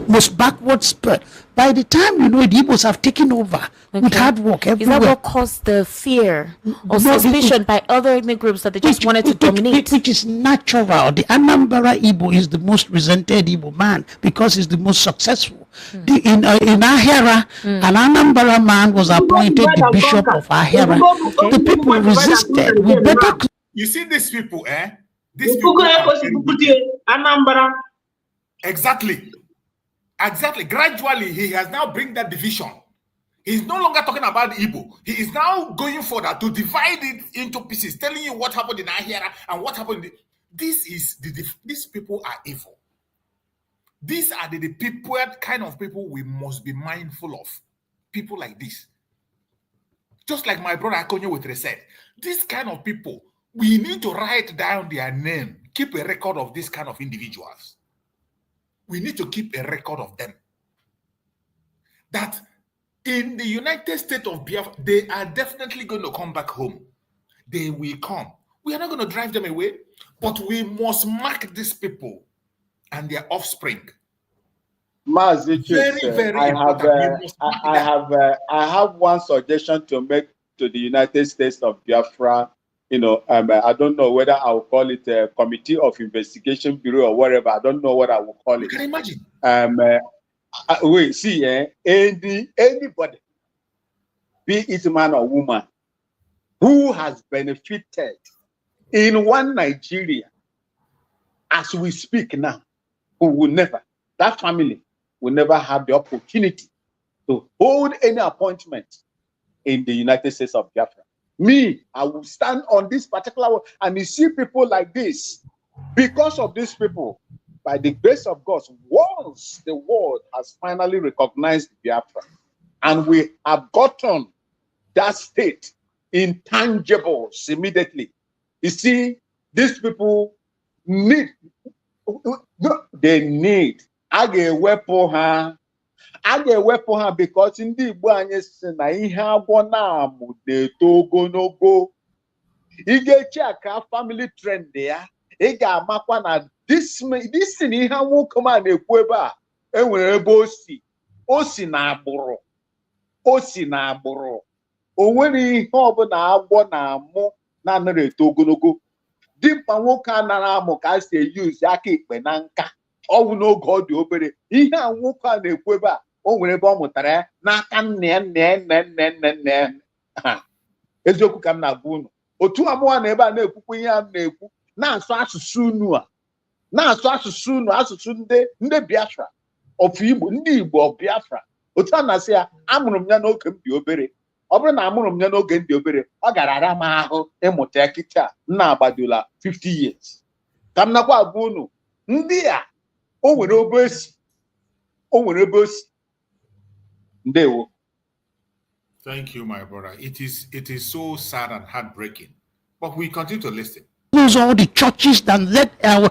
most backward spur. By the time the Igbos have taken over with hard work everywhere. Is that what caused the fear or suspicion by other ethnic groups that they just wanted to dominate? Which is natural. The Anambra Igbo is the most resented Igbo man because he's the most successful. In Ahera, an Anambra man was appointed the bishop of Ahera. The people resisted. We better. You see these people, These people Anambra. Exactly. Gradually, he has now bring that division. He's no longer talking about Igbo. He is now going further to divide it into pieces, telling you what happened in Ahera and what happened. These people are evil. These are the people, kind of people we must be mindful of. People like this. Just like my brother Akonyo with said, this kind of people, we need to write down their name, keep a record of this kind of individuals. We need to keep a record of them. That In the United States of Biafra, they are definitely going to come back home. They will come. We are not going to drive them away, but we must mark these people and their offspring. Very, very I important. have one suggestion to make to the United States of Biafra. You know, I don't know whether I will call it a Committee of Investigation Bureau or whatever. I don't know what I will call it. You can imagine. Wait, see, anybody, be it man or woman, who has benefited in one Nigeria, as we speak now, who will never, that family will never have the opportunity to hold any appointment in the United States of Biafra. Me, I will stand on this particular one, and you see people like this, because of these people, by the grace of God, once the world has finally recognized Biafra, and we have gotten that state intangibles immediately. You see, these people need, they need, a ga-ewepụ ha because ndị Igbo anyị si na ihe agwọ na-amụ na-eto ogologo. Ị ga-eche aka family trend ya, ị ga-amakwa na this thing ihe nwoke ma na-ekwu ebe a enwere ebe o si na agbụrụ, o nwere ihe ọbụla agwọ na-amụ na-anaghị eto ogologo. Dimkpa nwoke a nara amụ ka a si eyuzi aka ikpe na nka ọ bụ n'oge ọ dị obere. Ihe a nwoke a na-ekwu ebe a o nwere ebe ọ mụtara ya n'aka nne. Eziokwu ka m na-agwa unu. Otu amụwa na ebe a na-ekwukwa ihe a na-ekwu, na-asụ asụsụ unu asụsụ ndị Biafra of Igbo, ndị Igbo of Biafra. Otu a na-asị ya, amụrụ m ya n'oge m dị obere. Ọ bụrụ na amụrụ m ya n'oge ndị obere, ọ gara ara m ahụ ịmụta ya kịta nna agbadola 50 years. Ka m nakwa agwa unu, ndị a o nwere ebe o si. Ndewo. Thank you, my brother. It is so sad and heartbreaking, but we continue to listen. Close all the churches, then let an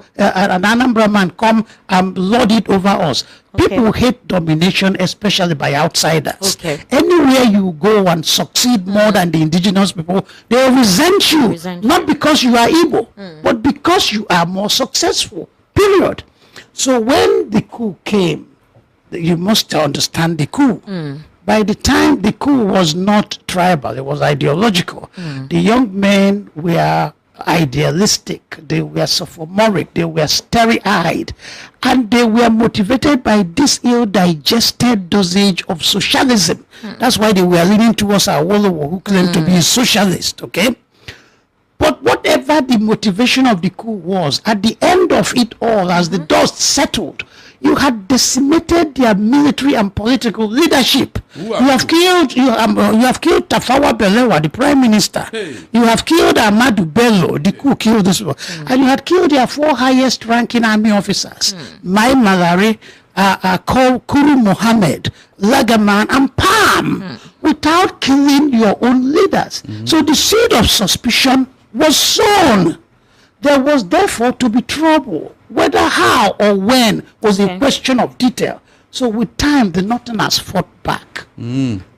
Anambra man come and lord it over us. People hate domination, especially by outsiders. Anywhere you go and succeed more than the indigenous people, they resent you. Not because you are Igbo, but because you are more successful. Period. So when the coup came, you must understand the coup. By the time the coup was not tribal, it was ideological. The young men were idealistic, they were sophomoric, they were starry-eyed, and they were motivated by this ill-digested dosage of socialism. That's why they were leaning towards Awolowo, who claimed to be a socialist, okay? But whatever the motivation of the coup was, at the end of it all, as the dust settled, you had decimated their military and political leadership. You have killed Tafawa Balewa, the prime minister. You have killed Ahmadu Bello, the coup killed this one. And you had killed their 4 highest ranking army officers, Mai Malari, Kuru Mohammed, Lagaman, and Pam, without killing your own leaders. So the seed of suspicion was sown. There was therefore to be trouble. Whether how or when was a question of detail. So with time, the Northerners fought back.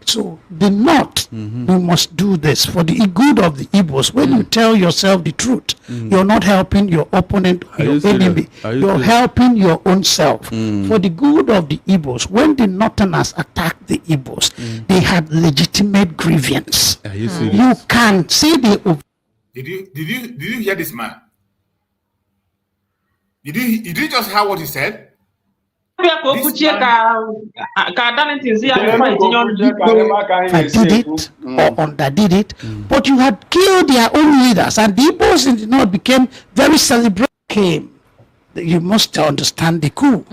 So the North, we must do this for the good of the Igbos. When you tell yourself the truth, you're not helping your opponent, your enemy. You're helping your own self. For the good of the Igbos, when the Northerners attacked the Igbos, they had legitimate grievance. You can say they... Did you hear this man? Did you just hear what he said? If I did it or underdid it, but you had killed their own leaders, and the Igbos in the North became very celebrated. You must understand the coup.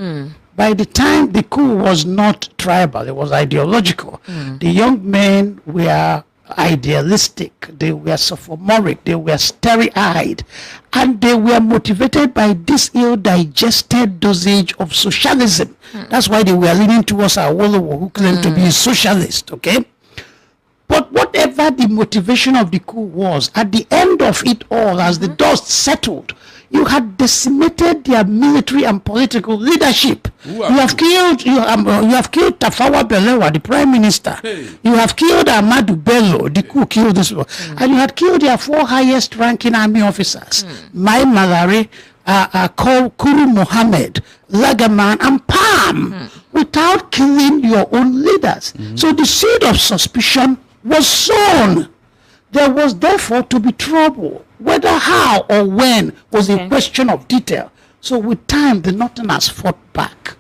By the time the coup was not tribal, it was ideological. The young men were idealistic, they were sophomoric, they were starry-eyed, and they were motivated by this ill-digested dosage of socialism. That's why they were leaning towards Awolowo, who claimed to be a socialist, okay? But But whatever the motivation of the coup was, at the end of it all, as the dust settled, you had decimated their military and political leadership. You have killed Tafawa Balewa, the prime minister. You have killed Ahmadu Bello, the coup killed this one. And you had killed their 4 highest ranking army officers, Mai Malari, Kuru Mohammed, Lagaman, and Palm, without killing your own leaders. So the seed of suspicion was sown. There was therefore to be trouble. Whether how or when was a question of detail. So with time, the Northerners fought back.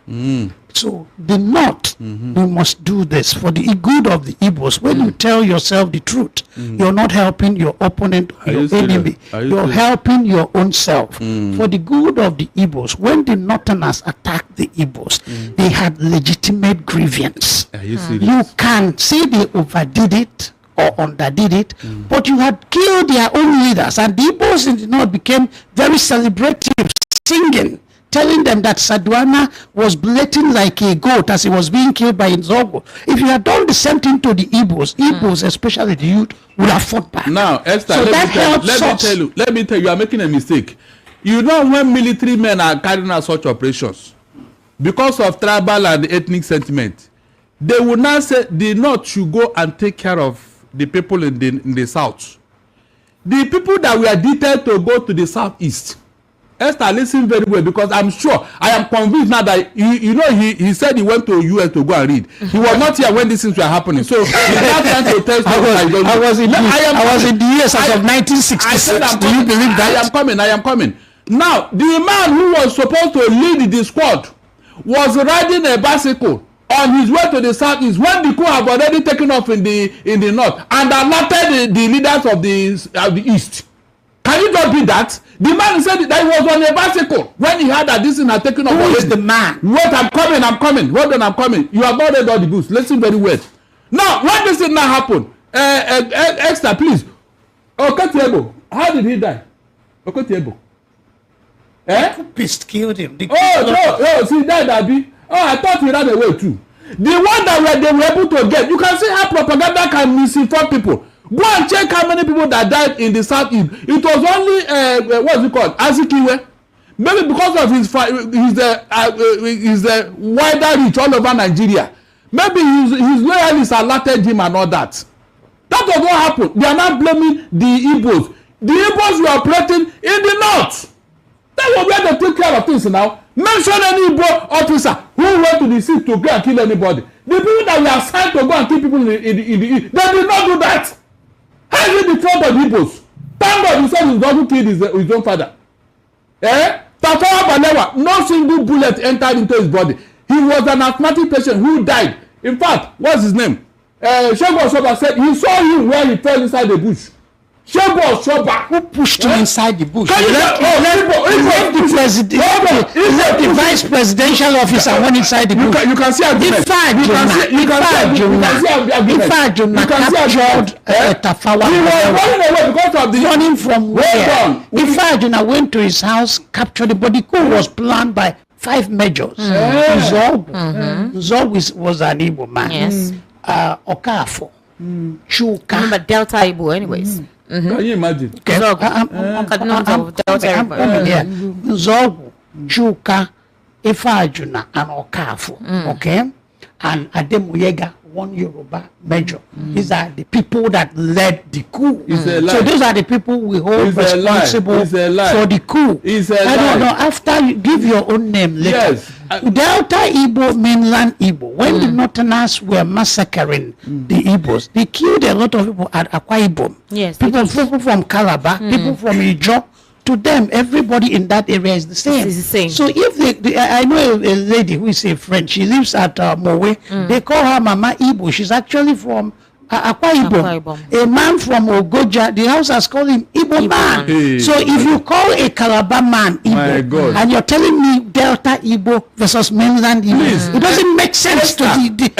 So the North, we must do this for the good of the Igbos. When you tell yourself the truth, you're not helping your opponent or your enemy. You're helping your own self. For the good of the Igbos, when the Northerners attacked the Igbos, they had legitimate grievance. You can say they overdid it or underdid it, but you had killed their own leaders, and the Igbos in the North became very celebrative, singing, telling them that Saduana was bleating like a goat as he was being killed by Nzogo. If you had done the same thing to the Igbos, especially the youth, would have fought back. Now, Esther, so let me tell you, you are making a mistake. You know, when military men are carrying out such operations, because of tribal and ethnic sentiment, they would now say the North should go and take care of the people in the South. The people that were detailed to go to the Southeast. Esther, listen very well, because I'm sure, I am convinced now that he said he went to US to go and read. He was not here when these things were happening. So he's not trying to tell I was in the years of 1966. Do you believe that? I am coming. Now, the man who was supposed to lead the squad was riding a bicycle on his way to the Southeast when the coup have already taken off in the North and alerted the leaders of the East. Can it not be that? The man said that he was on a bicycle when he heard that this thing had taken off. Who is the man? Wait, I'm coming. Hold on, I'm coming. You have not read all the books. Listen very well. Now, when this thing now happened, Esther, please. Oketiebo, how did he die? Oketiebo. Pissed killed him. See that, Abi. I thought he ran away too. The one that they were able to get, you can see how propaganda can misinform people. Go and check how many people that died in the Southeast. It was only what's it called, Azikiwe. Maybe because of his wider reach all over Nigeria. Maybe his loyalists alerted him and all that. That was what happened. They are not blaming the Igbos. The Igbos were operating in the North. That was where they took care of things now. Mention any Igbo officer who went to the sea to go and kill anybody. The people that were assigned to go and kill people in the East, they did not do that. How is it the fault of the Igbos? Thank God he said he doesn't kill his own father. Tafawa Balewa, no single bullet entered into his body. He was an asthmatic patient who died. In fact, what's his name? Shego Osoba said he saw him where he fell inside the bush. Shego Osoba, who pushed him inside the bush? He left the vice presidential office and went inside the bush. You can see argument. Captured Tafawa. He was running away because of the running from where? Ifeanyi went to his house, captured the body. Coup was planned by 5 majors. Nzogu was an Igbo man. Yes. Okafo, Chuka. Remember Delta Igbo, anyways. Can you imagine? Nzogu, Chuka, Ifeanyi, and Okafo. Okay, and Ademuyega, one Yoruba major. These are the people that led the coup. So those are the people we hold responsible for the coup. I don't know. After you give your own name later. Yes. Delta Igbo, mainland Igbo. When the Northerners were massacring the Igbos, they killed a lot of people at Akwa Ibom. Yes. People from Calabar, people from Ijo. To them, everybody in that area is the same. It's the same. So if I know a lady who is a friend, she lives at Mowe. They call her Mama Igbo. She's actually from Akwa Ibom. A man from Ogoja, the house has called him Igbo man. Hey, so if you call a Calabar man Igbo, and you're telling me Delta Igbo versus mainland Igbo, it doesn't make sense to the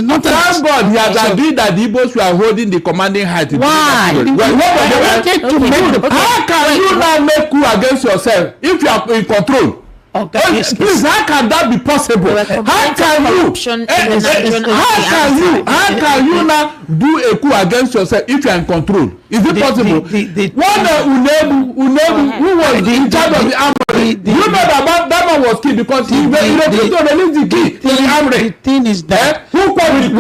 Northern. Thank God he has agreed that the Igbos were holding the commanding height. Why? How can you now make coup against yourself if you are in control? Okay, Please, how can that be possible? How can you now do a coup against yourself if you are in control? Is it possible? Unebu, who was in charge of the armory, you know that man was killed because he refused to release the key to the armory. The thing is that who caused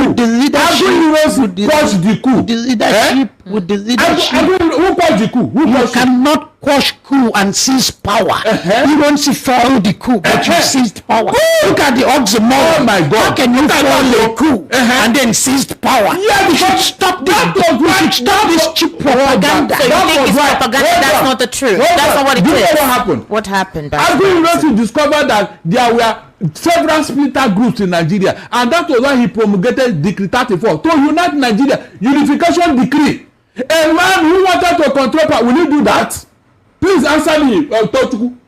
the coup? With the leadership, with the leadership, who caused the coup? You cannot quash coup and seize power. You don't see follow the coup, but you seized power. Look at the oxymoron. Oh my God! How can you follow a coup and then seized power? Yeah, we should stop this. We should stop this cheap propaganda. So you think it's propaganda? That's not the truth. That's not what it is. What happened? What happened? Aguiyi discovered that there were several splinter groups in Nigeria, and that was why he promulgated Decree 34 to unite Nigeria, unification decree. A man who wanted to control power, will he do that? Please answer me, Tochukwu.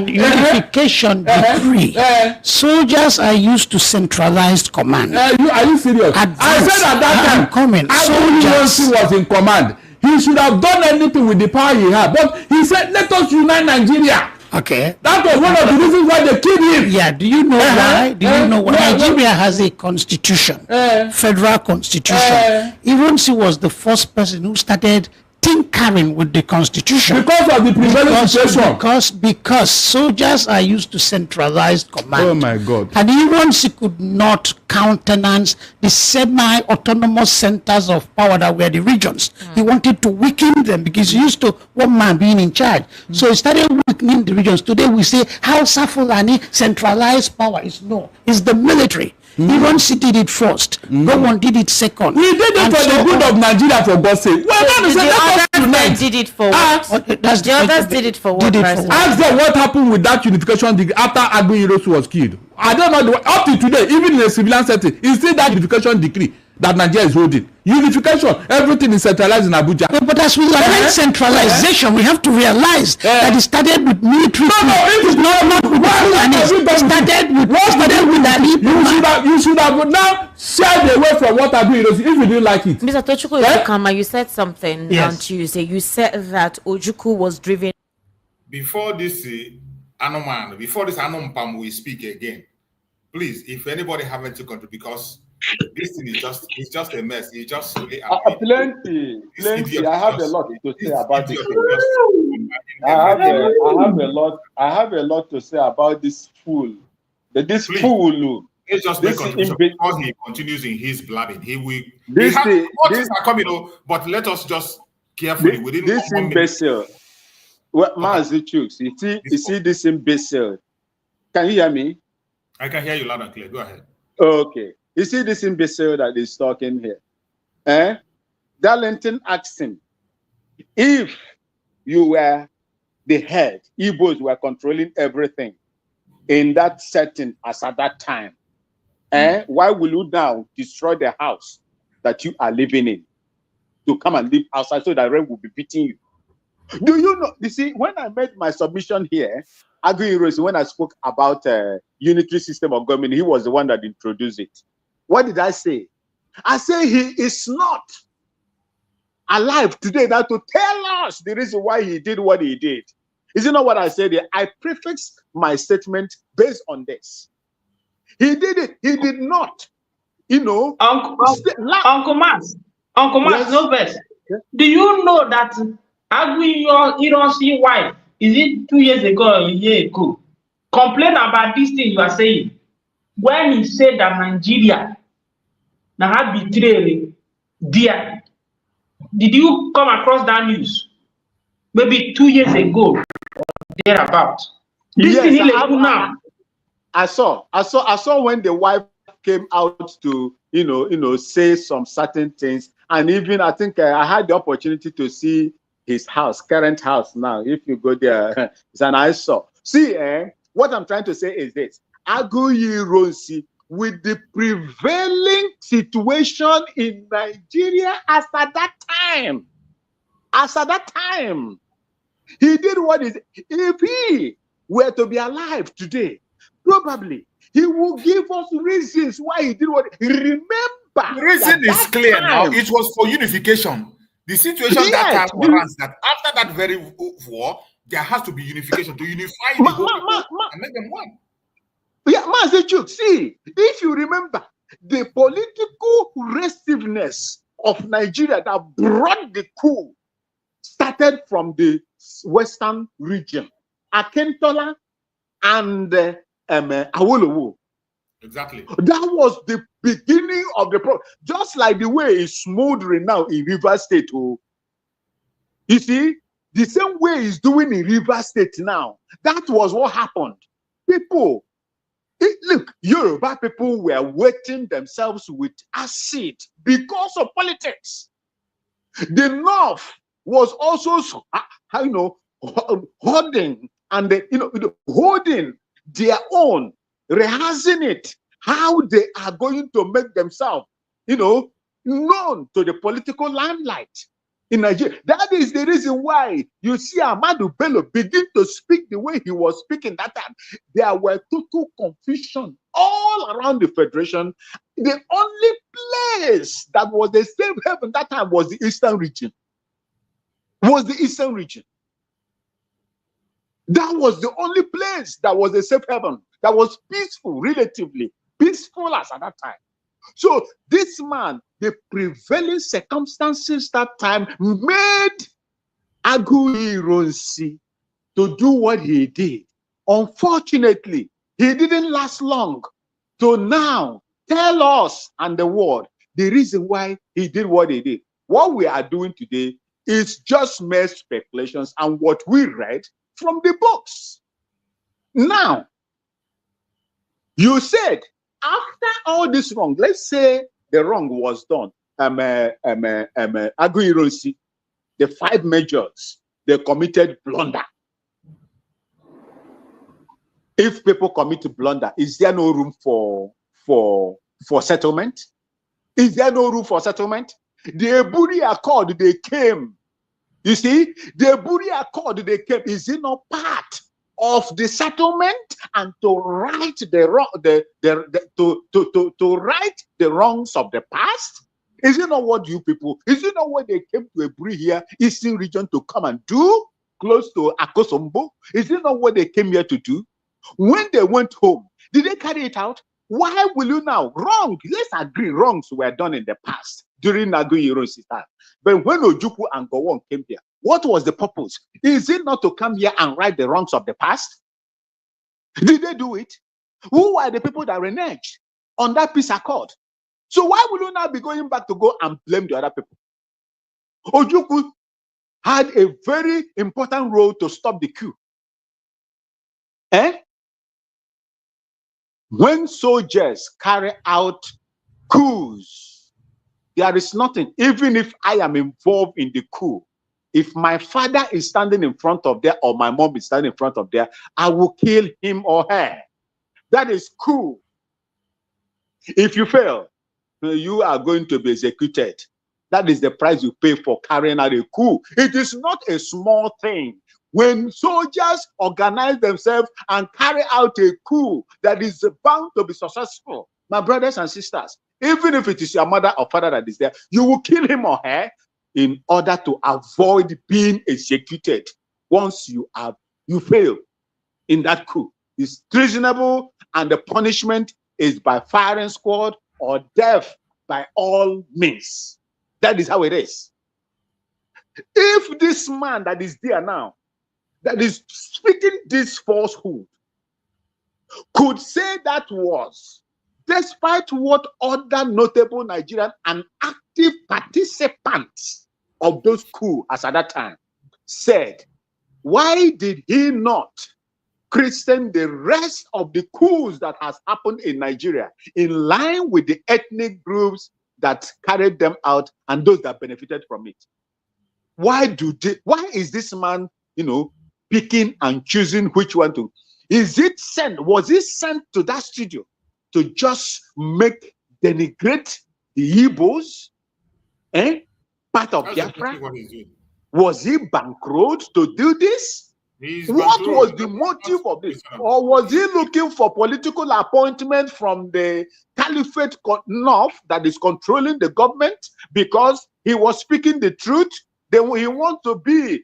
Unification decree. Soldiers are used to centralized command. Are you serious? I said at that time, Aguiyi was in command. He should have done anything with the power he had, but he said, "Let us unite Nigeria." Okay. That was one of the reasons why they killed him. Yeah. Do you know why? Do you know why? Nigeria has a constitution, federal constitution. Ironsi was the first person who started tinkering with the constitution because of the prevailing situation. Because soldiers are used to centralized command. Oh my God! And Ironsi could not countenance the semi-autonomous centers of power that were the regions. He wanted to weaken them because he used to one man being in charge. So he started weakening the regions. Today we say Hausa Fulani centralized power is no. It's the military. Ironsi did it first. Gowon did it second. We did it for the good of Nigeria, for God's sake. Well, the others did it for what? The others did it for what? Ask them what happened with that unification degree after Aguiyi was killed. I don't know. Up to today, even in a civilian setting, it's still that unification decree that Nigeria is holding. Unification, everything is centralized in Abuja. But as we learn centralization, we have to realize that it started with military. It's not with it started with that. You should have now shied away from what Aguiyi if you didn't like it. Mr. Tochukwu Ifukama, you said something on Tuesday. You said that Ojukwu was driven. Before this Anoman, before this Anompam we speak again, please, if anybody haven't to contribute, because this thing is just a mess. It's just really plenty. I have a lot to say about this. I have a lot to say about this fool. This fool. Let's just make contribution before he continues in his blabbing. He will. These are coming, but let us just carefully within this imbecile. What Mazichuk? You see this imbecile. Can you hear me? I can hear you loud and clear. Go ahead. Okay. You see this imbecile that is talking here. Darlington asked him, if you were the head, Igbos were controlling everything in that setting as at that time, why will you now destroy the house that you are living in to come and live outside so that rain will be beating you? Do you know? You see, when I made my submission here, Aguiyi, when I spoke about unitary system of government, he was the one that introduced it. What did I say? I say he is not alive today now to tell us the reason why he did what he did. Is it not what I said here? I prefixed my statement based on this. He did it. He did not. You know. Uncle Max, no best. Do you know that Aguiyi wife, is it 2 years ago or a year ago, complained about this thing you are saying? When he said that Nigeria now had betrayed dear, did you come across that news? Maybe 2 years ago or thereabout. This thing now. I saw when the wife came out to say some certain things, and even I think I had the opportunity to see his house, current house now. If you go there, it's an eyesore. See, what I'm trying to say is this: Aguiyi, with the prevailing situation in Nigeria as at that time, he did what is. If he were to be alive today, probably he will give us reasons why he did what. Remember, the reason is clear now. It was for unification. The situation that warrants that after that very war, there has to be unification to unify the whole people and make them one. Yeah, Mazechuk, see, if you remember, the political restiveness of Nigeria that brought the coup started from the western region, Akintola and Awolowo. Exactly. That was the beginning of the problem. Just like the way it's smoldering now in River State. Oh. You see, the same way it's doing in River State now. That was what happened. People, look, Yoruba people were wetting themselves with acid because of politics. The North was also, holding and holding their own, rehearsing it, how they are going to make themselves, known to the political limelight in Nigeria. That is the reason why you see Ahmadu Bello begin to speak the way he was speaking that time. There were total confusion all around the federation. The only place that was the safe haven that time was the eastern region. That was the only place that was a safe haven, that was peaceful, relatively peaceful as at that time. So this man, the prevailing circumstances that time made Aguiyi-Ironsi to do what he did. Unfortunately, he didn't last long to now tell us and the world the reason why he did what he did. What we are doing today is just mere speculations and what we read from the books. Now, you said after all this wrong, let's say the wrong was done, Aguiyi-Ironsi, the 5 majors, they committed blunder. If people commit blunder, is there no room for settlement? Is there no room for settlement? The Eburi Accord, they came. You see, the Eburi Accord, they came. Is it not part of the settlement and to right the wrong, to right the wrongs of the past? Is it not what you people? Is it not what they came to Eburi here, Eastern region, to come and do, close to Akosombo? Is it not what they came here to do? When they went home, did they carry it out? Why will you now? Wrong. Let's agree. Wrongs were done in the past during Aguiyi-Ironsi's time. But when Ojukwu and Gowon came here, what was the purpose? Is it not to come here and right the wrongs of the past? Did they do it? Who are the people that reneged on that peace accord? So why will you now be going back to go and blame the other people? Ojukwu had a very important role to stop the coup. When soldiers carry out coups, there is nothing. Even if I am involved in the coup, if my father is standing in front of there or my mom is standing in front of there, I will kill him or her. That is coup. If you fail, you are going to be executed. That is the price you pay for carrying out a coup. It is not a small thing. When soldiers organize themselves and carry out a coup that is bound to be successful, my brothers and sisters, even if it is your mother or father that is there, you will kill him or her in order to avoid being executed. Once you fail in that coup, it's treasonable, and the punishment is by firing squad or death by all means. That is how it is. If this man that is there now, that is speaking this falsehood, could say that was, despite what other notable Nigerian and active participants of those coups as at that time said, why did he not christen the rest of the coups that has happened in Nigeria in line with the ethnic groups that carried them out and those that benefited from it? Why is this man, picking and choosing which one to? Was it sent to that studio to just denigrate the Igbos? Part of Biafra? Was he bankrolled to do this? What was the motive of this? Or was he looking for political appointment from the Caliphate North that is controlling the government because he was speaking the truth? Then he wants to be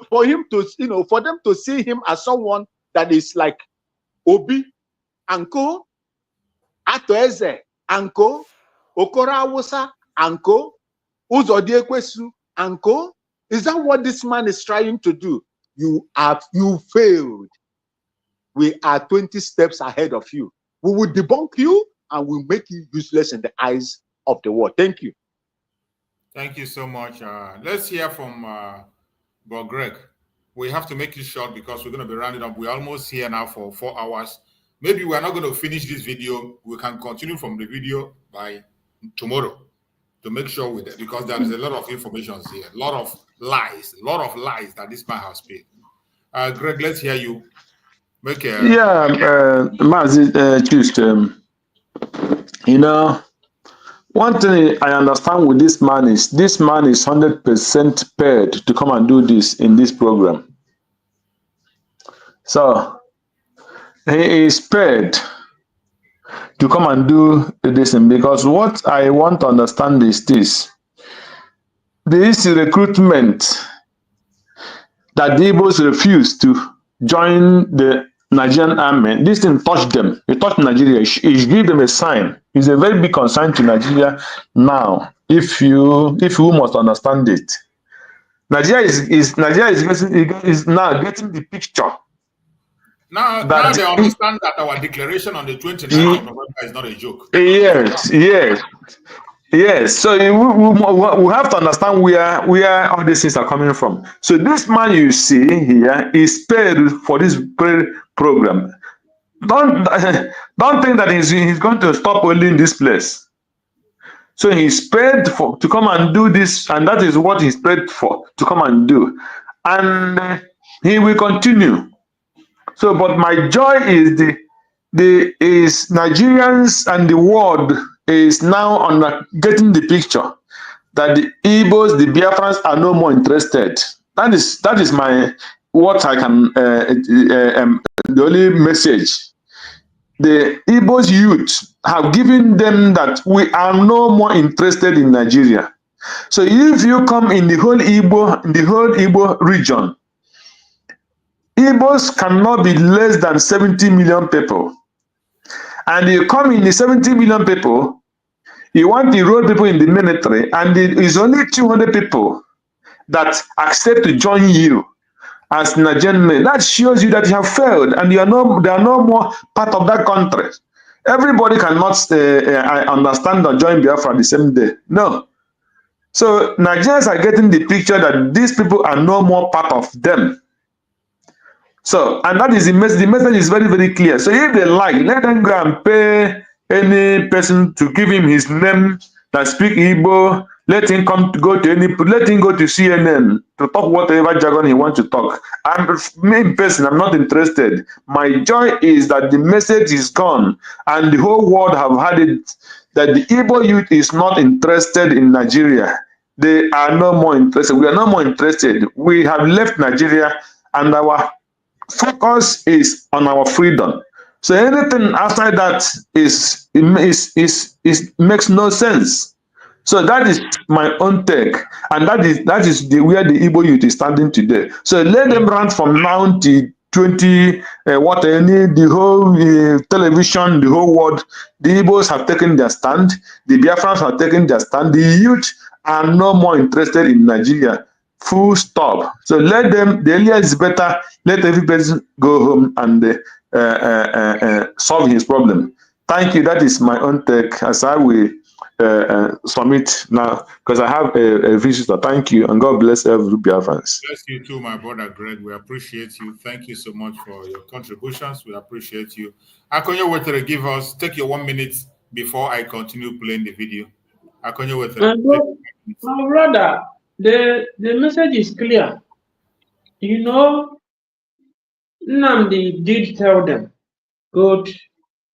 for him to, for them to see him as someone that is like Obi, Anko, Atoeze, Anko, Okora Awusa, Anko, Uzodiekwesu, Anko. Is that what this man is trying to do? You failed. We are 20 steps ahead of you. We will debunk you and we'll make you useless in the eyes of the world. Thank you. Thank you so much. Let's hear from Bob Greg. We have to make it short because we're going to be rounding up. We're almost here now for 4 hours. Maybe we're not going to finish this video. We can continue from the video by tomorrow to make sure with it, because there is a lot of information here, a lot of lies that this man has paid. Greg, let's hear you. One thing I understand with this man is 100% paid to come and do this in this program. So he is paid to come and do this, because what I want to understand is this recruitment that the Igbos refuse to join the Nigerian army. This thing touched them. It touched Nigeria. It gave them a sign. It's a very big concern to Nigeria now. If you must understand it, Nigeria is now getting the picture. Now they understand that our declaration on the 29th of November is not a joke. Yes. So we have to understand where all these things are coming from. So this man you see here is paid for this program. Don't think that he's going to stop only in this place. So he's paid to come and do this, and that is what he's paid for, to come and do, and he will continue. So, but my joy is is Nigerians and the world is now getting the picture that the Igbos, the Biafrans are no more interested. That is my what I can the only message. The Igbos youth have given them that we are no more interested in Nigeria. So if you come in the whole Igbo region, Igbos cannot be less than 70 million people. And you come in the 70 million people, you want to enroll people in the military, and it is only 200 people that accept to join you as Nigerian men. That shows you that you have failed, and they are no more part of that country. Everybody cannot understand or join Biafra the same day. No. So Nigerians are getting the picture that these people are no more part of them. So, and that is the message. The message is very, very clear. So if they like, let them go and pay any person to give him his name that speak Igbo. Let him go to CNN to talk whatever jargon he wants to talk. Me in person, I'm not interested. My joy is that the message is gone, and the whole world have had it, that the Igbo youth is not interested in Nigeria. They are no more interested. We are no more interested. We have left Nigeria, and our focus is on our freedom. So anything outside that makes no sense. So that is my own take, and that is where the Igbo youth is standing today. So let them run from now to 20 the whole television, the whole world. The Igbos have taken their stand. The Biafrans have taken their stand. The youth are no more interested in Nigeria. Full stop. So let them. The earlier is better. Let everybody go home and solve his problem. Thank you. That is my own take, as I will submit now, because I have a visitor. Thank you, and God bless every Biafrans. Bless you too, my brother Greg. We appreciate you. Thank you so much for your contributions. We appreciate you. Akonyo Wetere, take your 1 minute before I continue playing the video. Akonyo Wetere. My brother, the message is clear. You know, Nnamdi did tell them, God,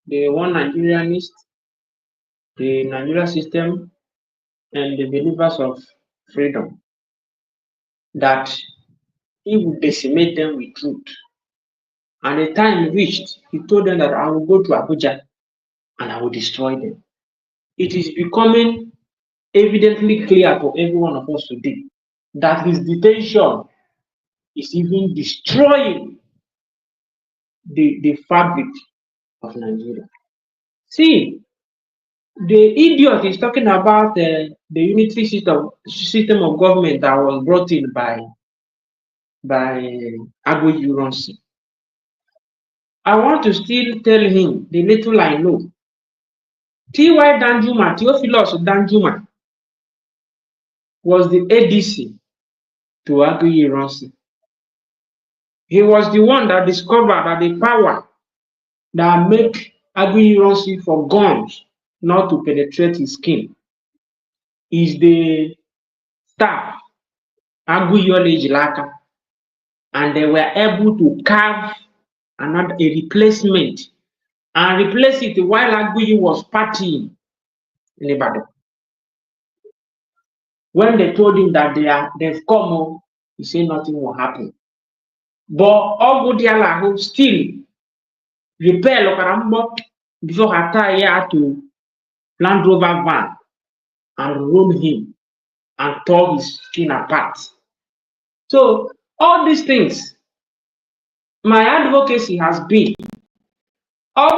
the one Nigerianist, the Nigeria system, and the believers of freedom, that he would decimate them with truth. And the time reached, he told them that I will go to Abuja and I will destroy them. It is becoming evidently clear for every one of us today that his detention is even destroying the fabric of Nigeria. See, the idiot is talking about the unitary system of government that was brought in by DPMDrNgoziOrabueze. I want to still tell him the little I know. T.Y. Danjuma, Theophilus Danjuma, was the ADC to DPMDrNgoziOrabueze. He was the one that discovered that the power that make DPMDrNgoziOrabueze for guns not to penetrate his skin is the staff DPMDrNgoziOrabueze, and they were able to carve a replacement and replace it while DPMDrNgozi was partying in Ibadan. When they told him that they've come, he said nothing will happen. But Ogodiala still repel Okarambo before her tie to Land Rover van and roll him and tore his skin apart. So all these things, my advocacy has been, as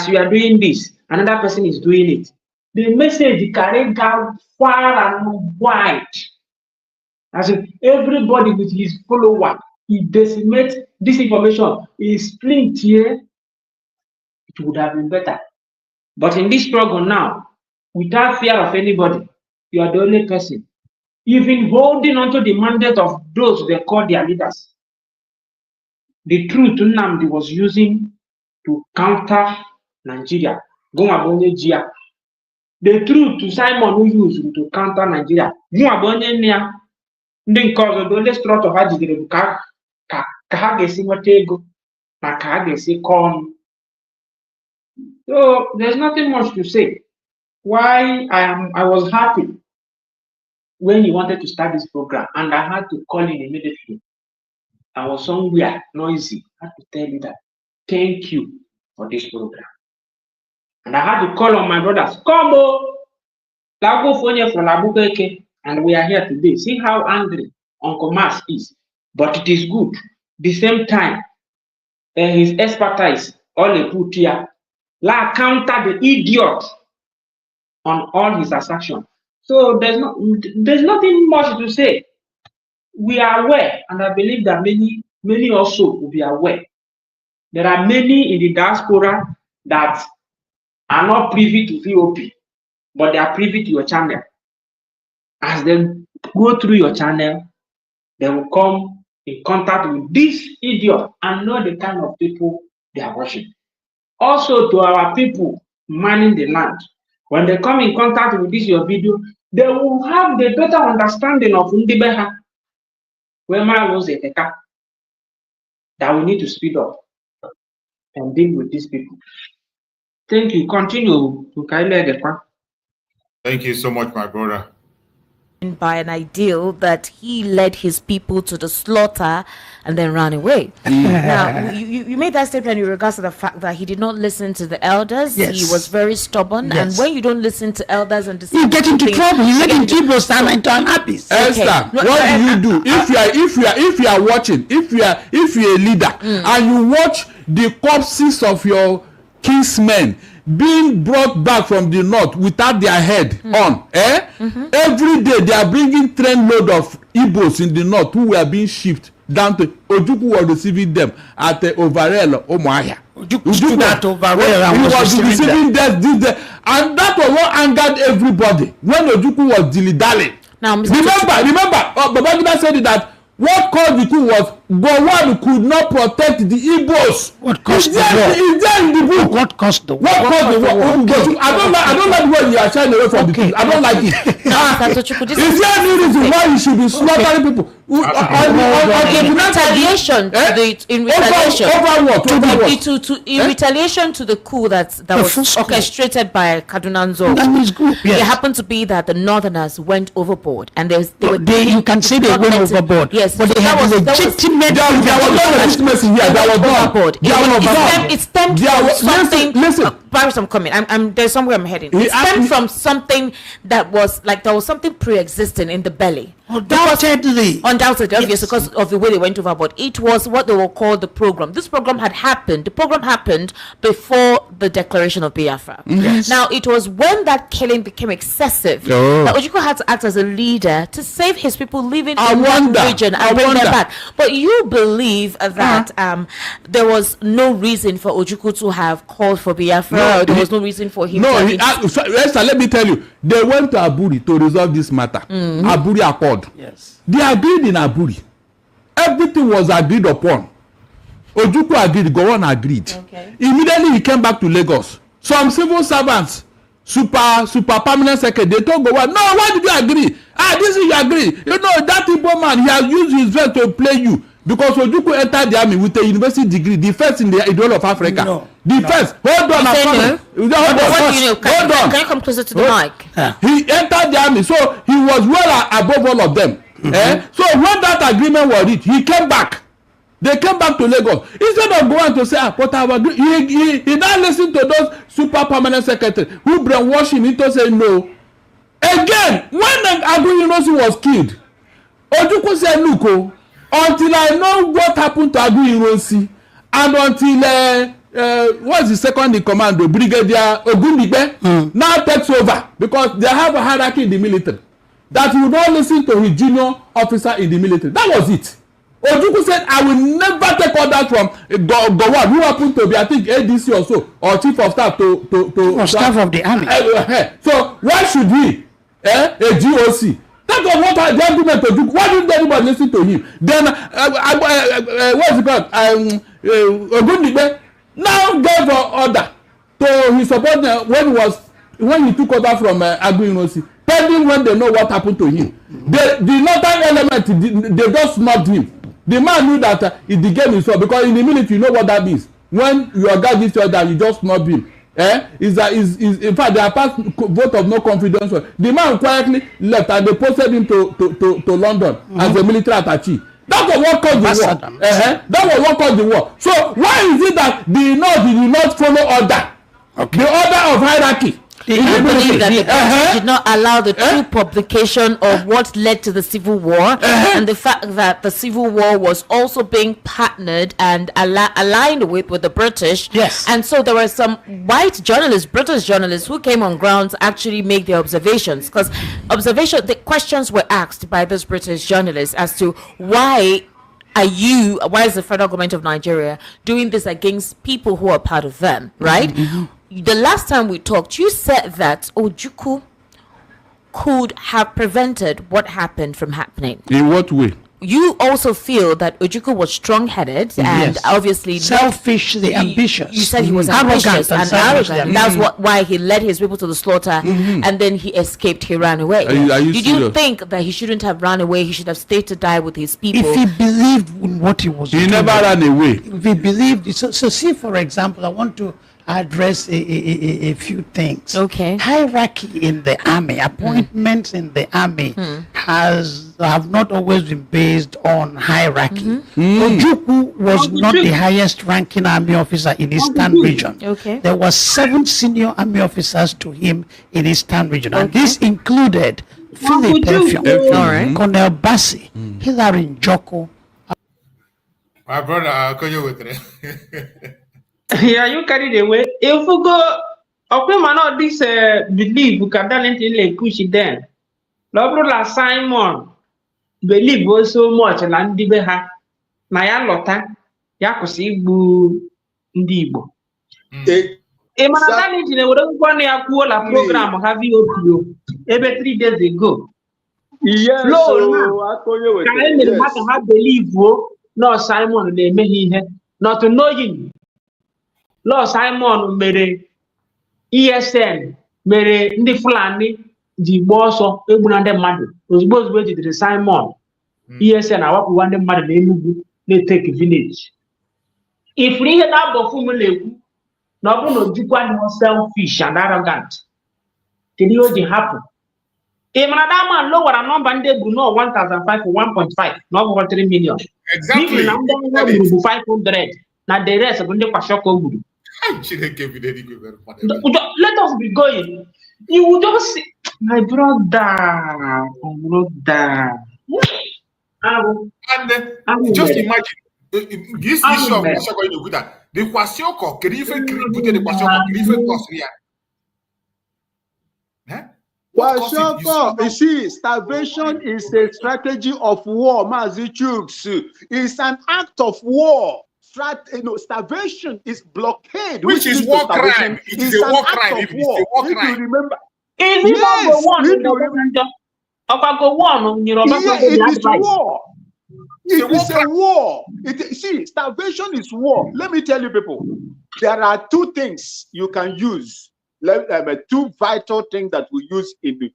we are doing this, another person is doing it. The message carried out far and wide. As if everybody with his follower, he decimates this information, he split here, it would have been better. But in this struggle now, without fear of anybody, you are the only person. Even holding on to the mandate of those they call their leaders. The truth Nnamdi was using to counter Nigeria. The truth to Simon who used to counter Nigeria. The only strut of Hajidere Kahagesi Matego, Nakagesi Corn. So there's nothing much to say. Why I was happy when he wanted to start this program, and I had to call him immediately. I was somewhere noisy. I had to tell you that thank you for this program. And I had to call on my brothers. Come on, and we are here today. See how angry Uncle Mas is. But it is good. The same time, his expertise, all they put here, like counter the idiot on all his assertions. So there's nothing much to say. We are aware, and I believe that many also will be aware. There are many in the diaspora that are not privy to VOP, but they are privy to your channel. As they go through your channel, they will come in contact with this idiot and know the kind of people they are watching. Also, to our people manning the land, when they come in contact with this your video, they will have the better understanding of Ndibeha, that we need to speed up and deal with these people. Thank you. Continue. Thank you so much, my brother. By an ideal that he led his people to the slaughter and then ran away. Now, you made that statement in regards to the fact that he did not listen to the elders. Yes. He was very stubborn. Yes. And when you don't listen to elders and you get into trouble. You get into trouble. Stand into an abyss. Esther, what do you do if you are watching? If you're a leader and you watch the corpses of your kinsmen being brought back from the north without their head on, every day they are bringing train load of Igbos in the north who were being shipped down to Ojukwu was receiving them at the Overell Omoahia. Ojukwu was receiving them, and that was what angered everybody when Ojukwu was dilly-dally. Now, remember, Babangida said that what caused the coup was Gowon could not protect the Igbos. What caused the war? Is there in the book? What caused the war? What caused the war? Okay. I don't like the way you are shying away from the truth. I don't like it. Is there any reason why you should be slaughtering people? In retaliation to the coup that was orchestrated by Kaduna Nzo. It happened to be that the Northerners went overboard, and you can say they went overboard. Yes, but they have legitimate. There was no legitimacy here. There was no overboard. It stemmed from something. Listen. Barris, I'm coming. There's somewhere I'm heading. It stemmed from something that was like there was something pre-existing in the belly. Undoubtedly, obviously, because of the way they went overboard. It was what they were called the program. This program had happened. The program happened before the declaration of Biafra. Yes. Now, it was when that killing became excessive that Ojukwu had to act as a leader to save his people living in that region and bring them back. But you believe that there was no reason for Ojukwu to have called for Biafra. There was no reason for him. Esther, let me tell you, they went to Aburi to resolve this matter. Aburi Accord. Yes. They agreed in Aburi. Everything was agreed upon. Ojukwu agreed, Gowon agreed. Okay. Immediately he came back to Lagos. Some civil servants, super permanent secretary, they told Gowon, no, why did you agree? This is you agree. You know, that Igbo man, he has used his voice to play you. Because Ojukwu entered the army with a university degree, the first in the whole of Africa. First. Hold on. Hold on. Can you come closer to the mic? He entered the army, so he was well above all of them. So when that agreement was reached, he came back. They came back to Lagos. Instead of going to say, but I agree, he now listened to those super permanent secretaries who brainwashed him into saying no. Again, when Aguiyi was killed, Ojukwu said, look, until I know what happened to Aguiyi and until what's the second in command, Brigadier Ogundigbe, now takes over because they have a hierarchy in the military that he would not listen to his junior officer in the military. That was it. Ojukwu said, I will never take orders from Gowon, who happened to be, I think, ADC or so, or chief of staff to staff of the army. So why should he, a GOC? That was what the argument to do. Why didn't anybody listen to him? Then, what's it called? Ogundigbe now gave an order to his subordinate when he took over from Aguiyi, pending when they know what happened to him. The northern element, they just snubbed him. The man knew that the game is over because in the military, you know what that means. When your guy gives you order, you just snub him. In fact, they are passed vote of no confidence. The man quietly left and they posted him to London as a military attaché. That was what caused the war. That was what caused the war. So why is it that the North did not follow order? The order of hierarchy. I believe that the British did not allow the true publication of what led to the Civil War and the fact that the Civil War was also being partnered and aligned with the British. Yes. And so there were some white journalists, British journalists, who came on ground to actually make their observations. Because the questions were asked by those British journalists as to why is the federal government of Nigeria doing this against people who are part of them, right? The last time we talked, you said that Ojukwu could have prevented what happened from happening. In what way? You also feel that Ojukwu was strong-headed and obviously selfishly ambitious. You said he was ambitious and arrogant. That's why he led his people to the slaughter, and then he escaped. He ran away. Did you think that he shouldn't have run away? He should have stayed to die with his people. If he believed in what he was doing, he never ran away. If he believed, so see, for example, I want to address a few things. Okay. Hierarchy in the army, appointments in the army have not always been based on hierarchy. Ojukwu was not the highest ranking army officer in Eastern region. Okay. There were 7 senior army officers to him in Eastern region, and this included Philip Effiong, Colonel Bassi, Hilary Njoko. My brother, I'll call you with it. Yeah, you carried away. If we go, okay, man, all this belief we can done anything like push it then. Lobro Simon believe so much and ndi be ha na ya lota ya kwụsị igbu ndị Igbo. Mana dani jine were ngwa na ya kwuo la program ha VOPO ebe 3 days ago. Yes, so ka emere maka ha believe no Simon na-emeghe ihe not knowing Lord Simon mere ESN mere ndị Fulani ji gba ọsọ egbu na ndị mmadụ ozugbo ejidere Simon ESN awapụwa ndị mmadụ na Enugu na-etake village. Ifuru ihe na-abọfu m na-ekwu na ọ bụrụ na Ojukwu adịghị selfish and arrogant kedu ihe o ji hapụ? Ị mara na man lowara nọmba ndị egbu no 1,500 1.5 na ọ bụ 3 million. Exactly. Na ndị gburu bụ 500 na the rest bụ ndị kwashọkọ gburu. Let us be going. You will just see, my brother. Just imagine this issue of the Kwasioko, You see, starvation is a strategy of war, Mazi Chooks. It's an act of war. Starvation is blockade, which is war crime. It is a war crime. If you remember, yes, it is war. It is a war. See, starvation is war. Let me tell you, people, there are two things you can use. Two vital things that we use in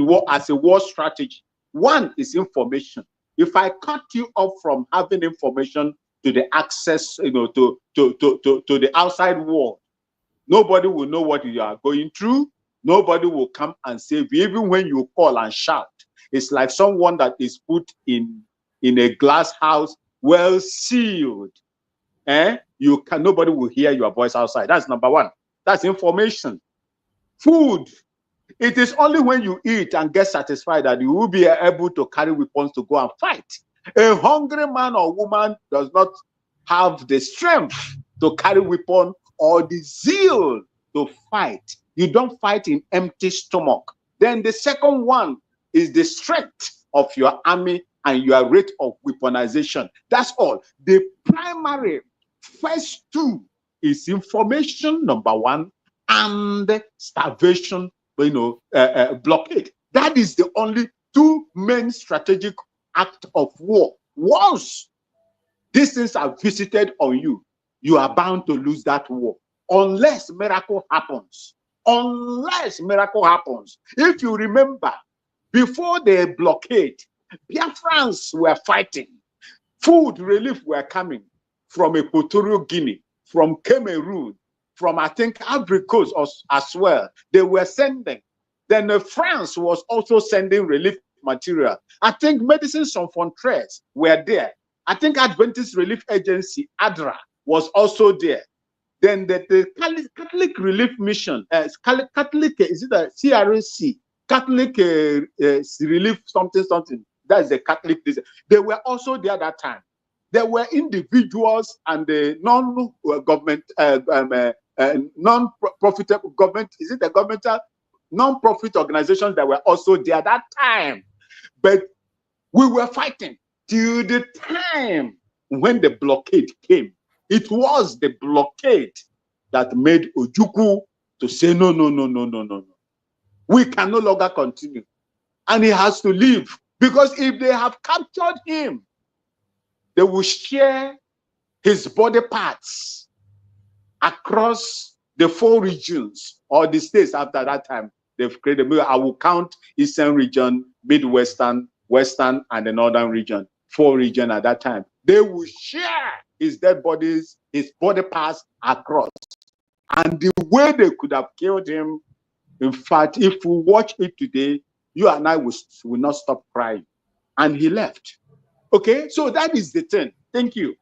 war as a war strategy. One is information. If I cut you off from having information to the access, to the outside world, nobody will know what you are going through. Nobody will come and save you, even when you call and shout. It's like someone that is put in a glass house, well sealed. Nobody will hear your voice outside. That's number one. That's information. Food. It is only when you eat and get satisfied that you will be able to carry weapons to go and fight. A hungry man or woman does not have the strength to carry weapon or the zeal to fight. You don't fight in empty stomach. Then the second one is the strength of your army and your rate of weaponization. That's all. The primary first two is information, number one, and starvation, blockade. That is the only two main strategic act of war. Once these things are visited on you, you are bound to lose that war. Unless miracle happens. Unless miracle happens. If you remember, before the blockade, Biafrans were fighting. Food relief were coming from Equatorial Guinea, from Cameroon, from, I think, Ivory Coast as well. They were sending. Then France was also sending relief material. I think Medicines Sans Frontières were there. I think Adventist Relief Agency, ADRA, was also there. Then the Catholic Relief Mission, Catholic, is it a CRC? Catholic Relief something. That is the Catholic. They were also there that time. There were individuals and the non-government, non-profit government, is it a governmental, non-profit organizations that were also there at that time. But we were fighting till the time when the blockade came. It was the blockade that made Ojukwu to say, no. We can no longer continue. And he has to leave. Because if they have captured him, they will share his body parts across the 4 regions or the states after that time. They've created, I will count Eastern region, Midwestern, Western, and the Northern region. 4 regions at that time. They will share his dead bodies, his body parts across. And the way they could have killed him, in fact, if we watch it today, you and I will not stop crying. And he left. Okay, so that is the thing. Thank you.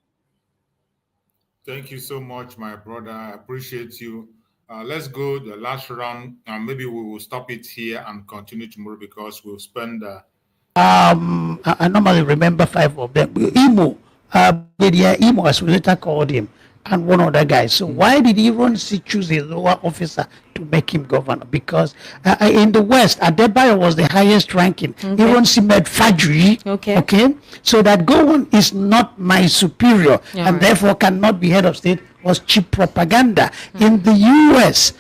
Thank you so much, my brother. I appreciate you. Let's go the last round, and maybe we will stop it here and continue tomorrow because we'll spend. I normally remember 5 of them. Imo, Imo, as we later called him, and one other guy. So why did he choose a lower officer to make him governor? Because in the West, Adebayo was the highest ranking. He made Fajri. Okay. So that Gowon is not my superior and therefore cannot be head of state was cheap propaganda. In the US,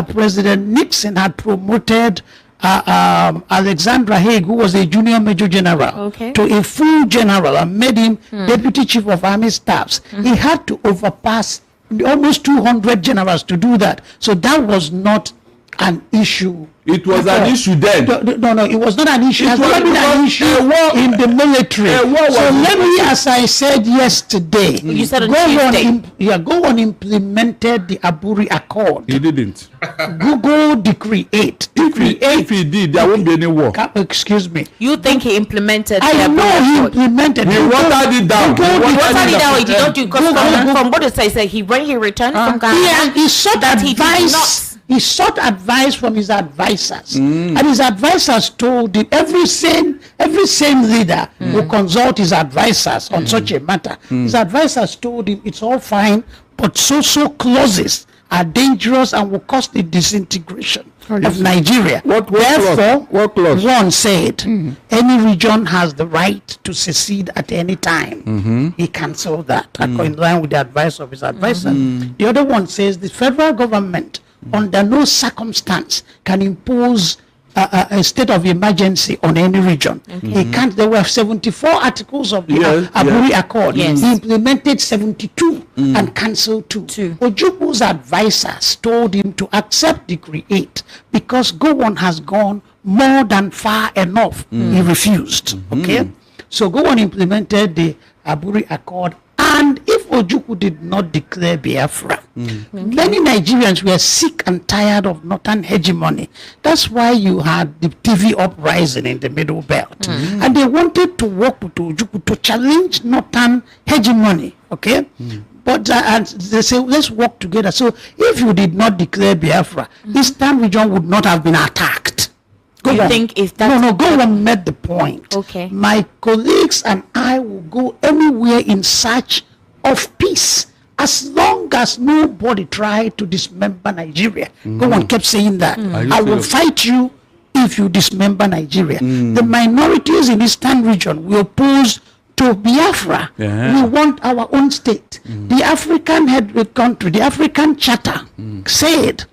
President Nixon had promoted Alexandra Haig, who was a junior major general, to a full general and made him deputy chief of army staffs. He had to overpass almost 200 generals to do that. So that was not an issue. It was an issue then. No, it was not an issue. It has never been an issue in the military. So let me, as I said yesterday, you said go on implemented the Aburi Accord. He didn't. Google Decree 8. The if he did, there won't be any war. Excuse me. You think he implemented? I know he implemented. He watered it down. He watered it down. He did not do because from what it says, when he returned from Ghana, he sought advice. He sought advice from his advisors, and his advisors told him every sane leader will consult his advisors on such a matter. His advisors told him it's all fine, but so clauses are dangerous and will cause the disintegration of Nigeria. Therefore, one said any region has the right to secede at any time. He cancelled that in line with the advice of his advisor. The other one says the federal government under no circumstance can impose a state of emergency on any region. He can't. There were 74 articles of the Aburi Accord. He implemented 72 and cancelled 2. Ojukwu's advisors told him to accept Decree 8 because Gowon has gone more than far enough. He refused. Okay, so Gowon implemented the Aburi Accord. And if Ojukwu did not declare Biafra, many Nigerians were sick and tired of northern hegemony. That's why you had the TV uprising in the Middle Belt. And they wanted to work with Ojukwu to challenge northern hegemony. Okay? But and they say, let's work together. So if you did not declare Biafra, Eastern region would not have been attacked. Think if that Gowon made the point. Okay. My colleagues and I will go anywhere in search of peace as long as nobody tried to dismember Nigeria. Gowon kept saying that. I will fight you if you dismember Nigeria. The minorities in Eastern region will oppose to Biafra. We want our own state. The African head country, the African Charter said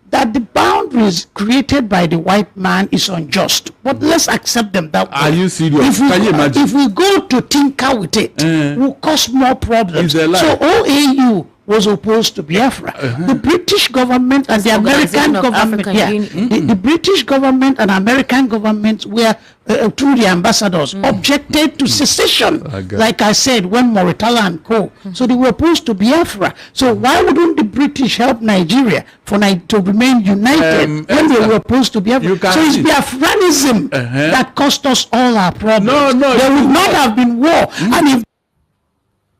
that the boundaries created by the white man is unjust. But let's accept them that way. Are you serious? Can you imagine? If we go to tinker with it, we'll cause more problems. So OAU was opposed to Biafra. The British government and the American government, the British government and American governments were, through the ambassadors, objected to secession, like I said, when Moritala and co. So they were opposed to Biafra. So why wouldn't the British help Nigeria to remain united when they were opposed to Biafra? So it's Biafranism that cost us all our problems. There would not have been war. And if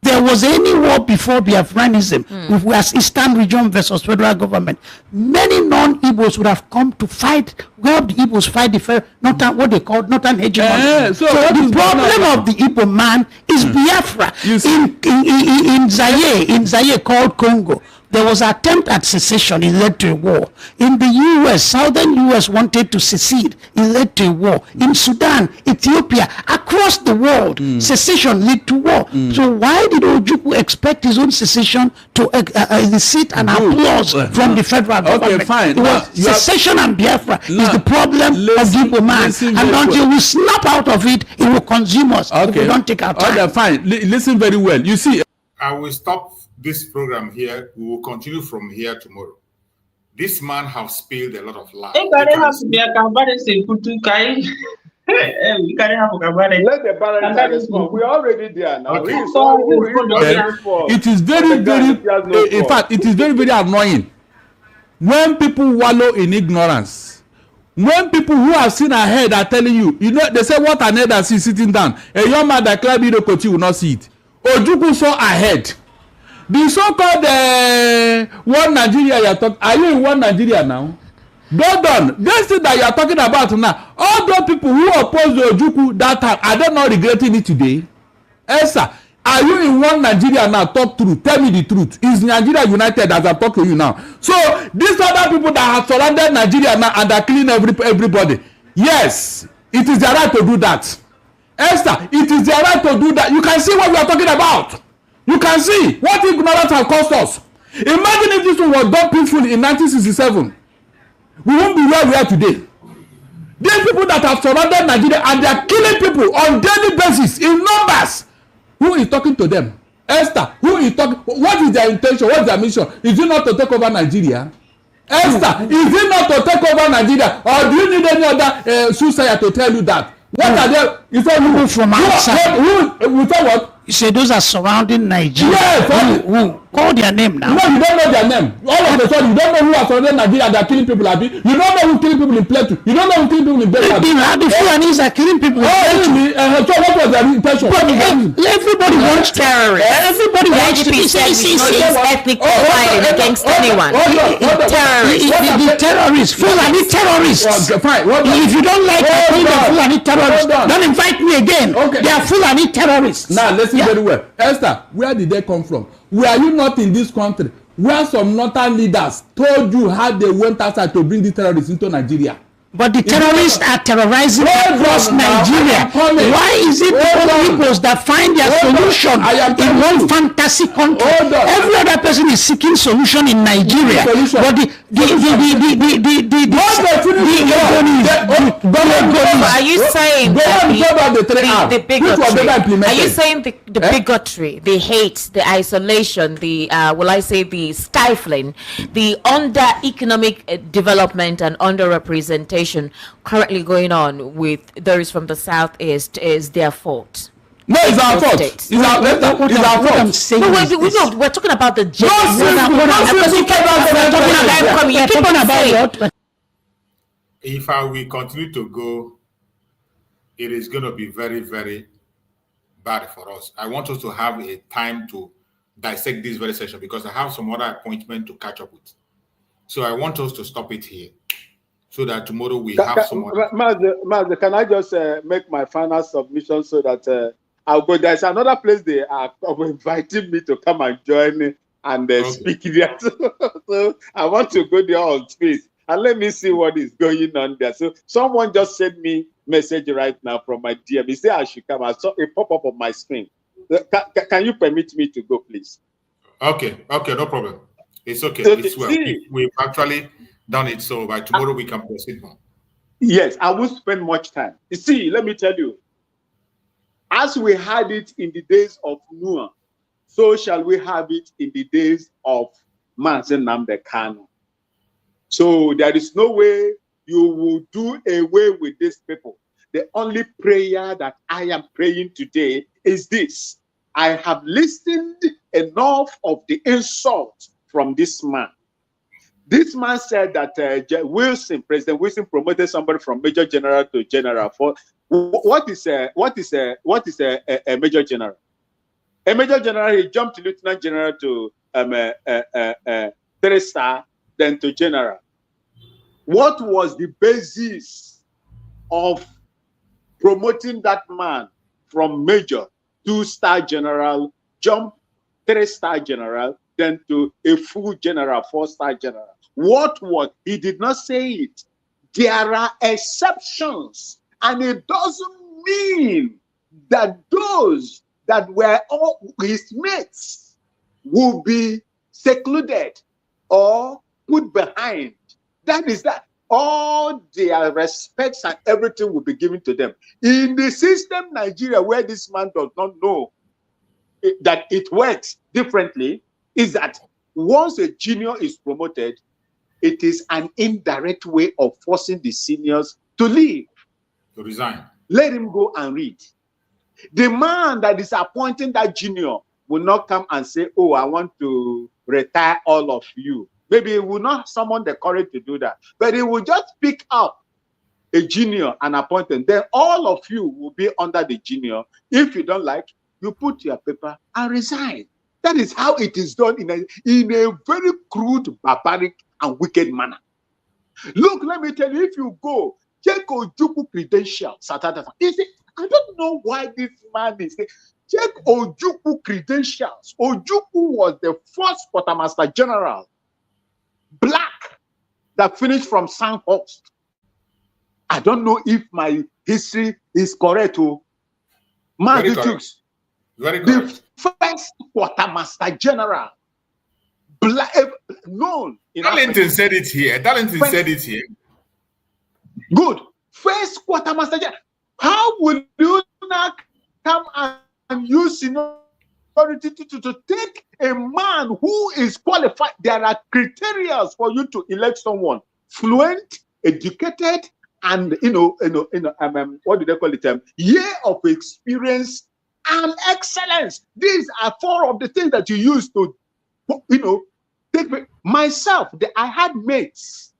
there was any war before Biafranism, if we as Eastern region versus federal government, many non-Igbos would have come to fight, help the Igbos fight the what they call northern hegemony. So the problem of the Igbo man is Biafra. In Zaire called Congo, there was an attempt at secession. It led to a war. In the U.S., southern U.S. wanted to secede. It led to a war. In Sudan, Ethiopia, across the world, secession led to war. So why did Ojukwu expect his own secession to elicit an applause from the federal government? Fine. It was secession and Biafra is the problem of the Igbo man. And until we snap out of it, it will consume us if we don't take our time. Fine. Listen very well. You see, I will stop this program here. We will continue from here tomorrow. This man has spilled a lot of lies. Let the balance respond. We're already there now. Okay. It is very, in fact, it is very, very annoying when people wallow in ignorance. When people who have seen ahead are telling you, they say what an elder sees sitting down. A young man that climbed Irokoti will not see it. Ojukwu saw ahead. The so-called one Nigeria you are talking, are you in one Nigeria now? Done. This thing that you are talking about now, all those people who opposed Ojukwu that time, are they not regretting it today? Esther, are you in one Nigeria now? Talk truth. Tell me the truth. Is Nigeria united as I talk to you now? So these other people that have surrounded Nigeria now and are killing everybody, yes, it is their right to do that. Esther, it is their right to do that. You can see what we are talking about. You can see what ignorance has cost us. Imagine if this one was done peacefully in 1967. We won't be where we are today. These people that have surrounded Nigeria and they are killing people on daily basis in numbers. Who is talking to them? Esther, who is talking? What is their intention? What is their mission? Is it not to take over Nigeria? Esther, is it not to take over Nigeria? Or do you need any other soothsayer to tell you that? What are they? Is that people from outside? Who what? You say those are surrounding Nigeria. Yes. Who Call their name now. No, you don't know their name. All of a sudden, you don't know who are surrounding Nigeria that are killing people. You don't know who killing people in Plateau. You don't know who killing people in Benue. The Fulanis are killing people. So what was their intention? But everybody wants terrorists. Everybody wants to be ethnic profiling against anyone. The terrorists, Fulani terrorists. Fine. If you don't like Fulani terrorists, don't invite me again. Okay. They are Fulani terrorists. Now listen very well. Esther, where did they come from? Were you not in this country where some northern leaders told you how they went outside to bring the terrorists into Nigeria? But the terrorists are terrorizing across Nigeria. Why is it the peoples that find their solution in one fantasy country? Every other person is seeking solution in Nigeria. But are you saying the bigotry? Are you saying the bigotry, the hate, the isolation, the the stifling, the under economic development and under representation currently going on with those from the southeast is their fault? No, it's our fault. It's our fault. We're talking about the If we continue to go, it is going to be very, very bad for us. I want us to have a time to dissect this very session because I have some other appointment to catch up with. So I want us to stop it here, so that tomorrow we have some more. Master, can I just make my final submission so that I'll go? There's another place they are inviting me to come and join and speak there. So I want to go there on space and let me see what is going on there. So someone just sent me message right now from my DM. He said I should come. I saw a pop-up on my screen. Can you permit me to go, please? Okay, no problem. It's okay. It's well. We've actually done it, so by tomorrow we can proceed more. Yes, I won't spend much time. You see, let me tell you, as we had it in the days of Noah, so shall we have it in the days of Mazi Nnamdi Kanu. So there is no way you will do away with these people. The only prayer that I am praying today is this: I have listened enough of the insult from this man. This man said that President Wilson promoted somebody from Major General to General. For what is a Major General? A Major General, he jumped to Lieutenant General to 3-star, then to General. What was the basis of promoting that man from Major 2-star General, jump 3-star General, then to a full General, 4-star General? What was? He did not say it. There are exceptions, and it doesn't mean that those that were all his mates will be secluded or put behind. That is that. All their respects and everything will be given to them. In the system Nigeria, where this man does not know that it works differently, is that once a junior is promoted, it is an indirect way of forcing the seniors to leave. To resign. Let him go and read. The man that is appointing that junior will not come and say, oh, I want to retire all of you. Maybe he will not summon the courage to do that. But he will just pick up a junior and appoint them. Then all of you will be under the junior. If you don't like, you put your paper and resign. That is how it is done in a very crude, barbaric, and wicked manner. Look, let me tell you, if you go, check Ojukwu credentials. You see, I don't know why this man is saying, check Ojukwu credentials. Ojukwu was the first quartermaster general, black, that finished from Sandhurst. I don't know if my history is correct. Very correct. The first quartermaster general, black, known in Darlington said it here. Darlington said it here. Good. First quartermaster general. How will you not come and use seniority to take a man who is qualified? There are criteria for you to elect someone: fluent, educated, and what do they call it? Year of experience and excellence. These are 4 of the things that you use to you know, myself, I had mates.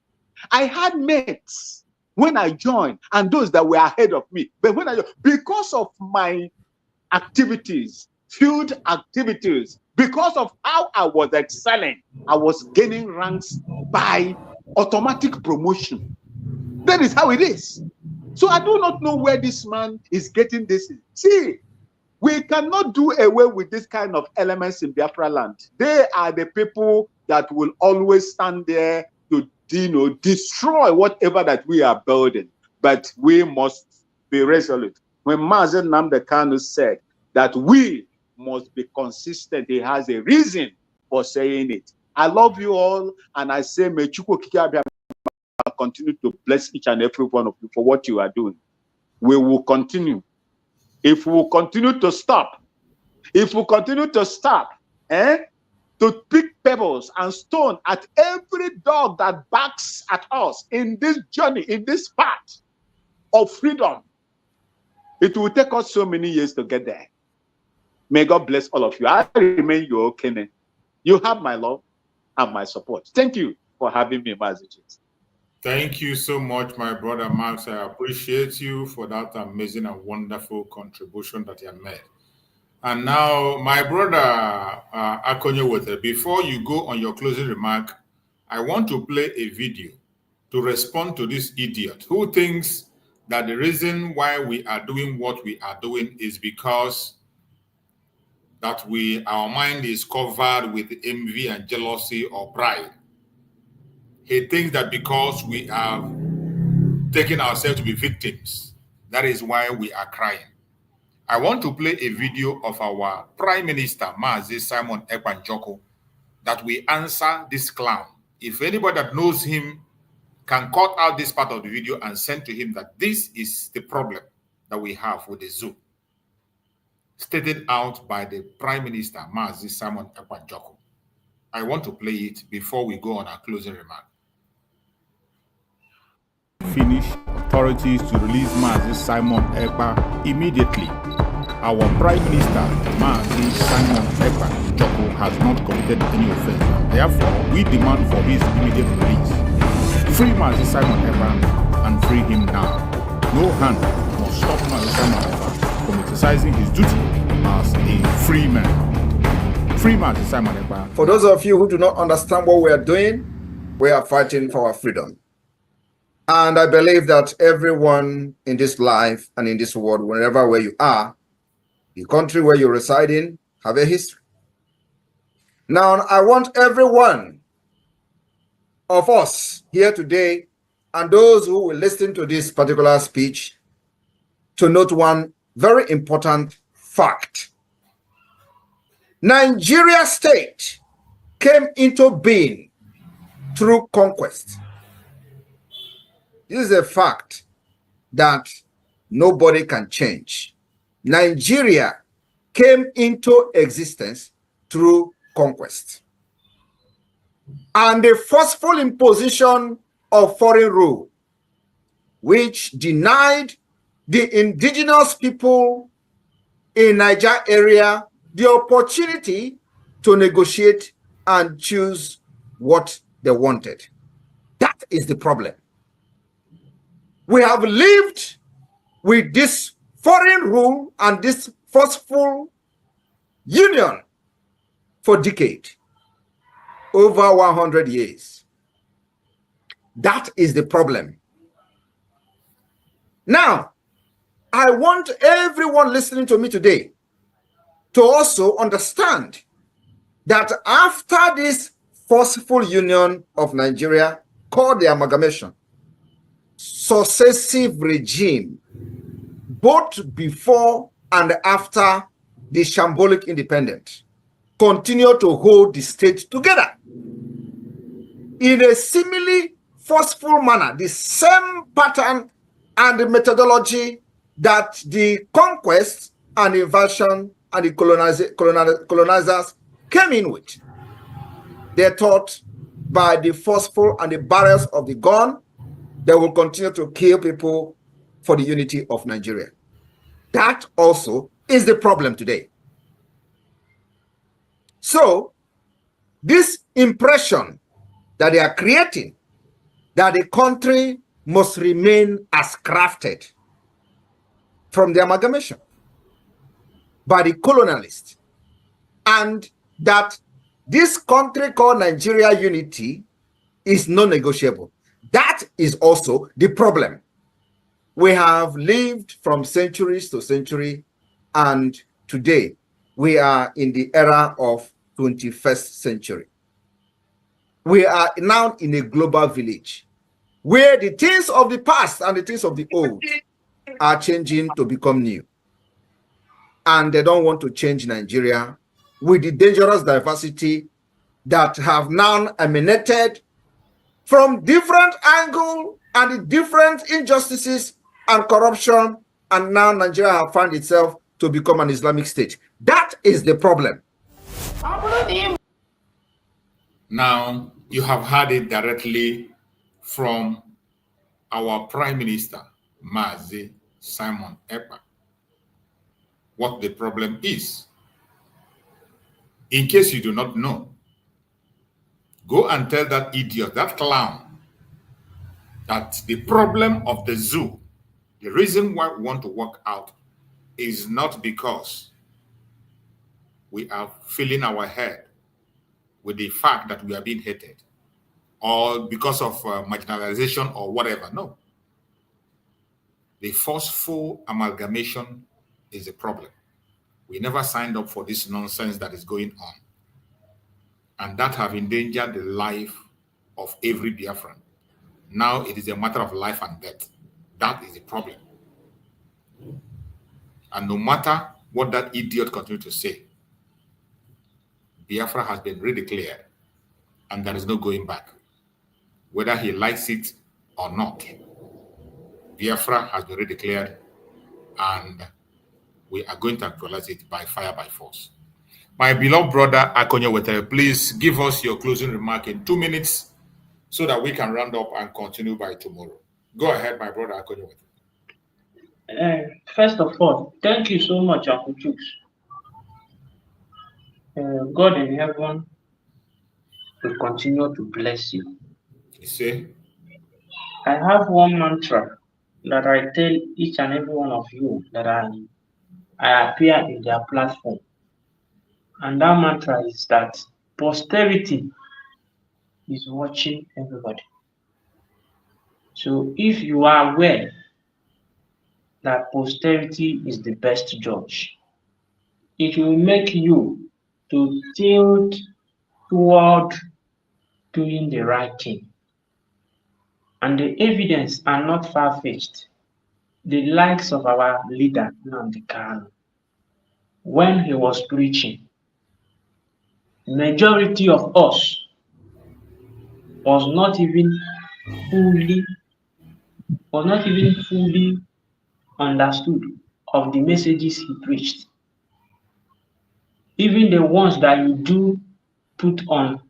I had mates when I joined, and those that were ahead of me. But when because of my activities, field activities, because of how I was excelling, I was gaining ranks by automatic promotion. That is how it is. So I do not know where this man is getting this. See, we cannot do away with this kind of elements in Biafra land. They are the people that will always stand there to, you know, destroy whatever that we are building. But we must be resolute. When Mazen Namdekanu said that we must be consistent, he has a reason for saying it. I love you all, and I say, may Chukwu Kikabia continue to bless each and every one of you for what you are doing. We will continue. If we will continue to stop, to pick pebbles and stone at every dog that barks at us in this journey, in this path of freedom, it will take us so many years to get there. May God bless all of you. I remain your Kene. You have my love and my support. Thank you for having me, Mazichis. Thank you so much, my brother Max. I appreciate you for that amazing and wonderful contribution that you have made. And now, my brother Akonyewete, before you go on your closing remark, I want to play a video to respond to this idiot who thinks that the reason why we are doing what we are doing is because that our mind is covered with envy and jealousy or pride. He thinks that because we are taking ourselves to be victims, that is why we are crying. I want to play a video of our Prime Minister, Mazi Simon Ekwanjoko, that we answer this clown. If anybody that knows him can cut out this part of the video and send to him that this is the problem that we have with the zoo, stated out by the Prime Minister, Mazi Simon Ekwanjoko. I want to play it before we go on our closing remark. Finish authorities to release Mazi Simon Ekpa immediately. Our Prime Minister, Mazi Simon Ekpa Joko, has not committed any offense. Therefore, we demand for his immediate release. Free Mazi Simon Ekpa and free him now. No hand must stop Mazi Simon Ekpa from exercising his duty as a free man. Free Mazi Simon Ekpa. For those of you who do not understand what we are doing, we are fighting for our freedom. And I believe that everyone in this life and in this world, wherever where you are, the country where you reside in, have a history. Now, I want every one of us here today and those who will listen to this particular speech to note one very important fact. Nigeria state came into being through conquest. This is a fact that nobody can change. Nigeria came into existence through conquest. And the forceful imposition of foreign rule, which denied the indigenous people in Niger area the opportunity to negotiate and choose what they wanted. That is the problem. We have lived with this foreign rule and this forceful union for decades, over 100 years. That is the problem. Now, I want everyone listening to me today to also understand that after this forceful union of Nigeria, called the amalgamation, successive regime, both before and after the shambolic independence, continue to hold the state together in a similarly forceful manner, the same pattern and the methodology that the conquest and invasion and the colonizers came in with. They're taught by the forceful and the barriers of the gun, they will continue to kill people for the unity of Nigeria. That also is the problem today. So, this impression that they are creating that the country must remain as crafted from the amalgamation by the colonialists, and that this country called Nigeria unity is non-negotiable. That is also the problem. We have lived from centuries to century, and today we are in the era of 21st century. We are now in a global village where the things of the past and the things of the old are changing to become new. And they don't want to change Nigeria with the dangerous diversity that have now emanated from different angles and the different injustices and corruption, and now Nigeria have found itself to become an Islamic state. That is the problem. Now, you have heard it directly from our Prime Minister, Mazi Simon Ekpa, what the problem is. In case you do not know, go and tell that idiot, that clown, that the problem of the zoo, the reason why we want to walk out is not because we are filling our head with the fact that we are being hated or because of marginalization or whatever. No. The forceful amalgamation is a problem. We never signed up for this nonsense that is going on. And that have endangered the life of every Biafran. Now it is a matter of life and death. That is the problem. And no matter what that idiot continues to say, Biafra has been redeclared, and there is no going back. Whether he likes it or not, Biafra has been redeclared, and we are going to actualize it by fire, by force. My beloved brother DPMDrNgoziOrabueze, please give us your closing remark in 2 minutes so that we can round up and continue by tomorrow. Go ahead, my brother DPMDrNgoziOrabueze. First of all, thank you so much, Uncle Chooks. God in heaven will continue to bless you. You see? I have one mantra that I tell each and every one of you that I appear in their platform. And that mantra is that posterity is watching everybody. So if you are aware that posterity is the best judge, it will make you to tilt toward doing the right thing. And the evidence are not far-fetched. The likes of our leader, Nnamdi Kanu, when he was preaching, majority of us was not even fully understood of the messages he preached. Even the ones that you do put on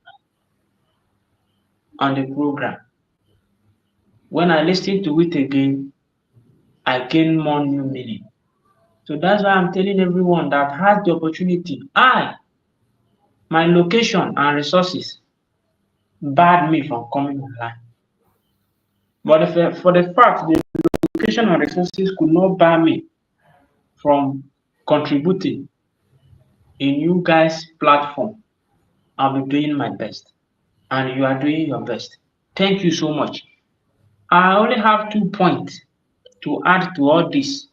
the program. When I listen to it again, I gain more new meaning. So that's why I'm telling everyone that has the opportunity, my location and resources barred me from coming online. But for the fact the location and resources could not bar me from contributing in you guys' platform, I'll be doing my best. And you are doing your best. Thank you so much. I only have 2 points to add to all this.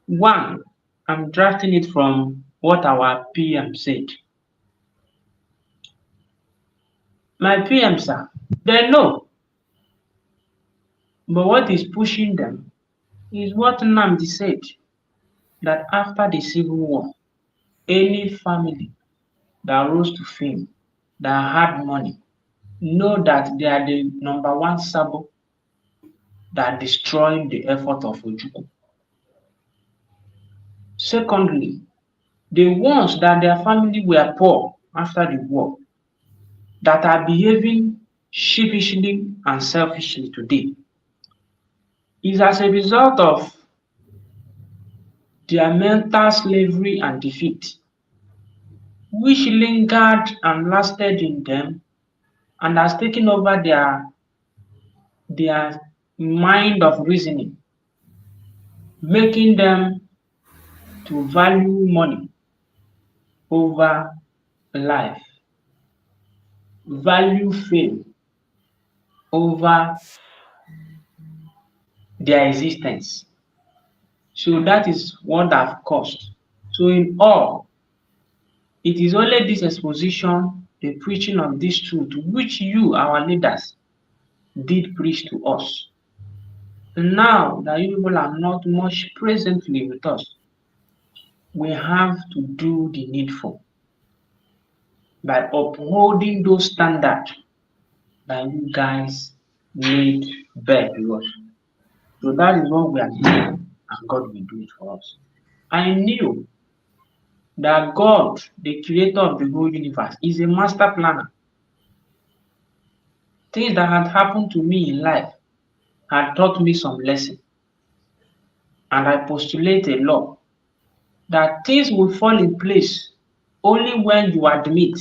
One, I'm drafting it from what our PM said. My PM, sir, they know. But what is pushing them is what Nnamdi said, that after the Civil War, any family that rose to fame, that had money, know that they are the #1 sabo that destroyed the effort of Ojukwu. Secondly, the ones that their family were poor after the war, that are behaving sheepishly and selfishly today, is as a result of their mental slavery and defeat. which lingered and lasted in them and has taken over their mind of reasoning, making them to value money over life, value fame over their existence. So that is what I've caused. So in all, it is only this exposition, the preaching of this truth, which you, our leaders, did preach to us. Now that you people are not much presently with us, we have to do the needful by upholding those standards that you guys made bear to us. So that is what we are doing, and God will do it for us. I knew that God, the creator of the whole universe, is a master planner. Things that had happened to me in life had taught me some lesson. And I postulate a law that things will fall in place only when you admit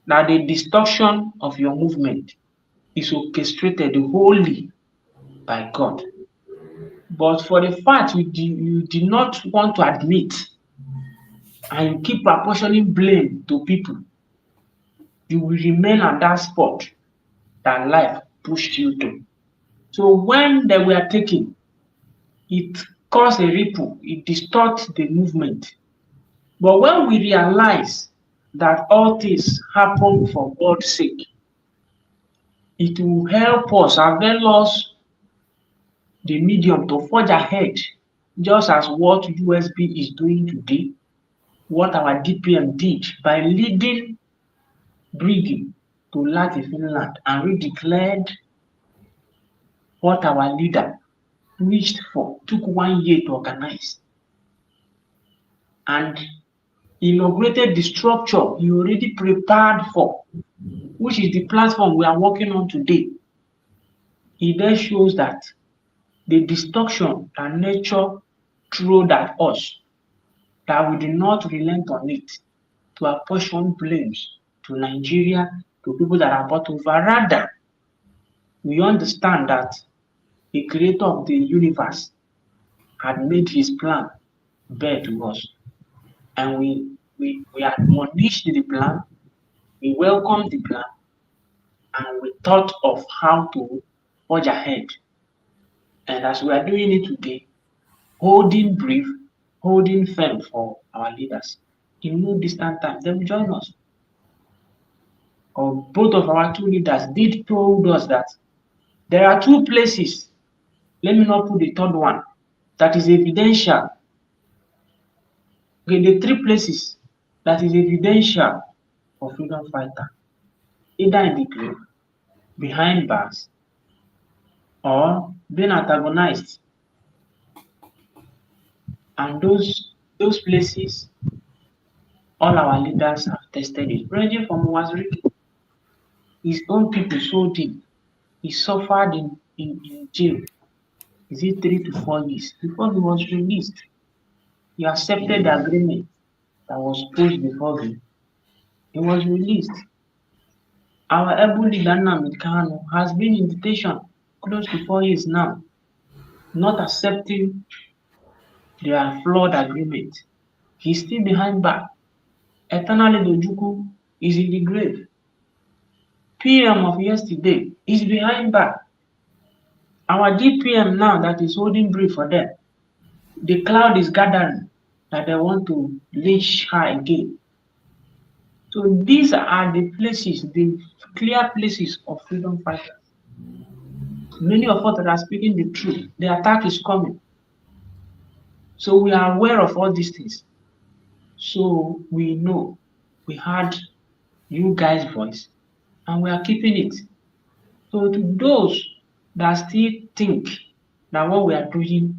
that the destruction of your movement is orchestrated wholly by God. But for the fact you did not want to admit and you keep apportioning blame to people, you will remain at that spot that life pushed you to. So when they were taken, it caused a ripple, it distorts the movement. But when we realize that all things happen for God's sake, it will help us, avail us the medium to forge ahead, just as what USB is doing today, what our DPM did by leading Briggy to Latin Finland and redeclared what our leader reached for, took 1 year to organize, and inaugurated the structure he already prepared for, which is the platform we are working on today. It then shows that the destruction that nature threw at us, that we did not relent on it to apportion blames to Nigeria, to people that are bought over. Rather, we understand that the creator of the universe had made his plan bare to us. And we admonished the plan, we welcomed the plan, and we thought of how to forge ahead. And as we are doing it today, holding brief, holding firm for our leaders. In no distant time, they will join us. Or both of our two leaders did told us that there are two places, let me not put the third one, that is evidential. Okay, the three places that is evidential for freedom fighter, either in the grave, behind bars, or being antagonized. And those places, all our leaders have tested it. Ranging from Waziriki, his own people sold him. He suffered in jail. Is it 3 to 4 years before he was released? He accepted the agreement that was pushed before him. He was released. Our able leader Nnamdi Kanu has been in detention close to 4 years now, not accepting their flawed agreement. He's still behind bar. Eternally Dojuku is in the grave. PM of yesterday is behind bar. Our DPM now that is holding brief for them, the cloud is gathering that they want to lynch her again. So these are the places, the clear places of freedom fighters. Many of us that are speaking the truth, the attack is coming. So we are aware of all these things. So we know we heard you guys' voice and we are keeping it. So to those that still think that what we are doing,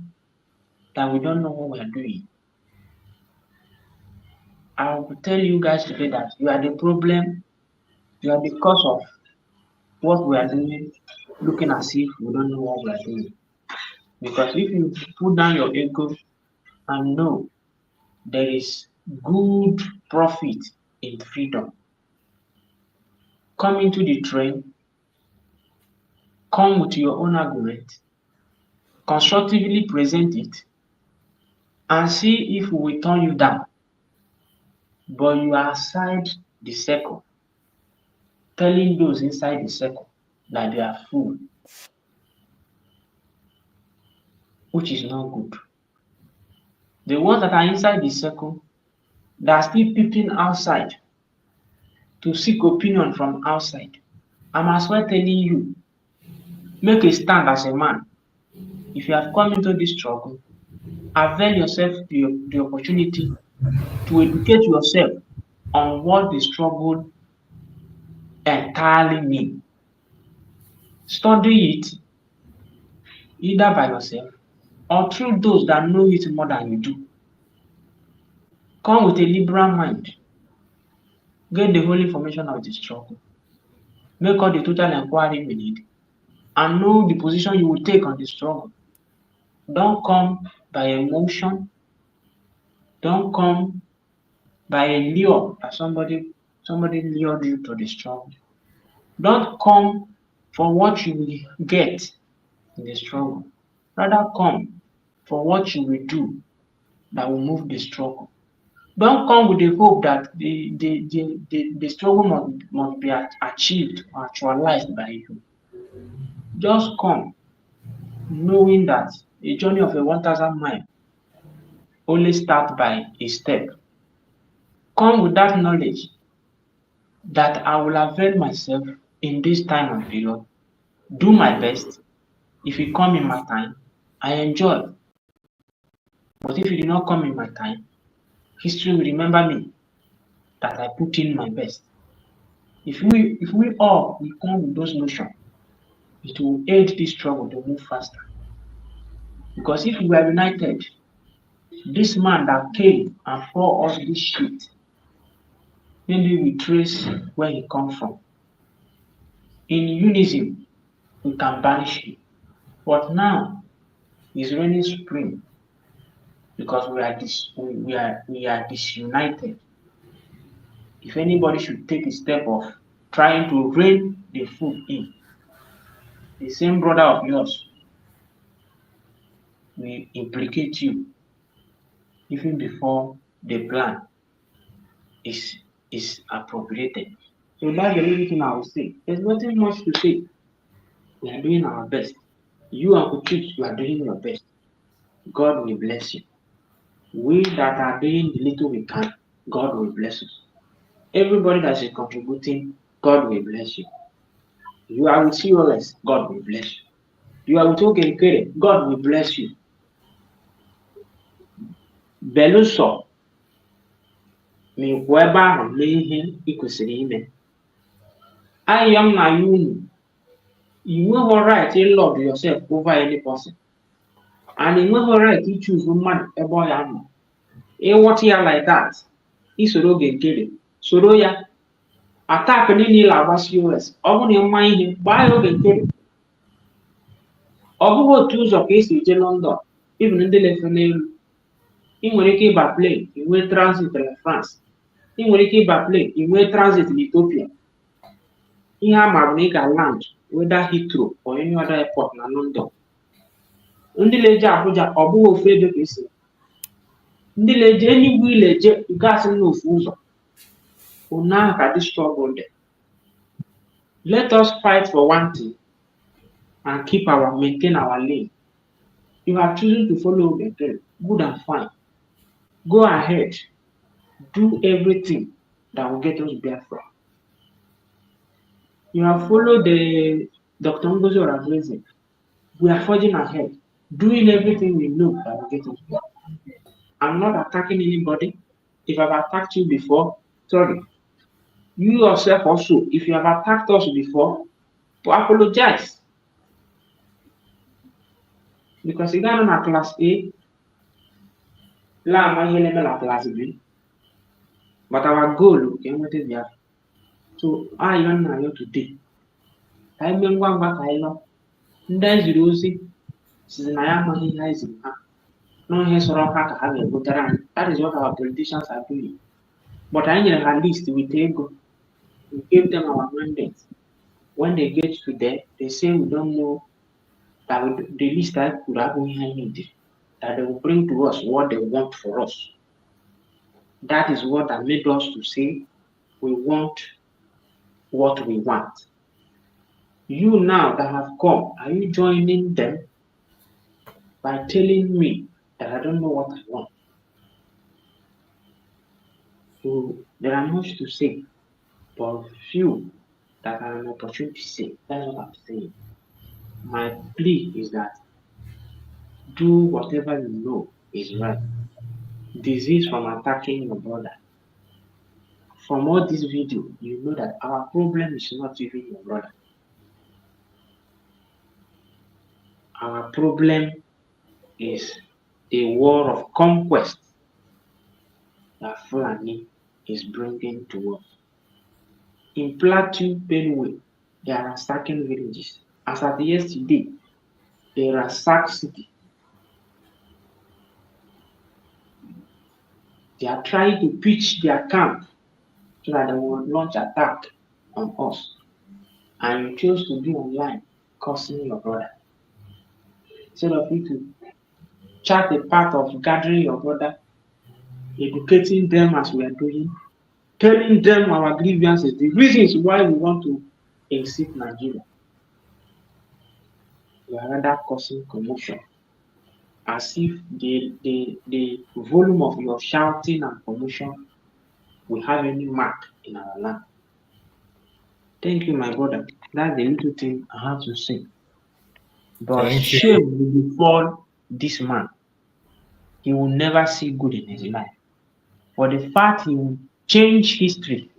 that we don't know what we are doing, I will tell you guys today that you are the problem, you are the cause of what we are doing, looking as if we don't know what we are doing. Because if you put down your ego and know there is good profit in freedom. Come into the train, come with your own argument, constructively present it, and see if we will turn you down. But you are outside the circle, telling those inside the circle that they are full, which is not good. The ones that are inside the circle, they are still peeping outside to seek opinion from outside. I'm as well telling you, make a stand as a man. If you have come into this struggle, avail yourself the opportunity to educate yourself on what the struggle entirely means. Study it either by yourself or through those that know it more than you do. Come with a liberal mind. Get the whole information of the struggle. Make all the total inquiry we need and know the position you will take on the struggle. Don't come by emotion. Don't come by a lure that somebody lured you to the struggle. Don't come for what you will get in the struggle. Rather come for what you will do that will move the struggle. Don't come with the hope that the struggle must be achieved or actualized by you. Just come knowing that a journey of a 1,000 miles only starts by a step. Come with that knowledge that I will avail myself in this time and period, do my best. If you come in my time, I enjoy. But if you do not come in my time, history will remember me that I put in my best. If we all will come with those notions, it will aid this struggle to move faster. Because if we are united, this man that came and for us this shit, maybe we trace where he comes from. In unison, we can banish him. But now it's raining spring because we are disunited. If anybody should take a step of trying to rein the food in, the same brother of yours will implicate you even before the plan is appropriated. So that's the only thing I will say. There's nothing much to say. We are doing our best. You and Kuchit, you are doing your best. God will bless you. We that are doing the little we can, God will bless us. Everybody that is contributing, God will bless you. You are with COS, God will bless you. You are with Okekere, God will bless you. Beluso, me weba mehe ikwesiri ime. I am na you. You have a right to love yourself over any person. And you have a right to choose woman a boy and what you like that. Isoro Gekere. Soro ya attack ni la was US. Ogun your mind by Gekere. Ogun tools of case in London, even in the Lefanel. In Moriki by plane, in way transit in France. In Moriki by plane, in way transit in Ethiopia. In Hamabnika land, whether Heathrow or any other airport in London. Ndị leje Abuja ọ bụghị ofu ebe ka esi. Ndị leje Enugu ileje gasị n'ofu ụzọ. Una ka this struggle there. Let us fight for one thing and maintain our lane. You are choosing to follow the trail, good and fine. Go ahead, do everything that will get us Biafra. You have followed the DPMDrNgoziOrabueze. We are forging ahead, doing everything we know that will get us Biafra. I'm not attacking anybody. If I've attacked you before, sorry. You yourself also, if you have attacked us before, to apologize. Because you got on class A, class B. But our goal is to be. So I am here today. I am going back. I know. That is Rosie. No, that is what our politicians are doing. But I need at least we go. We give them our mandate. When they get to there, they say we don't know that the least that could happen here, that they will bring to us what they want for us. That is what that made us to say we want what we want. You now that have come, are you joining them by telling me that I don't know what I want? So there are much to say, but few that are an opportunity to say. That's what I'm saying. My plea is that do whatever you know is right. Disease from attacking your brother. From all this video, you know that our problem is not even your brother. Our problem is a war of conquest that Fulani is bringing to us. In Plateau, Benue, they are attacking villages. As at yesterday, they ransacked city. They are trying to pitch their camp so that they will launch attack on us. And you chose to be online cursing your brother. Instead of you to chart a path of gathering your brother, educating them as we are doing, telling them our grievances, the reasons why we want to exit Nigeria. You are rather causing commotion, as if the volume of your shouting and commotion will have any mark in our land. Thank you, my brother. That's the little thing I have to say. But Thank you. shame will befall this man. He will never see good in his life. For the fact he will change history,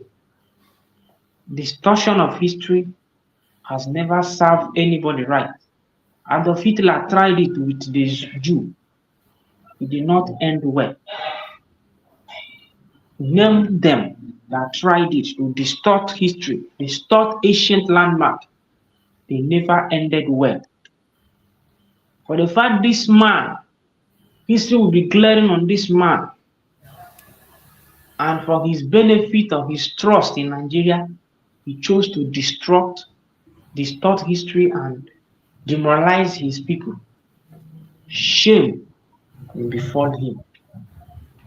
distortion of history has never served anybody right. Adolf Hitler tried it with the Jew. It did not end well. Name them that tried it to distort history, distort ancient landmark. They never ended well. For the fact this man, history will be glaring on this man, and for his benefit of his trust in Nigeria, he chose to distort history and demoralize his people. Shame will befall him.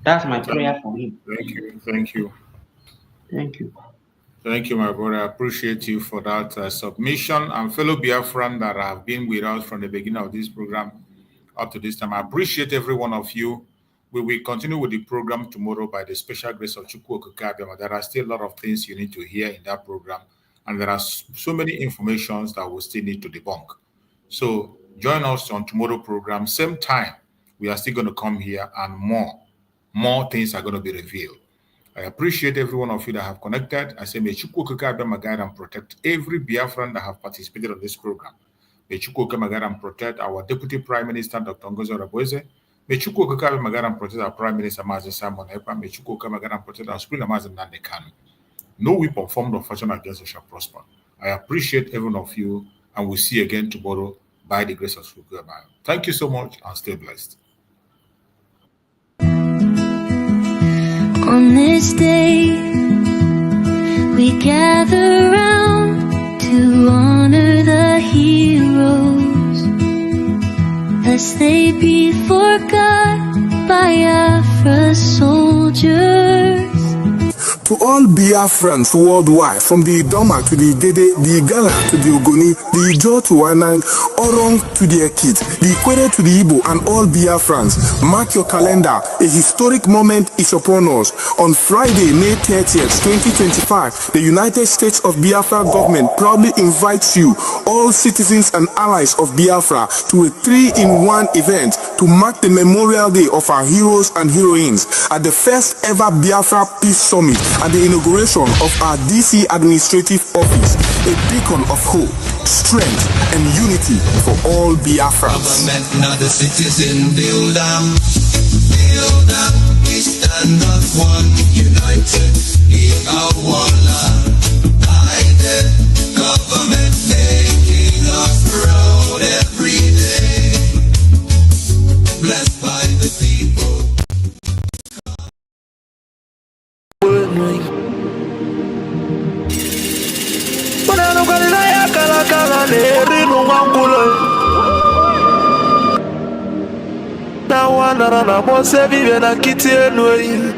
That's my prayer for him. Thank you. Thank you. Thank you. Thank you, my brother. I appreciate you for that submission. And fellow Biafran that have been with us from the beginning of this program up to this time, I appreciate every one of you. We will continue with the program tomorrow by the special grace of Chukwu Okike Abiama. There are still a lot of things you need to hear in that program. And there are so many informations that we still need to debunk. So join us on tomorrow program, same time. We are still going to come here and more things are going to be revealed. I appreciate every one of you that have connected. I say, may Chukwu Okike Abiama guide and protect every Biafran that have participated on this program. May Chukwu Okike guide and protect our Deputy Prime Minister, Dr. NgoziOrabueze. May Chukwu Okike Abiama guide and protect our Prime Minister, Mazi Simon Ekpa. May Chukwu Okike guide and protect our Supreme Mazi Nnamdi Kanu. No weapon formed of fashion against us shall prosper. I appreciate every one of you, and we'll see you again tomorrow by the grace of Chukwu Okike. Thank you so much, and stay blessed. On this day, we gather round to honor the heroes, lest they be forgot by Biafra soldiers. To all Biafrans worldwide, from the Idoma to the Igede, the Igala to the Ogoni, the Ijo to Wanang, Orong to the Ekit, the Ikwere to the Igbo, and all Biafrans, mark your calendar. A historic moment is upon us. On Friday, May 30th, 2025, the United States of Biafra government proudly invites you, all citizens and allies of Biafra, to a 3-in-1 event to mark the Memorial Day of our heroes and heroines at the first ever Biafra Peace Summit and the inauguration of our DC administrative office, a beacon of hope, strength, and unity for all Biafrans. Government, not the citizen, build up, we stand as one, united, in our land. Guided, government making us proud every day, blessed by the people. nara na mose vive na kiti enui.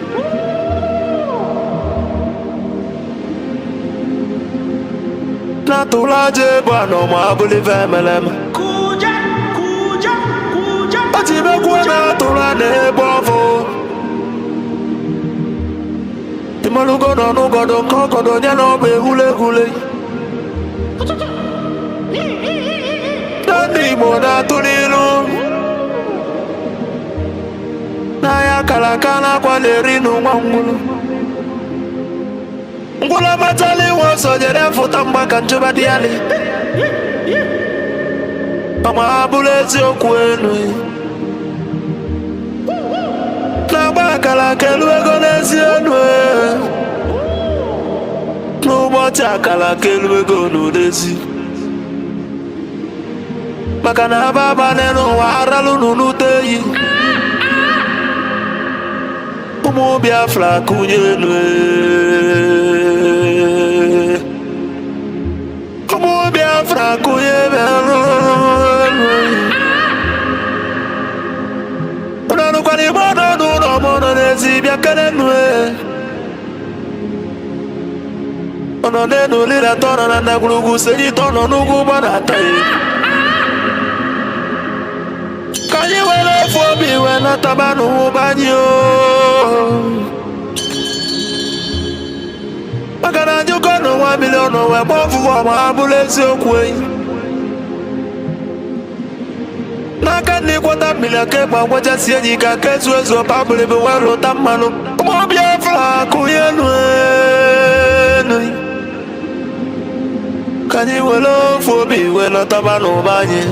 Na tulaje bwana mabuli vemelem. Ojibe kuona tulane bovo. Timalugo no nugodo kokodo nyano be hule hule. Dani moda tulilu. Na ya kalakana kwa lerinu mwangulu. Ngula matali woso jere futa mbaka njuba diali. Mama abulezi okwenu. Na baka la kelwe gonezi enwe. N'ụbọchị akala kelwe gonodezi. Maka na baba n'ụwa aralu n'uteyi. Ụmụ Biafra kụnye nwe. Ụmụ Biafra kụnye nwe. Ụnanụkwara igbo n'ọnụ n'ọmụnọ n'ezi bịa kele nwe. Ono nenu lira tono na ndagulugu seji tono nugu bana tai. Kanyi wele fobi wena tabanu banyo. Makana juko no 1 million we bofu wa mabulezi okwe. Naka ni kwata milake kwa waja sienyi ka kesu ezo pabule be wero tamanu. Umo Biafra kuyenwe. Kanyi welo fobi wena tabanu banye.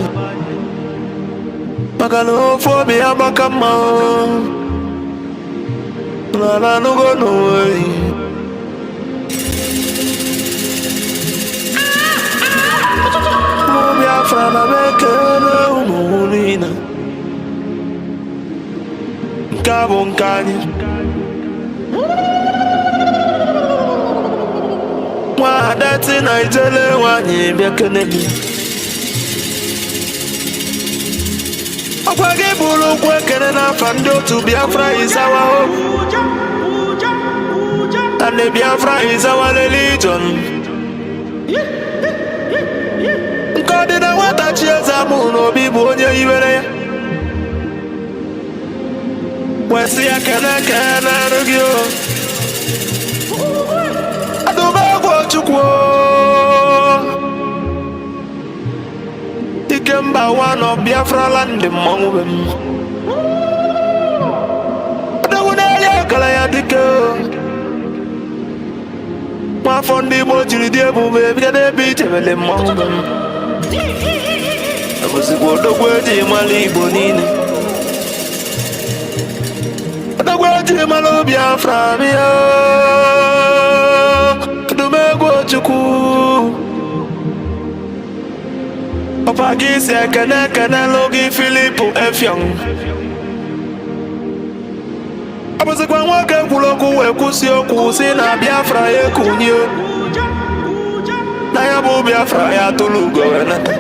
Makano fobi abakama. Nana nugo noe. Biafra na mekele umulina. Nkabo nkanyi. Mwadati na ijele wanyi biakeneli. Okwage bulu kwekene na fando to Biafra is our hope. And the Biafra is our religion. God in a water cheers a moon or be born here. Where see a can argue. I don't know what you quote. Ikemba one of Biafra land among them. The one I kala dike. Ma fondi moji di ebu baby de beach evele among them. I was go do gweji mali bonine. The gweji malo Biafra mia. Do me go chuku. Papa gisi kene logi Philipo Efyong. Abuzi kwa mwake kuloku wekusi okusi na Biafra ye kunyo. Na yabu Biafra ya tulugo wenata.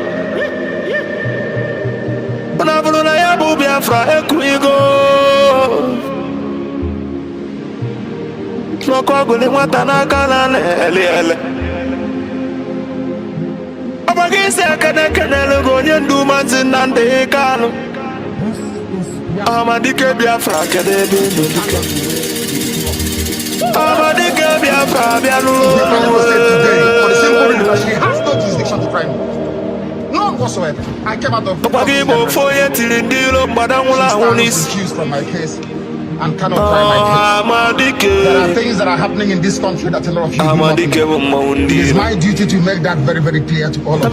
Unabulu na yabu Biafra ye kunyigo. Noko guli mwata na kanane ele. Abagisi akane logo nyendu manzi nande kano. Amadike Biafra kede dike. Amadike Biafra bialu. She has no jurisdiction to try me. None whatsoever. I came out of Abagibo foye tilindilo madamula hunis. Accused from my case and cannot try my case. There are things that are happening in this country that a lot of you do not know. It is my duty to make that very, very clear to all of you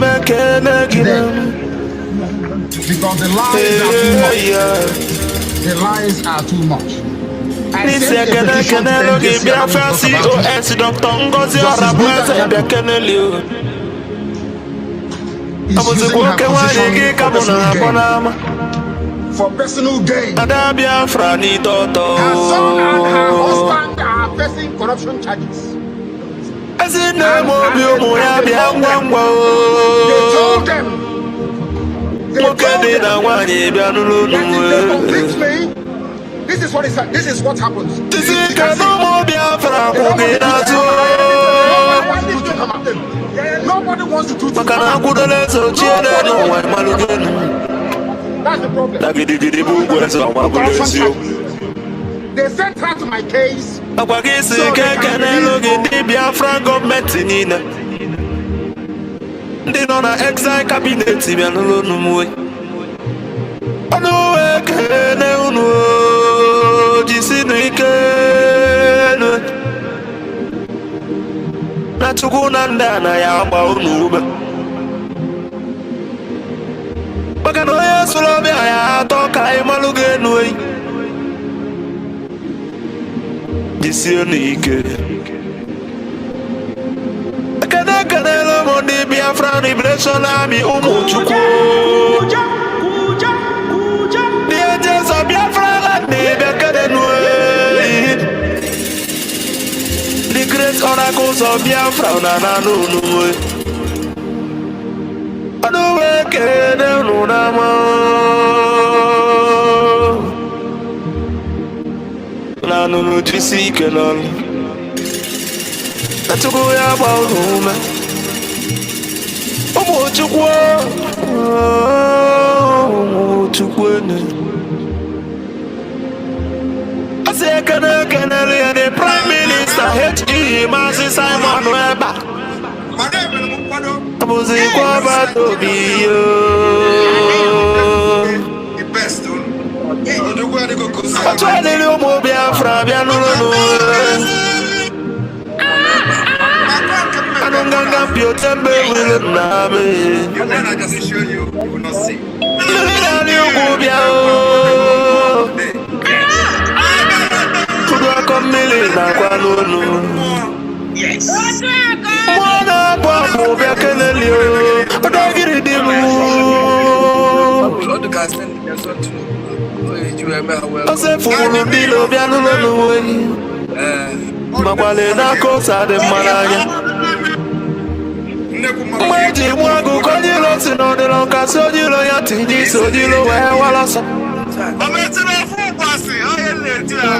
today. Because the lies are too much. The lies are too much. I sent a petition to the DPMDrNgoziOrabueze. Is using her position for personal gain. Her son and her husband are facing corruption charges. They told them, that if they convict me, is what this is what happens. This is no more Biafra. Nobody wants to do That's the problem. They sent her to my case. So Biafra government in they don't have exile cabinet. Nachukunanda na ya baunube Bakano ya sulobe ya toka imalugenwe Dishonesty Akadakadelo mondi Biafra liberation army umuchukwu The agents of Biafra land the great oracles of Biafra na no way. I don't wake no nama. Na no jisi kenan. Na tugo ya ba home. Omo chukwu the Prime Minister H.E. Masi Simon Webber. The best I just show you will not see. Yes. Mwana babo bekelelio. Odagiri dimu. Ose furu bilo bianulo we. Makwale na kosa de malaya. Mweji mwagu kojilo sinodilo kasojilo yatiji sojilo we walasa.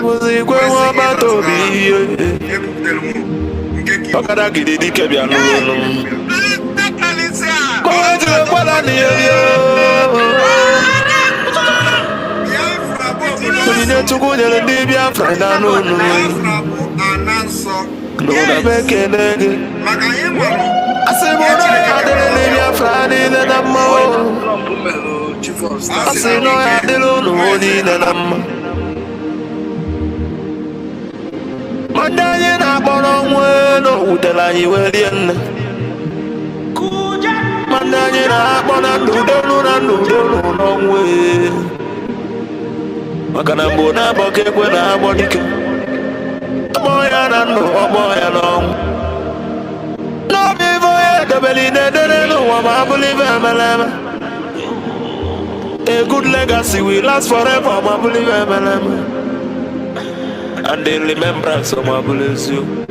Muzikwe wabatobi. Okada gidi kebia no. Kojo kwala ni yo. Tuni tukunye ndi Biafra na no. No da bekenege. Asemo na adele Biafra ni na mo. Aseno adelo no ni na mo. Mandanye na bono mweno udela yiwelien Mandanye na bono nudonu no mwe Makana mbona boke kwena bonike Omoya na no omoya no No bivo ye dobeli nedene no wama believe emeleme A good legacy will last forever wama believe emeleme And the remembrance of my bless you.